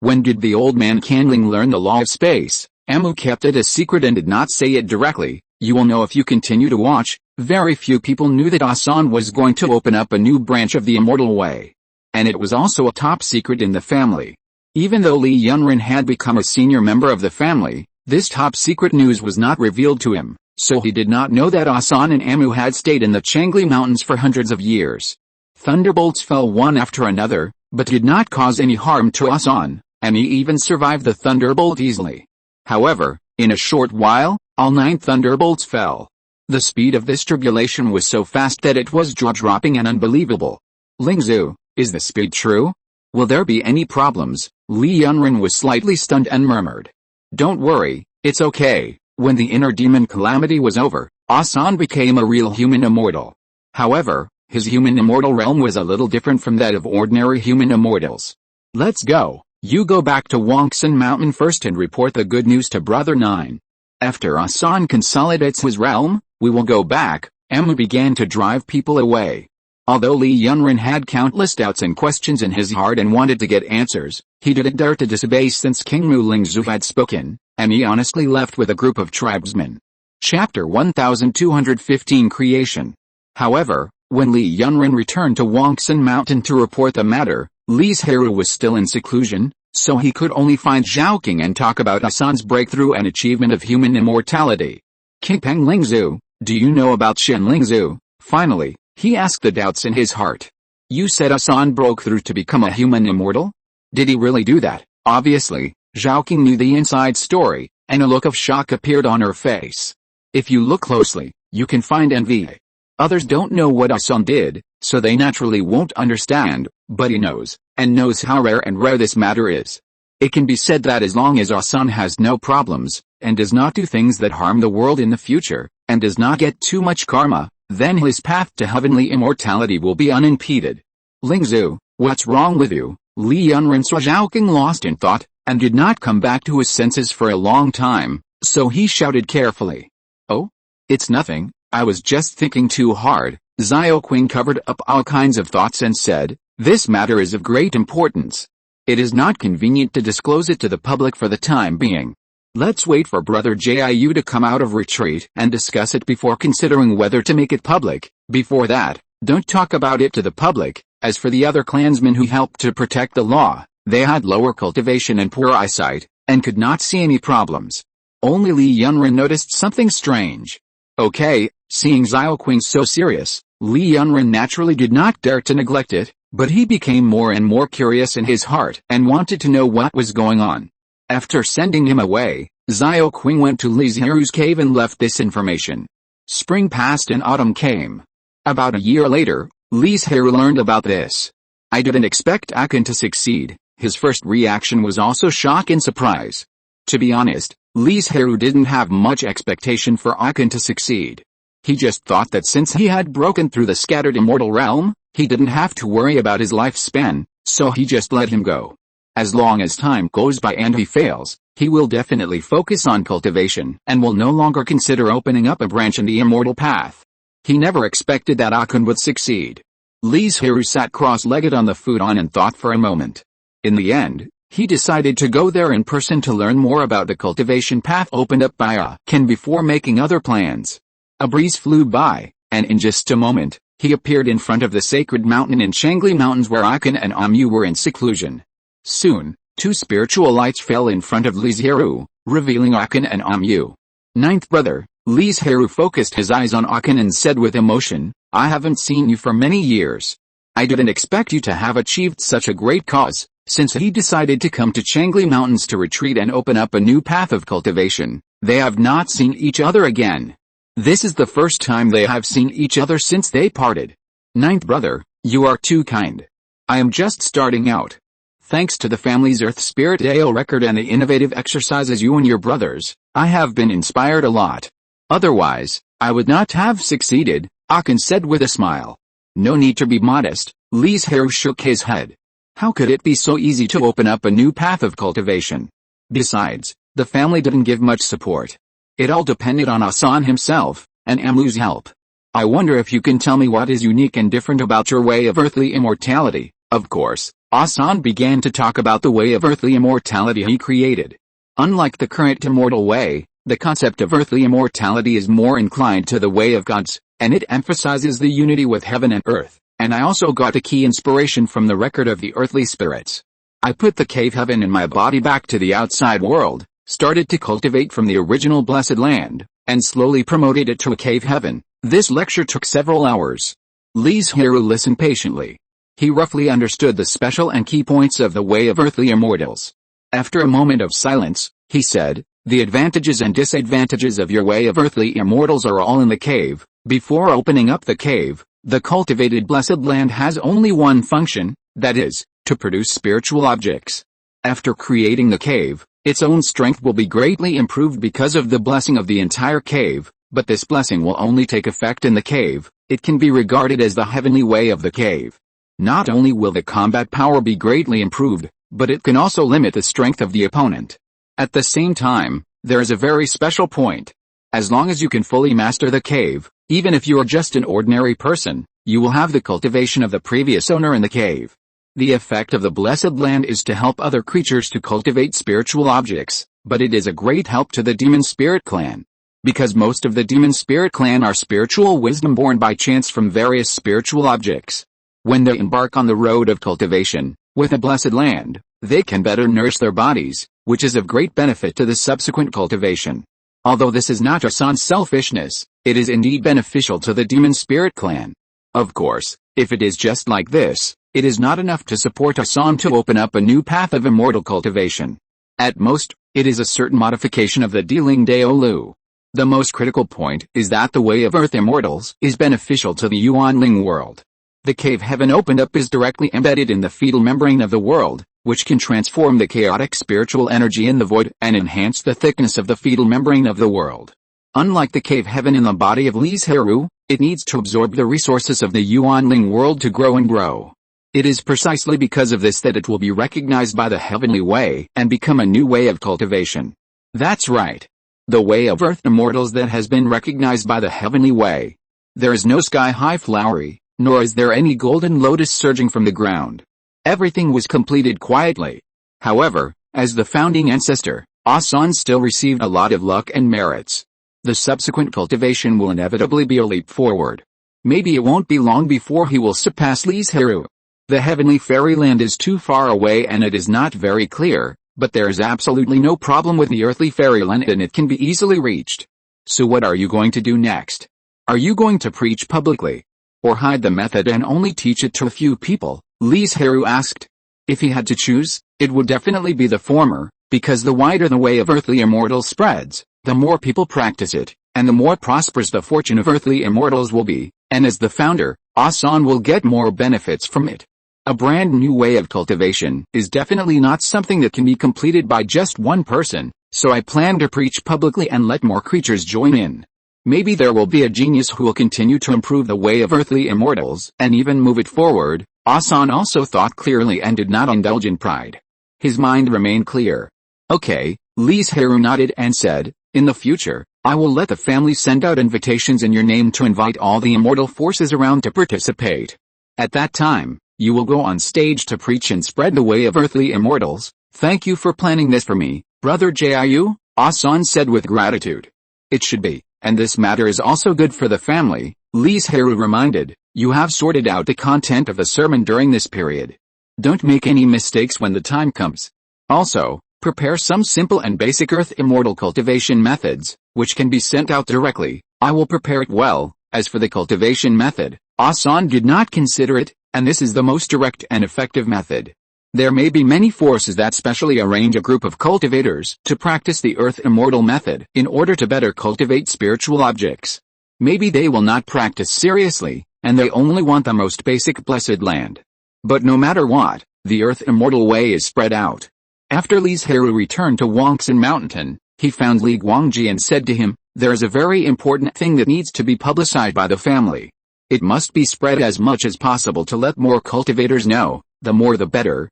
When did the old man Kindling learn the law of space? Amu kept it a secret and did not say it directly. You will know if you continue to watch. Very few people knew that Asan was going to open up a new branch of the immortal way. And it was also a top secret in the family. Even though Li Yunren had become a senior member of the family, this top secret news was not revealed to him, so he did not know that Asan and Amu had stayed in the Changli Mountains for hundreds of years. Thunderbolts fell one after another, but did not cause any harm to Asan, and he even survived the thunderbolt easily. However, in a short while, all 9 thunderbolts fell. The speed of this tribulation was so fast that it was jaw-dropping and unbelievable. Lingzu, is the speed true? Will there be any problems? Li Yunren was slightly stunned and murmured. Don't worry, it's okay. When the inner demon calamity was over, Asan became a real human immortal. However, his human immortal realm was a little different from that of ordinary human immortals. Let's go. You go back to Wangsan Mountain first and report the good news to Brother 9. After Asan consolidates his realm, we will go back. Amu began to drive people away. Although Li Yunren had countless doubts and questions in his heart and wanted to get answers, he didn't dare to disobey since King Mu Lingzu had spoken, and he honestly left with a group of tribesmen. Chapter 1215 Creation. However, when Li Yunren returned to Wangsan Mountain to report the matter, Li Zhirui was still in seclusion, so he could only find Zhaoqing and talk about Asan's breakthrough and achievement of human immortality. Qingpeng Lingzu, do you know about Shen Lingzu? Finally, he asked the doubts in his heart. You said Asan broke through to become a human immortal? Did he really do that? Obviously, Zhaoqing knew the inside story, and a look of shock appeared on her face. If you look closely, you can find envy. Others don't know what Asan did, so they naturally won't understand, but he knows, and knows how rare this matter is. It can be said that as long as Asan has no problems, and does not do things that harm the world in the future, and does not get too much karma, then his path to heavenly immortality will be unimpeded. Lingzu, what's wrong with you? Li Yunren saw Zhaoqing lost in thought, and did not come back to his senses for a long time, so he shouted carefully. Oh? It's nothing, I was just thinking too hard. Zhaoqing covered up all kinds of thoughts and said, this matter is of great importance. It is not convenient to disclose it to the public for the time being. Let's wait for Brother Jiu to come out of retreat and discuss it before considering whether to make it public. Before that, don't talk about it to the public. As for the other clansmen who helped to protect the law, they had lower cultivation and poor eyesight, and could not see any problems. Only Li Yunren noticed something strange. Okay, seeing Zhaoqing so serious, Li Yunren naturally did not dare to neglect it, but he became more and more curious in his heart and wanted to know what was going on. After sending him away, Zhaoqing went to Li Zhirui's cave and left this information. Spring passed and autumn came. About a year later, Li Zhirui learned about this. I didn't expect Akan to succeed. His first reaction was also shock and surprise. To be honest, Li Zhirui didn't have much expectation for Akan to succeed. He just thought that since he had broken through the scattered immortal realm, he didn't have to worry about his lifespan, so he just let him go. As long as time goes by and he fails, he will definitely focus on cultivation and will no longer consider opening up a branch in the immortal path. He never expected that Akan would succeed. Li Zhirui sat cross-legged on the futon and thought for a moment. In the end, he decided to go there in person to learn more about the cultivation path opened up by Akan before making other plans. A breeze flew by, and in just a moment, he appeared in front of the sacred mountain in Changli Mountains where Akan and Amu were in seclusion. Soon, 2 spiritual lights fell in front of Li Zhirui, revealing Akan and Amu. Ninth brother, Li Zhirui focused his eyes on Akan and said with emotion, I haven't seen you for many years. I didn't expect you to have achieved such a great cause. Since he decided to come to Changli Mountains to retreat and open up a new path of cultivation, they have not seen each other again. This is the first time they have seen each other since they parted. Ninth brother, you are too kind. I am just starting out. Thanks to the family's Earth Spirit AO record and the innovative exercises you and your brothers, I have been inspired a lot. Otherwise, I would not have succeeded, Awakens said with a smile. No need to be modest, Li Zhirui shook his head. How could it be so easy to open up a new path of cultivation? Besides, the family didn't give much support. It all depended on Hassan himself, and Amu's help. I wonder if you can tell me what is unique and different about your way of earthly immortality. Of course, Hassan began to talk about the way of earthly immortality he created. Unlike the current immortal way, the concept of earthly immortality is more inclined to the way of gods, and it emphasizes the unity with heaven and earth, and I also got a key inspiration from the record of the earthly spirits. I put the cave heaven in my body back to the outside world, started to cultivate from the original blessed land, and slowly promoted it to a cave heaven. This lecture took several hours. Li Zhirui listened patiently. He roughly understood the special and key points of the way of earthly immortals. After a moment of silence, he said, the advantages and disadvantages of your way of earthly immortals are all in the cave. Before opening up the cave, the cultivated blessed land has only one function, that is, to produce spiritual objects. After creating the cave, its own strength will be greatly improved because of the blessing of the entire cave, but this blessing will only take effect in the cave. It can be regarded as the heavenly way of the cave. Not only will the combat power be greatly improved, but it can also limit the strength of the opponent. At the same time, there is a very special point. As long as you can fully master the cave, even if you are just an ordinary person, you will have the cultivation of the previous owner in the cave. The effect of the blessed land is to help other creatures to cultivate spiritual objects, but it is a great help to the demon spirit clan. Because most of the demon spirit clan are spiritual wisdom born by chance from various spiritual objects. When they embark on the road of cultivation, with a blessed land, they can better nourish their bodies, which is of great benefit to the subsequent cultivation. Although this is not Hassan's selfishness, it is indeed beneficial to the demon spirit clan. Of course, if it is just like this, it is not enough to support Hassan to open up a new path of immortal cultivation. At most, it is a certain modification of the Dealing Daolu. The most critical point is that the way of earth immortals is beneficial to the Yuanling world. The cave heaven opened up is directly embedded in the fetal membrane of the world, which can transform the chaotic spiritual energy in the void and enhance the thickness of the fetal membrane of the world. Unlike the cave heaven in the body of Li Zhirui, it needs to absorb the resources of the Yuanling world to grow and grow. It is precisely because of this that it will be recognized by the heavenly way and become a new way of cultivation. That's right. The way of earth immortals that has been recognized by the heavenly way. There is no sky-high flowery, nor is there any golden lotus surging from the ground. Everything was completed quietly. However, as the founding ancestor, Hassan still received a lot of luck and merits. The subsequent cultivation will inevitably be a leap forward. Maybe it won't be long before he will surpass Li Zhirui. The heavenly fairyland is too far away and it is not very clear, but there is absolutely no problem with the earthly fairyland and it can be easily reached. So what are you going to do next? Are you going to preach publicly? Or hide the method and only teach it to a few people? Li Zhirui asked. If he had to choose, it would definitely be the former, because the wider the way of earthly immortals spreads, the more people practice it, and the more prosperous the fortune of earthly immortals will be, and as the founder, Hassan will get more benefits from it. A brand new way of cultivation is definitely not something that can be completed by just one person, so I plan to preach publicly and let more creatures join in. Maybe there will be a genius who will continue to improve the way of earthly immortals and even move it forward. Hassan also thought clearly and did not indulge in pride. His mind remained clear. Okay, Li Zhirui nodded and said, in the future, I will let the family send out invitations in your name to invite all the immortal forces around to participate. At that time, you will go on stage to preach and spread the way of earthly immortals. Thank you for planning this for me, Brother Jiu, Hassan said with gratitude. It should be, and this matter is also good for the family, Li Zhirui reminded. You have sorted out the content of the sermon during this period. Don't make any mistakes when the time comes. Also, prepare some simple and basic earth immortal cultivation methods, which can be sent out directly. I will prepare it well. As for the cultivation method, Hassan did not consider it, and this is the most direct and effective method. There may be many forces that specially arrange a group of cultivators to practice the Earth Immortal method in order to better cultivate spiritual objects. Maybe they will not practice seriously, and they only want the most basic blessed land. But no matter what, the Earth Immortal way is spread out. After Li Zhirui returned to Wangxin Mountain, he found Li Guangji and said to him, "There is a very important thing that needs to be publicized by the family. It must be spread as much as possible to let more cultivators know, the more the better."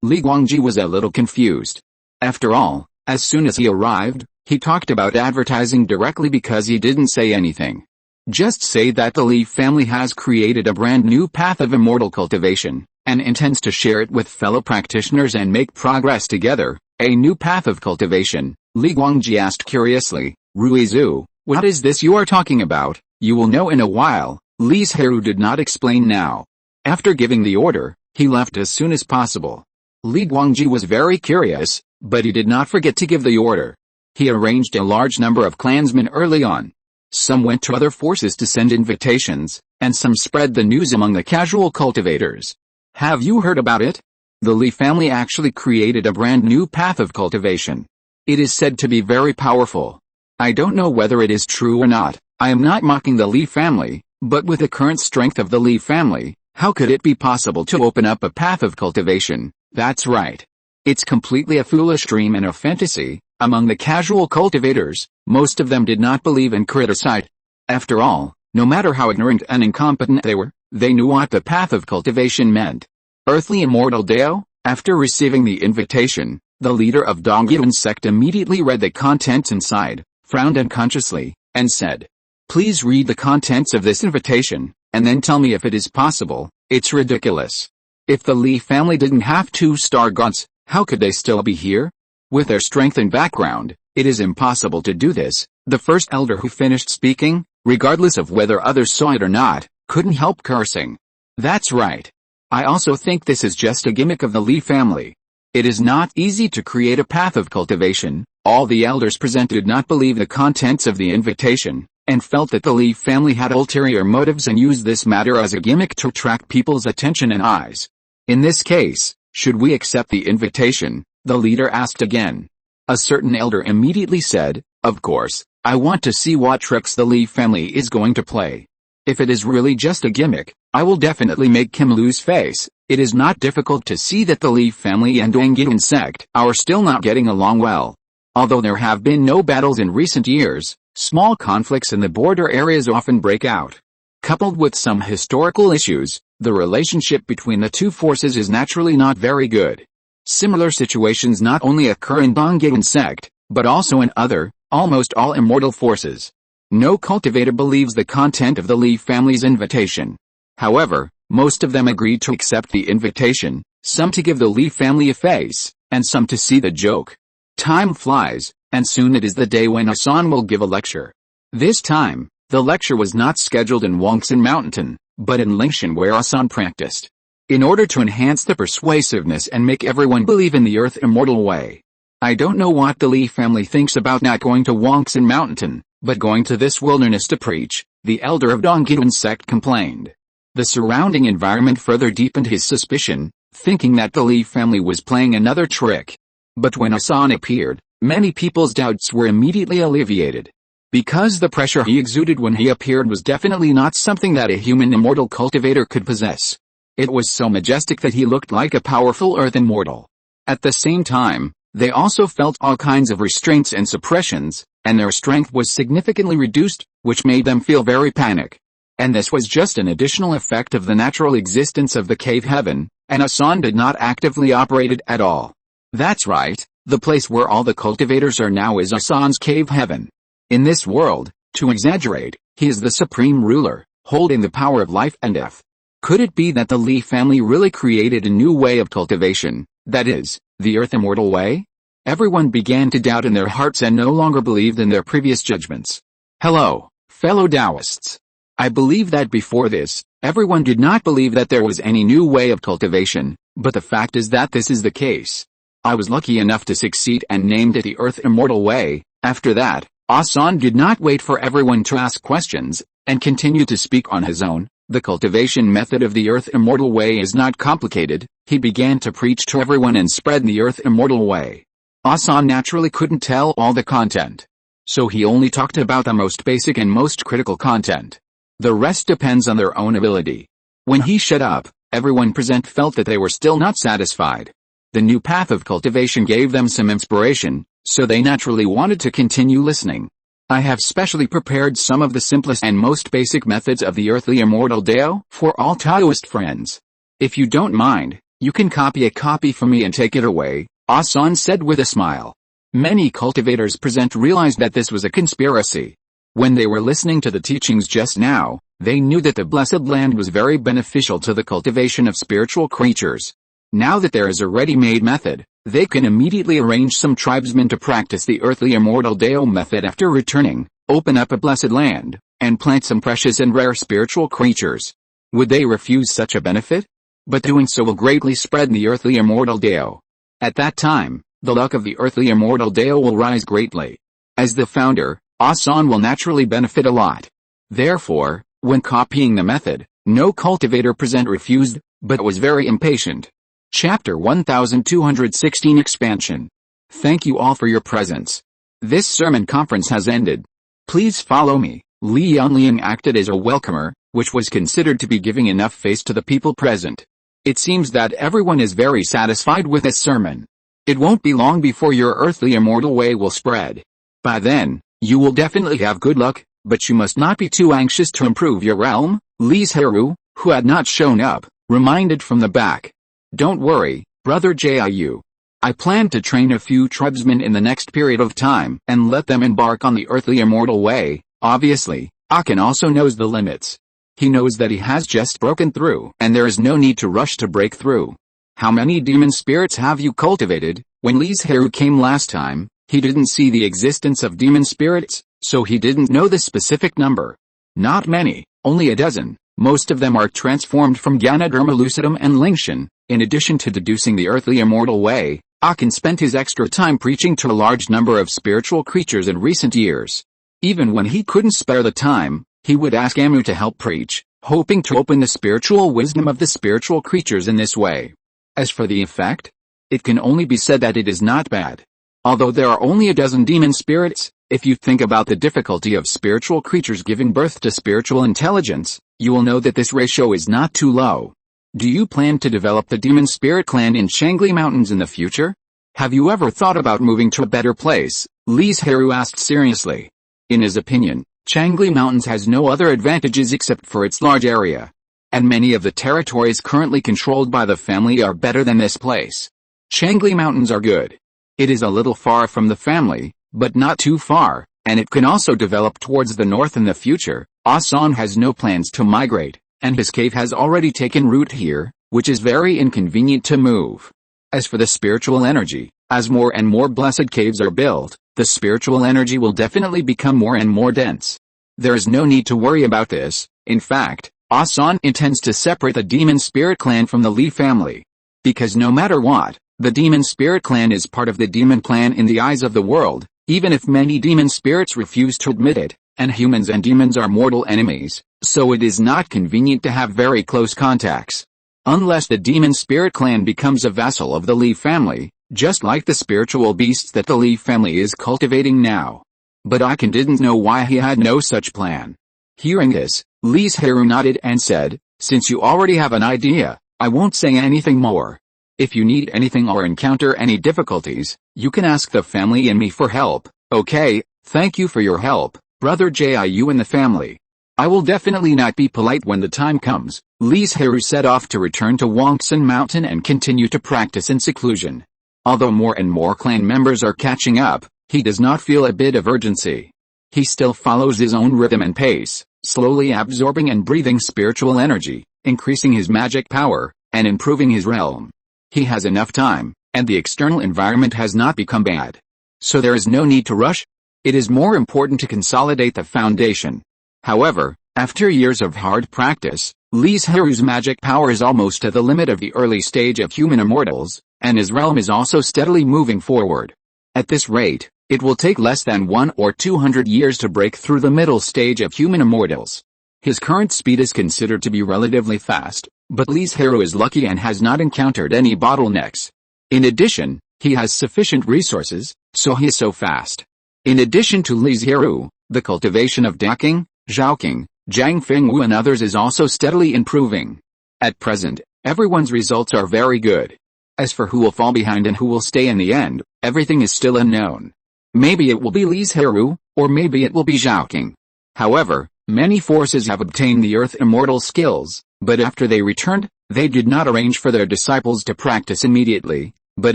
Li Guangji was a little confused. After all, as soon as he arrived, he talked about advertising directly because he didn't say anything. Just say that the Li family has created a brand new path of immortal cultivation, and intends to share it with fellow practitioners and make progress together. A new path of cultivation? Li Guangji asked curiously. "Ruizu, what is this you are talking about?" "You will know in a while." Li Zhirui did not explain now. After giving the order, he left as soon as possible. Li Guangji was very curious, but he did not forget to give the order. He arranged a large number of clansmen early on. Some went to other forces to send invitations, and some spread the news among the casual cultivators. "Have you heard about it? The Li family actually created a brand new path of cultivation. It is said to be very powerful. I don't know whether it is true or not. I am not mocking the Li family, but with the current strength of the Li family, how could it be possible to open up a path of cultivation?" "That's right. It's completely a foolish dream and a fantasy." Among the casual cultivators, most of them did not believe and criticized. After all, no matter how ignorant and incompetent they were, they knew what the path of cultivation meant. Earthly Immortal Dao. After receiving the invitation, the leader of Dongyun's sect immediately read the contents inside, frowned unconsciously, and said, "Please read the contents of this invitation, and then tell me if it is possible." "It's ridiculous. If the Li family didn't have 2-star gods, how could they still be here? With their strength and background, it is impossible to do this." The first elder who finished speaking, regardless of whether others saw it or not, couldn't help cursing. "That's right. I also think this is just a gimmick of the Li family. It is not easy to create a path of cultivation." All the elders present did not believe the contents of the invitation, and felt that the Li family had ulterior motives and used this matter as a gimmick to attract people's attention and eyes. "In this case, should we accept the invitation?" the leader asked again. A certain elder immediately said, "Of course, I want to see what tricks the Li family is going to play. If it is really just a gimmick, I will definitely make Kim lose face." It is not difficult to see that the Li family and Dongyun sect are still not getting along well. Although there have been no battles in recent years, small conflicts in the border areas often break out. Coupled with some historical issues, the relationship between the two forces is naturally not very good. Similar situations not only occur in Dongyun sect, but also in other, almost all immortal forces. No cultivator believes the content of the Li family's invitation. However, most of them agreed to accept the invitation, some to give the Li family a face, and some to see the joke. Time flies, and soon it is the day when Hassan will give a lecture. This time, the lecture was not scheduled in Wangxin Mountain, but in Lingshan where Hassan practiced. In order to enhance the persuasiveness and make everyone believe in the Earth Immortal way. I don't know what the Li family thinks about not going to Wangxin Mountain, but going to this wilderness to preach, the elder of Dongyun sect complained. The surrounding environment further deepened his suspicion, thinking that the Li family was playing another trick. But when Hassan appeared, many people's doubts were immediately alleviated. Because the pressure he exuded when he appeared was definitely not something that a human immortal cultivator could possess. It was so majestic that he looked like a powerful earth immortal. At the same time, they also felt all kinds of restraints and suppressions, and their strength was significantly reduced, which made them feel very panic. And this was just an additional effect of the natural existence of the cave heaven, and Hassan did not actively operate it at all. That's right, the place where all the cultivators are now is Hassan's cave heaven. In this world, to exaggerate, he is the supreme ruler, holding the power of life and death. Could it be that the Li family really created a new way of cultivation, that is, the Earth Immortal way? Everyone began to doubt in their hearts and no longer believed in their previous judgments. Hello, fellow Taoists. I believe that before this, everyone did not believe that there was any new way of cultivation, but the fact is that this is the case. I was lucky enough to succeed and named it the Earth Immortal way. After that, Hassan did not wait for everyone to ask questions, and continued to speak on his own. The cultivation method of the Earth Immortal Way is not complicated. He began to preach to everyone and spread the Earth Immortal Way. Asan naturally couldn't tell all the content, so he only talked about the most basic and most critical content. The rest depends on their own ability. When he shut up, everyone present felt that they were still not satisfied. The new path of cultivation gave them some inspiration, so they naturally wanted to continue listening. I have specially prepared some of the simplest and most basic methods of the earthly immortal Dao for all Taoist friends. If you don't mind, you can copy a copy from me and take it away, Asan said with a smile. Many cultivators present realized that this was a conspiracy. When they were listening to the teachings just now, they knew that the blessed land was very beneficial to the cultivation of spiritual creatures. Now that there is a ready-made method, they can immediately arrange some tribesmen to practice the earthly immortal Dao method after returning, open up a blessed land, and plant some precious and rare spiritual creatures. Would they refuse such a benefit? But doing so will greatly spread the earthly immortal Dao. At that time, the luck of the earthly immortal Dao will rise greatly. As the founder, Asan will naturally benefit a lot. Therefore, when copying the method, no cultivator present refused, but was very impatient. Chapter 1216 Expansion. Thank you all for your presence. This sermon conference has ended. Please follow me. Li Yunliang acted as a welcomer, which was considered to be giving enough face to the people present. It seems that everyone is very satisfied with this sermon. It won't be long before your earthly immortal way will spread. By then, you will definitely have good luck, but you must not be too anxious to improve your realm, Li Zhirui, who had not shown up, reminded from the back. Don't worry, Brother Jiu. I plan to train a few tribesmen in the next period of time and let them embark on the earthly immortal way. Obviously, Akan also knows the limits. He knows that he has just broken through, and there is no need to rush to break through. How many demon spirits have you cultivated? When Li Zhirui came last time, he didn't see the existence of demon spirits, so he didn't know the specific number. Not many, only a dozen. Most of them are transformed from Ganadharma lucidum and Lingshan. In addition to deducing the earthly immortal way, Akan spent his extra time preaching to a large number of spiritual creatures in recent years. Even when he couldn't spare the time, he would ask Amu to help preach, hoping to open the spiritual wisdom of the spiritual creatures in this way. As for the effect, it can only be said that it is not bad. Although there are only a dozen demon spirits, if you think about the difficulty of spiritual creatures giving birth to spiritual intelligence, you will know that this ratio is not too low. Do you plan to develop the demon spirit clan in Shangli Mountains in the future? Have you ever thought about moving to a better place? Li Zhirui asked seriously. In his opinion, Shangli Mountains has no other advantages except for its large area. And many of the territories currently controlled by the family are better than this place. Shangli Mountains are good. It is a little far from the family, but not too far, and it can also develop towards the north in the future. Asan has no plans to migrate, and his cave has already taken root here, which is very inconvenient to move. As for the spiritual energy, as more and more blessed caves are built, the spiritual energy will definitely become more and more dense. There is no need to worry about this. In fact, Asan intends to separate the demon spirit clan from the Li family. Because no matter what, the demon spirit clan is part of the demon clan in the eyes of the world, even if many demon spirits refuse to admit it, and humans and demons are mortal enemies, so it is not convenient to have very close contacts. Unless the demon spirit clan becomes a vassal of the Li family, just like the spiritual beasts that the Li family is cultivating now. But Akan didn't know why he had no such plan. Hearing this, Li Zhirui nodded and said, since you already have an idea, I won't say anything more. If you need anything or encounter any difficulties, you can ask the family and me for help. Okay, thank you for your help, Brother Jiu and the family. I will definitely not be polite when the time comes. Li Zhirui set off to return to Wangsan Mountain and continue to practice in seclusion. Although more and more clan members are catching up, he does not feel a bit of urgency. He still follows his own rhythm and pace, slowly absorbing and breathing spiritual energy, increasing his magic power, and improving his realm. He has enough time, and the external environment has not become bad. So there is no need to rush. It is more important to consolidate the foundation. However, after years of hard practice, Li Zhirui's magic power is almost at the limit of the early stage of human immortals, and his realm is also steadily moving forward. At this rate, it will take less than 100 or 200 years to break through the middle stage of human immortals. His current speed is considered to be relatively fast, but Li Zhirui is lucky and has not encountered any bottlenecks. In addition, he has sufficient resources, so he is so fast. In addition to Li Zhirui, the cultivation of Daking, Zhaoqing, Zhang Fengwu and others is also steadily improving. At present, everyone's results are very good. As for who will fall behind and who will stay in the end, everything is still unknown. Maybe it will be Li Zhirui, or maybe it will be Zhaoqing. However, many forces have obtained the Earth Immortal skills, but after they returned, they did not arrange for their disciples to practice immediately, but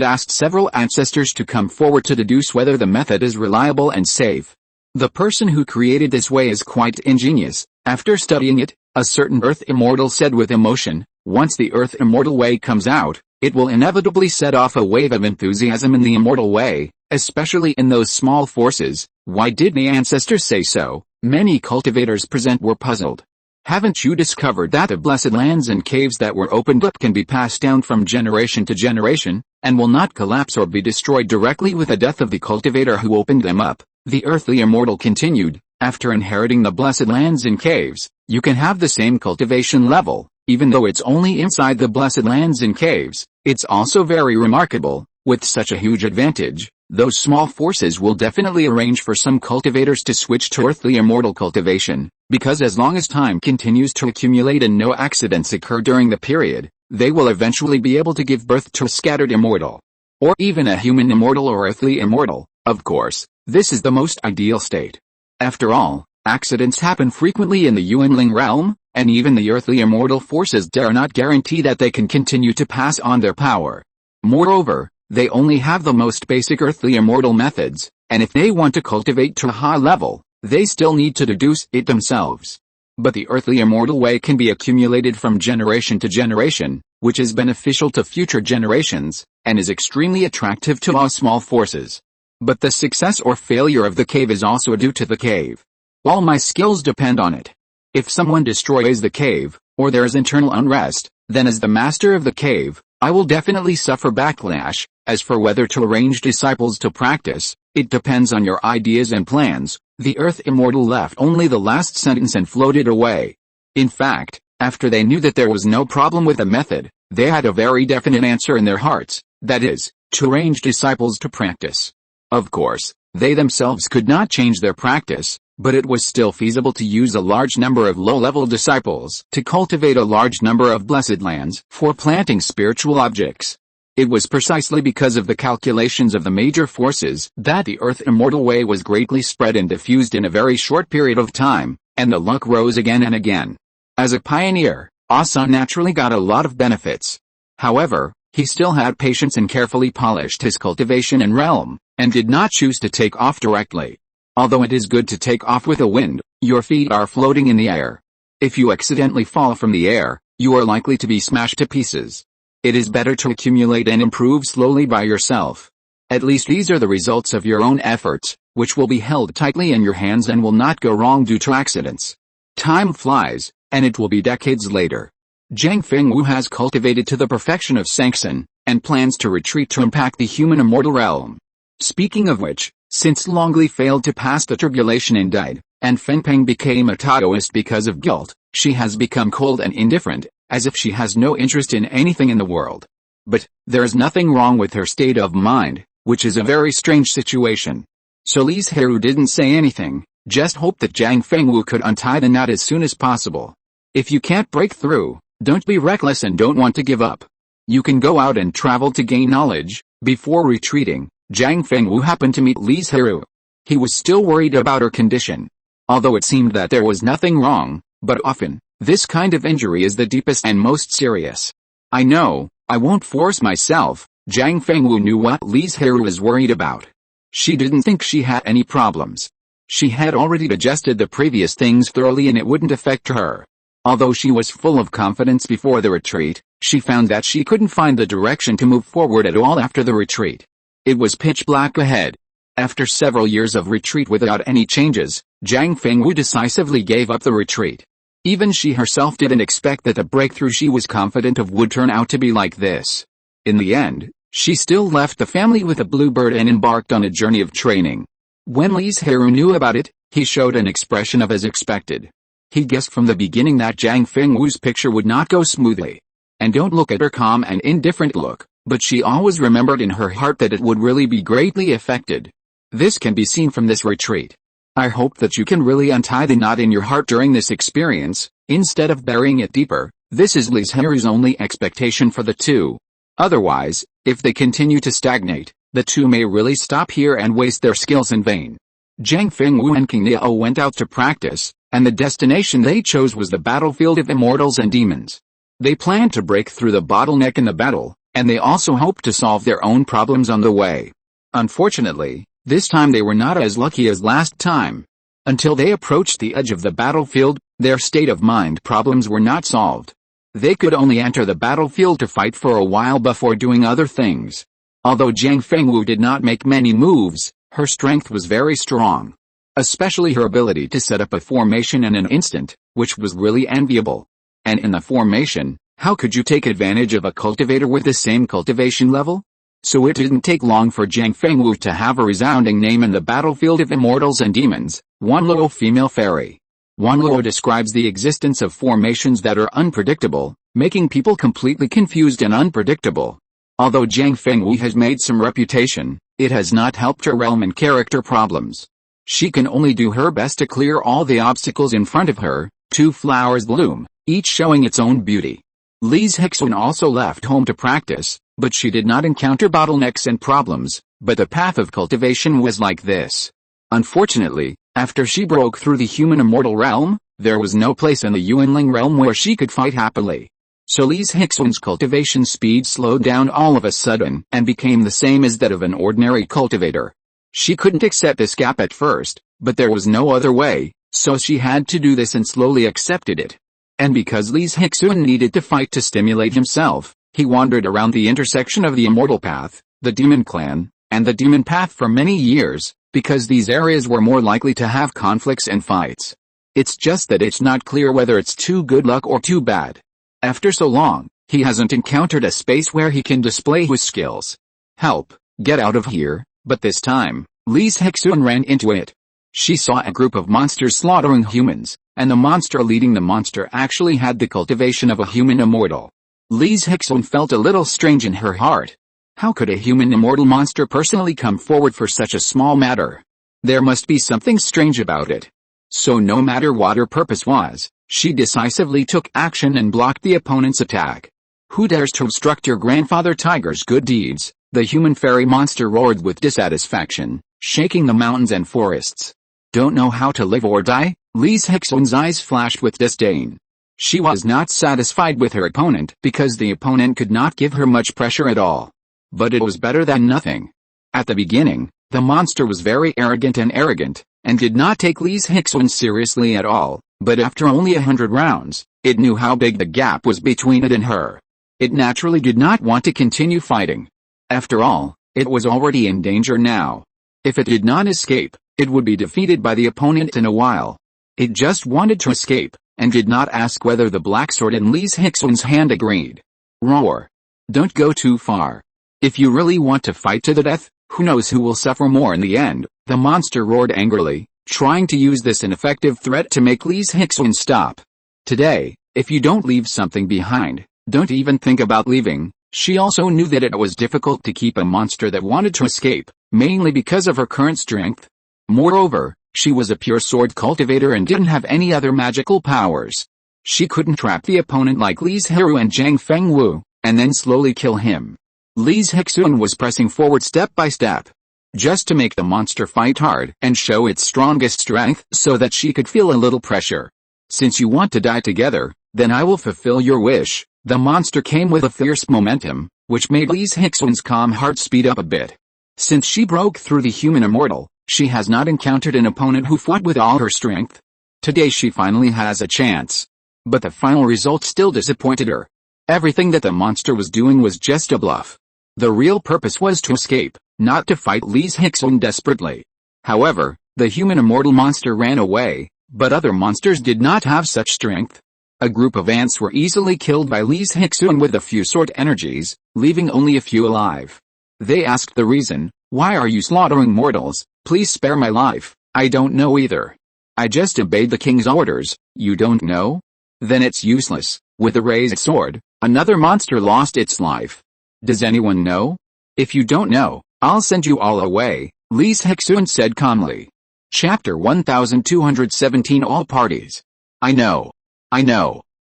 asked several ancestors to come forward to deduce whether the method is reliable and safe. The person who created this way is quite ingenious. After studying it, a certain Earth Immortal said with emotion, "Once the Earth Immortal way comes out, it will inevitably set off a wave of enthusiasm in the immortal way, especially in those small forces." Why did the ancestors say so? Many cultivators present were puzzled. Haven't you discovered that the blessed lands and caves that were opened up can be passed down from generation to generation, and will not collapse or be destroyed directly with the death of the cultivator who opened them up? The earthly immortal continued, "After inheriting the blessed lands and caves, you can have the same cultivation level, even though it's only inside the blessed lands and caves. It's also very remarkable, with such a huge advantage, those small forces will definitely arrange for some cultivators to switch to earthly immortal cultivation, because as long as time continues to accumulate and no accidents occur during the period, they will eventually be able to give birth to a scattered immortal. Or even a human immortal or earthly immortal. Of course, this is the most ideal state. After all, accidents happen frequently in the Yuanling realm, and even the earthly immortal forces dare not guarantee that they can continue to pass on their power. Moreover, they only have the most basic earthly immortal methods, and if they want to cultivate to a high level, they still need to deduce it themselves. But the earthly immortal way can be accumulated from generation to generation, which is beneficial to future generations, and is extremely attractive to all small forces. But the success or failure of the cave is also due to the cave. All my skills depend on it. If someone destroys the cave, or there is internal unrest, then as the master of the cave, I will definitely suffer backlash. As for whether to arrange disciples to practice, it depends on your ideas and plans." The Earth Immortal left only the last sentence and floated away. In fact, after they knew that there was no problem with the method, they had a very definite answer in their hearts, that is, to arrange disciples to practice. Of course, they themselves could not change their practice, but it was still feasible to use a large number of low-level disciples to cultivate a large number of blessed lands for planting spiritual objects. It was precisely because of the calculations of the major forces that the Earth Immortal way was greatly spread and diffused in a very short period of time, and the luck rose again and again. As a pioneer, Asa naturally got a lot of benefits. However, he still had patience and carefully polished his cultivation and realm, and did not choose to take off directly. Although it is good to take off with a wind, your feet are floating in the air. If you accidentally fall from the air, you are likely to be smashed to pieces. It is better to accumulate and improve slowly by yourself. At least these are the results of your own efforts, which will be held tightly in your hands and will not go wrong due to accidents. Time flies, and it will be decades later. Zhang Fengwu has cultivated to the perfection of sanction, and plans to retreat to impact the human immortal realm. Speaking of which, since Longli failed to pass the tribulation and died, and Fengpeng became a Taoist because of guilt, she has become cold and indifferent, as if she has no interest in anything in the world. But, there is nothing wrong with her state of mind, which is a very strange situation. So Li Zhirui didn't say anything, just hoped that Zhang Fengwu could untie the knot as soon as possible. If you can't break through, don't be reckless and don't want to give up. You can go out and travel to gain knowledge. Before retreating, Zhang Fengwu happened to meet Li Zhirui. He was still worried about her condition. Although it seemed that there was nothing wrong, but often, this kind of injury is the deepest and most serious. I know, I won't force myself. Zhang Fengwu knew what Li Zhirui was worried about. She didn't think she had any problems. She had already digested the previous things thoroughly and it wouldn't affect her. Although she was full of confidence before the retreat, she found that she couldn't find the direction to move forward at all after the retreat. It was pitch black ahead. After several years of retreat without any changes, Zhang Fengwu decisively gave up the retreat. Even she herself didn't expect that the breakthrough she was confident of would turn out to be like this. In the end, she still left the family with a bluebird and embarked on a journey of training. When Li Zhirui knew about it, he showed an expression of as expected. He guessed from the beginning that Jiang Fengwu's picture would not go smoothly. And don't look at her calm and indifferent look, but she always remembered in her heart that it would really be greatly affected. This can be seen from this retreat. I hope that you can really untie the knot in your heart during this experience, instead of burying it deeper. This is Li Zhirui's only expectation for the two. Otherwise, if they continue to stagnate, the two may really stop here and waste their skills in vain. Jiang Fengwu and King Niao went out to practice, and the destination they chose was the battlefield of immortals and demons. They planned to break through the bottleneck in the battle, and they also hoped to solve their own problems on the way. Unfortunately, this time they were not as lucky as last time. Until they approached the edge of the battlefield, their state of mind problems were not solved. They could only enter the battlefield to fight for a while before doing other things. Although Jiang Fengwu did not make many moves, her strength was very strong. Especially her ability to set up a formation in an instant, which was really enviable. And in the formation, how could you take advantage of a cultivator with the same cultivation level? So it didn't take long for Jiang Fengwu to have a resounding name in the battlefield of immortals and demons, Wanluo female fairy. Wanluo describes the existence of formations that are unpredictable, making people completely confused and unpredictable. Although Jiang Fengwu has made some reputation, it has not helped her realm and character problems. She can only do her best to clear all the obstacles in front of her. Two flowers bloom, each showing its own beauty. Li Zhirui also left home to practice, but she did not encounter bottlenecks and problems, but the path of cultivation was like this. Unfortunately, after she broke through the human immortal realm, there was no place in the Yuanling realm where she could fight happily. So Li Zhirui's cultivation speed slowed down all of a sudden and became the same as that of an ordinary cultivator. She couldn't accept this gap at first, but there was no other way, so she had to do this and slowly accepted it. And because Li Zhirui needed to fight to stimulate himself, he wandered around the intersection of the immortal path, the demon clan, and the demon path for many years, because these areas were more likely to have conflicts and fights. It's just that it's not clear whether it's too good luck or too bad. After so long, he hasn't encountered a space where he can display his skills. Help, get out of here, but this time, Li Zhirui ran into it. She saw a group of monsters slaughtering humans, and the monster leading the monster actually had the cultivation of a human immortal. Li Zhirui felt a little strange in her heart. How could a human immortal monster personally come forward for such a small matter? There must be something strange about it. So no matter what her purpose was, she decisively took action and blocked the opponent's attack. Who dares to obstruct your grandfather tiger's good deeds? The human fairy monster roared with dissatisfaction, shaking the mountains and forests. Don't know how to live or die? Li Zhirui's eyes flashed with disdain. She was not satisfied with her opponent because the opponent could not give her much pressure at all. But it was better than nothing. At the beginning, the monster was very arrogant and did not take Li Zhirui seriously at all, but after only 100 rounds, it knew how big the gap was between it and her. It naturally did not want to continue fighting. After all, it was already in danger now. If it did not escape, it would be defeated by the opponent in a while. It just wanted to escape, and did not ask whether the black sword in Li Zhirui's hand agreed. Roar. Don't go too far. If you really want to fight to the death, who knows who will suffer more in the end, the monster roared angrily, trying to use this ineffective threat to make Li Zhirui stop. Today, if you don't leave something behind, don't even think about leaving. She also knew that it was difficult to keep a monster that wanted to escape, mainly because of her current strength. Moreover, she was a pure sword cultivator and didn't have any other magical powers. She couldn't trap the opponent like Li Zhirui and Jiang Fengwu, and then slowly kill him. Li Zhirui was pressing forward step by step, just to make the monster fight hard and show its strongest strength so that she could feel a little pressure. Since you want to die together, then I will fulfill your wish. The monster came with a fierce momentum, which made Li Zhirui's calm heart speed up a bit. Since she broke through the human immortal, she has not encountered an opponent who fought with all her strength. Today she finally has a chance. But the final result still disappointed her. Everything that the monster was doing was just a bluff. The real purpose was to escape, not to fight Li Zhirui desperately. However, the human immortal monster ran away, but other monsters did not have such strength. A group of ants were easily killed by Li Zhirui with a few sword energies, leaving only a few alive. They asked the reason. Why are you slaughtering mortals? Please spare my life. I don't know either. I just obeyed the king's orders. You don't know? Then it's useless. With a raised sword, another monster lost its life. Does anyone know? If you don't know, I'll send you all away, Li Zhirui said calmly. Chapter 1217 All parties. I know.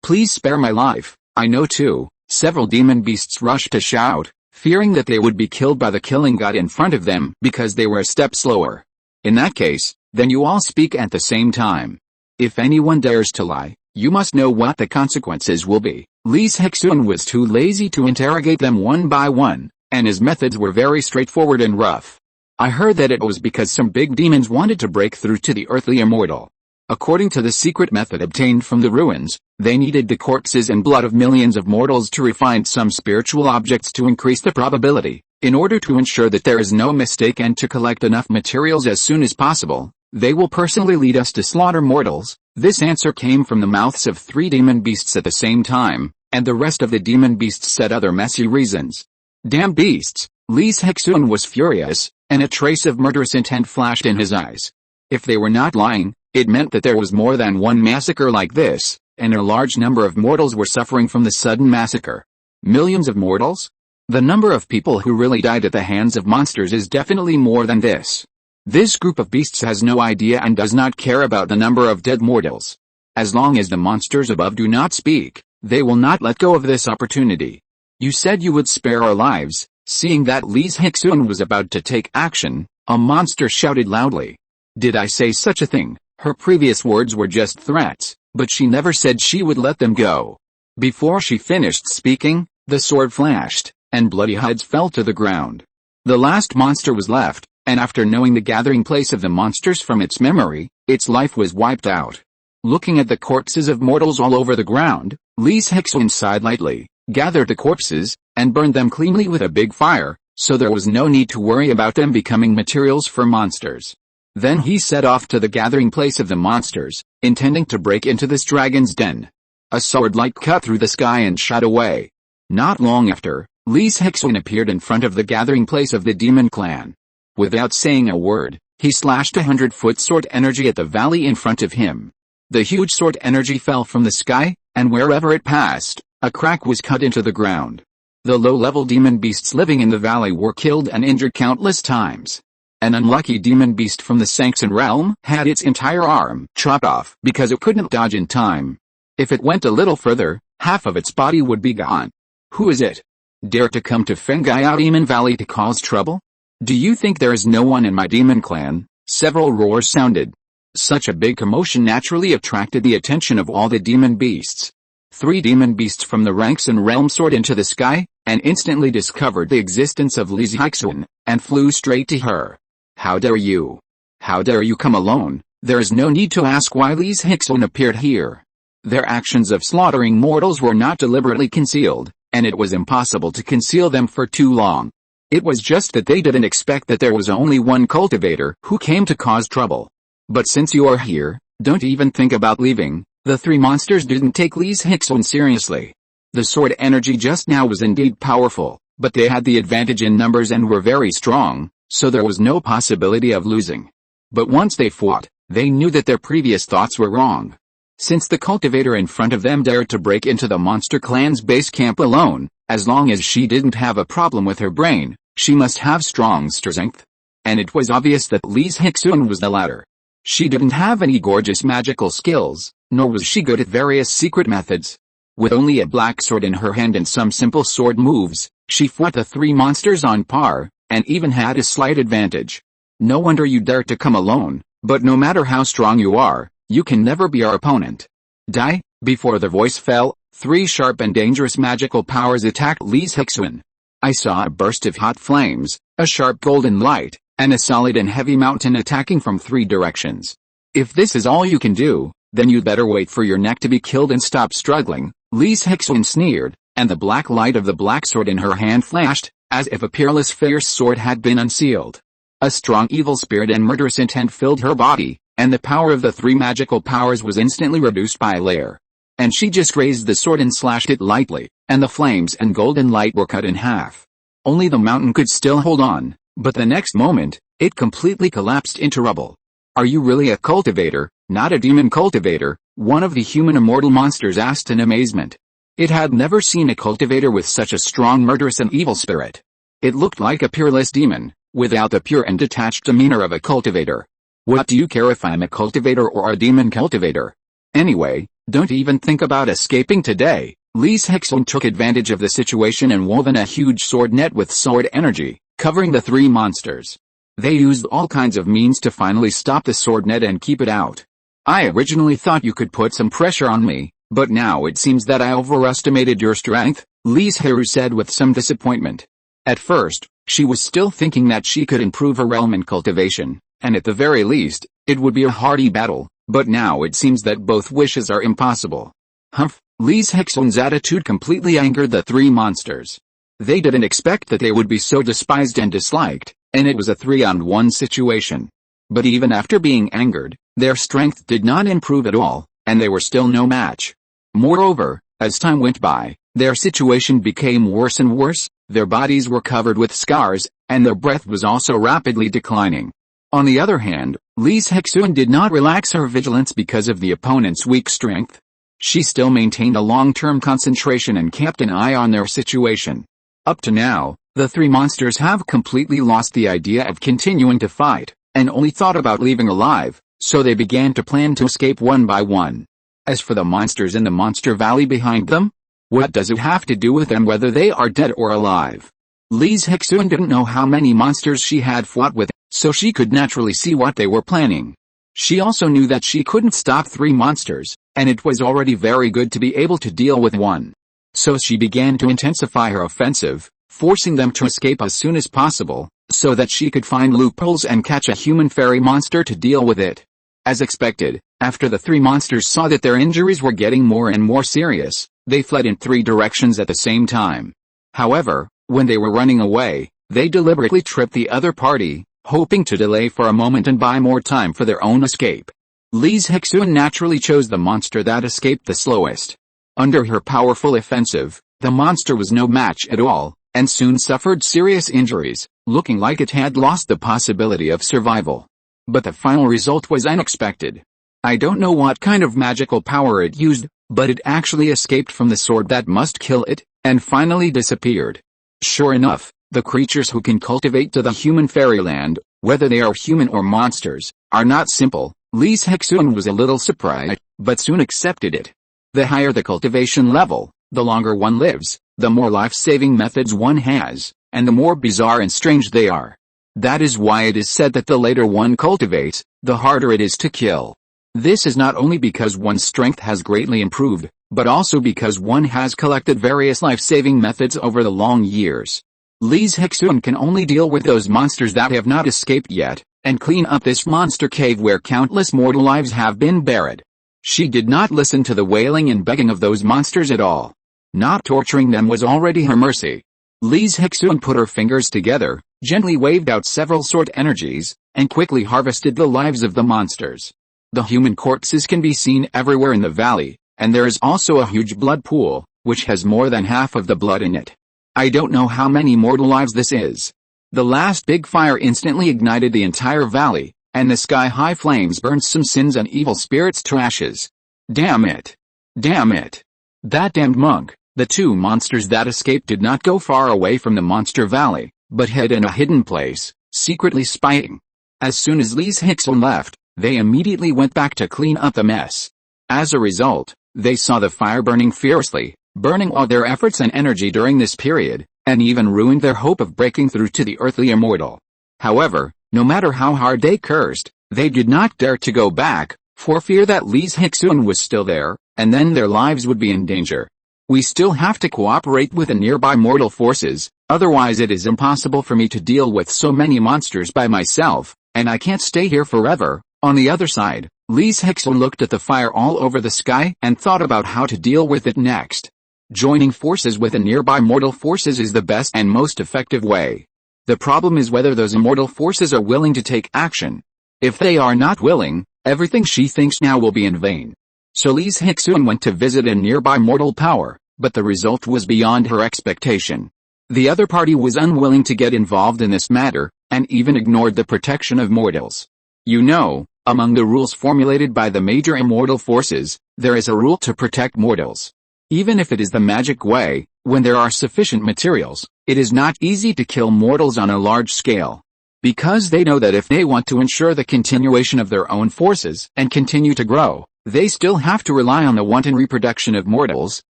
Please spare my life. I know too. Several demon beasts rushed to shout, fearing that they would be killed by the killing god in front of them because they were a step slower. In that case, then you all speak at the same time. If anyone dares to lie, you must know what the consequences will be. Li Zhirui was too lazy to interrogate them one by one, and his methods were very straightforward and rough. I heard that it was because some big demons wanted to break through to the earthly immortal. According to the secret method obtained from the ruins, they needed the corpses and blood of millions of mortals to refine some spiritual objects to increase the probability. In order to ensure that there is no mistake and to collect enough materials as soon as possible, they will personally lead us to slaughter mortals. This answer came from the mouths of 3 demon beasts at the same time, and the rest of the demon beasts said other messy reasons. Damn beasts! Li Zhirui was furious, and a trace of murderous intent flashed in his eyes. If they were not lying, it meant that there was more than one massacre like this, and a large number of mortals were suffering from the sudden massacre. Millions of mortals? The number of people who really died at the hands of monsters is definitely more than this. This group of beasts has no idea and does not care about the number of dead mortals. As long as the monsters above do not speak, they will not let go of this opportunity. You said you would spare our lives. Seeing that Li Zhirui was about to take action, a monster shouted loudly. Did I say such a thing? Her previous words were just threats, but she never said she would let them go. Before she finished speaking, the sword flashed, and bloody hides fell to the ground. The last monster was left, and after knowing the gathering place of the monsters from its memory, its life was wiped out. Looking at the corpses of mortals all over the ground, Li Zhirui sighed lightly, gathered the corpses, and burned them cleanly with a big fire, so there was no need to worry about them becoming materials for monsters. Then he set off to the gathering place of the monsters, intending to break into this dragon's den. A sword-light cut through the sky and shot away. Not long after, Li Zhirui appeared in front of the gathering place of the demon clan. Without saying a word, he slashed 100-foot sword energy at the valley in front of him. The huge sword energy fell from the sky, and wherever it passed, a crack was cut into the ground. The low-level demon beasts living in the valley were killed and injured countless times. An unlucky demon beast from the Sanctum realm had its entire arm chopped off because it couldn't dodge in time. If it went a little further, half of its body would be gone. Who is it? Dare to come to Fengaya Demon Valley to cause trouble? Do you think there is no one in my demon clan? Several roars sounded. Such a big commotion naturally attracted the attention of all the demon beasts. 3 demon beasts from the ranks and realm soared into the sky, and instantly discovered the existence of Li Zhirui, and flew straight to her. How dare you? How dare you come alone? There is no need to ask why Li Zhirui appeared here. Their actions of slaughtering mortals were not deliberately concealed, and it was impossible to conceal them for too long. It was just that they didn't expect that there was only one cultivator who came to cause trouble. But since you are here, don't even think about leaving. The 3 monsters didn't take Li Zhirui seriously. The sword energy just now was indeed powerful, but they had the advantage in numbers and were very strong, so there was no possibility of losing. But once they fought, they knew that their previous thoughts were wrong. Since the cultivator in front of them dared to break into the monster clan's base camp alone, as long as she didn't have a problem with her brain, she must have strong strength. And it was obvious that Li Zhirui was the latter. She didn't have any gorgeous magical skills, nor was she good at various secret methods. With only a black sword in her hand and some simple sword moves, she fought the 3 monsters on par, and even had a slight advantage. No wonder you dare to come alone, but no matter how strong you are, you can never be our opponent. Die! Before the voice fell, 3 sharp and dangerous magical powers attacked Li Zhirui. I saw a burst of hot flames, a sharp golden light, and a solid and heavy mountain attacking from 3 directions. If this is all you can do, then you'd better wait for your neck to be killed and stop struggling, Li Zhirui sneered, and the black light of the black sword in her hand flashed, as if a peerless fierce sword had been unsealed. A strong evil spirit and murderous intent filled her body, and the power of the 3 magical powers was instantly reduced by a layer. And she just raised the sword and slashed it lightly, and the flames and golden light were cut in half. Only the mountain could still hold on, but the next moment, it completely collapsed into rubble. Are you really a cultivator? Not a demon cultivator, one of the human immortal monsters asked in amazement. It had never seen a cultivator with such a strong murderous and evil spirit. It looked like a peerless demon, without the pure and detached demeanor of a cultivator. What do you care if I'm a cultivator or a demon cultivator? Anyway, don't even think about escaping today. Li Zhirui took advantage of the situation and wove in a huge sword net with sword energy, covering the three monsters. They used all kinds of means to finally stop the sword net and keep it out. I originally thought you could put some pressure on me, but now it seems that I overestimated your strength, Li Zhirui said with some disappointment. At first, she was still thinking that she could improve her realm in cultivation, and at the very least, it would be a hardy battle, but now it seems that both wishes are impossible. Humph, Li Zhirui's attitude completely angered the three monsters. They didn't expect that they would be so despised and disliked, and it was a 3-on-1 situation. But even after being angered, their strength did not improve at all, and they were still no match. Moreover, as time went by, their situation became worse and worse, their bodies were covered with scars, and their breath was also rapidly declining. On the other hand, Li Zhirui did not relax her vigilance because of the opponent's weak strength. She still maintained a long-term concentration and kept an eye on their situation. Up to now, the three monsters have completely lost the idea of continuing to fight, and only thought about leaving alive, so they began to plan to escape one by one. As for the monsters in the monster valley behind them, what does it have to do with them whether they are dead or alive? Li Zhirui didn't know how many monsters she had fought with, so she could naturally see what they were planning. She also knew that she couldn't stop three monsters, and it was already very good to be able to deal with one. So she began to intensify her offensive, forcing them to escape as soon as possible, so that she could find loopholes and catch a human fairy monster to deal with it. As expected, after the three monsters saw that their injuries were getting more and more serious, they fled in 3 directions at the same time. However, when they were running away, they deliberately tripped the other party, hoping to delay for a moment and buy more time for their own escape. Li Zhirui naturally chose the monster that escaped the slowest. Under her powerful offensive, the monster was no match at all, and soon suffered serious injuries, looking like it had lost the possibility of survival. But the final result was unexpected. I don't know what kind of magical power it used, but it actually escaped from the sword that must kill it, and finally disappeared. Sure enough, the creatures who can cultivate to the human fairyland, whether they are human or monsters, are not simple. Li Zhirui was a little surprised, but soon accepted it. The higher the cultivation level, the longer one lives, the more life-saving methods one has, and the more bizarre and strange they are. That is why it is said that the later one cultivates, the harder it is to kill. This is not only because one's strength has greatly improved, but also because one has collected various life-saving methods over the long years. Li Zhirui can only deal with those monsters that have not escaped yet, and clean up this monster cave where countless mortal lives have been buried. She did not listen to the wailing and begging of those monsters at all. Not torturing them was already her mercy. Li Zhirui put her fingers together, gently waved out several sword energies, and quickly harvested the lives of the monsters. The human corpses can be seen everywhere in the valley, and there is also a huge blood pool, which has more than half of the blood in it. I don't know how many mortal lives this is. The last big fire instantly ignited the entire valley, and the sky-high flames burned some sins and evil spirits to ashes. Damn it! Damn it! That damned monk! The 2 monsters that escaped did not go far away from the monster valley, but hid in a hidden place, secretly spying. As soon as Li Zhirui left, they immediately went back to clean up the mess. As a result, they saw the fire burning fiercely, burning all their efforts and energy during this period, and even ruined their hope of breaking through to the earthly immortal. However, no matter how hard they cursed, they did not dare to go back, for fear that Li Zhirui was still there, and then their lives would be in danger. We still have to cooperate with the nearby mortal forces, otherwise it is impossible for me to deal with so many monsters by myself, and I can't stay here forever. On the other side, Li Zhirui looked at the fire all over the sky and thought about how to deal with it next. Joining forces with the nearby mortal forces is the best and most effective way. The problem is whether those immortal forces are willing to take action. If they are not willing, everything she thinks now will be in vain. So Li Zhirui went to visit a nearby mortal power, but the result was beyond her expectation. The other party was unwilling to get involved in this matter, and even ignored the protection of mortals. You know, Among the rules formulated by the major immortal forces, there is a rule to protect mortals. Even if it is the magic way, when there are sufficient materials, it is not easy to kill mortals on a large scale. Because they know that if they want to ensure the continuation of their own forces and continue to grow, they still have to rely on the wanton reproduction of mortals,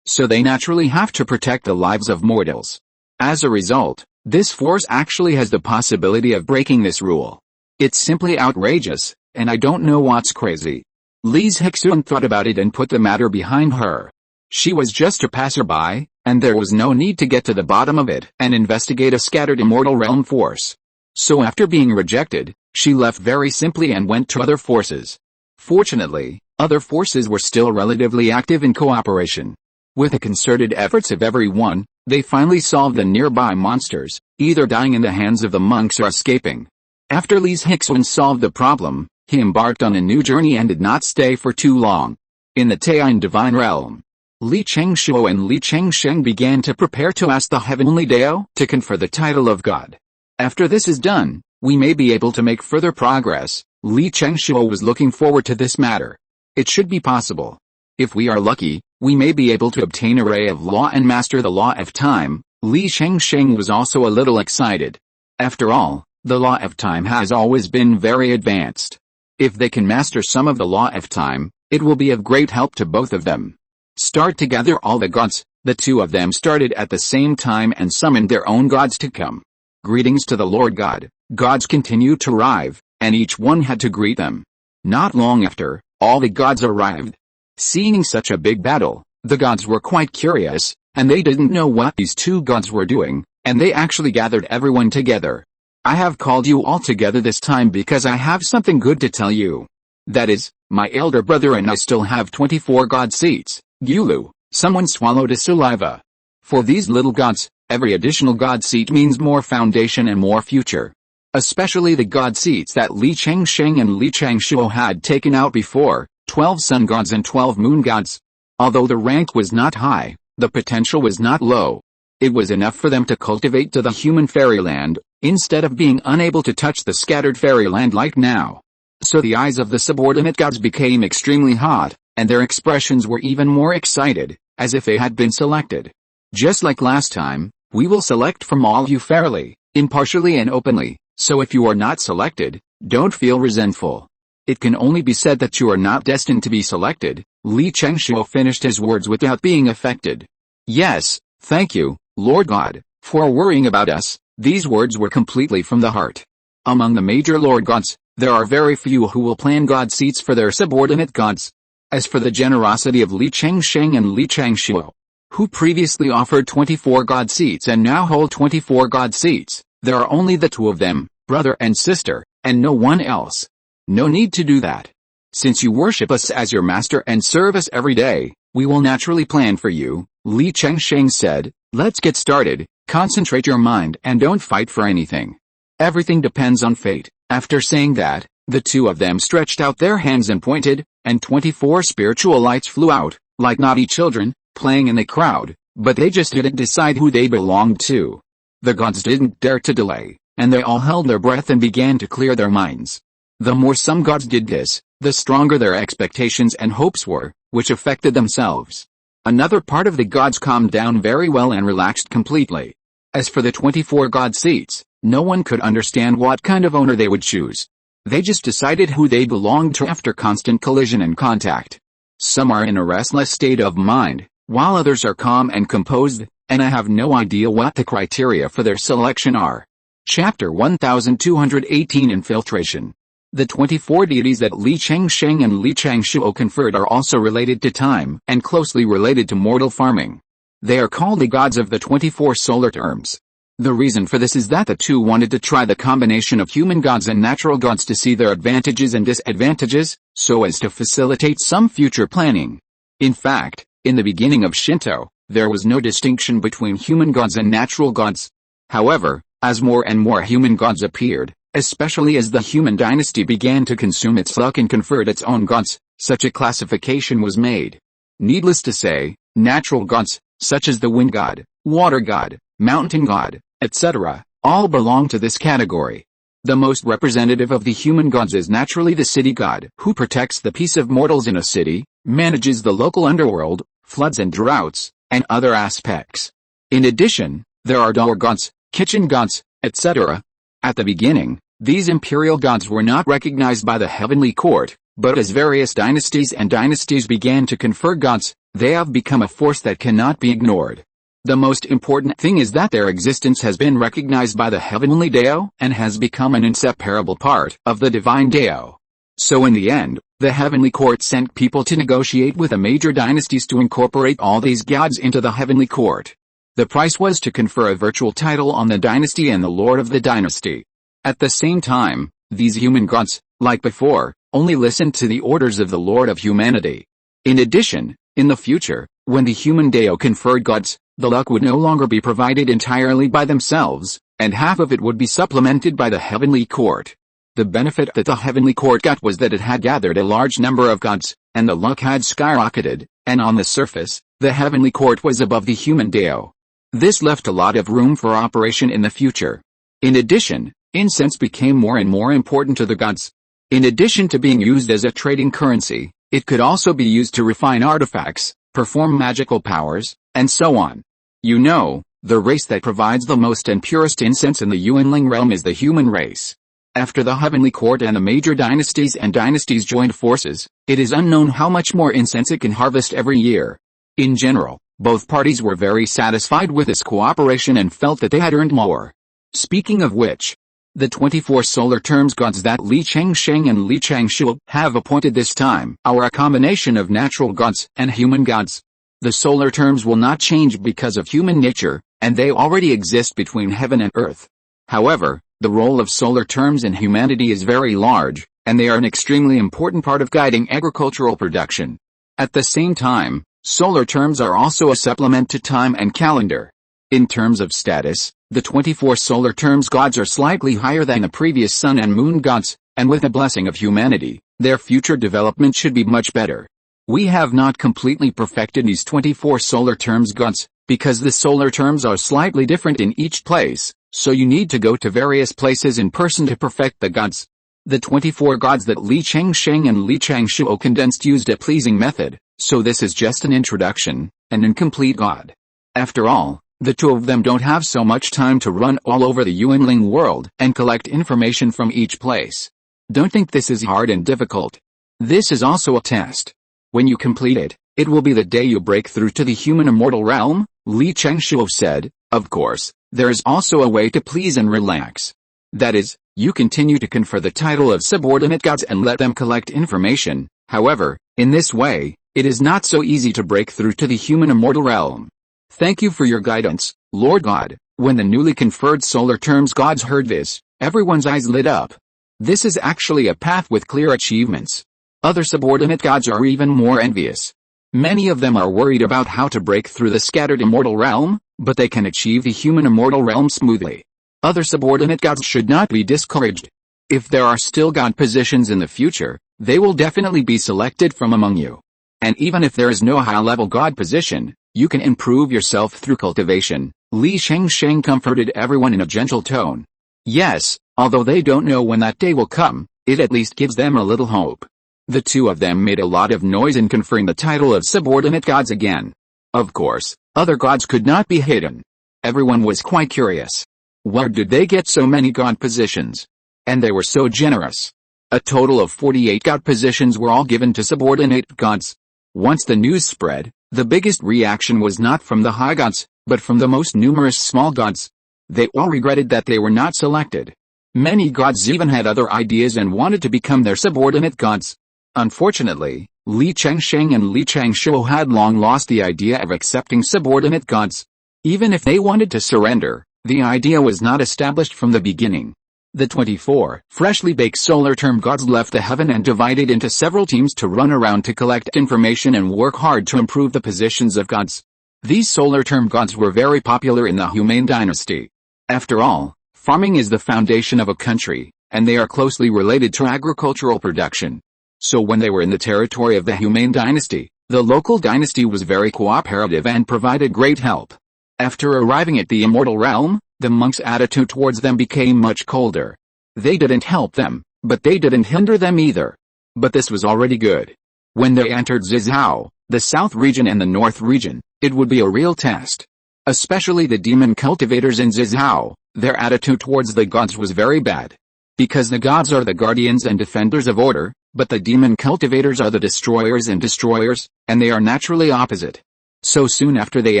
so they naturally have to protect the lives of mortals. As a result, this force actually has the possibility of breaking this rule. It's simply outrageous, and I don't know what's crazy. Li Zhirui thought about it and put the matter behind her. She was just a passerby, and there was no need to get to the bottom of it and investigate a scattered immortal realm force. So after being rejected, she left very simply and went to other forces. Fortunately, other forces were still relatively active in cooperation. With the concerted efforts of everyone, they finally solved the nearby monsters, either dying in the hands of the monks or escaping. After Li Zhirui solved the problem, he embarked on a new journey and did not stay for too long. In the Taiyan divine realm, Li Chengshuo and Li Chengsheng began to prepare to ask the heavenly Dao to confer the title of God. After this is done, we may be able to make further progress. Li Chengshuo was looking forward to this matter. It should be possible. If we are lucky, we may be able to obtain a ray of law and master the law of time. Li Chengsheng was also a little excited. After all, the law of time has always been very advanced. If they can master some of the law of time, it will be of great help to both of them. Start to gather all the gods. The two of them started at the same time and summoned their own gods to come. Greetings to the Lord God. Gods continued to arrive, and each one had to greet them. Not long after, all the gods arrived. Seeing such a big battle, the gods were quite curious, and they didn't know what these two gods were doing, and they actually gathered everyone together. I have called you all together this time because I have something good to tell you. That is, my elder brother and I still have 24 god seats. Gulu, someone swallowed his saliva. For these little gods, every additional god seat means more foundation and more future. Especially the god seats that Li Chengsheng and Li Chengshuo had taken out before, 12 sun gods and 12 moon gods. Although the rank was not high, the potential was not low. It was enough for them to cultivate to the human fairyland, instead of being unable to touch the scattered fairyland like now. So the eyes of the subordinate gods became extremely hot, and their expressions were even more excited, as if they had been selected. Just like last time, we will select from all you fairly, impartially and openly, so if you are not selected, don't feel resentful. It can only be said that you are not destined to be selected. Li Chengshuo finished his words without being affected. Yes, thank you, Lord God, for worrying about us. These words were completely from the heart. Among the major Lord gods, there are very few who will plan god seats for their subordinate gods. As for the generosity of Li Chengsheng and Li Chengshuo, who previously offered 24 god seats and now hold 24 god seats, there are only the two of them, brother and sister, and no one else. No need to do that. Since you worship us as your master and serve us every day, we will naturally plan for you. Li Chengsheng said, let's get started, concentrate your mind and don't fight for anything. Everything depends on fate. After saying that, the two of them stretched out their hands and pointed, and 24 spiritual lights flew out, like naughty children, playing in the crowd, but they just didn't decide who they belonged to. The gods didn't dare to delay, and they all held their breath and began to clear their minds. The more some gods did this, the stronger their expectations and hopes were, which affected themselves. Another part of the gods calmed down very well and relaxed completely. As for the 24 god seats, no one could understand what kind of owner they would choose. They just decided who they belonged to after constant collision and contact. Some are in a restless state of mind, while others are calm and composed, and I have no idea what the criteria for their selection are. Chapter 1218 Infiltration. The 24 deities that Li Chengsheng and Li Chengshuo conferred are also related to time and closely related to mortal farming. They are called the gods of the 24 solar terms. The reason for this is that the two wanted to try the combination of human gods and natural gods to see their advantages and disadvantages, so as to facilitate some future planning. In fact, in the beginning of Shinto, there was no distinction between human gods and natural gods. However, as more and more human gods appeared, especially as the human dynasty began to consume its luck and conferred its own gods, such a classification was made. Needless to say, natural gods, such as the wind god, water god, mountain god, etc., all belong to this category. The most representative of the human gods is naturally the city god, who protects the peace of mortals in a city, manages the local underworld, floods and droughts, and other aspects. In addition, there are door gods, kitchen gods, etc. At the beginning, these imperial gods were not recognized by the heavenly court, but as various dynasties began to confer gods, they have become a force that cannot be ignored. The most important thing is that their existence has been recognized by the heavenly Dao and has become an inseparable part of the divine Dao. So in the end, the heavenly court sent people to negotiate with the major dynasties to incorporate all these gods into the heavenly court. The price was to confer a virtual title on the dynasty and the lord of the dynasty. At the same time, these human gods, like before, only listened to the orders of the Lord of humanity. In addition, in the future, when the human Dao conferred gods, the luck would no longer be provided entirely by themselves, and half of it would be supplemented by the heavenly court. The benefit that the heavenly court got was that it had gathered a large number of gods, and the luck had skyrocketed, and on the surface, the heavenly court was above the human Dao. This left a lot of room for operation in the future. In addition, incense became more and more important to the gods. In addition to being used as a trading currency, it could also be used to refine artifacts, perform magical powers, and so on. You know, the race that provides the most and purest incense in the Yuanling realm is the human race. After the heavenly court and the major dynasties joined forces, it is unknown how much more incense it can harvest every year. In general, both parties were very satisfied with this cooperation and felt that they had earned more. Speaking of which, the 24 solar terms gods that Li Changsheng and Li Changshu have appointed this time are a combination of natural gods and human gods. The solar terms will not change because of human nature, and they already exist between heaven and earth. However, the role of solar terms in humanity is very large, and they are an extremely important part of guiding agricultural production. At the same time, solar terms are also a supplement to time and calendar. In terms of status, the 24 solar terms gods are slightly higher than the previous sun and moon gods, and with the blessing of humanity, their future development should be much better. We have not completely perfected these 24 solar terms gods, because the solar terms are slightly different in each place, so you need to go to various places in person to perfect the gods. The 24 gods that Li Changsheng and Li Changshu condensed used a pleasing method, so this is just an introduction, an incomplete god. After all, the two of them don't have so much time to run all over the Yuanling world and collect information from each place. Don't think this is hard and difficult. This is also a test. When you complete it, it will be the day you break through to the human immortal realm, Li Changshu said. Of course, there is also a way to please and relax. That is, you continue to confer the title of subordinate gods and let them collect information. However, in this way, it is not so easy to break through to the human immortal realm. Thank you for your guidance, Lord God. When the newly conferred solar terms gods heard this, everyone's eyes lit up. This is actually a path with clear achievements. Other subordinate gods are even more envious. Many of them are worried about how to break through the scattered immortal realm, but they can achieve the human immortal realm smoothly. Other subordinate gods should not be discouraged. If there are still god positions in the future, they will definitely be selected from among you. And even if there is no high-level god position, you can improve yourself through cultivation. Li Changsheng comforted everyone in a gentle tone. Yes, although they don't know when that day will come, it at least gives them a little hope. The two of them made a lot of noise in conferring the title of subordinate gods again. Of course, other gods could not be hidden. Everyone was quite curious. Where did they get so many god positions? And they were so generous. A total of 48 god positions were all given to subordinate gods. Once the news spread, the biggest reaction was not from the high gods, but from the most numerous small gods. They all regretted that they were not selected. Many gods even had other ideas and wanted to become their subordinate gods. Unfortunately, Li Changsheng and Li Changshu had long lost the idea of accepting subordinate gods. Even if they wanted to surrender, the idea was not established from the beginning. The 24 freshly baked solar term gods left the heaven and divided into several teams to run around to collect information and work hard to improve the positions of gods. These solar term gods were very popular in the Humane dynasty. After all, farming is the foundation of a country, and they are closely related to agricultural production. So when they were in the territory of the Humane dynasty, the local dynasty was very cooperative and provided great help. After arriving at the immortal realm, the monks' attitude towards them became much colder. They didn't help them, but they didn't hinder them either. But this was already good. When they entered Zizhao, the south region and the north region, it would be a real test. Especially the demon cultivators in Zizhao, their attitude towards the gods was very bad. Because the gods are the guardians and defenders of order, but the demon cultivators are the destroyers and destroyers, and they are naturally opposite. So soon after they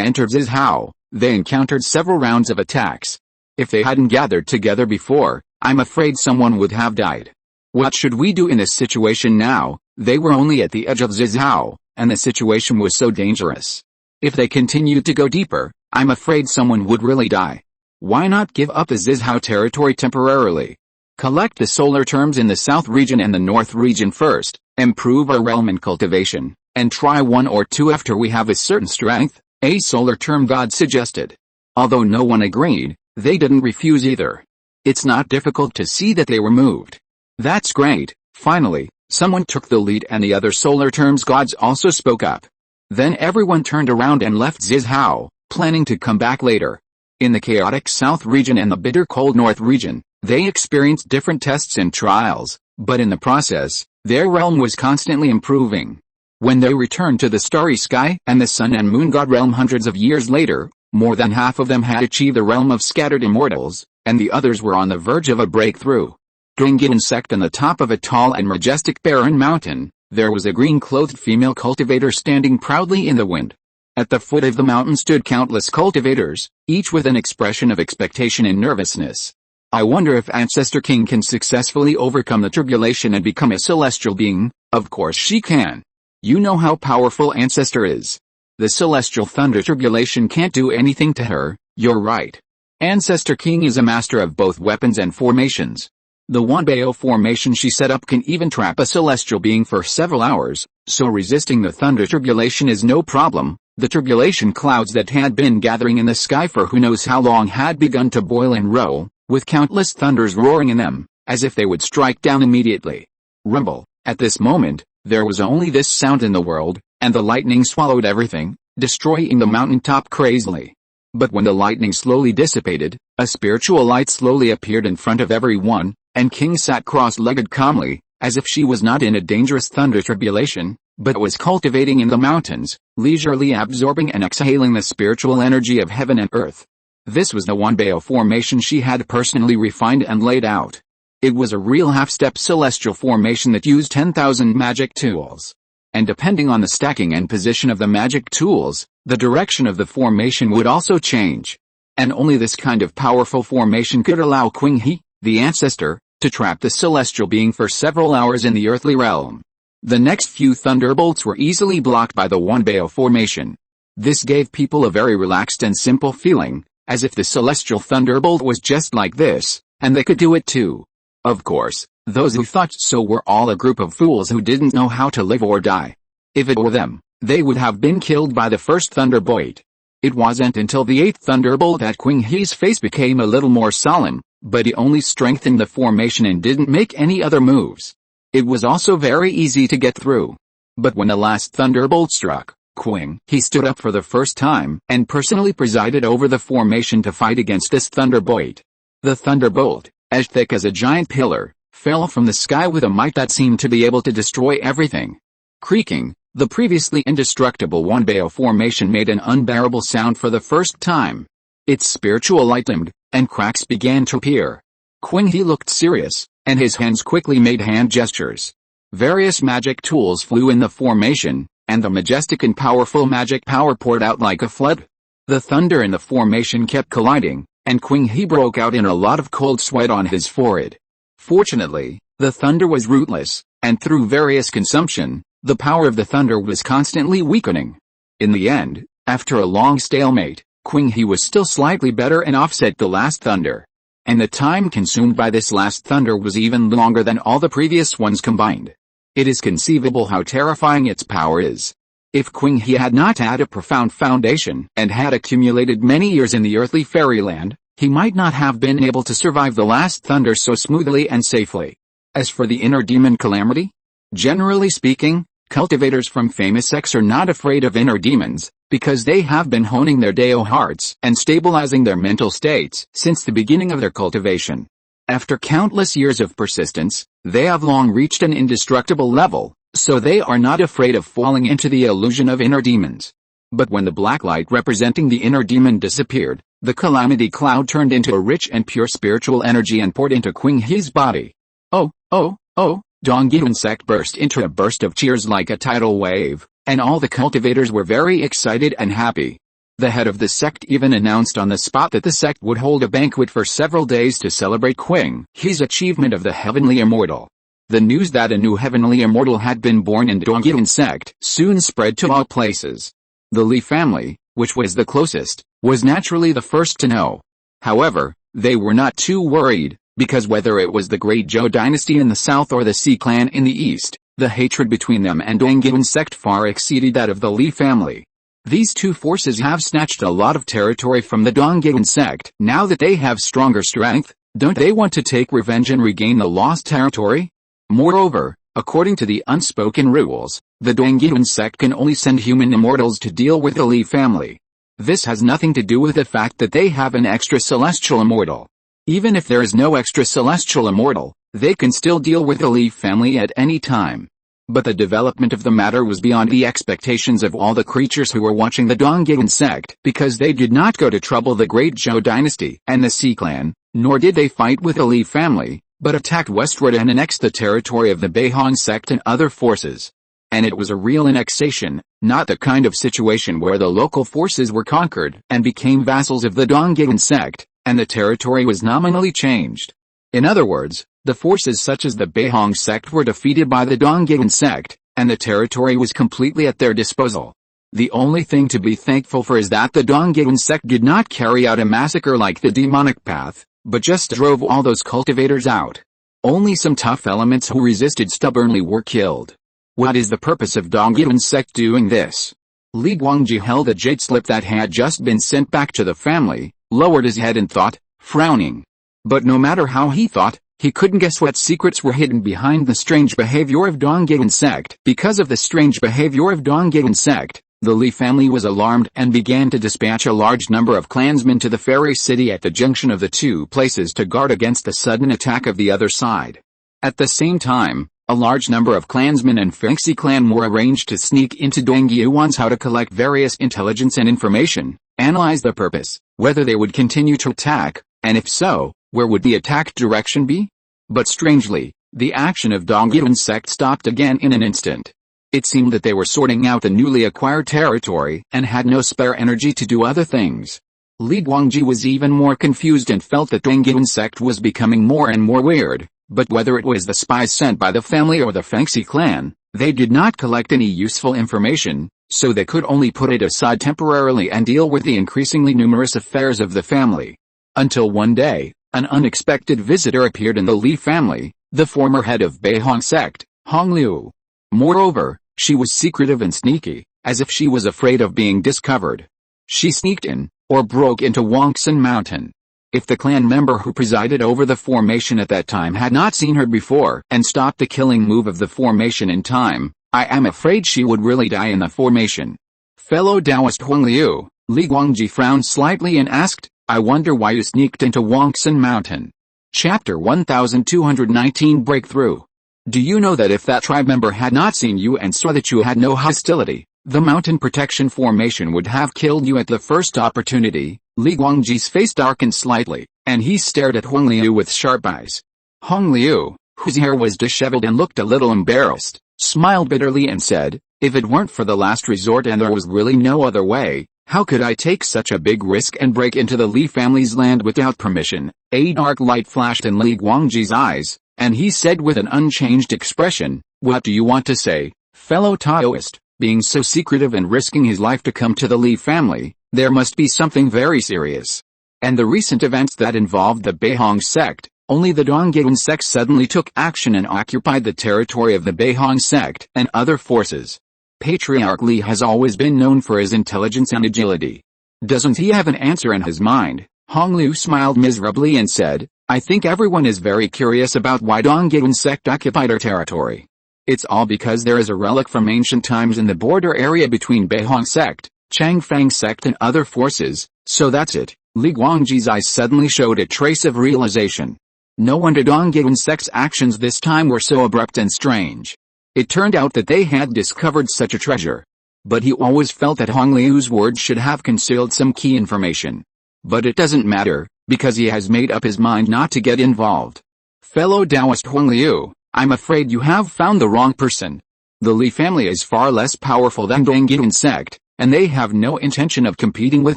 entered Zizhao, they encountered several rounds of attacks. If they hadn't gathered together before, I'm afraid someone would have died. What should we do in this situation now? They were only at the edge of Zizhao, and the situation was so dangerous. If they continued to go deeper, I'm afraid someone would really die. Why not give up the Zizhao territory temporarily? Collect the solar terms in the south region and the north region first, improve our realm in cultivation, and try 1 or 2 after we have a certain strength, a solar term god suggested. Although no one agreed, they didn't refuse either. It's not difficult to see that they were moved. That's great. Finally, someone took the lead and the other solar terms gods also spoke up. Then everyone turned around and left Zizhao, planning to come back later. In the chaotic south region and the bitter cold north region, they experienced different tests and trials, but in the process, their realm was constantly improving. When they returned to the starry sky and the sun and moon god realm hundreds of years later, more than half of them had achieved the realm of scattered immortals, and the others were on the verge of a breakthrough. During an insect on the top of a tall and majestic barren mountain, there was a green-clothed female cultivator standing proudly in the wind. At the foot of the mountain stood countless cultivators, each with an expression of expectation and nervousness. I wonder if Ancestor King can successfully overcome the tribulation and become a celestial being. Of course she can. You know how powerful Ancestor is. The celestial thunder tribulation can't do anything to her. You're right. Ancestor King is a master of both weapons and formations. The Wanbao formation she set up can even trap a celestial being for several hours, so resisting the thunder tribulation is no problem. The tribulation clouds that had been gathering in the sky for who knows how long had begun to boil and roll, with countless thunders roaring in them, as if they would strike down immediately. Rumble. At this moment, there was only this sound in the world, and the lightning swallowed everything, destroying the mountaintop crazily. But when the lightning slowly dissipated, a spiritual light slowly appeared in front of everyone, and King sat cross-legged calmly, as if she was not in a dangerous thunder tribulation, but was cultivating in the mountains, leisurely absorbing and exhaling the spiritual energy of heaven and earth. This was the Wanbao formation she had personally refined and laid out. It was a real half-step celestial formation that used 10,000 magic tools. And depending on the stacking and position of the magic tools, the direction of the formation would also change. And only this kind of powerful formation could allow Qinghe, the ancestor, to trap the celestial being for several hours in the earthly realm. The next few thunderbolts were easily blocked by the Wanbao formation. This gave people a very relaxed and simple feeling, as if the celestial thunderbolt was just like this, and they could do it too. Of course, those who thought so were all a group of fools who didn't know how to live or die. If it were them, they would have been killed by the first thunderbolt. It wasn't until the 8th thunderbolt that Qinghe's face became a little more solemn, but he only strengthened the formation and didn't make any other moves. It was also very easy to get through. But when the last thunderbolt struck, Qinghe stood up for the first time and personally presided over the formation to fight against this thunderbolt. The thunderbolt, as thick as a giant pillar, fell from the sky with a might that seemed to be able to destroy everything. Creaking, the previously indestructible Wanbao formation made an unbearable sound for the first time. Its spiritual light dimmed, and cracks began to appear. Qinghe looked serious, and his hands quickly made hand gestures. Various magic tools flew in the formation, and the majestic and powerful magic power poured out like a flood. The thunder in the formation kept colliding, and Qinghe broke out in a lot of cold sweat on his forehead. Fortunately, the thunder was rootless, and through various consumption, the power of the thunder was constantly weakening. In the end, after a long stalemate, Qinghe was still slightly better and offset the last thunder. And the time consumed by this last thunder was even longer than all the previous ones combined. It is conceivable how terrifying its power is. If Qinghe had not had a profound foundation and had accumulated many years in the earthly fairyland, he might not have been able to survive the last thunder so smoothly and safely. As for the inner demon calamity, generally speaking, cultivators from famous sects are not afraid of inner demons, because they have been honing their Dao hearts and stabilizing their mental states since the beginning of their cultivation. After countless years of persistence, they have long reached an indestructible level, so they are not afraid of falling into the illusion of inner demons. But when the black light representing the inner demon disappeared, the calamity cloud turned into a rich and pure spiritual energy and poured into Qing He's body. Oh, oh, oh, Dongyuan sect burst into a burst of cheers like a tidal wave, and all the cultivators were very excited and happy. The head of the sect even announced on the spot that the sect would hold a banquet for several days to celebrate Qing He's achievement of the heavenly immortal. The news that a new heavenly immortal had been born in Dongyuan sect soon spread to all places. The Li family, which was the closest, was naturally the first to know. However, they were not too worried, because whether it was the Great Zhou dynasty in the south or the Xi clan in the east, the hatred between them and Dongyuan sect far exceeded that of the Li family. These two forces have snatched a lot of territory from the Dongyuan sect. Now that they have stronger strength, don't they want to take revenge and regain the lost territory? Moreover, according to the unspoken rules, the Dongyuan sect can only send human immortals to deal with the Li family. This has nothing to do with the fact that they have an extra celestial immortal. Even if there is no extra celestial immortal, they can still deal with the Li family at any time. But the development of the matter was beyond the expectations of all the creatures who were watching the Dongyuan sect, because they did not go to trouble the Great Zhou dynasty and the Xi clan, nor did they fight with the Li family, but attacked westward and annexed the territory of the Bailang sect and other forces. And it was a real annexation, not the kind of situation where the local forces were conquered and became vassals of the Dongyuan sect, and the territory was nominally changed. In other words, the forces such as the Bailang sect were defeated by the Dongyuan sect, and the territory was completely at their disposal. The only thing to be thankful for is that the Dongyuan sect did not carry out a massacre like the demonic path, but just drove all those cultivators out. Only some tough elements who resisted stubbornly were killed. What is the purpose of Dongyuan sect doing this? Li Guangji held a jade slip that had just been sent back to the family, lowered his head and thought, frowning. But no matter how he thought, he couldn't guess what secrets were hidden behind the strange behavior of Dongyuan sect. Because of the strange behavior of Dongyuan sect, the Li family was alarmed and began to dispatch a large number of clansmen to the ferry city at the junction of the two places to guard against the sudden attack of the other side. At the same time, a large number of clansmen and Fengxi clan were arranged to sneak into Dongyuan's house to collect various intelligence and information, analyze the purpose, whether they would continue to attack, and if so, where would the attack direction be? But strangely, the action of Dongyuan sect stopped again in an instant. It seemed that they were sorting out the newly acquired territory and had no spare energy to do other things. Li Guangji was even more confused and felt that Dongyuan sect was becoming more and more weird, but whether it was the spies sent by the family or the Fengxi clan, they did not collect any useful information, so they could only put it aside temporarily and deal with the increasingly numerous affairs of the family. Until one day, an unexpected visitor appeared in the Li family, the former head of Bailang sect, Hong Liu. Moreover, she was secretive and sneaky, as if she was afraid of being discovered. She sneaked in, or broke into Wangxin Mountain. If the clan member who presided over the formation at that time had not seen her before and stopped the killing move of the formation in time, I am afraid she would really die in the formation. Fellow Taoist Hong Liu, Li Guangji frowned slightly and asked, I wonder why you sneaked into Wangxin Mountain. Chapter 1219 Breakthrough. Do you know that if that tribe member had not seen you and saw that you had no hostility, the mountain protection formation would have killed you at the first opportunity? Li Guangji's face darkened slightly, and he stared at Hong Liu with sharp eyes. Hong Liu, whose hair was disheveled and looked a little embarrassed, smiled bitterly and said, if it weren't for the last resort and there was really no other way, how could I take such a big risk and break into the Li family's land without permission? A dark light flashed in Li Guangji's eyes, and he said with an unchanged expression, what do you want to say, fellow Taoist? Being so secretive and risking his life to come to the Li family, there must be something very serious. And the recent events that involved the Bailang sect, only the Dongyuan sect suddenly took action and occupied the territory of the Bailang sect and other forces. Patriarch Li has always been known for his intelligence and agility. Doesn't he have an answer in his mind? Hong Liu smiled miserably and said, I think everyone is very curious about why Dongyuan sect occupied our territory. It's all because there is a relic from ancient times in the border area between Bailang sect, Changfang sect and other forces, so that's it. Li Guangji's eyes suddenly showed a trace of realization. No wonder Donggyun sect's actions this time were so abrupt and strange. It turned out that they had discovered such a treasure. But he always felt that Hong Liu's words should have concealed some key information. But it doesn't matter, because he has made up his mind not to get involved. Fellow Taoist Hong Liu, I'm afraid you have found the wrong person. The Li family is far less powerful than Donggyun sect, and they have no intention of competing with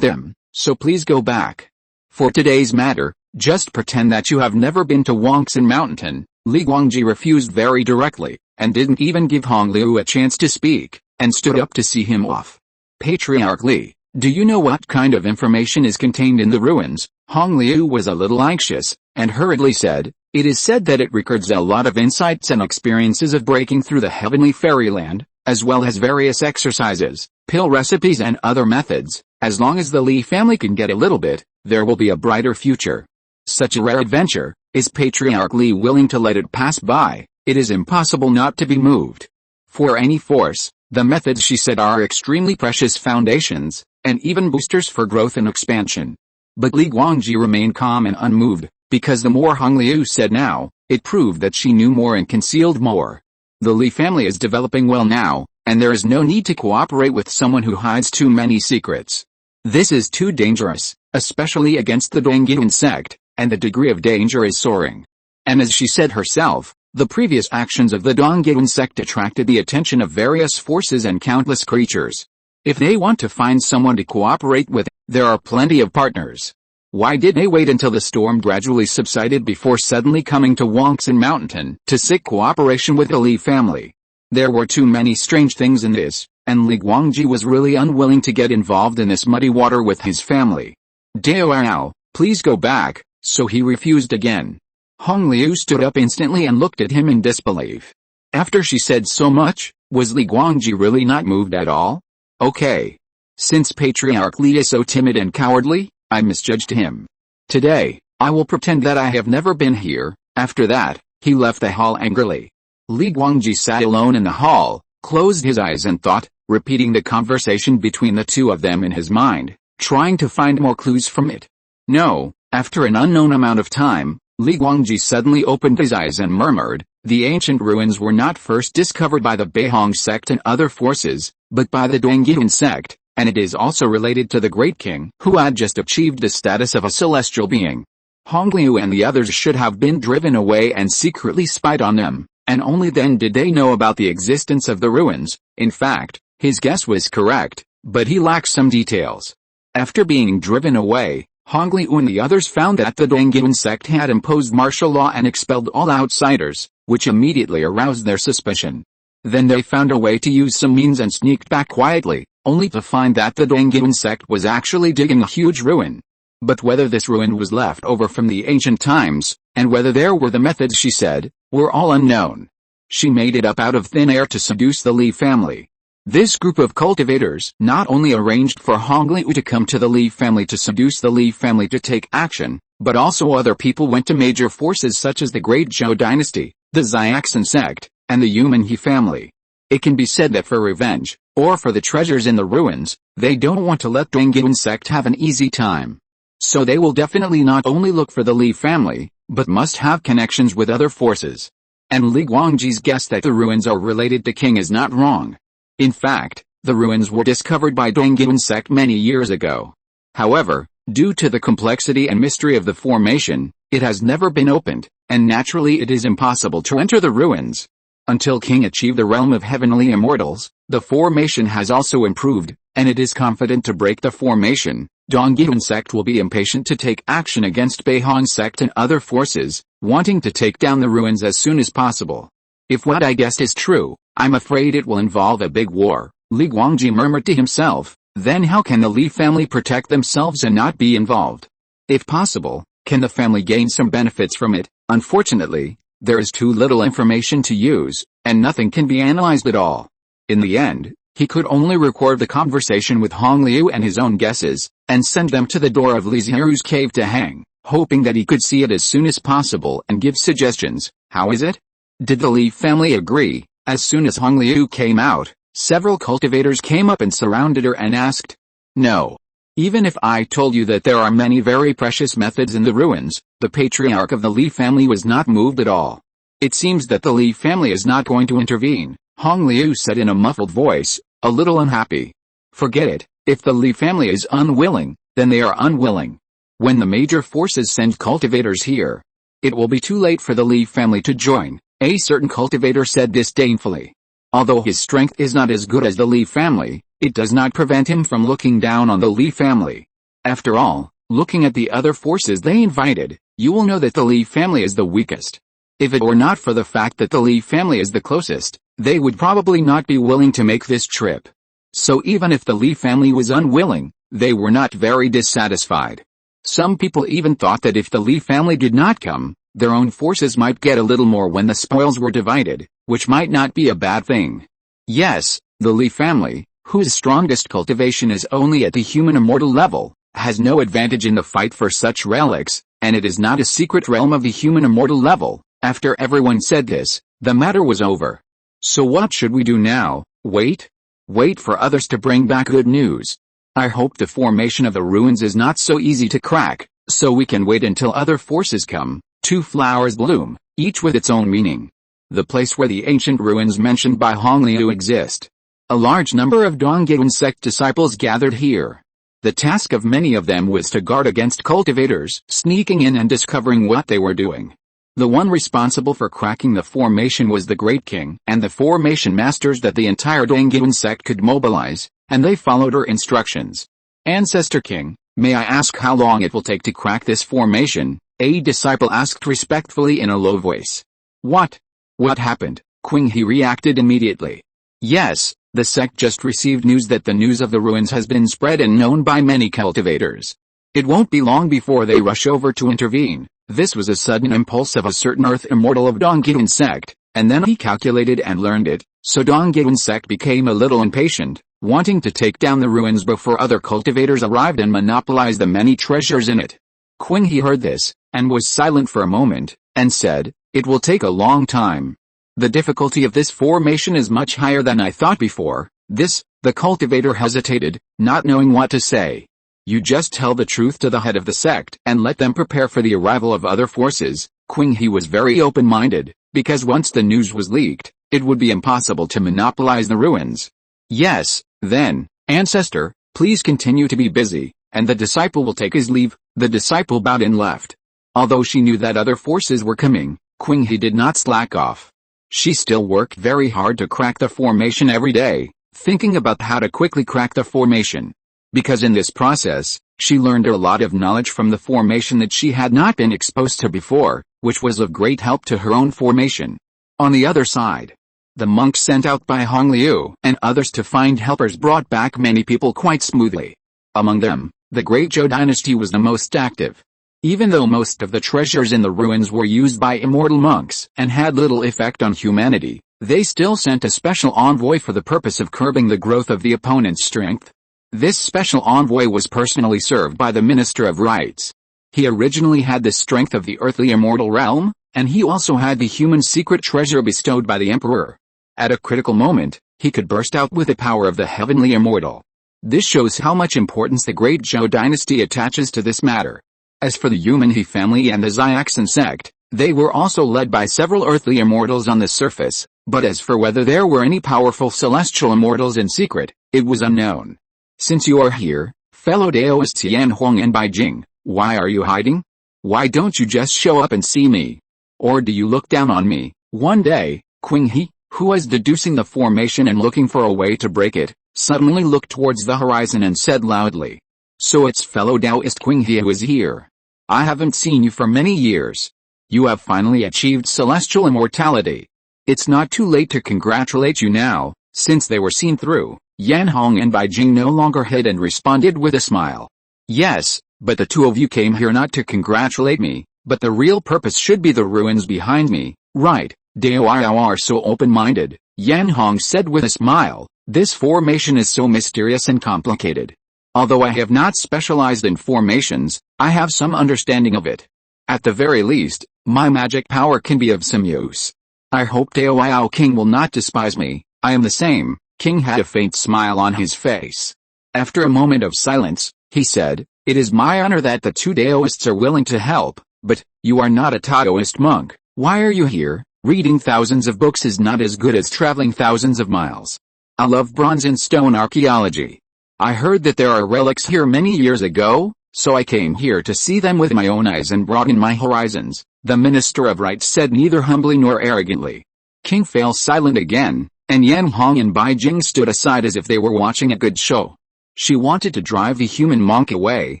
them, so please go back. For today's matter, just pretend that you have never been to Wangxin Mountain. Li Guangji refused very directly, and didn't even give Hong Liu a chance to speak, and stood up to see him off. Patriarch Li, do you know what kind of information is contained in the ruins? Hong Liu was a little anxious, and hurriedly said, it is said that it records a lot of insights and experiences of breaking through the heavenly fairyland, as well as various exercises, pill recipes and other methods. As long as the Li family can get a little bit, there will be a brighter future. Such a rare adventure, is Patriarch Li willing to let it pass by? It is impossible not to be moved. For any force, the methods she said are extremely precious foundations, and even boosters for growth and expansion. But Li Guangji remained calm and unmoved, because the more Hong Liu said now, it proved that she knew more and concealed more. The Li family is developing well now, and there is no need to cooperate with someone who hides too many secrets. This is too dangerous, especially against the Donggyun sect, and the degree of danger is soaring. And as she said herself, the previous actions of the Donggyun sect attracted the attention of various forces and countless creatures. If they want to find someone to cooperate with, there are plenty of partners. Why did they wait until the storm gradually subsided before suddenly coming to Wangxin Mountain to seek cooperation with the Li family? There were too many strange things in this, and Li Guangji was really unwilling to get involved in this muddy water with his family. Dao, please go back, so he refused again. Hong Liu stood up instantly and looked at him in disbelief. After she said so much, was Li Guangji really not moved at all? Okay. Since Patriarch Li is so timid and cowardly, I misjudged him. Today, I will pretend that I have never been here. After that, he left the hall angrily. Li Guangji sat alone in the hall, closed his eyes and thought, repeating the conversation between the two of them in his mind, trying to find more clues from it. No, after an unknown amount of time, Li Guangji suddenly opened his eyes and murmured, the ancient ruins were not first discovered by the Bailang sect and other forces, but by the Donggyun sect, and it is also related to the great king who had just achieved the status of a celestial being. Hong Liu and the others should have been driven away and secretly spied on them, and only then did they know about the existence of the ruins. In fact, his guess was correct, but he lacked some details. After being driven away, Hong Liu and the others found that the Donggyun sect had imposed martial law and expelled all outsiders, which immediately aroused their suspicion. Then they found a way to use some means and sneaked back quietly, only to find that the Donggyun sect was actually digging a huge ruin. But whether this ruin was left over from the ancient times, and whether there were the methods she said, were all unknown. She made it up out of thin air to seduce the Li family. This group of cultivators not only arranged for Hong Liu to come to the Li family to seduce the Li family to take action, but also other people went to major forces such as the Great Zhou dynasty, the Xiaxin sect, and the Yuman He family. It can be said that for revenge, or for the treasures in the ruins, they don't want to let Donggyun sect have an easy time. So they will definitely not only look for the Li family, but must have connections with other forces. And Li Guangji's guess that the ruins are related to King is not wrong. In fact, the ruins were discovered by Donggyun sect many years ago. However, due to the complexity and mystery of the formation, it has never been opened, and naturally it is impossible to enter the ruins. Until King achieved the realm of heavenly immortals, the formation has also improved, and it is confident to break the formation. Donggyun sect will be impatient to take action against Bailang sect and other forces, wanting to take down the ruins as soon as possible. If what I guessed is true, I'm afraid it will involve a big war, Li Guangji murmured to himself. Then how can the Li family protect themselves and not be involved? If possible, can the family gain some benefits from it? Unfortunately, there is too little information to use, and nothing can be analyzed at all. In the end, he could only record the conversation with Hong Liu and his own guesses, and send them to the door of Li Zhirui's cave to hang, hoping that he could see it as soon as possible and give suggestions. How is it? Did the Li family agree? As soon as Hong Liu came out, several cultivators came up and surrounded her and asked. No. Even if I told you that there are many very precious methods in the ruins, the patriarch of the Li family was not moved at all. It seems that the Li family is not going to intervene, Hong Liu said in a muffled voice, a little unhappy. Forget it, if the Li family is unwilling, then they are unwilling. When the major forces send cultivators here, it will be too late for the Li family to join, a certain cultivator said disdainfully. Although his strength is not as good as the Li family, it does not prevent him from looking down on the Li family. After all, looking at the other forces they invited, you will know that the Li family is the weakest. If it were not for the fact that the Li family is the closest, they would probably not be willing to make this trip. So even if the Li family was unwilling, they were not very dissatisfied. Some people even thought that if the Li family did not come, their own forces might get a little more when the spoils were divided, which might not be a bad thing. Yes, the Li family, whose strongest cultivation is only at the human immortal level, has no advantage in the fight for such relics, and it is not a secret realm of the human immortal level. After everyone said this, the matter was over. So what should we do now? Wait? Wait for others to bring back good news. I hope the formation of the ruins is not so easy to crack, so we can wait until other forces come. Two flowers bloom, each with its own meaning. The place where the ancient ruins mentioned by Hong Liu exist. A large number of Donggyun sect disciples gathered here. The task of many of them was to guard against cultivators sneaking in and discovering what they were doing. The one responsible for cracking the formation was the Great King and the formation masters that the entire Donggyun sect could mobilize, and they followed her instructions. Ancestor King, may I ask how long it will take to crack this formation? A disciple asked respectfully in a low voice. What? What happened? Qing He reacted immediately. Yes, the sect just received news that the news of the ruins has been spread and known by many cultivators. It won't be long before they rush over to intervene. This was a sudden impulse of a certain earth immortal of Donggyun sect, and then he calculated and learned it, so Donggyun sect became a little impatient, wanting to take down the ruins before other cultivators arrived and monopolize the many treasures in it. Qing He heard this, and was silent for a moment, and said, it will take a long time. The difficulty of this formation is much higher than I thought before. The cultivator hesitated, not knowing what to say. You just tell the truth to the head of the sect and let them prepare for the arrival of other forces. Qing He was very open-minded, because once the news was leaked, it would be impossible to monopolize the ruins. Yes, then, ancestor, please continue to be busy, and the disciple will take his leave. The disciple bowed and left. Although she knew that other forces were coming, Qing He did not slack off. She still worked very hard to crack the formation every day, thinking about how to quickly crack the formation. Because in this process, she learned a lot of knowledge from the formation that she had not been exposed to before, which was of great help to her own formation. On the other side, the monks sent out by Hong Liu and others to find helpers brought back many people quite smoothly. Among them, the Great Zhou dynasty was the most active. Even though most of the treasures in the ruins were used by immortal monks and had little effect on humanity, they still sent a special envoy for the purpose of curbing the growth of the opponent's strength. This special envoy was personally served by the Minister of Rights. He originally had the strength of the earthly immortal realm, and he also had the human secret treasure bestowed by the Emperor. At a critical moment, he could burst out with the power of the heavenly immortal. This shows how much importance the Great Zhou dynasty attaches to this matter. As for the Human He family and the Xiaxan sect, they were also led by several earthly immortals on the surface, but as for whether there were any powerful celestial immortals in secret, it was unknown. Since you are here, fellow Daoists Yan Huang and Beijing, why are you hiding? Why don't you just show up and see me? Or do you look down on me? One day, Qing He, who was deducing the formation and looking for a way to break it, suddenly looked towards the horizon and said loudly, so it's fellow Taoist Qing He who is here. I haven't seen you for many years. You have finally achieved celestial immortality. It's not too late to congratulate you now. Since they were seen through, Yan Hong and Beijing no longer hid and responded with a smile. Yes, but the two of you came here not to congratulate me, but the real purpose should be the ruins behind me, right? Dao are so open-minded, Yan Hong said with a smile. This formation is so mysterious and complicated. Although I have not specialized in formations, I have some understanding of it. At the very least, my magic power can be of some use. I hope Dao King will not despise me. I am the same. King had a faint smile on his face. After a moment of silence, He said, "It is my honor that the two Taoists are willing to help, but you are not a Taoist monk. Why are you here? Reading thousands of books is not as good as traveling thousands of miles. I love bronze and stone archaeology. I heard that there are relics here many years ago, so I came here to see them with my own eyes and broaden my horizons," the Minister of Rites said, neither humbly nor arrogantly. King fell silent again, and Yan Hong and Bai Jing stood aside as if they were watching a good show. She wanted to drive the human monk away,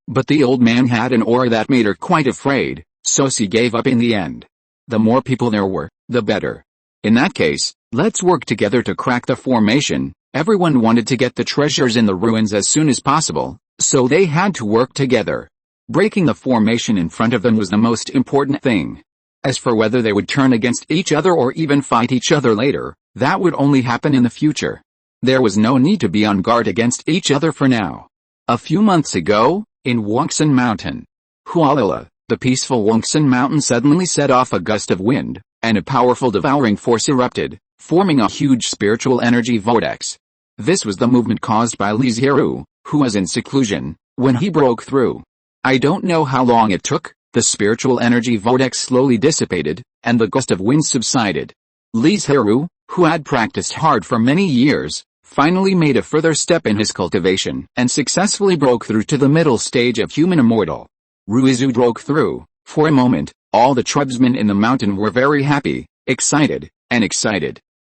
but the old man had an aura that made her quite afraid, so she gave up in the end. The more people there were, the better. In that case, let's work together to crack the formation. Everyone wanted to get the treasures in the ruins as soon as possible, so they had to work together. Breaking the formation in front of them was the most important thing. As for whether they would turn against each other or even fight each other later, that would only happen in the future. There was no need to be on guard against each other for now. A few months ago, in Wongsan Mountain, Hualala, the peaceful Wongsan Mountain suddenly set off a gust of wind, and a powerful devouring force erupted, forming a huge spiritual energy vortex. This was the movement caused by Li Zhirui, who was in seclusion, when he broke through. I don't know how long it took. The spiritual energy vortex slowly dissipated, and the gust of wind subsided. Li Zhirui, who had practiced hard for many years, finally made a further step in his cultivation and successfully broke through to the middle stage of human immortal. Ruizu broke through. For a moment, all the tribesmen in the mountain were very happy, excited,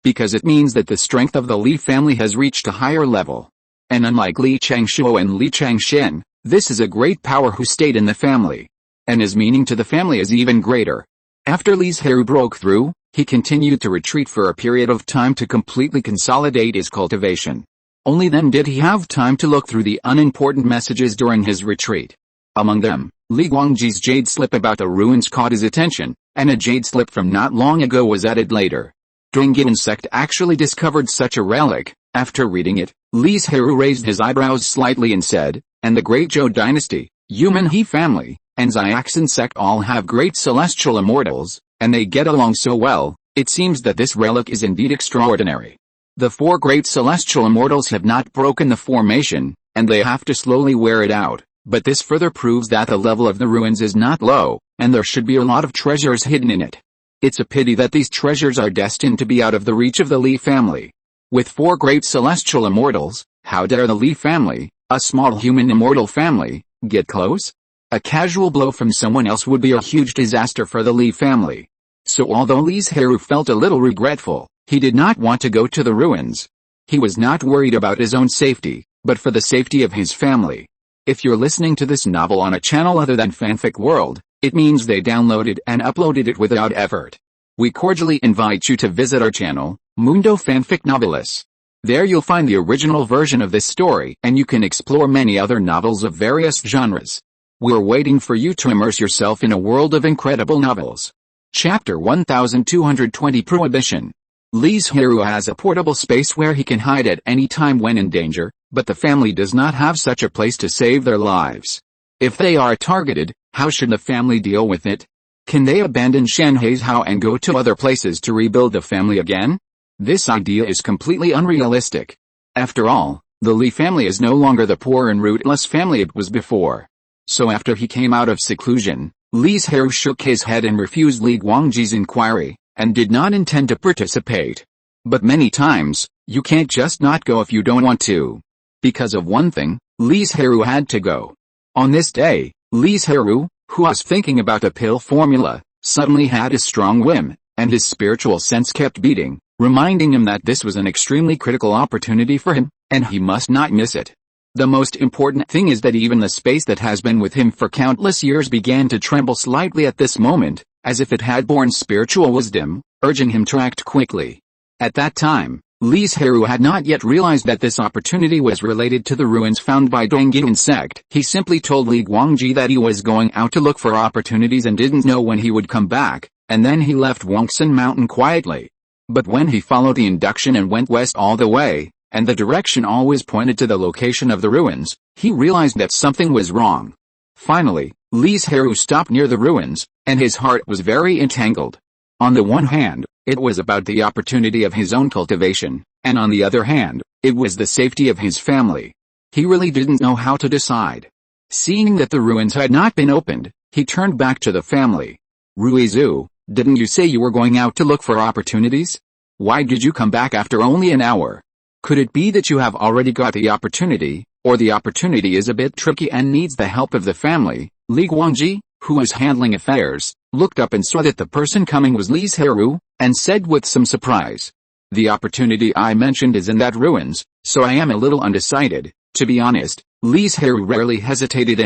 because it means that the strength of the Li family has reached a higher level. And unlike Li Changshuo and Li Changshen, this is a great power who stayed in the family. And his meaning to the family is even greater. After Li Zhirui broke through, he continued to retreat for a period of time to completely consolidate his cultivation. Only then did he have time to look through the unimportant messages during his retreat. Among them, Li Guangji's jade slip about the ruins caught his attention, and a jade slip from not long ago was added later. Dongyin sect actually discovered such a relic. After reading it, Li Zhirui raised his eyebrows slightly and said, "And the great Zhou dynasty, Yumen He family, and Xiaxin sect all have great celestial immortals, and they get along so well. It seems that this relic is indeed extraordinary. The four great celestial immortals have not broken the formation, and they have to slowly wear it out, but this further proves that the level of the ruins is not low, and there should be a lot of treasures hidden in it. It's a pity that these treasures are destined to be out of the reach of the Li family. With four great celestial immortals, how dare the Li family, a small human immortal family, get close? A casual blow from someone else would be a huge disaster for the Li family." So although Li Zhirui felt a little regretful, he did not want to go to the ruins. He was not worried about his own safety, but for the safety of his family. If you're listening to this novel on a channel other than Fanfic World, it means they downloaded and uploaded it without effort. We cordially invite you to visit our channel, Mundo Fanfic Novelis. There you'll find the original version of this story, and you can explore many other novels of various genres. We're waiting for you to immerse yourself in a world of incredible novels. Chapter 1220 Prohibition. Li Zhirui has a portable space where he can hide at any time when in danger, but the family does not have such a place to save their lives. If they are targeted, how should the family deal with it? Can they abandon Shanhaizhao and go to other places to rebuild the family again? This idea is completely unrealistic. After all, the Li family is no longer the poor and rootless family it was before. So after he came out of seclusion, Li Zhirui shook his head and refused Li Guangji's inquiry, and did not intend to participate. But many times, you can't just not go if you don't want to. Because of one thing, Li Zhirui had to go. On this day, Li Zhirui, who was thinking about the pill formula, suddenly had a strong whim, and his spiritual sense kept beating, reminding him that this was an extremely critical opportunity for him, and he must not miss it. The most important thing is that even the space that has been with him for countless years began to tremble slightly at this moment, as if it had borne spiritual wisdom, urging him to act quickly. At that time, Li Zhirui had not yet realized that this opportunity was related to the ruins found by Dongyin sect. He simply told Li Guangji that he was going out to look for opportunities and didn't know when he would come back, and then he left Wongsan Mountain quietly. But when he followed the induction and went west all the way, and the direction always pointed to the location of the ruins, he realized that something was wrong. Finally, Li Zhirui stopped near the ruins, and his heart was very entangled. On the one hand, it was about the opportunity of his own cultivation, and on the other hand, it was the safety of his family. He really didn't know how to decide. Seeing that the ruins had not been opened, he turned back to the family. Ruizu, didn't you say you were going out to look for opportunities? Why did you come back after only an hour? Could it be that you have already got the opportunity, or the opportunity is a bit tricky and needs the help of the family? Li Guangji, who was handling affairs, looked up and saw that the person coming was Li Zhirui, and said with some surprise, "The opportunity I mentioned is in that ruins, so I am a little undecided." To be honest, Li Zhirui rarely hesitated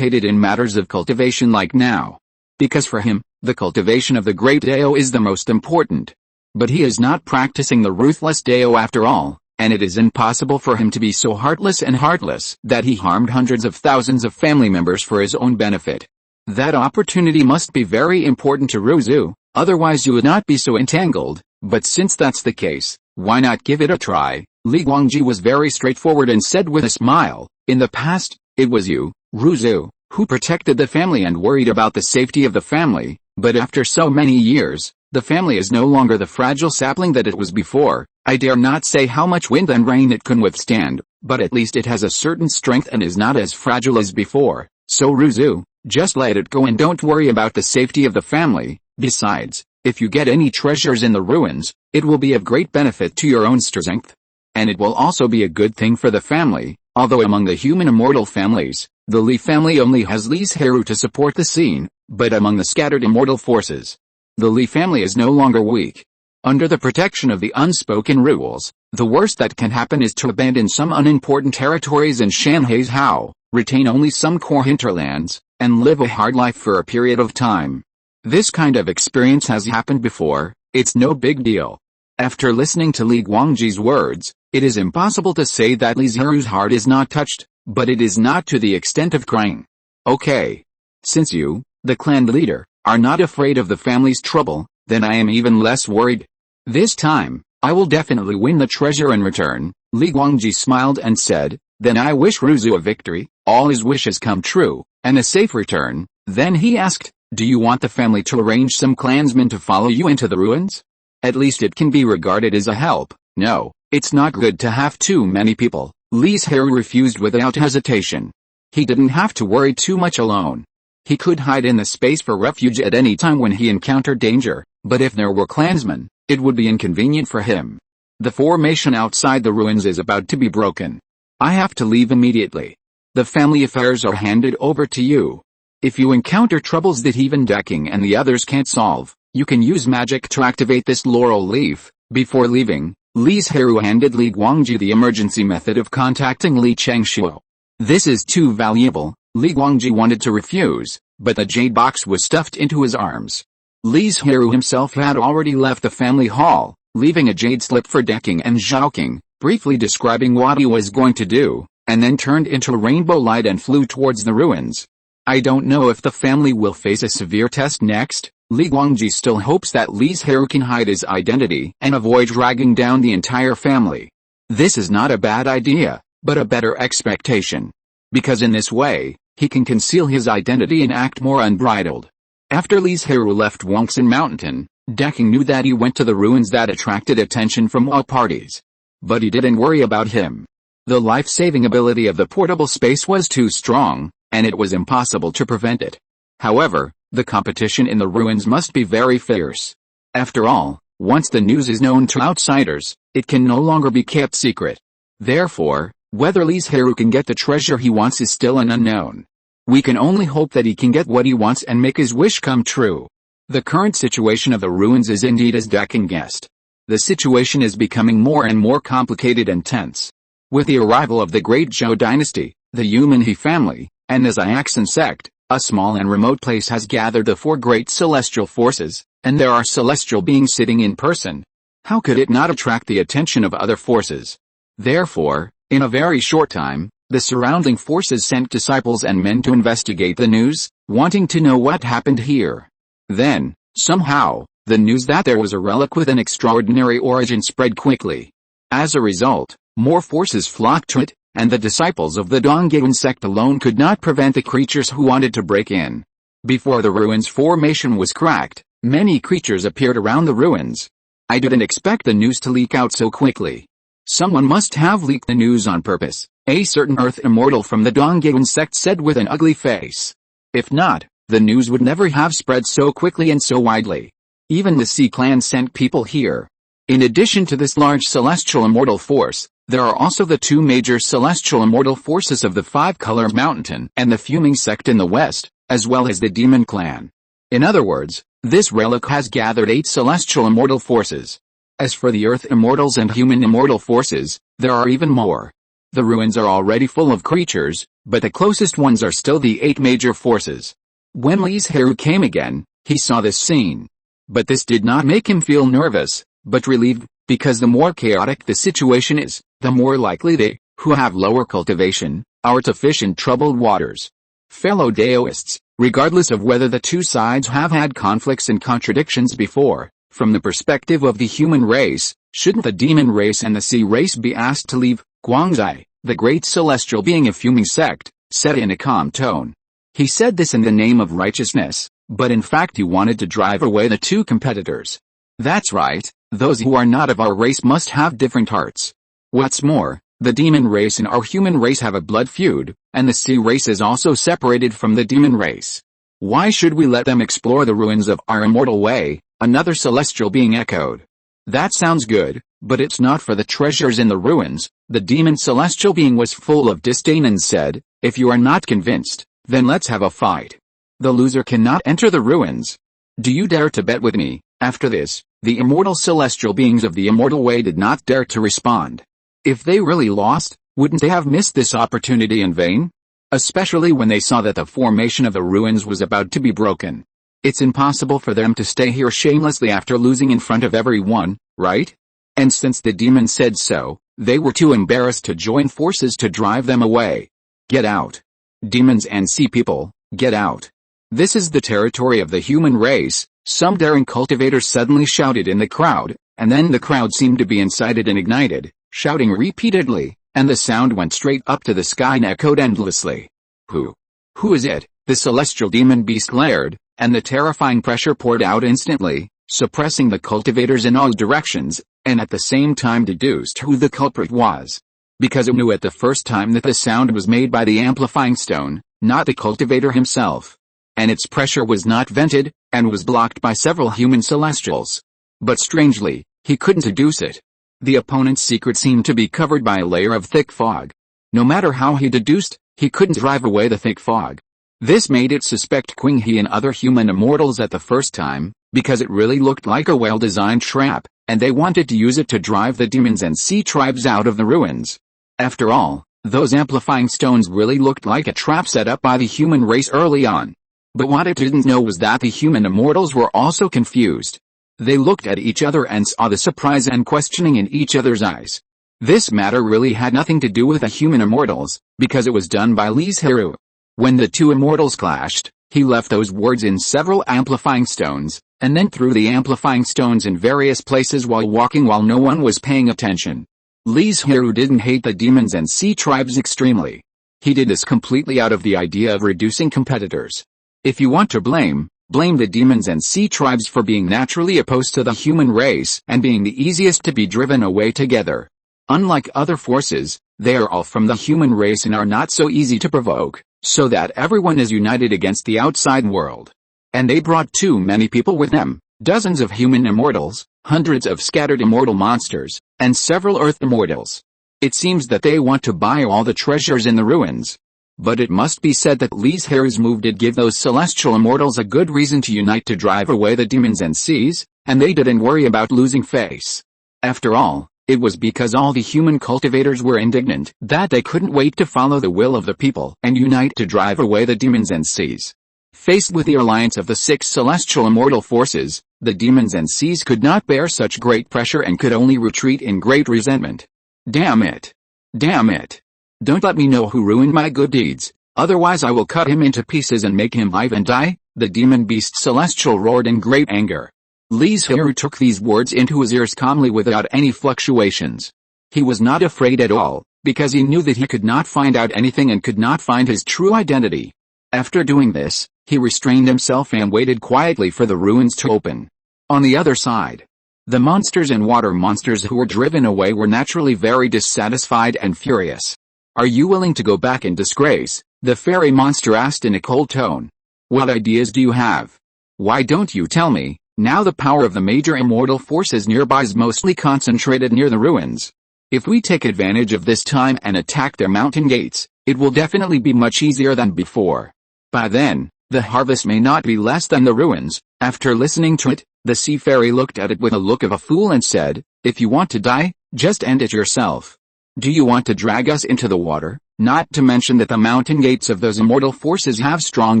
in matters of cultivation like now. Because for him, the cultivation of the great Dao is the most important. But he is not practicing the ruthless Dao after all, and it is impossible for him to be so heartless and heartless that he harmed hundreds of thousands of family members for his own benefit. That opportunity must be very important to Ruizu, otherwise you would not be so entangled, but since that's the case, why not give it a try? Li Guangji was very straightforward and said with a smile, "In the past, it was you, Ruizu, who protected the family and worried about the safety of the family, but after so many years, the family is no longer the fragile sapling that it was before. I dare not say how much wind and rain it can withstand, but at least it has a certain strength and is not as fragile as before. So Ruizu, just let it go and don't worry about the safety of the family. Besides, if you get any treasures in the ruins, it will be of great benefit to your own strength. And it will also be a good thing for the family, although among the human immortal families, the Li family only has Li Zhirui to support the scene, but among the scattered immortal forces, the Li family is no longer weak. Under the protection of the unspoken rules, the worst that can happen is to abandon some unimportant territories in Shanghai's Hao, retain only some core hinterlands, and live a hard life for a period of time. This kind of experience has happened before, it's no big deal." After listening to Li Guangji's words, it is impossible to say that Li Zhirui's heart is not touched, but it is not to the extent of crying. "Okay. Since you, the clan leader, are not afraid of the family's trouble, then I am even less worried. This time, I will definitely win the treasure in return." Li Guangji smiled and said, "Then I wish Ruizu a victory, all his wishes come true, and a safe return." Then he asked, "Do you want the family to arrange some clansmen to follow you into the ruins? At least it can be regarded as a help." "No, it's not good to have too many people." Li Zhirui refused without hesitation. He didn't have to worry too much alone. He could hide in the space for refuge at any time when he encountered danger, but if there were clansmen, it would be inconvenient for him. "The formation outside the ruins is about to be broken. I have to leave immediately. The family affairs are handed over to you. If you encounter troubles that even Decking and the others can't solve, you can use magic to activate this laurel leaf." Before leaving, Li Zhirui handed Li Guangji the emergency method of contacting Li Changshuo. "This is too valuable." Li Guangji wanted to refuse, but the jade box was stuffed into his arms. Li Zhirui himself had already left the family hall, leaving a jade slip for Decking and Zhaoking, briefly describing what he was going to do, and then turned into a rainbow light and flew towards the ruins. I don't know if the family will face a severe test next. Li Guangji still hopes that Li Zhirui can hide his identity and avoid dragging down the entire family. This is not a bad idea, but a better expectation. Because in this way, he can conceal his identity and act more unbridled. After Li Zhirui left Wongsun Mountain, Decking knew that he went to the ruins that attracted attention from all parties. But he didn't worry about him. The life-saving ability of the portable space was too strong, and it was impossible to prevent it. However, the competition in the ruins must be very fierce. After all, once the news is known to outsiders, it can no longer be kept secret. Therefore, whether Li Zhirui can get the treasure he wants is still an unknown. We can only hope that he can get what he wants and make his wish come true. The current situation of the ruins is indeed as Decking guessed. The situation is becoming more and more complicated and tense. With the arrival of the Great Zhou dynasty, the human He family, and the Xiaxan sect, a small and remote place has gathered the four great celestial forces, and there are celestial beings sitting in person. How could it not attract the attention of other forces? Therefore, in a very short time, the surrounding forces sent disciples and men to investigate the news, wanting to know what happened here. Then, somehow, the news that there was a relic with an extraordinary origin spread quickly. As a result, more forces flocked to it, and the disciples of the Donggyun sect alone could not prevent the creatures who wanted to break in. Before the ruins formation was cracked, many creatures appeared around the ruins. I didn't expect the news to leak out so quickly. Someone must have leaked the news on purpose. A certain Earth Immortal from the Donggyun sect said with an ugly face. If not, the news would never have spread so quickly and so widely. Even the Sea clan sent people here. In addition to this large celestial immortal force, there are also the two major celestial immortal forces of the Five-Color Mountain and the Fuming sect in the west, as well as the Demon clan. In other words, this relic has gathered 8 celestial immortal forces. As for the Earth Immortals and Human Immortal forces, there are even more. The ruins are already full of creatures, but the closest ones are still the 8 major forces. When Li Zhirui came again, he saw this scene. But this did not make him feel nervous, but relieved, because the more chaotic the situation is, the more likely they, who have lower cultivation, are to fish in troubled waters. Fellow Daoists, regardless of whether the two sides have had conflicts and contradictions before, from the perspective of the human race, shouldn't the demon race and the sea race be asked to leave? Guangzai, the great celestial being of Fuming sect, said in a calm tone. He said this in the name of righteousness, but in fact he wanted to drive away the two competitors. That's right, those who are not of our race must have different hearts. What's more, the demon race and our human race have a blood feud, and the sea race is also separated from the demon race. Why should we let them explore the ruins of our immortal way? Another celestial being echoed. That sounds good, but it's not for the treasures in the ruins. The demon celestial being was full of disdain and said, if you are not convinced, then let's have a fight. The loser cannot enter the ruins. Do you dare to bet with me? After this, the immortal celestial beings of the immortal way did not dare to respond. If they really lost, wouldn't they have missed this opportunity in vain? Especially when they saw that the formation of the ruins was about to be broken. It's impossible for them to stay here shamelessly after losing in front of everyone, right? And since the demon said so, they were too embarrassed to join forces to drive them away. Get out. Demons and sea people, get out. This is the territory of the human race, some daring cultivators suddenly shouted in the crowd, and then the crowd seemed to be incited and ignited, shouting repeatedly, and the sound went straight up to the sky and echoed endlessly. Who is it? The celestial demon beast glared, and the terrifying pressure poured out instantly, suppressing the cultivators in all directions, and at the same time deduced who the culprit was. Because it knew at the first time that the sound was made by the amplifying stone, not the cultivator himself. And its pressure was not vented, and was blocked by several human celestials. But strangely, he couldn't deduce it. The opponent's secret seemed to be covered by a layer of thick fog. No matter how he deduced, he couldn't drive away the thick fog. This made it suspect Qinghe and other human immortals at the first time, because it really looked like a well-designed trap, and they wanted to use it to drive the demons and sea tribes out of the ruins. After all, those amplifying stones really looked like a trap set up by the human race early on. But what it didn't know was that the human immortals were also confused. They looked at each other and saw the surprise and questioning in each other's eyes. This matter really had nothing to do with the human immortals, because it was done by Li Zhirui. When the two immortals clashed, he left those words in several amplifying stones, and then threw the amplifying stones in various places while walking while no one was paying attention. Li Zhirui didn't hate the demons and sea tribes extremely. He did this completely out of the idea of reducing competitors. If you want to blame the demons and sea tribes for being naturally opposed to the human race and being the easiest to be driven away together. Unlike other forces, they are all from the human race and are not so easy to provoke, so that everyone is united against the outside world. And they brought too many people with them, dozens of human immortals, hundreds of scattered immortal monsters, and several earth immortals. It seems that they want to buy all the treasures in the ruins. But it must be said that Li Zhirui's move did give those celestial immortals a good reason to unite to drive away the demons and seas, and they didn't worry about losing face. After all, it was because all the human cultivators were indignant that they couldn't wait to follow the will of the people and unite to drive away the demons and seas. Faced with the alliance of the 6 celestial immortal forces, the demons and seas could not bear such great pressure and could only retreat in great resentment. Damn it! Damn it! Don't let me know who ruined my good deeds, otherwise I will cut him into pieces and make him live and die, the demon beast celestial roared in great anger. Li Zhirui took these words into his ears calmly without any fluctuations. He was not afraid at all, because he knew that he could not find out anything and could not find his true identity. After doing this, he restrained himself and waited quietly for the ruins to open. On the other side, the monsters and water monsters who were driven away were naturally very dissatisfied and furious. Are you willing to go back in disgrace? The fairy monster asked in a cold tone. What ideas do you have? Why don't you tell me? Now the power of the major immortal forces nearby is mostly concentrated near the ruins. If we take advantage of this time and attack their mountain gates, it will definitely be much easier than before. By then, the harvest may not be less than the ruins. After listening to it, the sea fairy looked at it with a look of a fool and said, if you want to die, just end it yourself. Do you want to drag us into the water? Not to mention that the mountain gates of those immortal forces have strong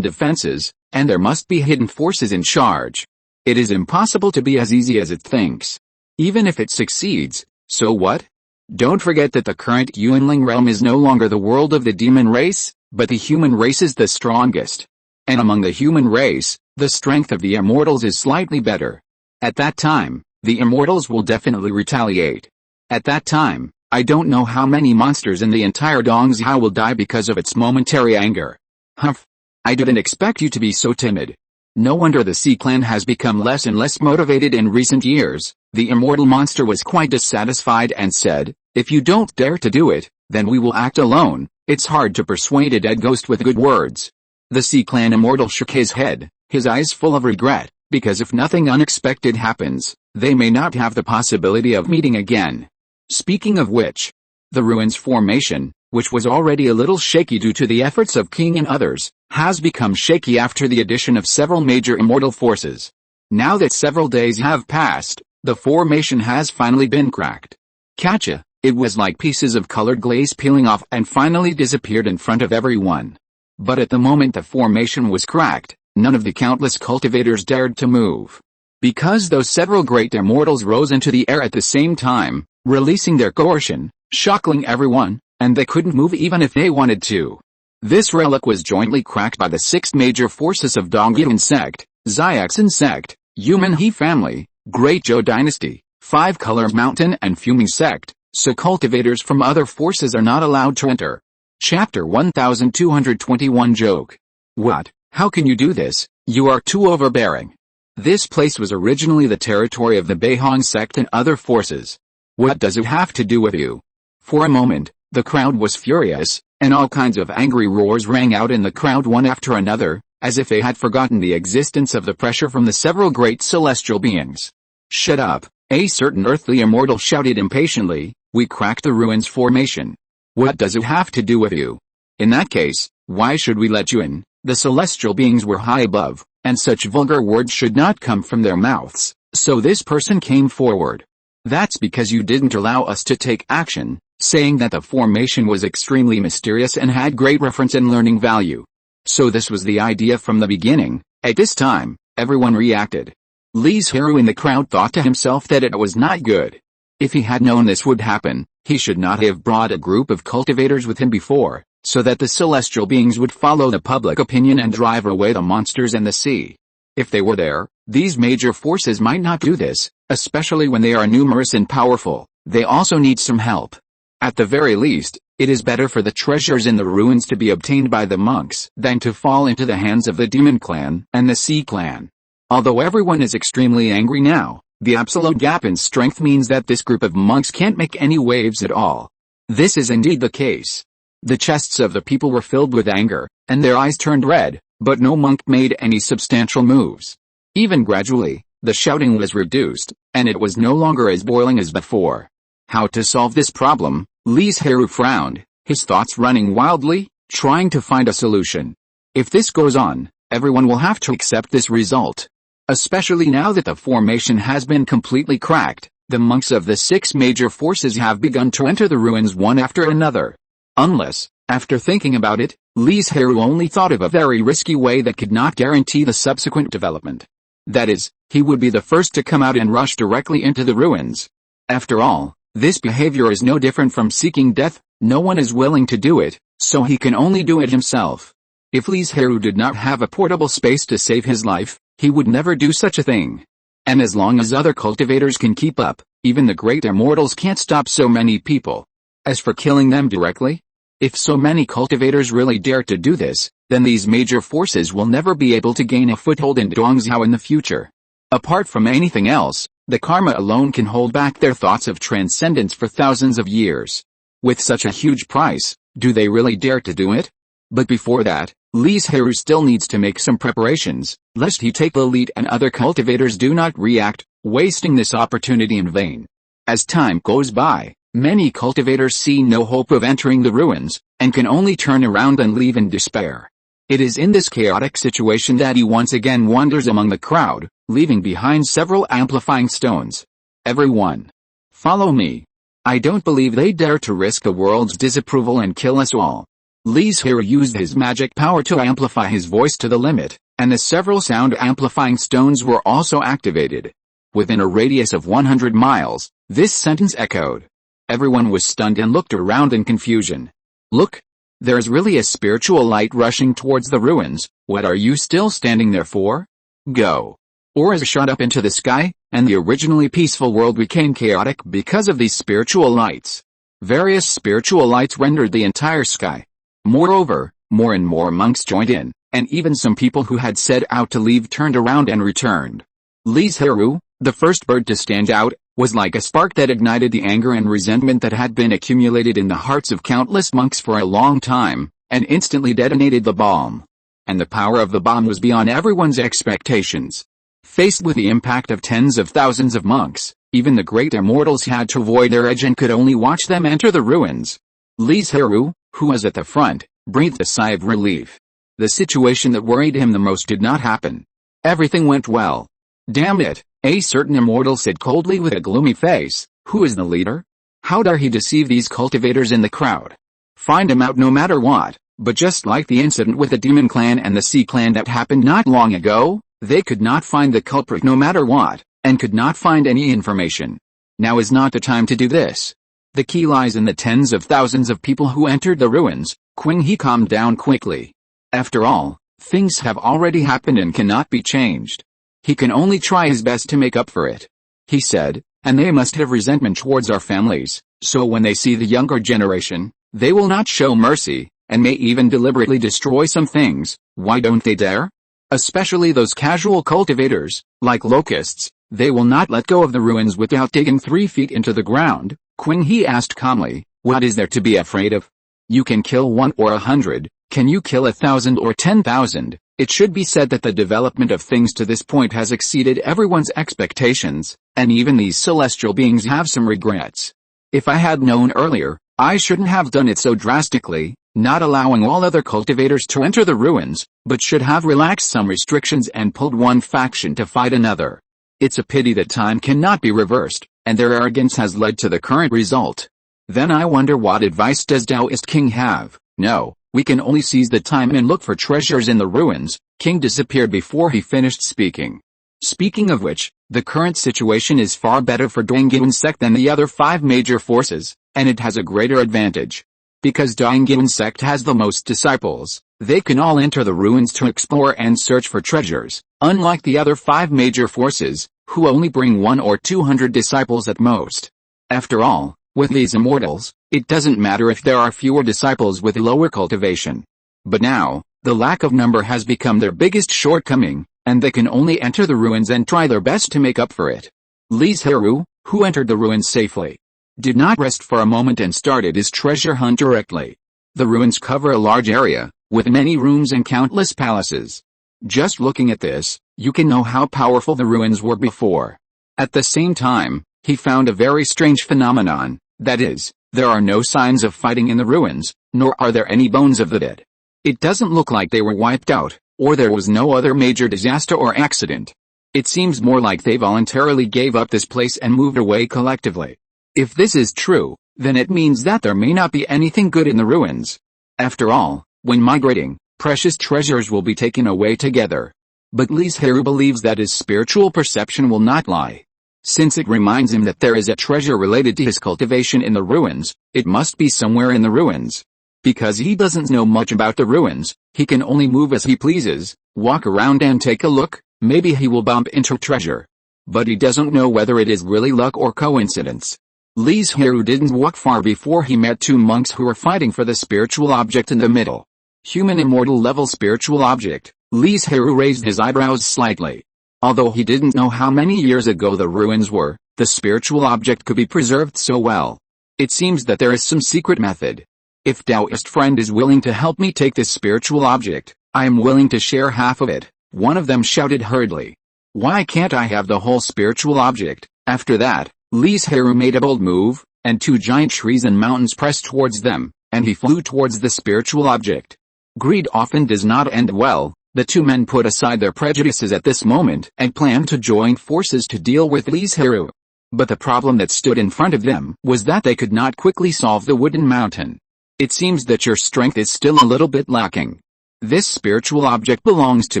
defenses, and there must be hidden forces in charge. It is impossible to be as easy as it thinks. Even if it succeeds, so what? Don't forget that the current Yuanling realm is no longer the world of the demon race, but the human race is the strongest. And among the human race, the strength of the immortals is slightly better. At that time, the immortals will definitely retaliate. At that time, I don't know how many monsters in the entire Dongzhou will die because of its momentary anger. Humph. I didn't expect you to be so timid. No wonder the Sea Clan has become less and less motivated in recent years. The immortal monster was quite dissatisfied and said, if you don't dare to do it, then we will act alone. It's hard to persuade a dead ghost with good words. The Sea Clan immortal shook his head, his eyes full of regret, because if nothing unexpected happens, they may not have the possibility of meeting again. Speaking of which, the ruins formation, which was already a little shaky due to the efforts of King and others, has become shaky after the addition of several major immortal forces. Now that several days have passed, the formation has finally been cracked. Catcha, it was like pieces of colored glaze peeling off and finally disappeared in front of everyone. But at the moment the formation was cracked, none of the countless cultivators dared to move. Because those several great immortals rose into the air at the same time, releasing their coercion, shocking everyone, and they couldn't move even if they wanted to. This relic was jointly cracked by the 6 major forces of Dongyan sect, Xiaxin sect, Human He family, Great Zhou dynasty, 5 Color Mountain and Fuming sect, so cultivators from other forces are not allowed to enter. Chapter 1221 Joke. What? How can you do this? You are too overbearing. This place was originally the territory of the Beihong sect and other forces. What does it have to do with you? For a moment, the crowd was furious, and all kinds of angry roars rang out in the crowd one after another, as if they had forgotten the existence of the pressure from the several great celestial beings. Shut up, a certain earthly immortal shouted impatiently, we cracked the ruins formation. What does it have to do with you? In that case, why should we let you in? The celestial beings were high above, and such vulgar words should not come from their mouths, so this person came forward. That's because you didn't allow us to take action, saying that the formation was extremely mysterious and had great reference and learning value. So this was the idea from the beginning. At this time, everyone reacted. Li Zhirui in the crowd thought to himself that it was not good. If he had known this would happen, he should not have brought a group of cultivators with him before, so that the celestial beings would follow the public opinion and drive away the monsters and the sea. If they were there, these major forces might not do this, especially when they are numerous and powerful. They also need some help. At the very least, it is better for the treasures in the ruins to be obtained by the monks than to fall into the hands of the demon clan and the sea clan. Although everyone is extremely angry now, the absolute gap in strength means that this group of monks can't make any waves at all. This is indeed the case. The chests of the people were filled with anger, and their eyes turned red, but no monk made any substantial moves. Even gradually, the shouting was reduced, and it was no longer as boiling as before. How to solve this problem? Li Zhirui frowned, his thoughts running wildly, trying to find a solution. If this goes on, everyone will have to accept this result. Especially now that the formation has been completely cracked, the monks of the 6 major forces have begun to enter the ruins one after another. Unless, after thinking about it, Li Zhirui only thought of a very risky way that could not guarantee the subsequent development. That is, he would be the first to come out and rush directly into the ruins. After all, this behavior is no different from seeking death. No one is willing to do it, so he can only do it himself. If Li Zhirui did not have a portable space to save his life, he would never do such a thing. And as long as other cultivators can keep up, even the great immortals can't stop so many people. As for killing them directly, if so many cultivators really dare to do this, then these major forces will never be able to gain a foothold in Dongzhou in the future. Apart from anything else, the karma alone can hold back their thoughts of transcendence for thousands of years. With such a huge price, Do they really dare to do it? But before that, Li Zhirui still needs to make some preparations, lest he take the lead and other cultivators do not react, wasting this opportunity in vain. As time goes by, many cultivators see no hope of entering the ruins, and can only turn around and leave in despair. It is in this chaotic situation that he once again wanders among the crowd, leaving behind several amplifying stones. Everyone, follow me. I don't believe they dare to risk the world's disapproval and kill us all. Li Zhirui used his magic power to amplify his voice to the limit, and the several sound-amplifying stones were also activated. Within a radius of 100 miles, this sentence echoed. Everyone was stunned and looked around in confusion. Look! There's really a spiritual light rushing towards the ruins. What are you still standing there for? Go! Auras shot up into the sky, and the originally peaceful world became chaotic because of these spiritual lights. Various spiritual lights rendered the entire sky. Moreover, more and more monks joined in, and even some people who had set out to leave turned around and returned. Li Zhirui, the first bird to stand out, was like a spark that ignited the anger and resentment that had been accumulated in the hearts of countless monks for a long time, and instantly detonated the bomb. And the power of the bomb was beyond everyone's expectations. Faced with the impact of tens of thousands of monks, even the great immortals had to avoid their edge and could only watch them enter the ruins. Li Zhirui, who was at the front, breathed a sigh of relief. The situation that worried him the most did not happen. Everything went well. Damn it, a certain immortal said coldly with a gloomy face. Who is the leader? How dare he deceive these cultivators in the crowd? Find him out no matter what. But just like the incident with the Demon Clan and the Sea Clan that happened not long ago, they could not find the culprit no matter what, and could not find any information. Now is not the time to do this. The key lies in the tens of thousands of people who entered the ruins. Qing He calmed down quickly. After all, things have already happened and cannot be changed. He can only try his best to make up for it. He said, and they must have resentment towards our families, so when they see the younger generation, they will not show mercy, and may even deliberately destroy some things. Why don't they dare? Especially those casual cultivators, like locusts, they will not let go of the ruins without digging 3 feet into the ground. Qing He asked calmly, what is there to be afraid of? You can kill 1 or 100, can you kill 1,000 or 10,000? It should be said that the development of things to this point has exceeded everyone's expectations, and even these celestial beings have some regrets. If I had known earlier, I shouldn't have done it so drastically, not allowing all other cultivators to enter the ruins, but should have relaxed some restrictions and pulled one faction to fight another. It's a pity that time cannot be reversed, and their arrogance has led to the current result. Then I wonder what advice does Taoist King have? No, we can only seize the time and look for treasures in the ruins. King disappeared before he finished speaking. Speaking of which, the current situation is far better for Dongyuan sect than the other 5 major forces, and it has a greater advantage. Because Dongyuan sect has the most disciples, they can all enter the ruins to explore and search for treasures, unlike the other 5 major forces, who only bring 100 or 200 disciples at most. After all, with these immortals, it doesn't matter if there are fewer disciples with lower cultivation. But now, the lack of number has become their biggest shortcoming, and they can only enter the ruins and try their best to make up for it. Li Zhirui, who entered the ruins safely, did not rest for a moment and started his treasure hunt directly. The ruins cover a large area, with many rooms and countless palaces. Just looking at this, you can know how powerful the ruins were before. At the same time, he found a very strange phenomenon, that is, there are no signs of fighting in the ruins, nor are there any bones of the dead. It doesn't look like they were wiped out, or there was no other major disaster or accident. It seems more like they voluntarily gave up this place and moved away collectively. If this is true, then it means that there may not be anything good in the ruins. After all, when migrating, precious treasures will be taken away together. But Li Zhirui believes that his spiritual perception will not lie. Since it reminds him that there is a treasure related to his cultivation in the ruins, it must be somewhere in the ruins. Because he doesn't know much about the ruins, he can only move as he pleases, walk around and take a look, maybe he will bump into treasure. But he doesn't know whether it is really luck or coincidence. Li Zhirui didn't walk far before he met 2 monks who were fighting for the spiritual object in the middle. Human immortal level spiritual object. Li Zhirui raised his eyebrows slightly. Although he didn't know how many years ago the ruins were, the spiritual object could be preserved so well. It seems that there is some secret method. If Taoist friend is willing to help me take this spiritual object, I am willing to share half of it, one of them shouted hurriedly. Why can't I have the whole spiritual object? After that, Li Zhirui made a bold move, and 2 giant trees and mountains pressed towards them, and he flew towards the spiritual object. Greed often does not end well. The 2 men put aside their prejudices at this moment and planned to join forces to deal with Li Zhirui. But the problem that stood in front of them was that they could not quickly solve the wooden mountain. It seems that your strength is still a little bit lacking. This spiritual object belongs to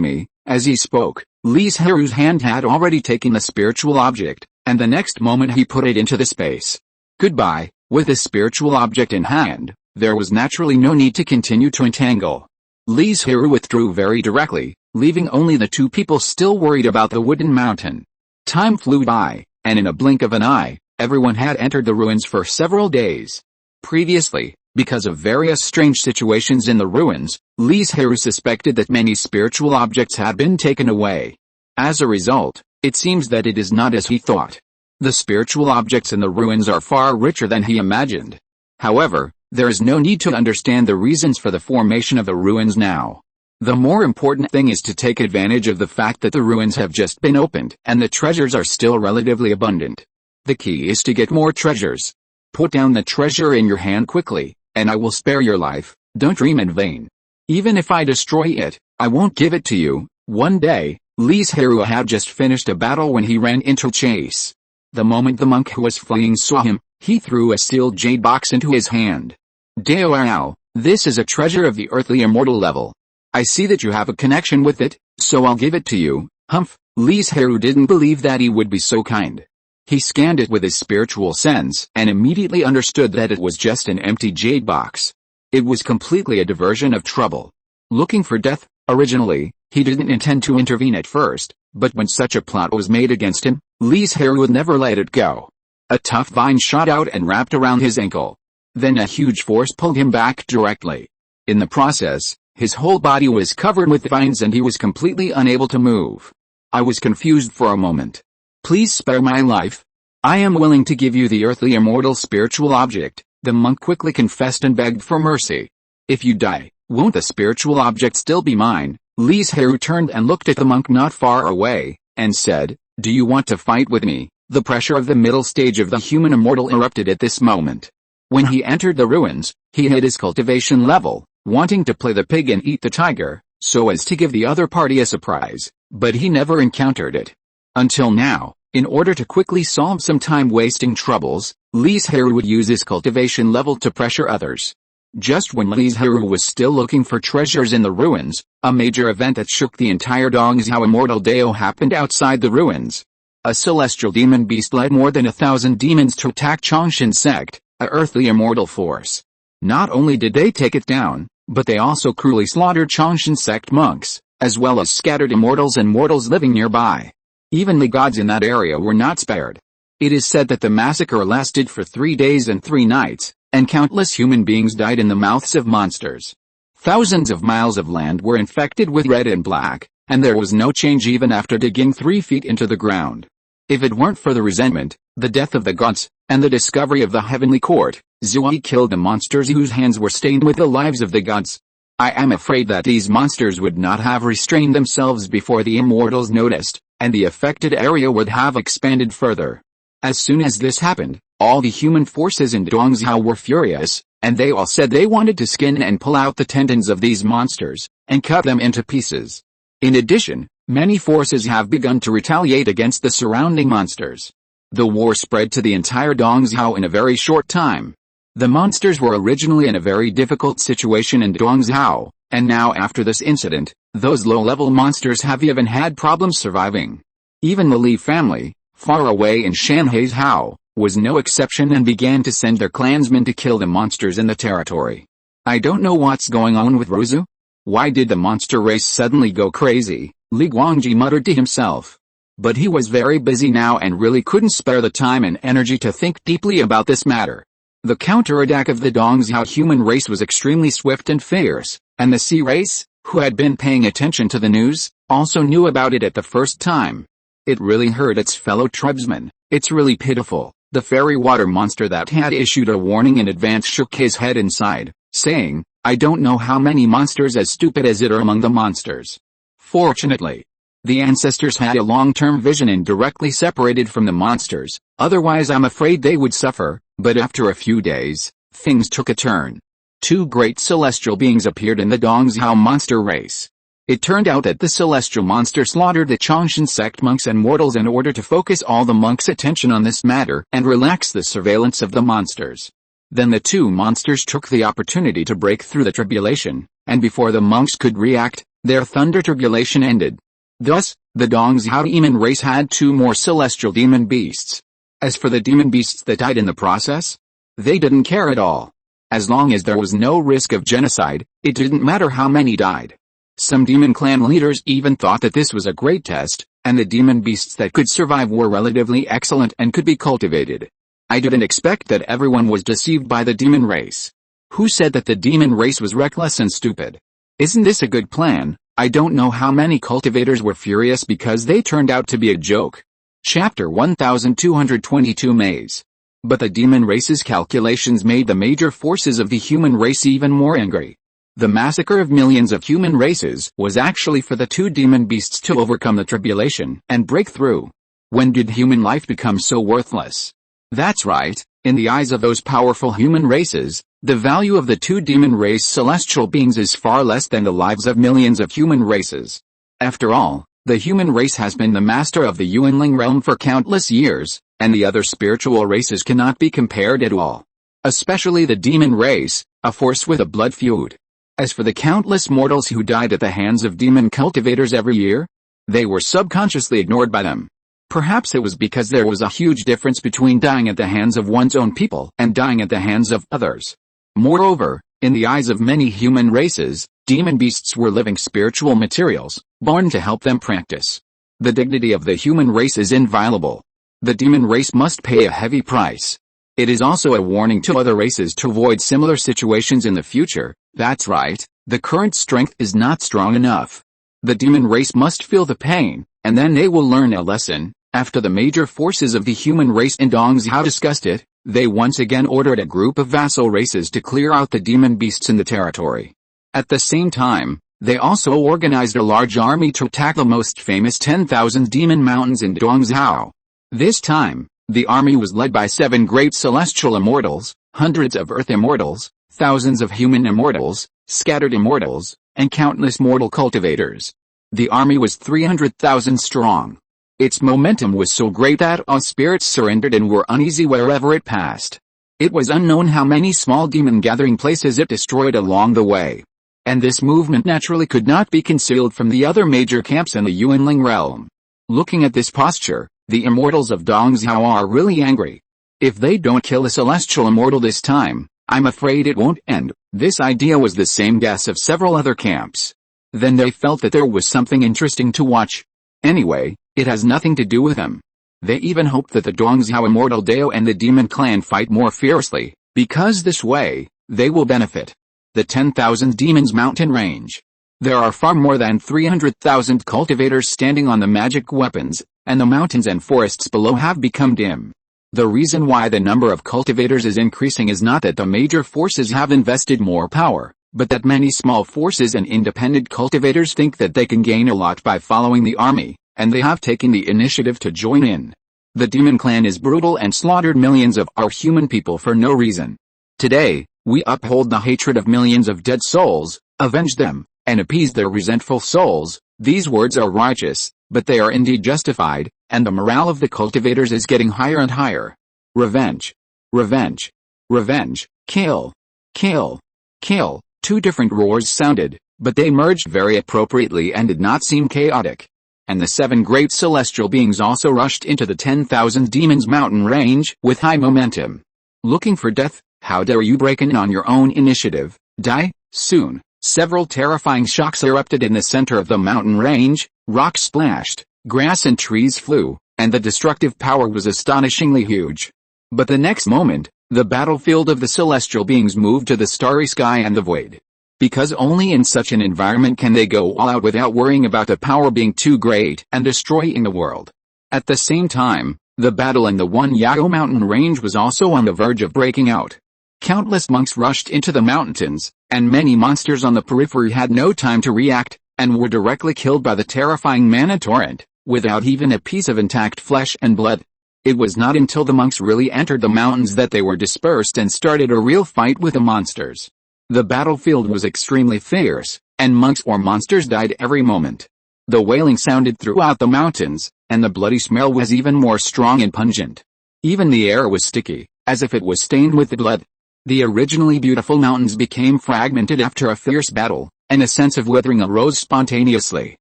me. As he spoke, Li Zhirui's hand had already taken the spiritual object, and the next moment he put it into the space. Goodbye. With the spiritual object in hand, there was naturally no need to continue to entangle. Li Zhirui withdrew very directly, leaving only the 2 people still worried about the wooden mountain. Time flew by, and in a blink of an eye, everyone had entered the ruins for several days. Previously, because of various strange situations in the ruins, Li Zhirui suspected that many spiritual objects had been taken away. As a result, it seems that it is not as he thought. The spiritual objects in the ruins are far richer than he imagined. However, there is no need to understand the reasons for the formation of the ruins now. The more important thing is to take advantage of the fact that the ruins have just been opened and the treasures are still relatively abundant. The key is to get more treasures. Put down the treasure in your hand quickly, and I will spare your life. Don't dream in vain. Even if I destroy it, I won't give it to you. One day, Li Zhirui had just finished a battle when he ran into chase. The moment the monk who was fleeing saw him, he threw a sealed jade box into his hand. Dao, this is a treasure of the earthly immortal level. I see that you have a connection with it, so I'll give it to you. Humph. Li Zhirui didn't believe that he would be so kind. He scanned it with his spiritual sense and immediately understood that it was just an empty jade box. It was completely a diversion of trouble. Looking for death, originally, he didn't intend to intervene at first, but when such a plot was made against him, Li Zhirui would never let it go. A tough vine shot out and wrapped around his ankle. Then a huge force pulled him back directly. In the process, his whole body was covered with vines and he was completely unable to move. I was confused for a moment. Please spare my life. I am willing to give you the earthly immortal spiritual object, the monk quickly confessed and begged for mercy. If you die, won't the spiritual object still be mine? Li Zhirui turned and looked at the monk not far away, and said, do you want to fight with me? The pressure of the middle stage of the human immortal erupted at this moment. When he entered the ruins, he hit his cultivation level, wanting to play the pig and eat the tiger, so as to give the other party a surprise, but he never encountered it. Until now, in order to quickly solve some time-wasting troubles, Li Zhirui would use his cultivation level to pressure others. Just when Li Zhirui was still looking for treasures in the ruins, a major event that shook the entire Dongzhou Immortal Dao happened outside the ruins. A celestial demon beast led more than 1,000 demons to attack Chongshan sect, a earthly immortal force. Not only did they take it down, but they also cruelly slaughtered Chongshan sect monks, as well as scattered immortals and mortals living nearby. Even the gods in that area were not spared. It is said that the massacre lasted for 3 days and 3 nights, and countless human beings died in the mouths of monsters. Thousands of miles of land were infected with red and black, and there was no change even after digging 3 feet into the ground. If it weren't for the resentment, the death of the gods, and the discovery of the heavenly court, Zhuai killed the monsters whose hands were stained with the lives of the gods. I am afraid that these monsters would not have restrained themselves before the immortals noticed, and the affected area would have expanded further. As soon as this happened, all the human forces in Dongzhou were furious, and they all said they wanted to skin and pull out the tendons of these monsters, and cut them into pieces. In addition, many forces have begun to retaliate against the surrounding monsters. The war spread to the entire Dongzhou in a very short time. The monsters were originally in a very difficult situation in Dongzhou, and now after this incident, those low-level monsters have even had problems surviving. Even the Li family, far away in Shanhaizhou, was no exception and began to send their clansmen to kill the monsters in the territory. I don't know what's going on with Ruzu. Why did the monster race suddenly go crazy? Li Guangji muttered to himself. But he was very busy now and really couldn't spare the time and energy to think deeply about this matter. The counterattack of the Dongzhou human race was extremely swift and fierce, and the sea race, who had been paying attention to the news, also knew about it at the first time. It really hurt its fellow tribesmen. It's really pitiful. The fairy water monster that had issued a warning in advance shook his head inside, saying, "I don't know how many monsters as stupid as it are among the monsters." Fortunately, the ancestors had a long-term vision and directly separated from the monsters, otherwise I'm afraid they would suffer. But after a few days, things took a turn. Two great celestial beings appeared in the Dongzhao monster race. It turned out that the celestial monster slaughtered the Chongshan sect monks and mortals in order to focus all the monks' attention on this matter and relax the surveillance of the monsters. Then the two monsters took the opportunity to break through the tribulation, and before the monks could react, their thunder tribulation ended. Thus, the Dongzhao demon race had two more celestial demon beasts. As for the demon beasts that died in the process, they didn't care at all. As long as there was no risk of genocide, it didn't matter how many died. Some demon clan leaders even thought that this was a great test, and the demon beasts that could survive were relatively excellent and could be cultivated. I didn't expect that everyone was deceived by the demon race. Who said that the demon race was reckless and stupid? Isn't this a good plan? I don't know how many cultivators were furious because they turned out to be a joke. Chapter 1222 Maze. But the demon race's calculations made the major forces of the human race even more angry. The massacre of millions of human races was actually for the two demon beasts to overcome the tribulation and break through. When did human life become so worthless? That's right, in the eyes of those powerful human races, the value of the two demon race celestial beings is far less than the lives of millions of human races. After all, the human race has been the master of the Yuanling realm for countless years, and the other spiritual races cannot be compared at all. Especially the demon race, a force with a blood feud. As for the countless mortals who died at the hands of demon cultivators every year, they were subconsciously ignored by them. Perhaps it was because there was a huge difference between dying at the hands of one's own people and dying at the hands of others. Moreover, in the eyes of many human races, demon beasts were living spiritual materials, born to help them practice. The dignity of the human race is inviolable. The demon race must pay a heavy price. It is also a warning to other races to avoid similar situations in the future. That's right, the current strength is not strong enough. The demon race must feel the pain, and then they will learn a lesson. After the major forces of the human race in Dongzhao discussed it, they once again ordered a group of vassal races to clear out the demon beasts in the territory. At the same time, they also organized a large army to attack the most famous 10,000 demon mountains in Dongzhao. This time, the army was led by 7 great celestial immortals, hundreds of earth immortals, thousands of human immortals, scattered immortals, and countless mortal cultivators. The army was 300,000 strong. Its momentum was so great that all spirits surrendered and were uneasy wherever it passed. It was unknown how many small demon gathering places it destroyed along the way. And this movement naturally could not be concealed from the other major camps in the Yuanling realm. Looking at this posture, the immortals of Dongzhao are really angry. If they don't kill a celestial immortal this time, I'm afraid it won't end. This idea was the same guess of several other camps. Then they felt that there was something interesting to watch. Anyway, it has nothing to do with them. They even hope that the Dongzhao Immortal Dao and the Demon Clan fight more fiercely, because this way, they will benefit. The 10,000 Demons Mountain Range. There are far more than 300,000 cultivators standing on the magic weapons, and the mountains and forests below have become dim. The reason why the number of cultivators is increasing is not that the major forces have invested more power, but that many small forces and independent cultivators think that they can gain a lot by following the army, and they have taken the initiative to join in. The Demon Clan is brutal and slaughtered millions of our human people for no reason. Today, we uphold the hatred of millions of dead souls, avenge them, and appease their resentful souls. These words are righteous, but they are indeed justified, and the morale of the cultivators is getting higher and higher. Revenge. Revenge. Revenge. Kill. Kill. Kill. 2 different roars sounded, but they merged very appropriately and did not seem chaotic. And the 7 great celestial beings also rushed into the 10,000 demons mountain range with high momentum. Looking for death? How dare you break in on your own initiative? Die soon. Several terrifying shocks erupted in the center of the mountain range, rocks splashed, grass and trees flew, and the destructive power was astonishingly huge. But the next moment, the battlefield of the celestial beings moved to the starry sky and the void. Because only in such an environment can they go all out without worrying about the power being too great and destroying the world. At the same time, the battle in the One Yao mountain range was also on the verge of breaking out. Countless monks rushed into the mountains, and many monsters on the periphery had no time to react, and were directly killed by the terrifying mana torrent, without even a piece of intact flesh and blood. It was not until the monks really entered the mountains that they were dispersed and started a real fight with the monsters. The battlefield was extremely fierce, and monks or monsters died every moment. The wailing sounded throughout the mountains, and the bloody smell was even more strong and pungent. Even the air was sticky, as if it was stained with blood. The originally beautiful mountains became fragmented after a fierce battle, and a sense of withering arose spontaneously.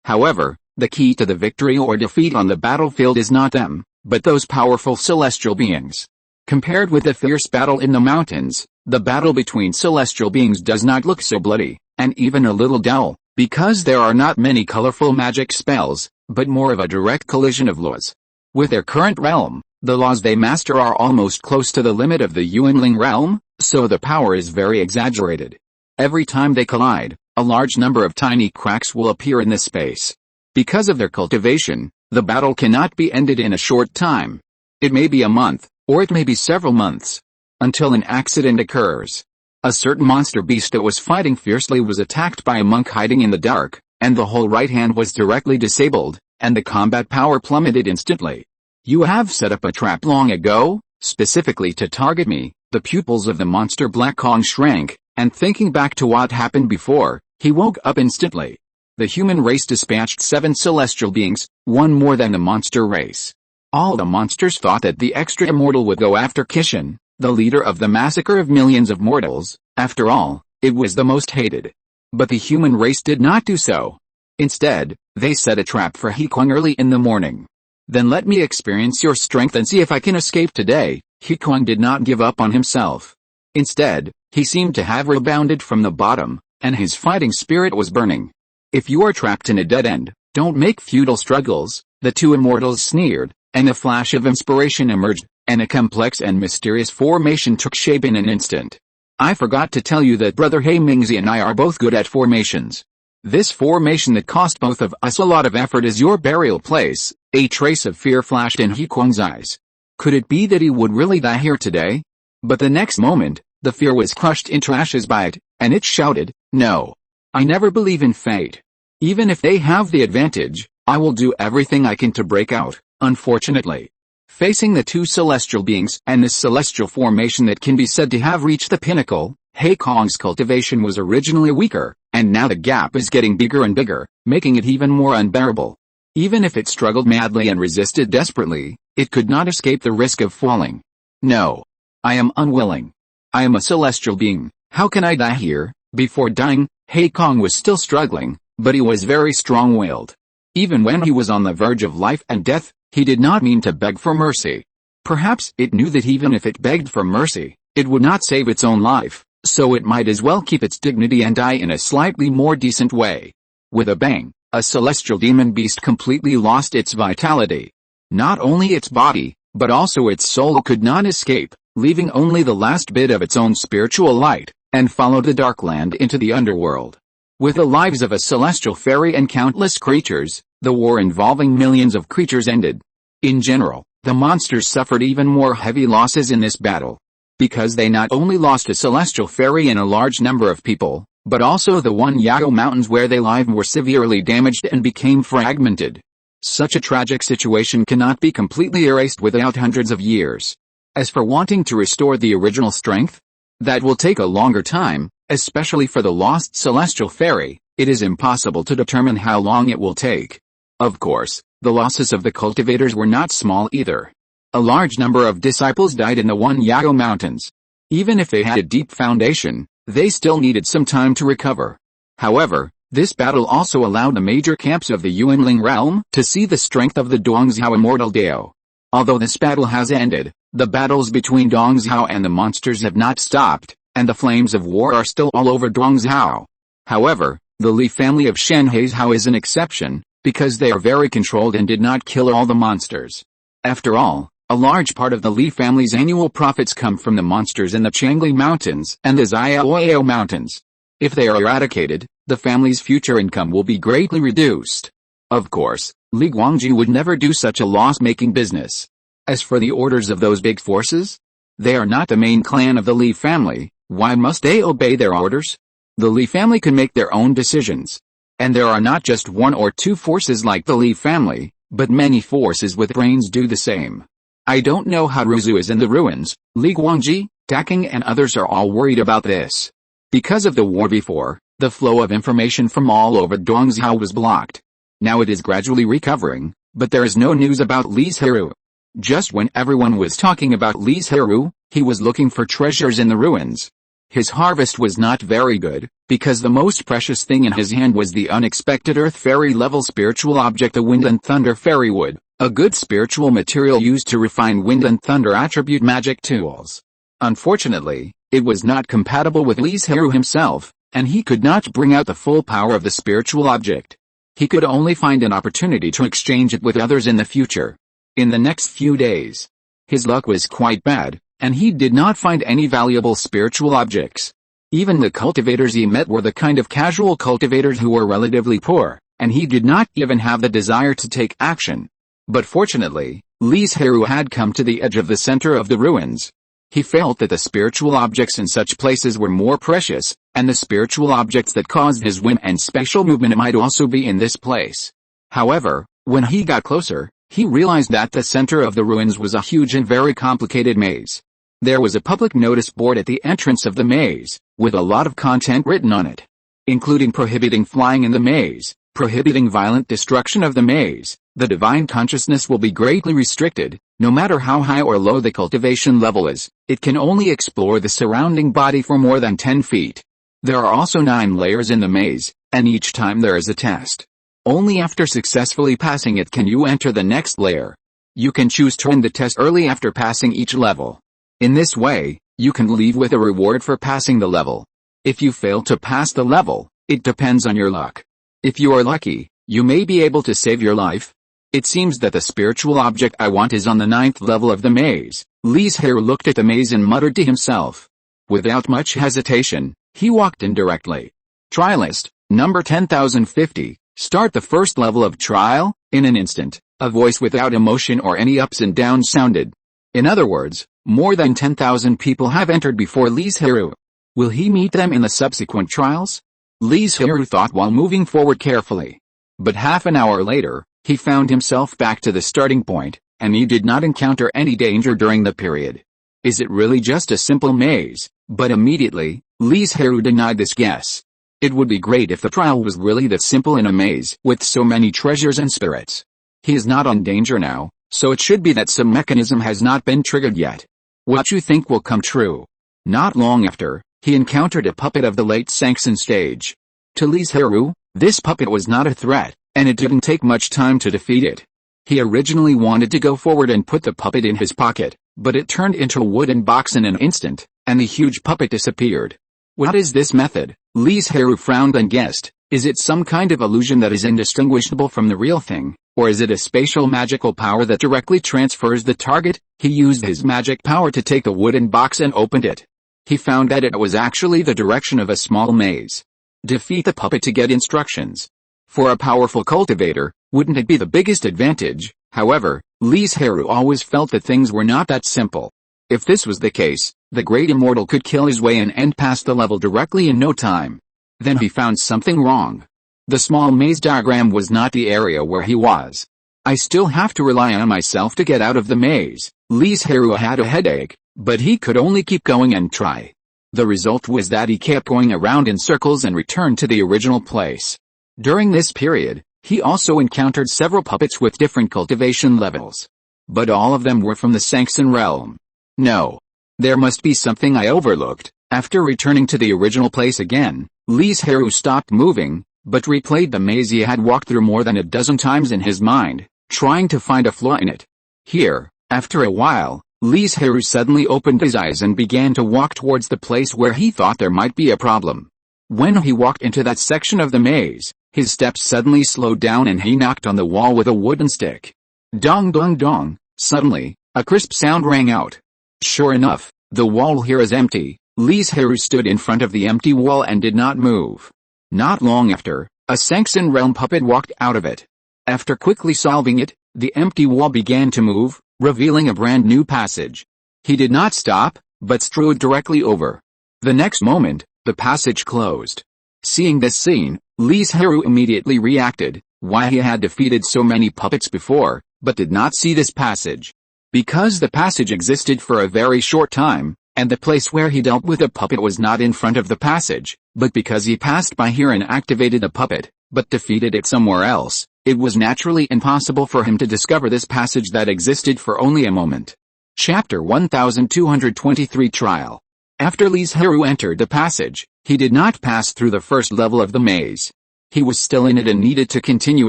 However, the key to the victory or defeat on the battlefield is not them, but those powerful celestial beings. Compared with the fierce battle in the mountains, the battle between celestial beings does not look so bloody, and even a little dull, because there are not many colorful magic spells, but more of a direct collision of laws. With their current realm, the laws they master are almost close to the limit of the Yuanling realm, so the power is very exaggerated. Every time they collide, a large number of tiny cracks will appear in the space. Because of their cultivation, the battle cannot be ended in a short time. It may be a month, or it may be several months, until an accident occurs. A certain monster beast that was fighting fiercely was attacked by a monk hiding in the dark, and the whole right hand was directly disabled, and the combat power plummeted instantly. "You have set up a trap long ago, specifically to target me." The pupils of the monster Black Kong shrank, and thinking back to what happened before, he woke up instantly. The human race dispatched 7 celestial beings, one more than the monster race. All the monsters thought that the extra immortal would go after Kishin, the leader of the massacre of millions of mortals. After all, it was the most hated. But the human race did not do so. Instead, they set a trap for Hequang early in the morning. "Then let me experience your strength and see if I can escape today." Hequang did not give up on himself. Instead, he seemed to have rebounded from the bottom, and his fighting spirit was burning. "If you are trapped in a dead end, don't make futile struggles." The two immortals sneered, and a flash of inspiration emerged, and a complex and mysterious formation took shape in an instant. "I forgot to tell you that Brother He Mingzi and I are both good at formations. This formation that cost both of us a lot of effort is your burial place." A trace of fear flashed in Hequang's eyes. Could it be that he would really die here today? But the next moment, the fear was crushed into ashes by it, and it shouted, "No. I never believe in fate. Even if they have the advantage, I will do everything I can to break out." Unfortunately, facing the two celestial beings and this celestial formation that can be said to have reached the pinnacle, Hequang's cultivation was originally weaker, and now the gap is getting bigger and bigger, making it even more unbearable. Even if it struggled madly and resisted desperately, it could not escape the risk of falling. "No. I am unwilling. I am a celestial being. How can I die here?" Before dying, Hequang was still struggling, but he was very strong-willed. Even when he was on the verge of life and death, he did not mean to beg for mercy. Perhaps it knew that even if it begged for mercy, it would not save its own life, so it might as well keep its dignity and die in a slightly more decent way. With a bang, a celestial demon beast completely lost its vitality. Not only its body, but also its soul could not escape, leaving only the last bit of its own spiritual light, and followed the dark land into the underworld. With the lives of a celestial fairy and countless creatures, the war involving millions of creatures ended. In general, the monsters suffered even more heavy losses in this battle. Because they not only lost a celestial fairy and a large number of people, but also the one Yao mountains where they lived were severely damaged and became fragmented. Such a tragic situation cannot be completely erased without hundreds of years. As for wanting to restore the original strength, that will take a longer time, especially for the lost celestial fairy. It is impossible to determine how long it will take. Of course, the losses of the cultivators were not small either. A large number of disciples died in the one Yao mountains. Even if they had a deep foundation, they still needed some time to recover. However, this battle also allowed the major camps of the Yuanling realm to see the strength of the Dongzhao immortal Dao. Although this battle has ended, the battles between Dongzhao and the monsters have not stopped, and the flames of war are still all over Dongzhao. However, the Li family of Shenheizhao is an exception, because they are very controlled and did not kill all the monsters. After all, a large part of the Li family's annual profits come from the monsters in the Changli Mountains and the Xiaoyao Mountains. If they are eradicated, the family's future income will be greatly reduced. Of course, Li Guangji would never do such a loss-making business. As for the orders of those big forces, They are not the main clan of the Li family, why must they obey their orders? The Li family can make their own decisions. And there are not just one or two forces like the Li family, but many forces with brains do the same. I don't know how Ruzu is in the ruins. Li Guangji, Daking and others are all worried about this. Because of the war before, the flow of information from all over Dongzhou was blocked. Now it is gradually recovering, but there is no news about Li Zhirui. Just when everyone was talking about Li Zhirui, he was looking for treasures in the ruins. His harvest was not very good, because the most precious thing in his hand was the unexpected Earth Fairy level spiritual object, the Wind and Thunder Fairy Wood, a good spiritual material used to refine Wind and Thunder attribute magic tools. Unfortunately, it was not compatible with Li Zhirui himself, and he could not bring out the full power of the spiritual object. He could only find an opportunity to exchange it with others in the future. In the next few days, his luck was quite bad, and he did not find any valuable spiritual objects. Even the cultivators he met were the kind of casual cultivators who were relatively poor, and he did not even have the desire to take action. But fortunately, Li Zhirui had come to the edge of the center of the ruins. He felt that the spiritual objects in such places were more precious, and the spiritual objects that caused his whim and spatial movement might also be in this place. However, when he got closer, he realized that the center of the ruins was a huge and very complicated maze. There was a public notice board at the entrance of the maze, with a lot of content written on it, including prohibiting flying in the maze, prohibiting violent destruction of the maze. The divine consciousness will be greatly restricted. No matter how high or low the cultivation level is, it can only explore the surrounding body for more than 10 feet. There are also 9 layers in the maze, and each time there is a test. Only after successfully passing it can you enter the next layer. You can choose to end the test early after passing each level. In this way, you can leave with a reward for passing the level. If you fail to pass the level, it depends on your luck. If you are lucky, you may be able to save your life. It seems that the spiritual object I want is on the 9th level of the maze. Li Zhirui looked at the maze and muttered to himself. Without much hesitation, he walked in directly. Try list, number 10,050, start the first level of trial. In an instant, a voice without emotion or any ups and downs sounded. In other words, more than 10,000 people have entered before Li Zhirui. Will he meet them in the subsequent trials? Li Zhirui thought while moving forward carefully. But half an hour later, he found himself back to the starting point, and he did not encounter any danger during the period. Is it really just a simple maze? But immediately, Li Zhirui denied this guess. It would be great if the trial was really that simple in a maze with so many treasures and spirits. He is not on danger now, so it should be that some mechanism has not been triggered yet. What you think will come true. Not long after, he encountered a puppet of the late Sanxin stage. To Li Zhirui, this puppet was not a threat, and it didn't take much time to defeat it. He originally wanted to go forward and put the puppet in his pocket, but it turned into a wooden box in an instant, and the huge puppet disappeared. What is this method? Li Zhirui frowned and guessed. Is it some kind of illusion that is indistinguishable from the real thing, or is it a spatial magical power that directly transfers the target? He used his magic power to take the wooden box and opened it. He found that it was actually the direction of a small maze. Defeat the puppet to get instructions. For a powerful cultivator, wouldn't it be the biggest advantage? However, Li Zhirui always felt that things were not that simple. If this was the case, the great immortal could kill his way and pass the level directly in no time. Then he found something wrong. The small maze diagram was not the area where he was. I still have to rely on myself to get out of the maze. Li Zhirui had a headache, but he could only keep going and try. The result was that he kept going around in circles and returned to the original place. During this period, he also encountered several puppets with different cultivation levels. But all of them were from the Sanxin realm. No. There must be something I overlooked. After returning to the original place again, Li Zhirui stopped moving, but replayed the maze he had walked through more than a dozen times in his mind, trying to find a flaw in it. Here, after a while, Li Zhirui suddenly opened his eyes and began to walk towards the place where he thought there might be a problem. When he walked into that section of the maze, his steps suddenly slowed down and he knocked on the wall with a wooden stick. Dong dong dong, suddenly, a crisp sound rang out. Sure enough, the wall here is empty. Li Zhirui stood in front of the empty wall and did not move. Not long after, a Sanxin realm puppet walked out of it. After quickly solving it, the empty wall began to move, revealing a brand new passage. He did not stop, but strode directly over. The next moment, the passage closed. Seeing this scene, Li Zhirui immediately reacted, why he had defeated so many puppets before, but did not see this passage. Because the passage existed for a very short time, and the place where he dealt with a puppet was not in front of the passage, but because he passed by here and activated a puppet, but defeated it somewhere else, it was naturally impossible for him to discover this passage that existed for only a moment. Chapter 1223 Trial. After Li Zhirui entered the passage, he did not pass through the first level of the maze. He was still in it and needed to continue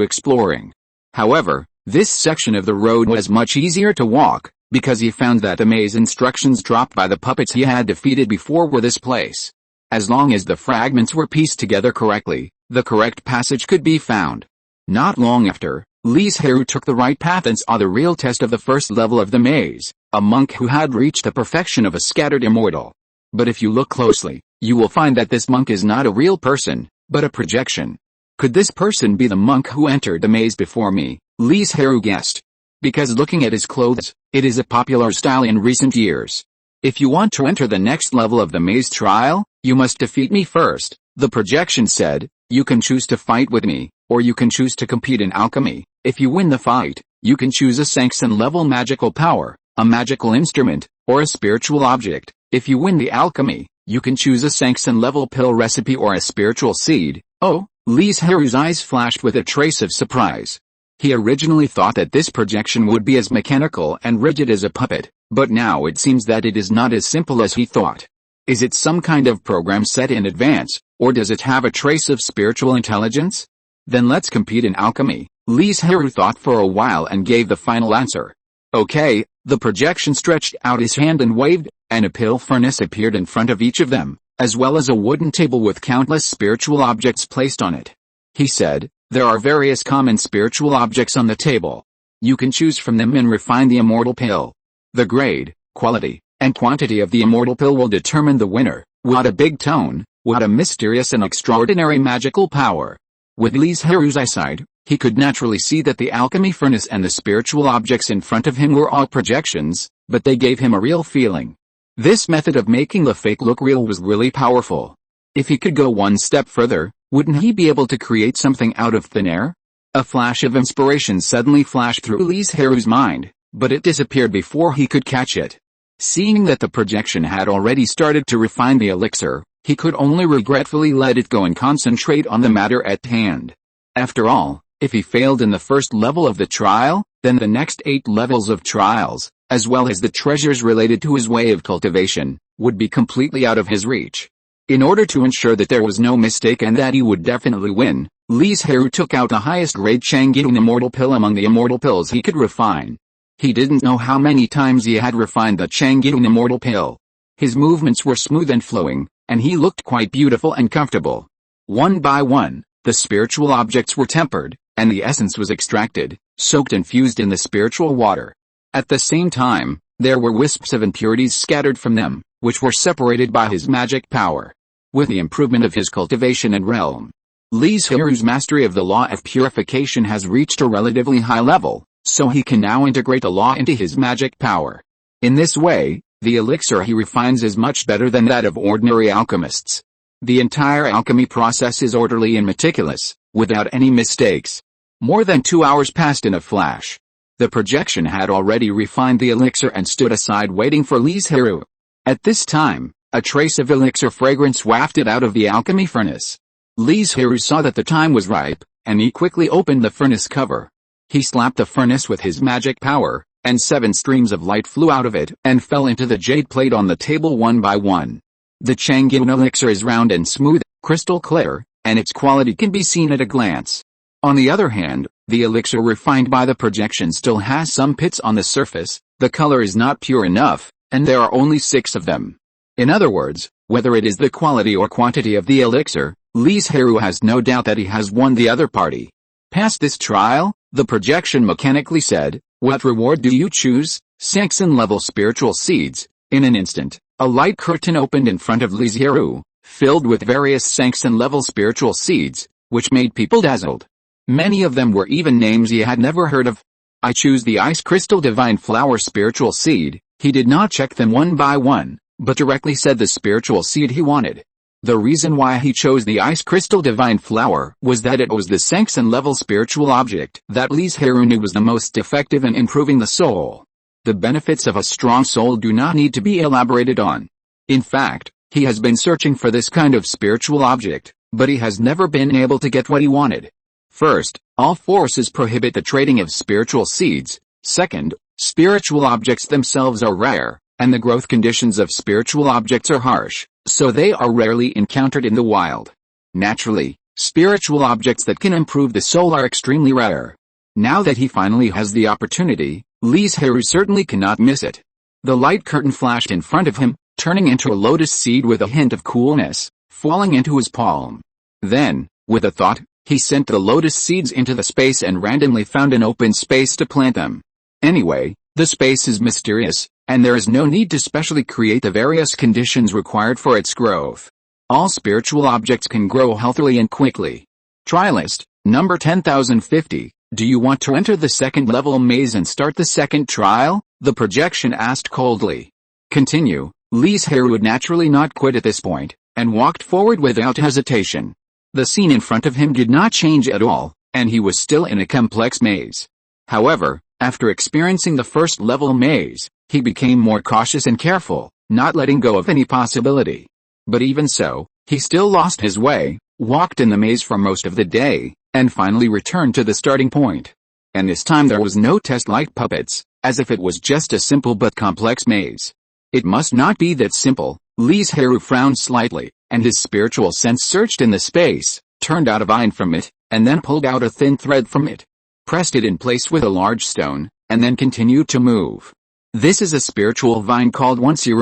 exploring. However, this section of the road was much easier to walk, because he found that the maze instructions dropped by the puppets he had defeated before were this place. As long as the fragments were pieced together correctly, the correct passage could be found. Not long after, Li Zhirui took the right path and saw the real test of the first level of the maze, a monk who had reached the perfection of a scattered immortal. But if you look closely, you will find that this monk is not a real person, but a projection. Could this person be the monk who entered the maze before me? Li Zhirui guessed. Because looking at his clothes, it is a popular style in recent years. If you want to enter the next level of the maze trial, you must defeat me first, the projection said. You can choose to fight with me, or you can choose to compete in alchemy. If you win the fight, you can choose a sanction level magical power, a magical instrument, or a spiritual object. If you win the alchemy, you can choose a sanction level pill recipe or a spiritual seed. Oh, Li Zhirui's eyes flashed with a trace of surprise. He originally thought that this projection would be as mechanical and rigid as a puppet, but now it seems that it is not as simple as he thought. Is it some kind of program set in advance, or does it have a trace of spiritual intelligence? Then let's compete in alchemy. Li Zhirui thought for a while and gave the final answer. Okay, the projection stretched out his hand and waved, and a pill furnace appeared in front of each of them, as well as a wooden table with countless spiritual objects placed on it. He said, there are various common spiritual objects on the table. You can choose from them and refine the immortal pill. The grade, quality, and quantity of the immortal pill will determine the winner. What a big tone, what a mysterious and extraordinary magical power. With Li Zhirui's eyesight, he could naturally see that the alchemy furnace and the spiritual objects in front of him were all projections, but they gave him a real feeling. This method of making the fake look real was really powerful. If he could go one step further, wouldn't he be able to create something out of thin air? A flash of inspiration suddenly flashed through Li Zhirui's mind, but it disappeared before he could catch it. Seeing that the projection had already started to refine the elixir, he could only regretfully let it go and concentrate on the matter at hand. After all, if he failed in the first level of the trial, then the next 8 levels of trials, as well as the treasures related to his way of cultivation, would be completely out of his reach. In order to ensure that there was no mistake and that he would definitely win, Li Zhirui took out the highest grade Changgyun immortal pill among the immortal pills he could refine. He didn't know how many times he had refined the Changgyun immortal pill. His movements were smooth and flowing, and he looked quite beautiful and comfortable. One by one, the spiritual objects were tempered, and the essence was extracted, soaked and fused in the spiritual water. At the same time, there were wisps of impurities scattered from them, which were separated by his magic power. With the improvement of his cultivation and realm, Li Zhirui's mastery of the law of purification has reached a relatively high level, so he can now integrate the law into his magic power. In this way, the elixir he refines is much better than that of ordinary alchemists. The entire alchemy process is orderly and meticulous, without any mistakes. More than 2 hours passed in a flash. The projection had already refined the elixir and stood aside waiting for Li Zhirui. At this time, a trace of elixir fragrance wafted out of the alchemy furnace. Li Zhirui saw that the time was ripe, and he quickly opened the furnace cover. He slapped the furnace with his magic power, and 7 streams of light flew out of it and fell into the jade plate on the table one by one. The Changgyun elixir is round and smooth, crystal clear, and its quality can be seen at a glance. On the other hand, the elixir refined by the projection still has some pits on the surface, the color is not pure enough, and there are only 6 of them. In other words, whether it is the quality or quantity of the elixir, Li Zhirui has no doubt that he has won the other party. Past this trial, the projection mechanically said, "What reward do you choose?" Sanction level spiritual seeds. In an instant, a light curtain opened in front of Li Zhirui, filled with various sanction level spiritual seeds, which made people dazzled. Many of them were even names he had never heard of. "I choose the Ice Crystal Divine Flower Spiritual Seed," He did not check them one by one, but directly said the spiritual seed he wanted. The reason why he chose the ice crystal divine flower was that it was the second level spiritual object that Li Zhirui knew was the most effective in improving the soul. The benefits of a strong soul do not need to be elaborated on. In fact, he has been searching for this kind of spiritual object, but he has never been able to get what he wanted. First, all forces prohibit the trading of spiritual seeds. Second, spiritual objects themselves are rare, and the growth conditions of spiritual objects are harsh, so they are rarely encountered in the wild. Naturally, spiritual objects that can improve the soul are extremely rare. Now that he finally has the opportunity, Li Zhirui certainly cannot miss it. The light curtain flashed in front of him, turning into a lotus seed with a hint of coolness, falling into his palm. Then, with a thought, he sent the lotus seeds into the space and randomly found an open space to plant them. Anyway, the space is mysterious, and there is no need to specially create the various conditions required for its growth. All spiritual objects can grow healthily and quickly. Trialist, number 10,050, do you want to enter the second level maze and start the second trial? The projection asked coldly. Continue. Li Zhirui would naturally not quit at this point, and walked forward without hesitation. The scene in front of him did not change at all, and he was still in a complex maze. However, after experiencing the first level maze, he became more cautious and careful, not letting go of any possibility. But even so, he still lost his way, walked in the maze for most of the day, and finally returned to the starting point. And this time there was no test like puppets, as if it was just a simple but complex maze. It must not be that simple. Li Zhirui frowned slightly, and his spiritual sense searched in the space, turned out a vine from it, and then pulled out a thin thread from it. Pressed it in place with a large stone, and then continued to move. This is a spiritual vine called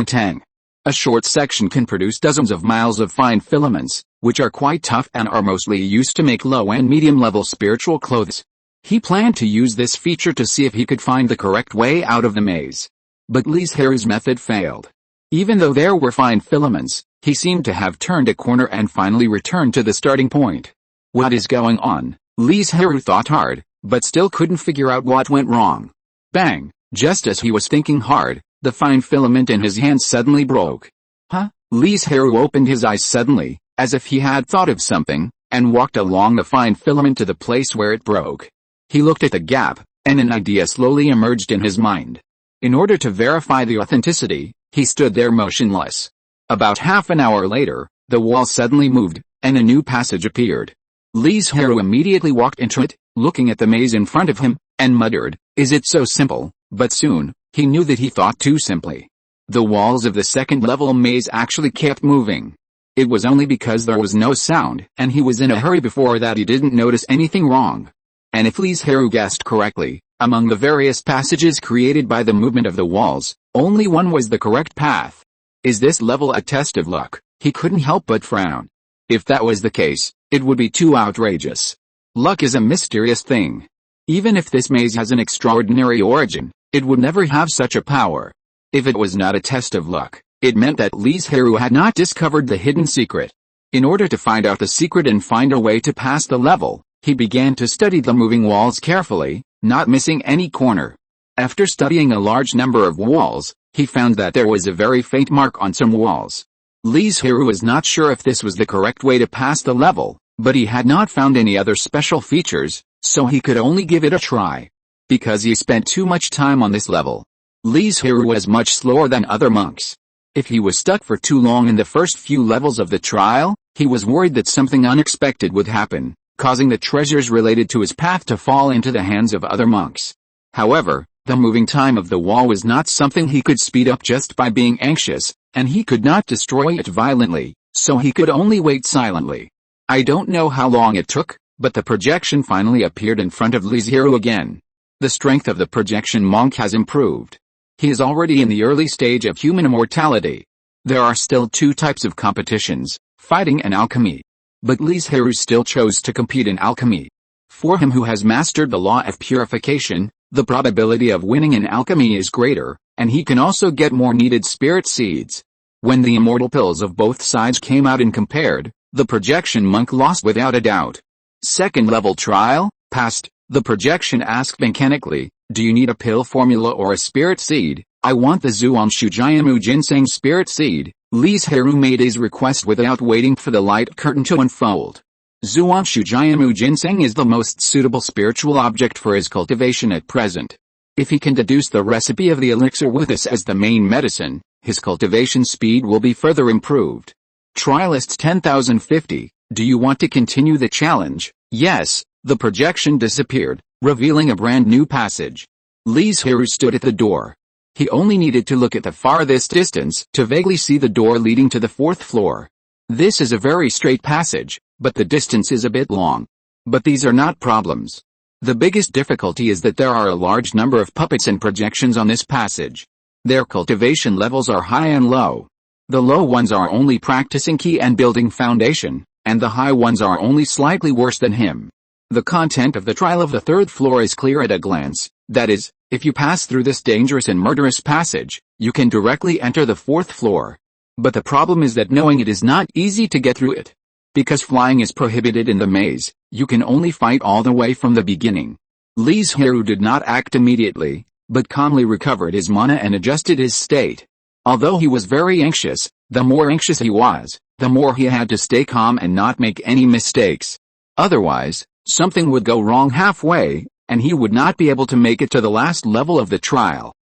Tang. A short section can produce dozens of miles of fine filaments, which are quite tough and are mostly used to make low and medium-level spiritual clothes. He planned to use this feature to see if he could find the correct way out of the maze. But Li Zhirui's method failed. Even though there were fine filaments, he seemed to have turned a corner and finally returned to the starting point. What is going on? Li Zhirui thought hard, but still couldn't figure out what went wrong. Bang! Just as he was thinking hard, the fine filament in his hand suddenly broke. Huh? Li Zhirui opened his eyes suddenly, as if he had thought of something, and walked along the fine filament to the place where it broke. He looked at the gap, and an idea slowly emerged in his mind. In order to verify the authenticity, he stood there motionless. About half an hour later, the wall suddenly moved, and a new passage appeared. Li Zhirui immediately walked into it, looking at the maze in front of him, and muttered, "Is it so simple?" But soon, he knew that he thought too simply. The walls of the second-level maze actually kept moving. It was only because there was no sound, and he was in a hurry before that he didn't notice anything wrong. And if Li Zhirui guessed correctly, among the various passages created by the movement of the walls, only one was the correct path. Is this level a test of luck? He couldn't help but frown. If that was the case, it would be too outrageous. Luck is a mysterious thing. Even if this maze has an extraordinary origin, it would never have such a power. If it was not a test of luck, it meant that Li Zhirui had not discovered the hidden secret. In order to find out the secret and find a way to pass the level, he began to study the moving walls carefully, not missing any corner. After studying a large number of walls, he found that there was a very faint mark on some walls. Li Zhirui was not sure if this was the correct way to pass the level, but he had not found any other special features, so he could only give it a try. Because he spent too much time on this level, Li Zhirui was much slower than other monks. If he was stuck for too long in the first few levels of the trial, he was worried that something unexpected would happen, causing the treasures related to his path to fall into the hands of other monks. However, the moving time of the wall was not something he could speed up just by being anxious, and he could not destroy it violently, so he could only wait silently. I don't know how long it took, but the projection finally appeared in front of Li Zhirui again. The strength of the projection monk has improved. He is already in the early stage of human immortality. There are still two types of competitions, fighting and alchemy. But Li Zhirui still chose to compete in alchemy. For him who has mastered the law of purification, the probability of winning in alchemy is greater, and he can also get more needed spirit seeds. When the immortal pills of both sides came out and compared, the projection monk lost without a doubt. Second level trial, passed. The projection asked mechanically, "Do you need a pill formula or a spirit seed?" I want the Zhuangshu Jianmu Ginseng spirit seed. Li Zhirui made his request without waiting for the light curtain to unfold. Zhuangshu Jianmu Ginseng is the most suitable spiritual object for his cultivation at present. If he can deduce the recipe of the elixir with this as the main medicine, his cultivation speed will be further improved. Trialists 10,050, do you want to continue the challenge? Yes. The projection disappeared, revealing a brand new passage. Li Zhirui stood at the door. He only needed to look at the farthest distance to vaguely see the door leading to the 4th floor. This is a very straight passage, but the distance is a bit long. But these are not problems. The biggest difficulty is that there are a large number of puppets and projections on this passage. Their cultivation levels are high and low. The low ones are only practicing key and building foundation, and the high ones are only slightly worse than him. The content of the trial of the 3rd floor is clear at a glance, that is, if you pass through this dangerous and murderous passage, you can directly enter the 4th floor. But the problem is that knowing it is not easy to get through it. Because flying is prohibited in the maze, you can only fight all the way from the beginning. Li Zhirui did not act immediately, but calmly recovered his mana and adjusted his state. Although he was very anxious, the more anxious he was, the more he had to stay calm and not make any mistakes. Otherwise, something would go wrong halfway, and he would not be able to make it to the last level of the trial.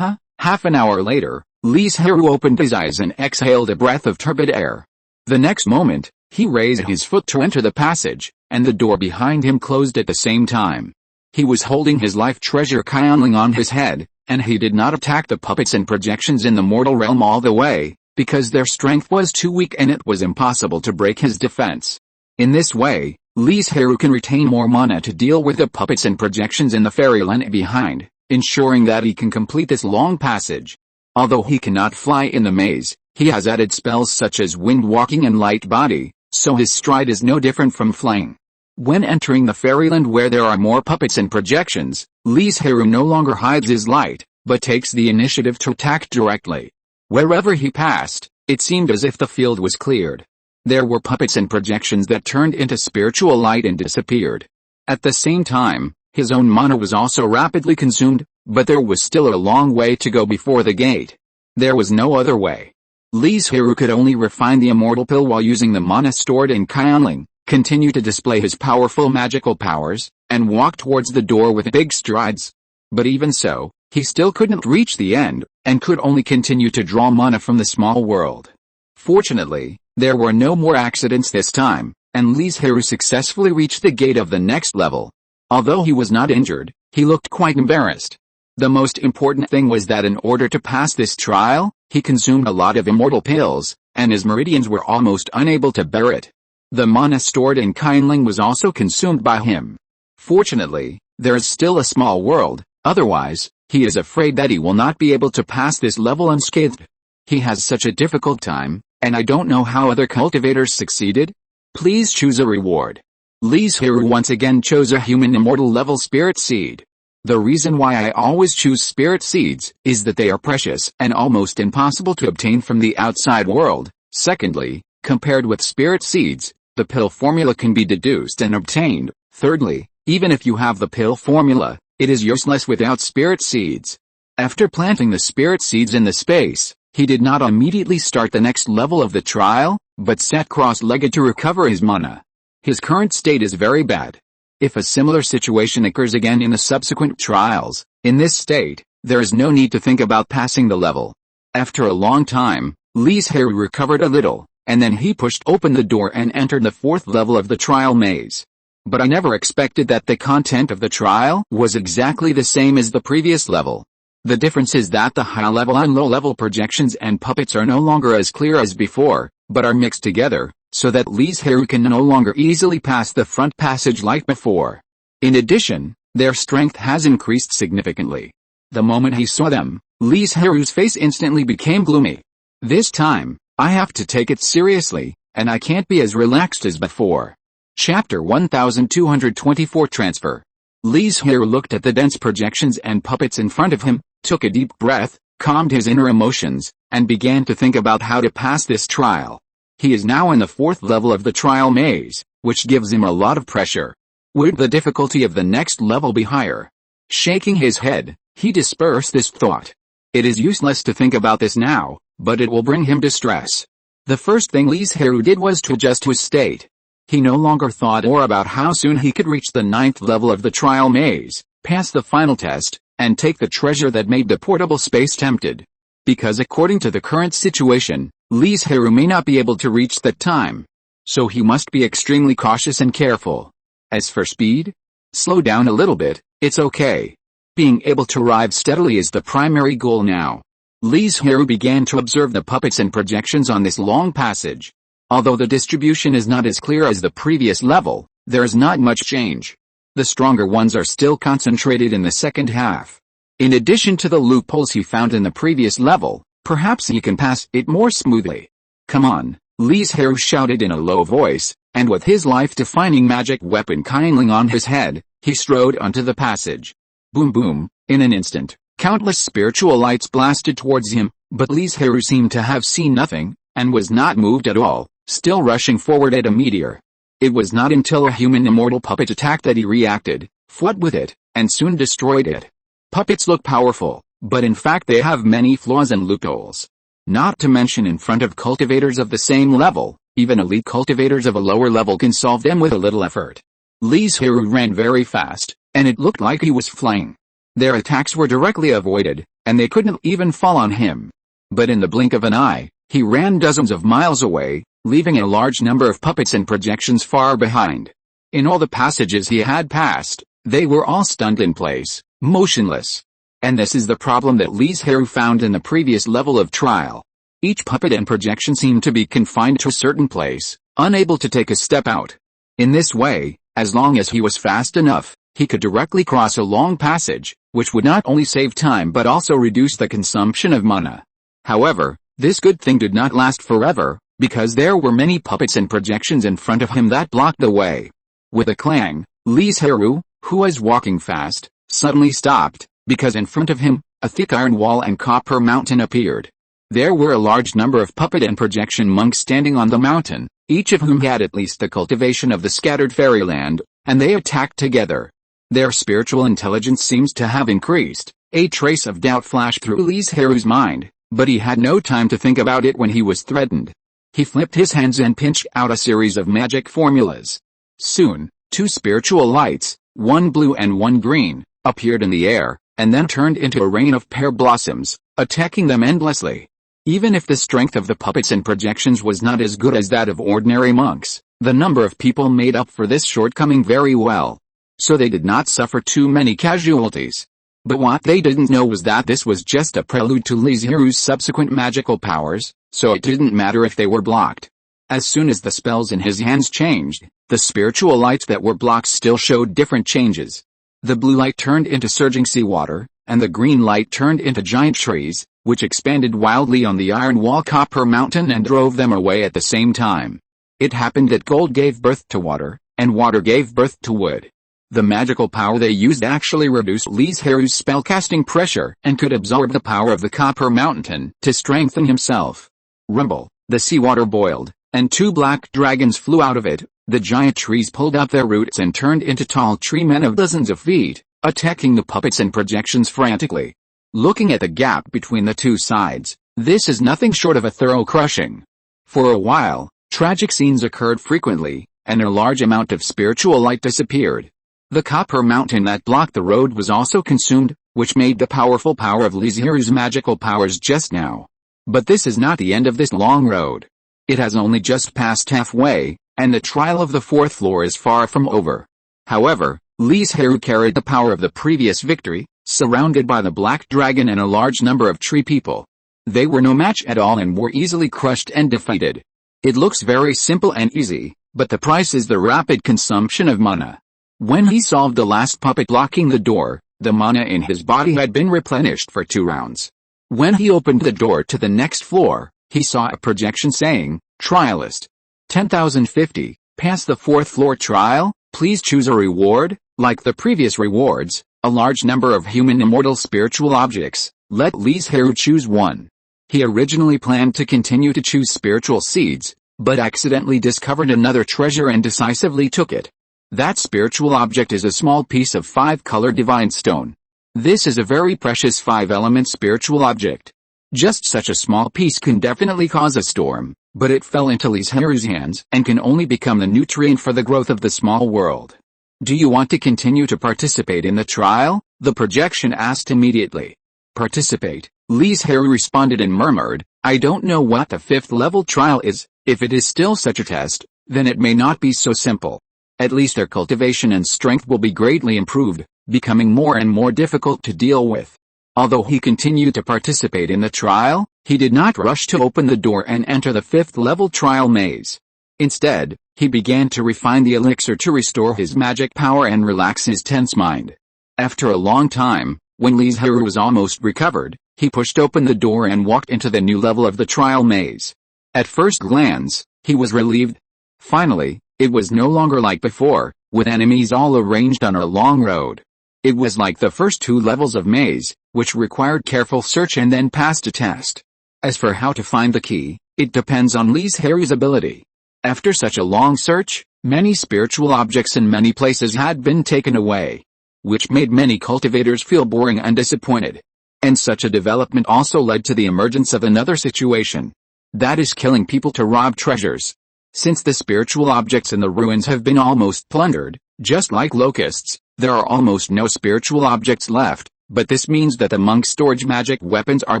Half an hour later, Li Zhirui opened his eyes and exhaled a breath of turbid air. The next moment, he raised his foot to enter the passage, and the door behind him closed at the same time. He was holding his life treasure Qianling on his head, and he did not attack the puppets and projections in the mortal realm all the way, because their strength was too weak and it was impossible to break his defense. In this way, Li Zhirui can retain more mana to deal with the puppets and projections in the fairyland behind, ensuring that he can complete this long passage. Although he cannot fly in the maze, he has added spells such as wind walking and light body, so his stride is no different from flying. When entering the fairyland where there are more puppets and projections, Li Zhirui no longer hides his light, but takes the initiative to attack directly. Wherever he passed, it seemed as if the field was cleared. There were puppets and projections that turned into spiritual light and disappeared. At the same time, his own mana was also rapidly consumed, but there was still a long way to go before the gate. There was no other way. Li Zhirui could only refine the immortal pill while using the mana stored in Qianling, continue to display his powerful magical powers, and walk towards the door with big strides. But even so, he still couldn't reach the end, and could only continue to draw mana from the small world. Fortunately, there were no more accidents this time, and Li Zhirui successfully reached the gate of the next level. Although he was not injured, he looked quite embarrassed. The most important thing was that in order to pass this trial, he consumed a lot of immortal pills, and his meridians were almost unable to bear it. The mana stored in Qianling was also consumed by him. Fortunately, there is still a small world, otherwise, he is afraid that he will not be able to pass this level unscathed. He has such a difficult time, and I don't know how other cultivators succeeded. Please choose a reward. Li Zhirui once again chose a human immortal level spirit seed. The reason why I always choose spirit seeds is that they are precious and almost impossible to obtain from the outside world. Secondly, compared with spirit seeds, the pill formula can be deduced and obtained. Thirdly, even if you have the pill formula, it is useless without spirit seeds. After planting the spirit seeds in the space, he did not immediately start the next level of the trial, but sat cross-legged to recover his mana. His current state is very bad. If a similar situation occurs again in the subsequent trials, in this state, there is no need to think about passing the level. After a long time, Li Zhirui recovered a little, and then he pushed open the door and entered the 4th level of the trial maze. But I never expected that the content of the trial was exactly the same as the previous level. The difference is that the high-level and low-level projections and puppets are no longer as clear as before, but are mixed together, so that Li Zhirui can no longer easily pass the front passage like before. In addition, their strength has increased significantly. The moment he saw them, Li Zhirui's face instantly became gloomy. This time, I have to take it seriously, and I can't be as relaxed as before. Chapter 1224 Transfer. Li Zhirui looked at the dense projections and puppets in front of him, took a deep breath, calmed his inner emotions, and began to think about how to pass this trial. He is now in the 4th level of the trial maze, which gives him a lot of pressure. Would the difficulty of the next level be higher? Shaking his head, he dispersed this thought. It is useless to think about this now, but it will bring him distress. The first thing Li Zhirui did was to adjust to his state. He no longer thought more about how soon he could reach the 9th level of the trial maze, pass the final test, and take the treasure that made the portable space tempted. Because according to the current situation, Li Zhirui may not be able to reach that time. So he must be extremely cautious and careful. As for speed, slow down a little bit, it's okay. Being able to arrive steadily is the primary goal now. Li Zhirui began to observe the puppets and projections on this long passage. Although the distribution is not as clear as the previous level, there is not much change. The stronger ones are still concentrated in the second half. In addition to the loopholes he found in the previous level, perhaps he can pass it more smoothly. Come on, Li Zhirui shouted in a low voice, and with his life-defining magic weapon kindling on his head, he strode onto the passage. Boom boom, in an instant, countless spiritual lights blasted towards him, but Li Zhirui seemed to have seen nothing, and was not moved at all, still rushing forward at a meteor. It was not until a human immortal puppet attacked that he reacted, fought with it, and soon destroyed it. Puppets look powerful, but in fact they have many flaws and loopholes. Not to mention in front of cultivators of the same level, even elite cultivators of a lower level can solve them with a little effort. Li Zhirui ran very fast, and it looked like he was flying. Their attacks were directly avoided, and they couldn't even fall on him. But in the blink of an eye, he ran dozens of miles away, leaving a large number of puppets and projections far behind. In all the passages he had passed, they were all stunned in place, motionless. And this is the problem that Li Zhirui found in the previous level of trial. Each puppet and projection seemed to be confined to a certain place, unable to take a step out. In this way, as long as he was fast enough, he could directly cross a long passage, which would not only save time but also reduce the consumption of mana. However, this good thing did not last forever, because there were many puppets and projections in front of him that blocked the way. With a clang, Li Zhirui, who was walking fast, suddenly stopped, because in front of him, a thick iron wall and copper mountain appeared. There were a large number of puppet and projection monks standing on the mountain, each of whom had at least the cultivation of the scattered fairyland, and they attacked together. Their spiritual intelligence seems to have increased. A trace of doubt flashed through Li Zhirui's mind, but he had no time to think about it when he was threatened. He flipped his hands and pinched out a series of magic formulas. Soon, two spiritual lights, one blue and one green, appeared in the air, and then turned into a rain of pear blossoms, attacking them endlessly. Even if the strength of the puppets and projections was not as good as that of ordinary monks, the number of people made up for this shortcoming very well. So they did not suffer too many casualties. But what they didn't know was that this was just a prelude to Li Zhirui's subsequent magical powers, so it didn't matter if they were blocked. As soon as the spells in his hands changed, the spiritual lights that were blocked still showed different changes. The blue light turned into surging seawater, and the green light turned into giant trees, which expanded wildly on the iron wall copper mountain and drove them away at the same time. It happened that gold gave birth to water, and water gave birth to wood. The magical power they used actually reduced Li Zhirui's spellcasting pressure and could absorb the power of the copper mountain to strengthen himself. Rumble, the seawater boiled, and two black dragons flew out of it. The giant trees pulled up their roots and turned into tall tree men of dozens of feet, attacking the puppets and projections frantically. Looking at the gap between the two sides, this is nothing short of a thorough crushing. For a while, tragic scenes occurred frequently, and a large amount of spiritual light disappeared. The copper mountain that blocked the road was also consumed, which made the powerful power of Li Zhirui's magical powers just now. But this is not the end of this long road. It has only just passed halfway, and the trial of the fourth floor is far from over. However, Li Zhirui carried the power of the previous victory, surrounded by the black dragon and a large number of tree people. They were no match at all and were easily crushed and defeated. It looks very simple and easy, but the price is the rapid consumption of mana. When he solved the last puppet blocking the door, the mana in his body had been replenished for 2 rounds. When he opened the door to the next floor, he saw a projection saying, "Trialist. 10,050, pass the 4th floor trial, please choose a reward." Like the previous rewards, a large number of human immortal spiritual objects, let Li Zhirui choose one. He originally planned to continue to choose spiritual seeds, but accidentally discovered another treasure and decisively took it. That spiritual object is a small piece of 5-color divine stone. This is a very precious 5-element spiritual object. Just such a small piece can definitely cause a storm, but it fell into Li Zhirui's hands and can only become the nutrient for the growth of the small world. Do you want to continue to participate in the trial? The projection asked immediately. Participate, Li Zhirui responded and murmured, I don't know what the 5th level trial is. If it is still such a test, then it may not be so simple. At least their cultivation and strength will be greatly improved, becoming more and more difficult to deal with. Although he continued to participate in the trial, he did not rush to open the door and enter the 5th level trial maze. Instead, he began to refine the elixir to restore his magic power and relax his tense mind. After a long time, when Li Zhirui was almost recovered, he pushed open the door and walked into the new level of the trial maze. At first glance, he was relieved. Finally, it was no longer like before, with enemies all arranged on a long road. It was like the first 2 levels of maze, which required careful search and then passed a test. As for how to find the key, it depends on Li Zhirui's ability. After such a long search, many spiritual objects in many places had been taken away, which made many cultivators feel boring and disappointed. And such a development also led to the emergence of another situation. That is killing people to rob treasures. Since the spiritual objects in the ruins have been almost plundered, just like locusts, there are almost no spiritual objects left, but this means that the monks' storage magic weapons are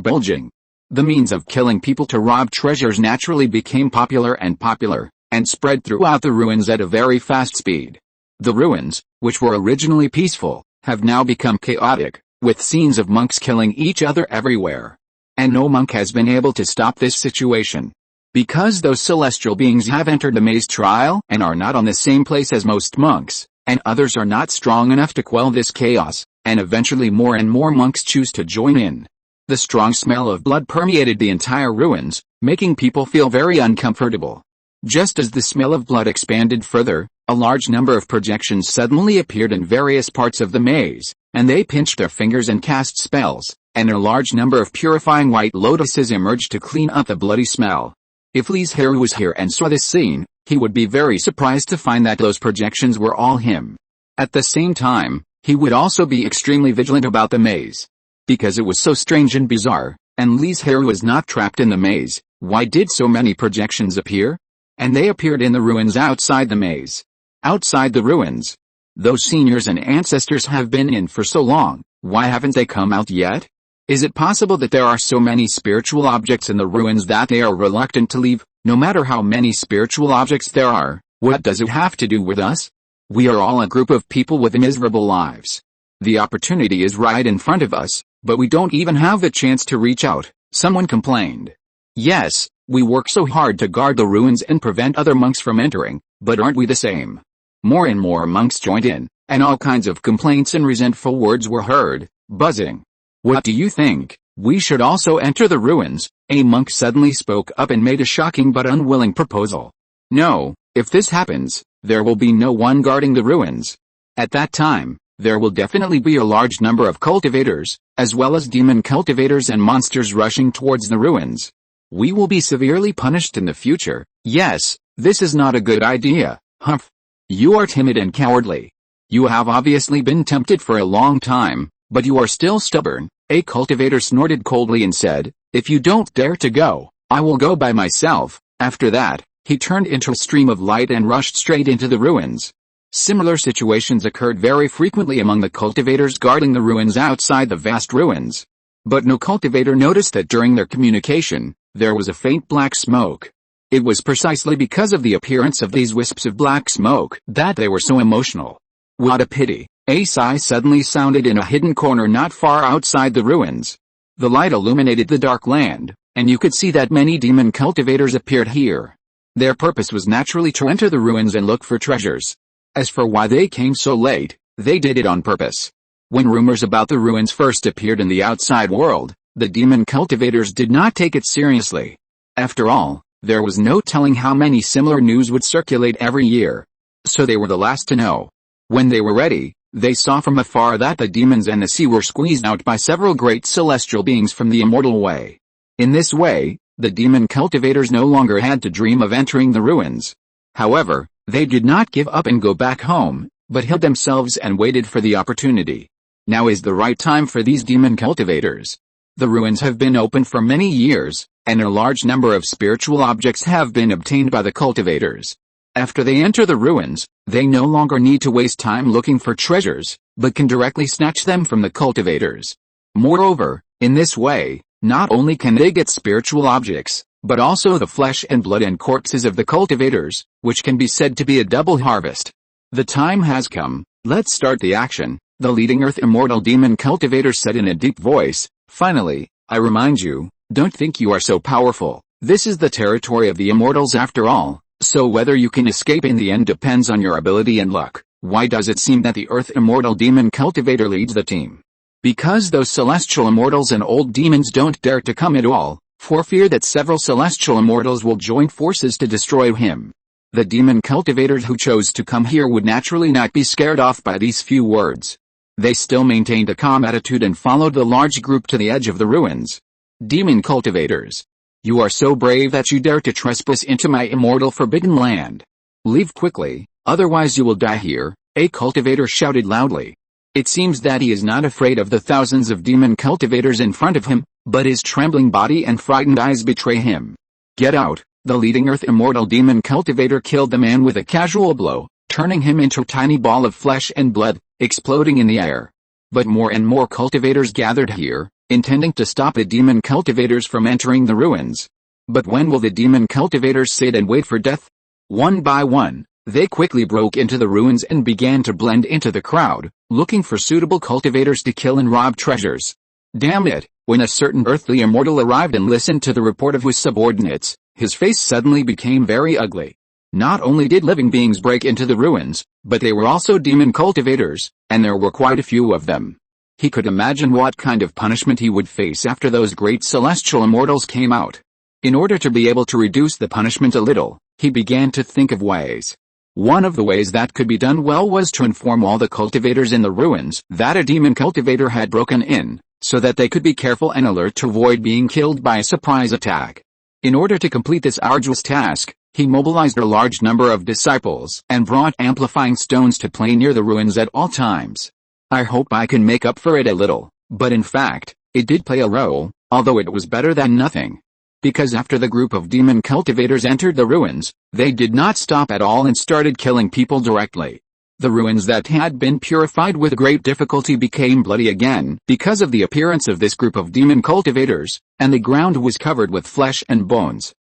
bulging. The means of killing people to rob treasures naturally became popular, and spread throughout the ruins at a very fast speed. The ruins, which were originally peaceful, have now become chaotic, with scenes of monks killing each other everywhere. And no monk has been able to stop this situation. Because those celestial beings have entered the maze trial and are not on the same place as most monks, and others are not strong enough to quell this chaos, and eventually more and more monks choose to join in. The strong smell of blood permeated the entire ruins, making people feel very uncomfortable. Just as the smell of blood expanded further, a large number of projections suddenly appeared in various parts of the maze, and they pinched their fingers and cast spells, and a large number of purifying white lotuses emerged to clean up the bloody smell. If Li Zhirui was here and saw this scene, he would be very surprised to find that those projections were all him. At the same time, he would also be extremely vigilant about the maze. Because it was so strange and bizarre, and Li Zhirui was not trapped in the maze, why did so many projections appear? And they appeared in the ruins outside the maze. Outside the ruins. Those seniors and ancestors have been in for so long, why haven't they come out yet? Is it possible that there are so many spiritual objects in the ruins that they are reluctant to leave? No matter how many spiritual objects there are, what does it have to do with us? We are all a group of people with miserable lives. The opportunity is right in front of us, but we don't even have the chance to reach out, someone complained. Yes, we work so hard to guard the ruins and prevent other monks from entering, but aren't we the same? More and more monks joined in, and all kinds of complaints and resentful words were heard, buzzing. What do you think? We should also enter the ruins, a monk suddenly spoke up and made a shocking but unwilling proposal. No, if this happens, there will be no one guarding the ruins. At that time, there will definitely be a large number of cultivators, as well as demon cultivators and monsters rushing towards the ruins. We will be severely punished in the future. Yes, this is not a good idea. Humph. You are timid and cowardly. You have obviously been tempted for a long time, but you are still stubborn. A cultivator snorted coldly and said, if you don't dare to go, I will go by myself. After that, he turned into a stream of light and rushed straight into the ruins. Similar situations occurred very frequently among the cultivators guarding the ruins outside the vast ruins. But no cultivator noticed that during their communication, there was a faint black smoke. It was precisely because of the appearance of these wisps of black smoke that they were so emotional. What a pity. A sigh suddenly sounded in a hidden corner not far outside the ruins. The light illuminated the dark land, and you could see that many demon cultivators appeared here. Their purpose was naturally to enter the ruins and look for treasures. As for why they came so late, they did it on purpose. When rumors about the ruins first appeared in the outside world, the demon cultivators did not take it seriously. After all, there was no telling how many similar news would circulate every year. So they were the last to know. When they were ready, they saw from afar that the demons and the sea were squeezed out by several great celestial beings from the immortal way. In this way, the demon cultivators no longer had to dream of entering the ruins. However, they did not give up and go back home, but hid themselves and waited for the opportunity. Now is the right time for these demon cultivators. The ruins have been open for many years, and a large number of spiritual objects have been obtained by the cultivators. After they enter the ruins, they no longer need to waste time looking for treasures, but can directly snatch them from the cultivators. Moreover, in this way, not only can they get spiritual objects, but also the flesh and blood and corpses of the cultivators, which can be said to be a double harvest. The time has come, let's start the action, the leading Earth Immortal Demon Cultivator said in a deep voice. Finally, I remind you, don't think you are so powerful. This is the territory of the immortals after all, so whether you can escape in the end depends on your ability and luck. Why does it seem that the Earth Immortal Demon Cultivator leads the team? Because those celestial immortals and old demons don't dare to come at all, for fear that several celestial immortals will join forces to destroy him. The demon cultivators who chose to come here would naturally not be scared off by these few words. They still maintained a calm attitude and followed the large group to the edge of the ruins. Demon cultivators. You are so brave that you dare to trespass into my immortal forbidden land. Leave quickly, otherwise you will die here, a cultivator shouted loudly. It seems that he is not afraid of the thousands of demon cultivators in front of him, but his trembling body and frightened eyes betray him. Get out, the leading Earth Immortal Demon Cultivator killed the man with a casual blow, turning him into a tiny ball of flesh and blood, exploding in the air. But more and more cultivators gathered here, intending to stop the demon cultivators from entering the ruins. But when will the demon cultivators sit and wait for death? One by one, they quickly broke into the ruins and began to blend into the crowd, looking for suitable cultivators to kill and rob treasures. Damn it, when a certain earthly immortal arrived and listened to the report of his subordinates, his face suddenly became very ugly. Not only did living beings break into the ruins, but they were also demon cultivators, and there were quite a few of them. He could imagine what kind of punishment he would face after those great celestial immortals came out. In order to be able to reduce the punishment a little, he began to think of ways. One of the ways that could be done well was to inform all the cultivators in the ruins that a demon cultivator had broken in, so that they could be careful and alert to avoid being killed by a surprise attack. In order to complete this arduous task, he mobilized a large number of disciples and brought amplifying stones to play near the ruins at all times. I hope I can make up for it a little, but in fact, it did play a role, although it was better than nothing. Because after the group of demon cultivators entered the ruins, they did not stop at all and started killing people directly. The ruins that had been purified with great difficulty became bloody again because of the appearance of this group of demon cultivators, and the ground was covered with flesh and bones.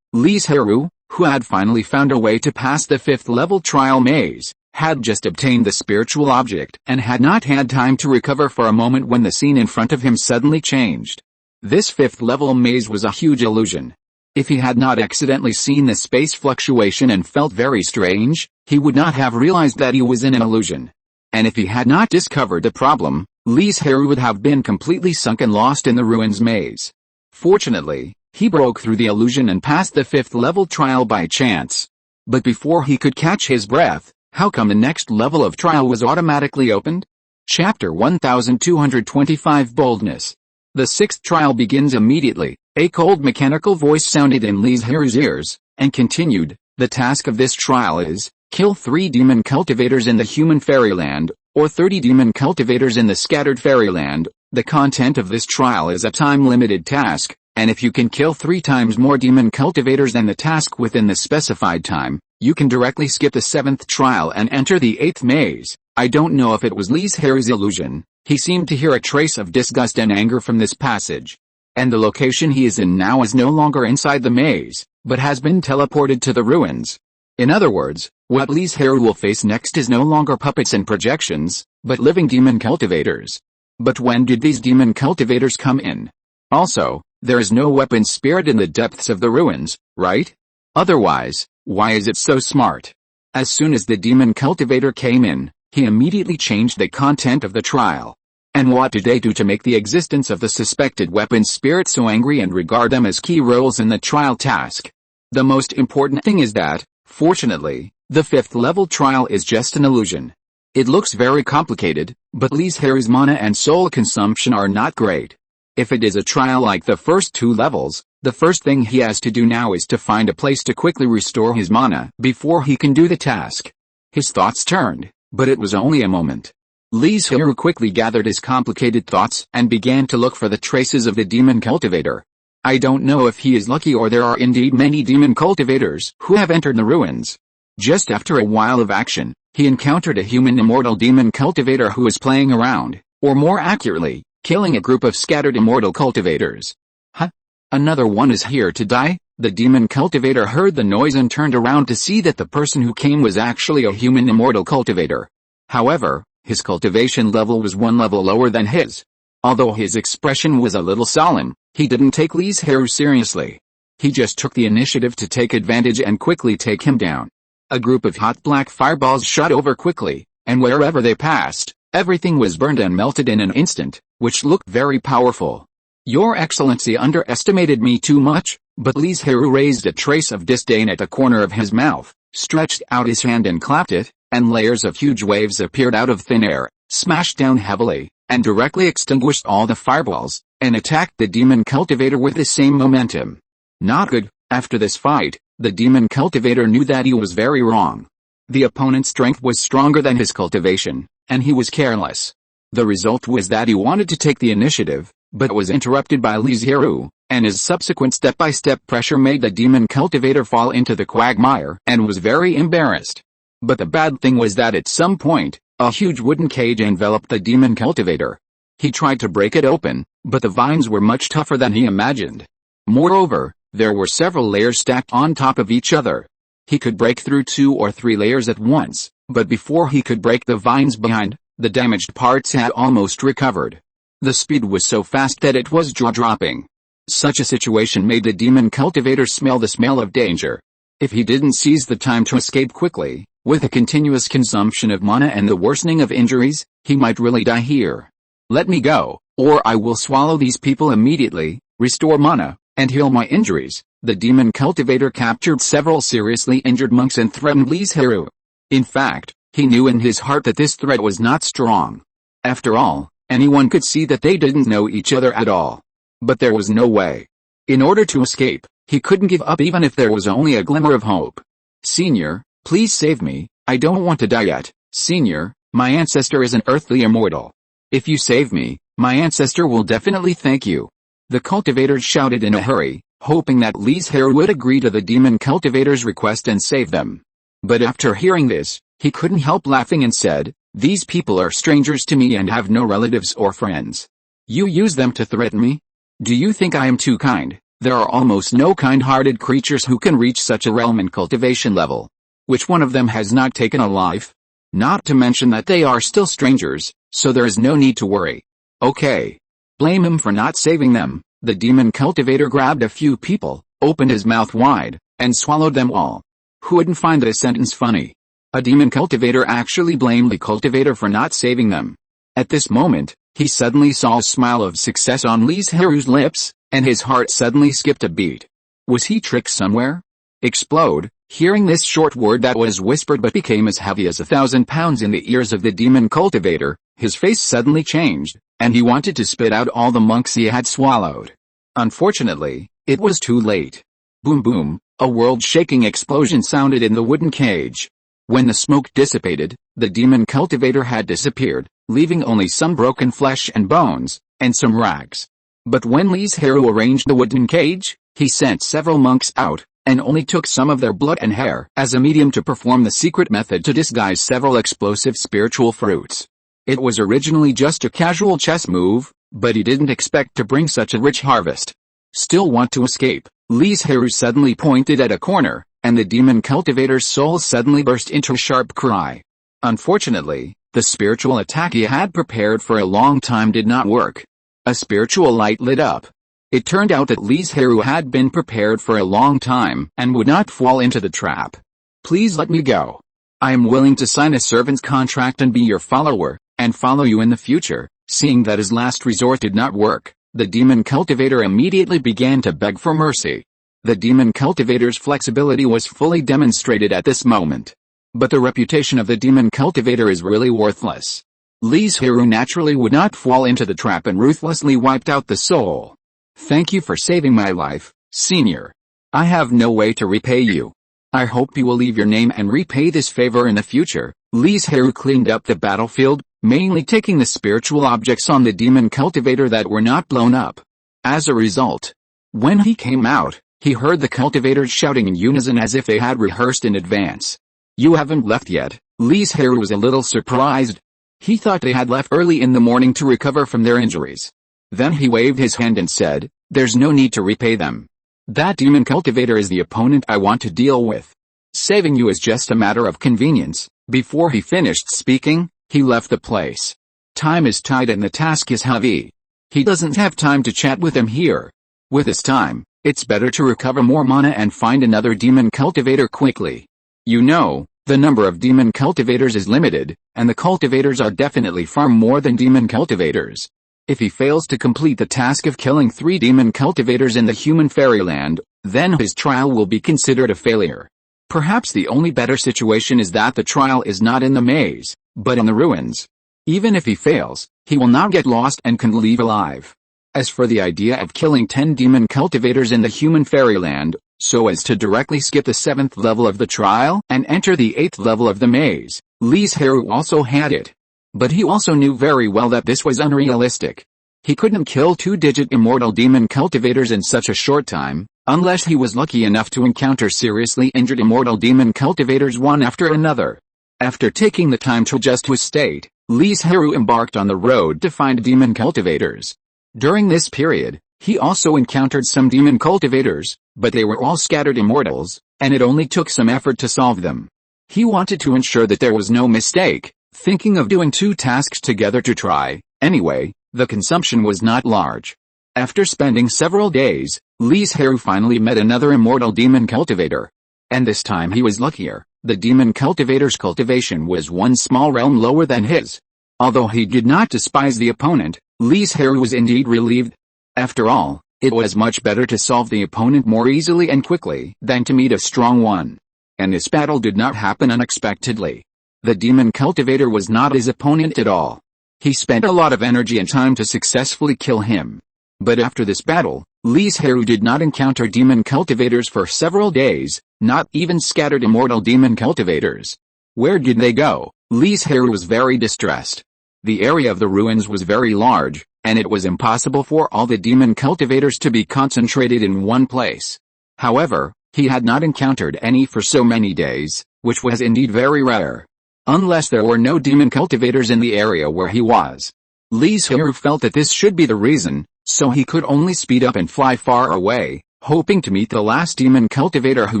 Li Zhirui, who had finally found a way to pass the 5th level trial maze, had just obtained the spiritual object and had not had time to recover for a moment when the scene in front of him suddenly changed. This 5th level maze was a huge illusion. If he had not accidentally seen the space fluctuation and felt very strange, he would not have realized that he was in an illusion. And if he had not discovered the problem, Li Zhirui would have been completely sunk and lost in the ruins maze. Fortunately, he broke through the illusion and passed the 5th level trial by chance. But before he could catch his breath, how come the next level of trial was automatically opened? Chapter 1225 Boldness. The 6th trial begins immediately. A cold mechanical voice sounded in Li Zhirui's ears, and continued, the task of this trial is, kill 3 demon cultivators in the human fairyland, or 30 demon cultivators in the scattered fairyland. The content of this trial is a time-limited task, and if you can kill 3 times more demon cultivators than the task within the specified time, you can directly skip the 7th trial and enter the 8th maze. I don't know if it was Li Zhirui's illusion. He seemed to hear a trace of disgust and anger from this passage. And the location he is in now is no longer inside the maze, but has been teleported to the ruins. In other words, what Li Zhirui will face next is no longer puppets and projections, but living demon cultivators. But when did these demon cultivators come in? Also, there is no weapon spirit in the depths of the ruins, right? Otherwise, why is it so smart? As soon as the demon cultivator came in, he immediately changed the content of the trial. And what did they do to make the existence of the suspected weapon spirit so angry and regard them as key roles in the trial task? The most important thing is that, fortunately, the 5th level trial is just an illusion. It looks very complicated, but Li Zhirui's mana and soul consumption are not great. If it is a trial like the first 2 levels, the first thing he has to do now is to find a place to quickly restore his mana before he can do the task. His thoughts turned, but it was only a moment. Li Zhirui quickly gathered his complicated thoughts and began to look for the traces of the demon cultivator. I don't know if he is lucky or there are indeed many demon cultivators who have entered the ruins. Just after a while of action, he encountered a human immortal demon cultivator who was playing around, or more accurately, killing a group of scattered immortal cultivators. Huh? Another one is here to die? The demon cultivator heard the noise and turned around to see that the person who came was actually a human immortal cultivator. However, his cultivation level was one level lower than his. Although his expression was a little solemn, he didn't take Li Zhirui seriously. He just took the initiative to take advantage and quickly take him down. A group of hot black fireballs shot over quickly, and wherever they passed, everything was burned and melted in an instant, which looked very powerful. Your Excellency underestimated me too much, but Li Zhirui raised a trace of disdain at the corner of his mouth, stretched out his hand and clapped it, and layers of huge waves appeared out of thin air, smashed down heavily, and directly extinguished all the fireballs, and attacked the demon cultivator with the same momentum. Not good. After this fight, the demon cultivator knew that he was very wrong. The opponent's strength was stronger than his cultivation, and he was careless. The result was that he wanted to take the initiative, but was interrupted by Li Zhirui, and his subsequent step-by-step pressure made the demon cultivator fall into the quagmire and was very embarrassed. But the bad thing was that at some point, a huge wooden cage enveloped the demon cultivator. He tried to break it open, but the vines were much tougher than he imagined. Moreover, there were several layers stacked on top of each other. He could break through 2 or 3 layers at once, but before he could break the vines behind, the damaged parts had almost recovered. The speed was so fast that it was jaw-dropping. Such a situation made the demon cultivator smell the smell of danger. If he didn't seize the time to escape quickly, with a continuous consumption of mana and the worsening of injuries, he might really die here. Let me go, or I will swallow these people immediately, restore mana, and heal my injuries. The demon cultivator captured several seriously injured monks and threatened Li Zhirui. In fact, he knew in his heart that this threat was not strong. After all, anyone could see that they didn't know each other at all. But there was no way. In order to escape, he couldn't give up even if there was only a glimmer of hope. Senior, please save me, I don't want to die yet. Senior, my ancestor is an earthly immortal. If you save me, my ancestor will definitely thank you. The cultivators shouted in a hurry, hoping that Li Zhirui would agree to the demon cultivator's request and save them. But after hearing this, he couldn't help laughing and said, "These people are strangers to me and have no relatives or friends. You use them to threaten me? Do you think I am too kind? There are almost no kind-hearted creatures who can reach such a realm and cultivation level. Which one of them has not taken a life? Not to mention that they are still strangers, so there is no need to worry. Okay. Blame him for not saving them." The demon cultivator grabbed a few people, opened his mouth wide, and swallowed them all. Who wouldn't find this sentence funny? A demon cultivator actually blamed the cultivator for not saving them. At this moment, he suddenly saw a smile of success on Li Zhirui's lips, and his heart suddenly skipped a beat. Was he tricked somewhere? Explode. Hearing this short word that was whispered but became as heavy as 1,000 pounds in the ears of the demon cultivator, his face suddenly changed, and he wanted to spit out all the monks he had swallowed. Unfortunately, it was too late. Boom boom, a world-shaking explosion sounded in the wooden cage. When the smoke dissipated, the demon cultivator had disappeared, leaving only some broken flesh and bones, and some rags. But when Li Zhirui arranged the wooden cage, he sent several monks out, and only took some of their blood and hair as a medium to perform the secret method to disguise several explosive spiritual fruits. It was originally just a casual chess move, but he didn't expect to bring such a rich harvest. Still want to escape? Li Zhirui suddenly pointed at a corner, and the demon cultivator's soul suddenly burst into a sharp cry. Unfortunately, the spiritual attack he had prepared for a long time did not work. A spiritual light lit up. It turned out that Li Zhirui had been prepared for a long time and would not fall into the trap. Please let me go. I am willing to sign a servant's contract and be your follower, and follow you in the future. Seeing that his last resort did not work, the demon cultivator immediately began to beg for mercy. The demon cultivator's flexibility was fully demonstrated at this moment. But the reputation of the demon cultivator is really worthless. Li Zhirui naturally would not fall into the trap and ruthlessly wiped out the soul. Thank you for saving my life, senior. I have no way to repay you. I hope you will leave your name and repay this favor in the future. Li Zhirui cleaned up the battlefield, mainly taking the spiritual objects on the demon cultivator that were not blown up. As a result, when he came out, he heard the cultivators shouting in unison as if they had rehearsed in advance. "You haven't left yet." Li Zhirui was a little surprised. He thought they had left early in the morning to recover from their injuries. Then he waved his hand and said, "There's no need to repay them. That demon cultivator is the opponent I want to deal with. Saving you is just a matter of convenience." Before he finished speaking, he left the place. Time is tight and the task is heavy. He doesn't have time to chat with him here. With his time, it's better to recover more mana and find another demon cultivator quickly. You know, the number of demon cultivators is limited, and the cultivators are definitely far more than demon cultivators. If he fails to complete the task of killing 3 demon cultivators in the human fairyland, then his trial will be considered a failure. Perhaps the only better situation is that the trial is not in the maze, but in the ruins. Even if he fails, he will not get lost and can leave alive. As for the idea of killing 10 demon cultivators in the human fairyland, so as to directly skip the 7th level of the trial and enter the 8th level of the maze, Li Zhirui also had it. But he also knew very well that this was unrealistic. He couldn't kill 2-digit immortal demon cultivators in such a short time, unless he was lucky enough to encounter seriously injured immortal demon cultivators one after another. After taking the time to adjust to his state, Li Zhirui embarked on the road to find demon cultivators. During this period, he also encountered some demon cultivators, but they were all scattered immortals, and it only took some effort to solve them. He wanted to ensure that there was no mistake, thinking of doing 2 tasks together to try. Anyway, the consumption was not large. After spending several days, Li Zhirui finally met another immortal demon cultivator. And this time he was luckier. The demon cultivator's cultivation was one small realm lower than his. Although he did not despise the opponent, Li Zhirui was indeed relieved. After all, it was much better to solve the opponent more easily and quickly than to meet a strong one. And this battle did not happen unexpectedly. The demon cultivator was not his opponent at all. He spent a lot of energy and time to successfully kill him. But after this battle, Li Zhirui did not encounter demon cultivators for several days, not even scattered immortal demon cultivators. Where did they go? Li Zhirui was very distressed. The area of the ruins was very large, and it was impossible for all the demon cultivators to be concentrated in one place. However, he had not encountered any for so many days, which was indeed very rare. Unless there were no demon cultivators in the area where he was. Li Zhirui felt that this should be the reason, so he could only speed up and fly far away, hoping to meet the last demon cultivator who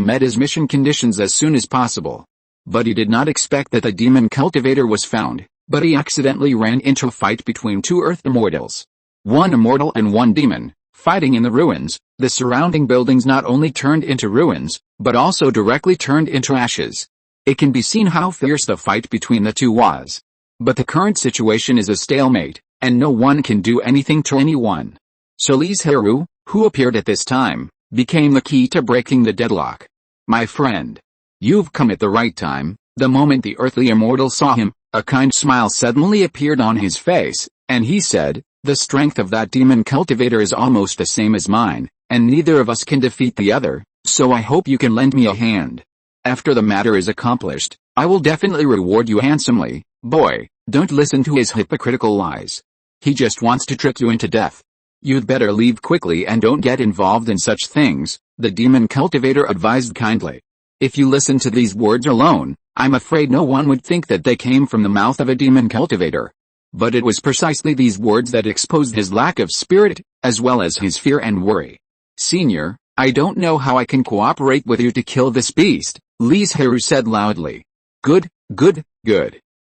met his mission conditions as soon as possible. But he did not expect that the demon cultivator was found, but he accidentally ran into a fight between 2 earth immortals. One immortal and one demon, fighting in the ruins. The surrounding buildings not only turned into ruins, but also directly turned into ashes. It can be seen how fierce the fight between the two was. But the current situation is a stalemate, and no one can do anything to anyone. So Li Zhirui, who appeared at this time, became the key to breaking the deadlock. "My friend, you've come at the right time." The moment the earthly immortal saw him, a kind smile suddenly appeared on his face, and he said, "The strength of that demon cultivator is almost the same as mine, and neither of us can defeat the other, so I hope you can lend me a hand. After the matter is accomplished, I will definitely reward you handsomely." Boy, don't listen to his hypocritical lies. He just wants to trick you into death. "You'd better leave quickly and don't get involved in such things," the demon cultivator advised kindly. "If you listen to these words alone, I'm afraid no one would think that they came from the mouth of a demon cultivator." But it was precisely these words that exposed his lack of spirit, as well as his fear and worry. "Senior, I don't know how I can cooperate with you to kill this beast," Li Zhirui said loudly. Good.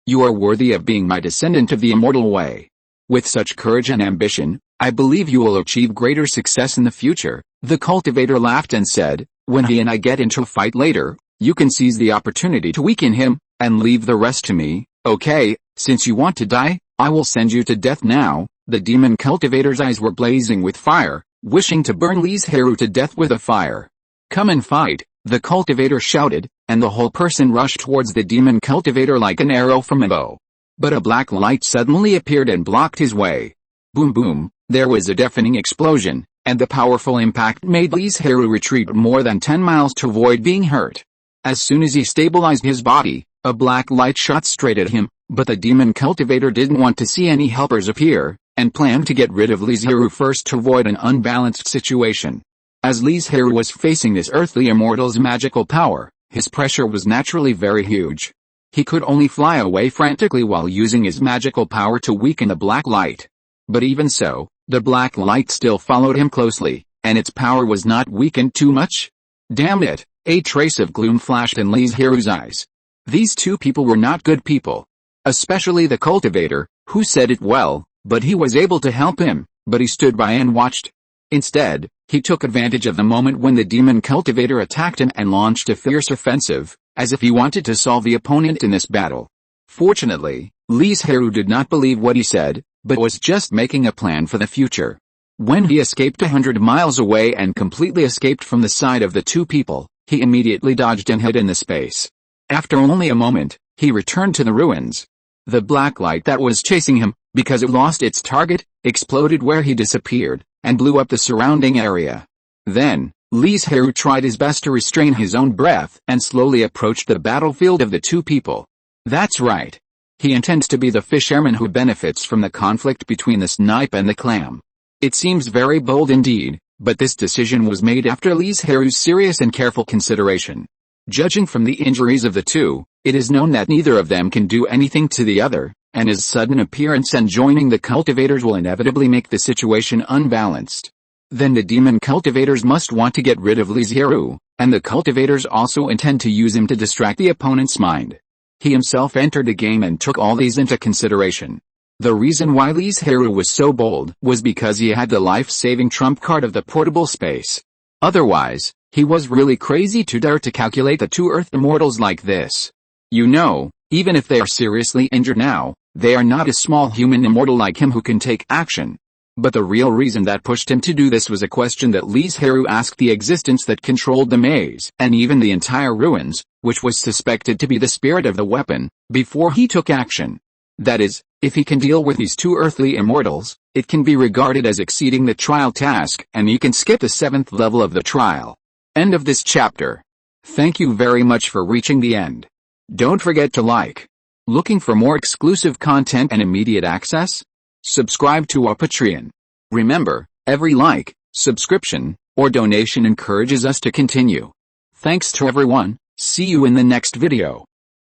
You are worthy of being my descendant of the immortal way. With such courage and ambition, I believe you will achieve greater success in the future." The cultivator laughed and said, "When he and I get into a fight later, you can seize the opportunity to weaken him, and leave the rest to me, okay? Since you want to die, I will send you to death now." The demon cultivator's eyes were blazing with fire, wishing to burn Li Zhirui to death with a fire. "Come and fight," the cultivator shouted, and the whole person rushed towards the demon cultivator like an arrow from a bow. But a black light suddenly appeared and blocked his way. Boom boom, there was a deafening explosion, and the powerful impact made Li Zhirui retreat more than 10 miles to avoid being hurt. As soon as he stabilized his body, a black light shot straight at him, But the demon cultivator didn't want to see any helpers appear, and planned to get rid of Li Zhirui first to avoid an unbalanced situation. As Li Zhirui was facing this earthly immortal's magical power, his pressure was naturally very huge. He could only fly away frantically while using his magical power to weaken the black light. But even so, the black light still followed him closely, and its power was not weakened too much. Damn it! A trace of gloom flashed in Li Zhirui's eyes. These two people were not good people. Especially the cultivator, who said it well, but he was able to help him, but he stood by and watched. Instead, he took advantage of the moment when the demon cultivator attacked him and launched a fierce offensive, as if he wanted to solve the opponent in this battle. Fortunately, Li Zhirui did not believe what he said, but was just making a plan for the future. When he escaped 100 miles away and completely escaped from the side of the two people, he immediately dodged and hid in the space. After only a moment, he returned to the ruins. The black light that was chasing him, because it lost its target, exploded where he disappeared, and blew up the surrounding area. Then, Li Zhirui tried his best to restrain his own breath and slowly approached the battlefield of the two people. That's right. He intends to be the fisherman who benefits from the conflict between the snipe and the clam. It seems very bold indeed, but this decision was made after Li Zhirui's serious and careful consideration. Judging from the injuries of the two, it is known that neither of them can do anything to the other, and his sudden appearance and joining the cultivators will inevitably make the situation unbalanced. Then the demon cultivators must want to get rid of Li Zhirui, and the cultivators also intend to use him to distract the opponent's mind. He himself entered the game and took all these into consideration. The reason why Li Zhirui was so bold was because he had the life-saving trump card of the portable space. Otherwise, he was really crazy to dare to calculate the two Earth immortals like this. You know, even if they are seriously injured now, they are not a small human immortal like him who can take action. But the real reason that pushed him to do this was a question that Li Zhirui asked the existence that controlled the maze, and even the entire ruins, which was suspected to be the spirit of the weapon, before he took action. That is, if he can deal with these two earthly immortals, it can be regarded as exceeding the trial task, and he can skip the 7th level of the trial. End of this chapter. Thank you very much for reaching the end. Don't forget to like. Looking for more exclusive content and immediate access? Subscribe to our Patreon. Remember, every like, subscription, or donation encourages us to continue. Thanks to everyone. See you in the next video.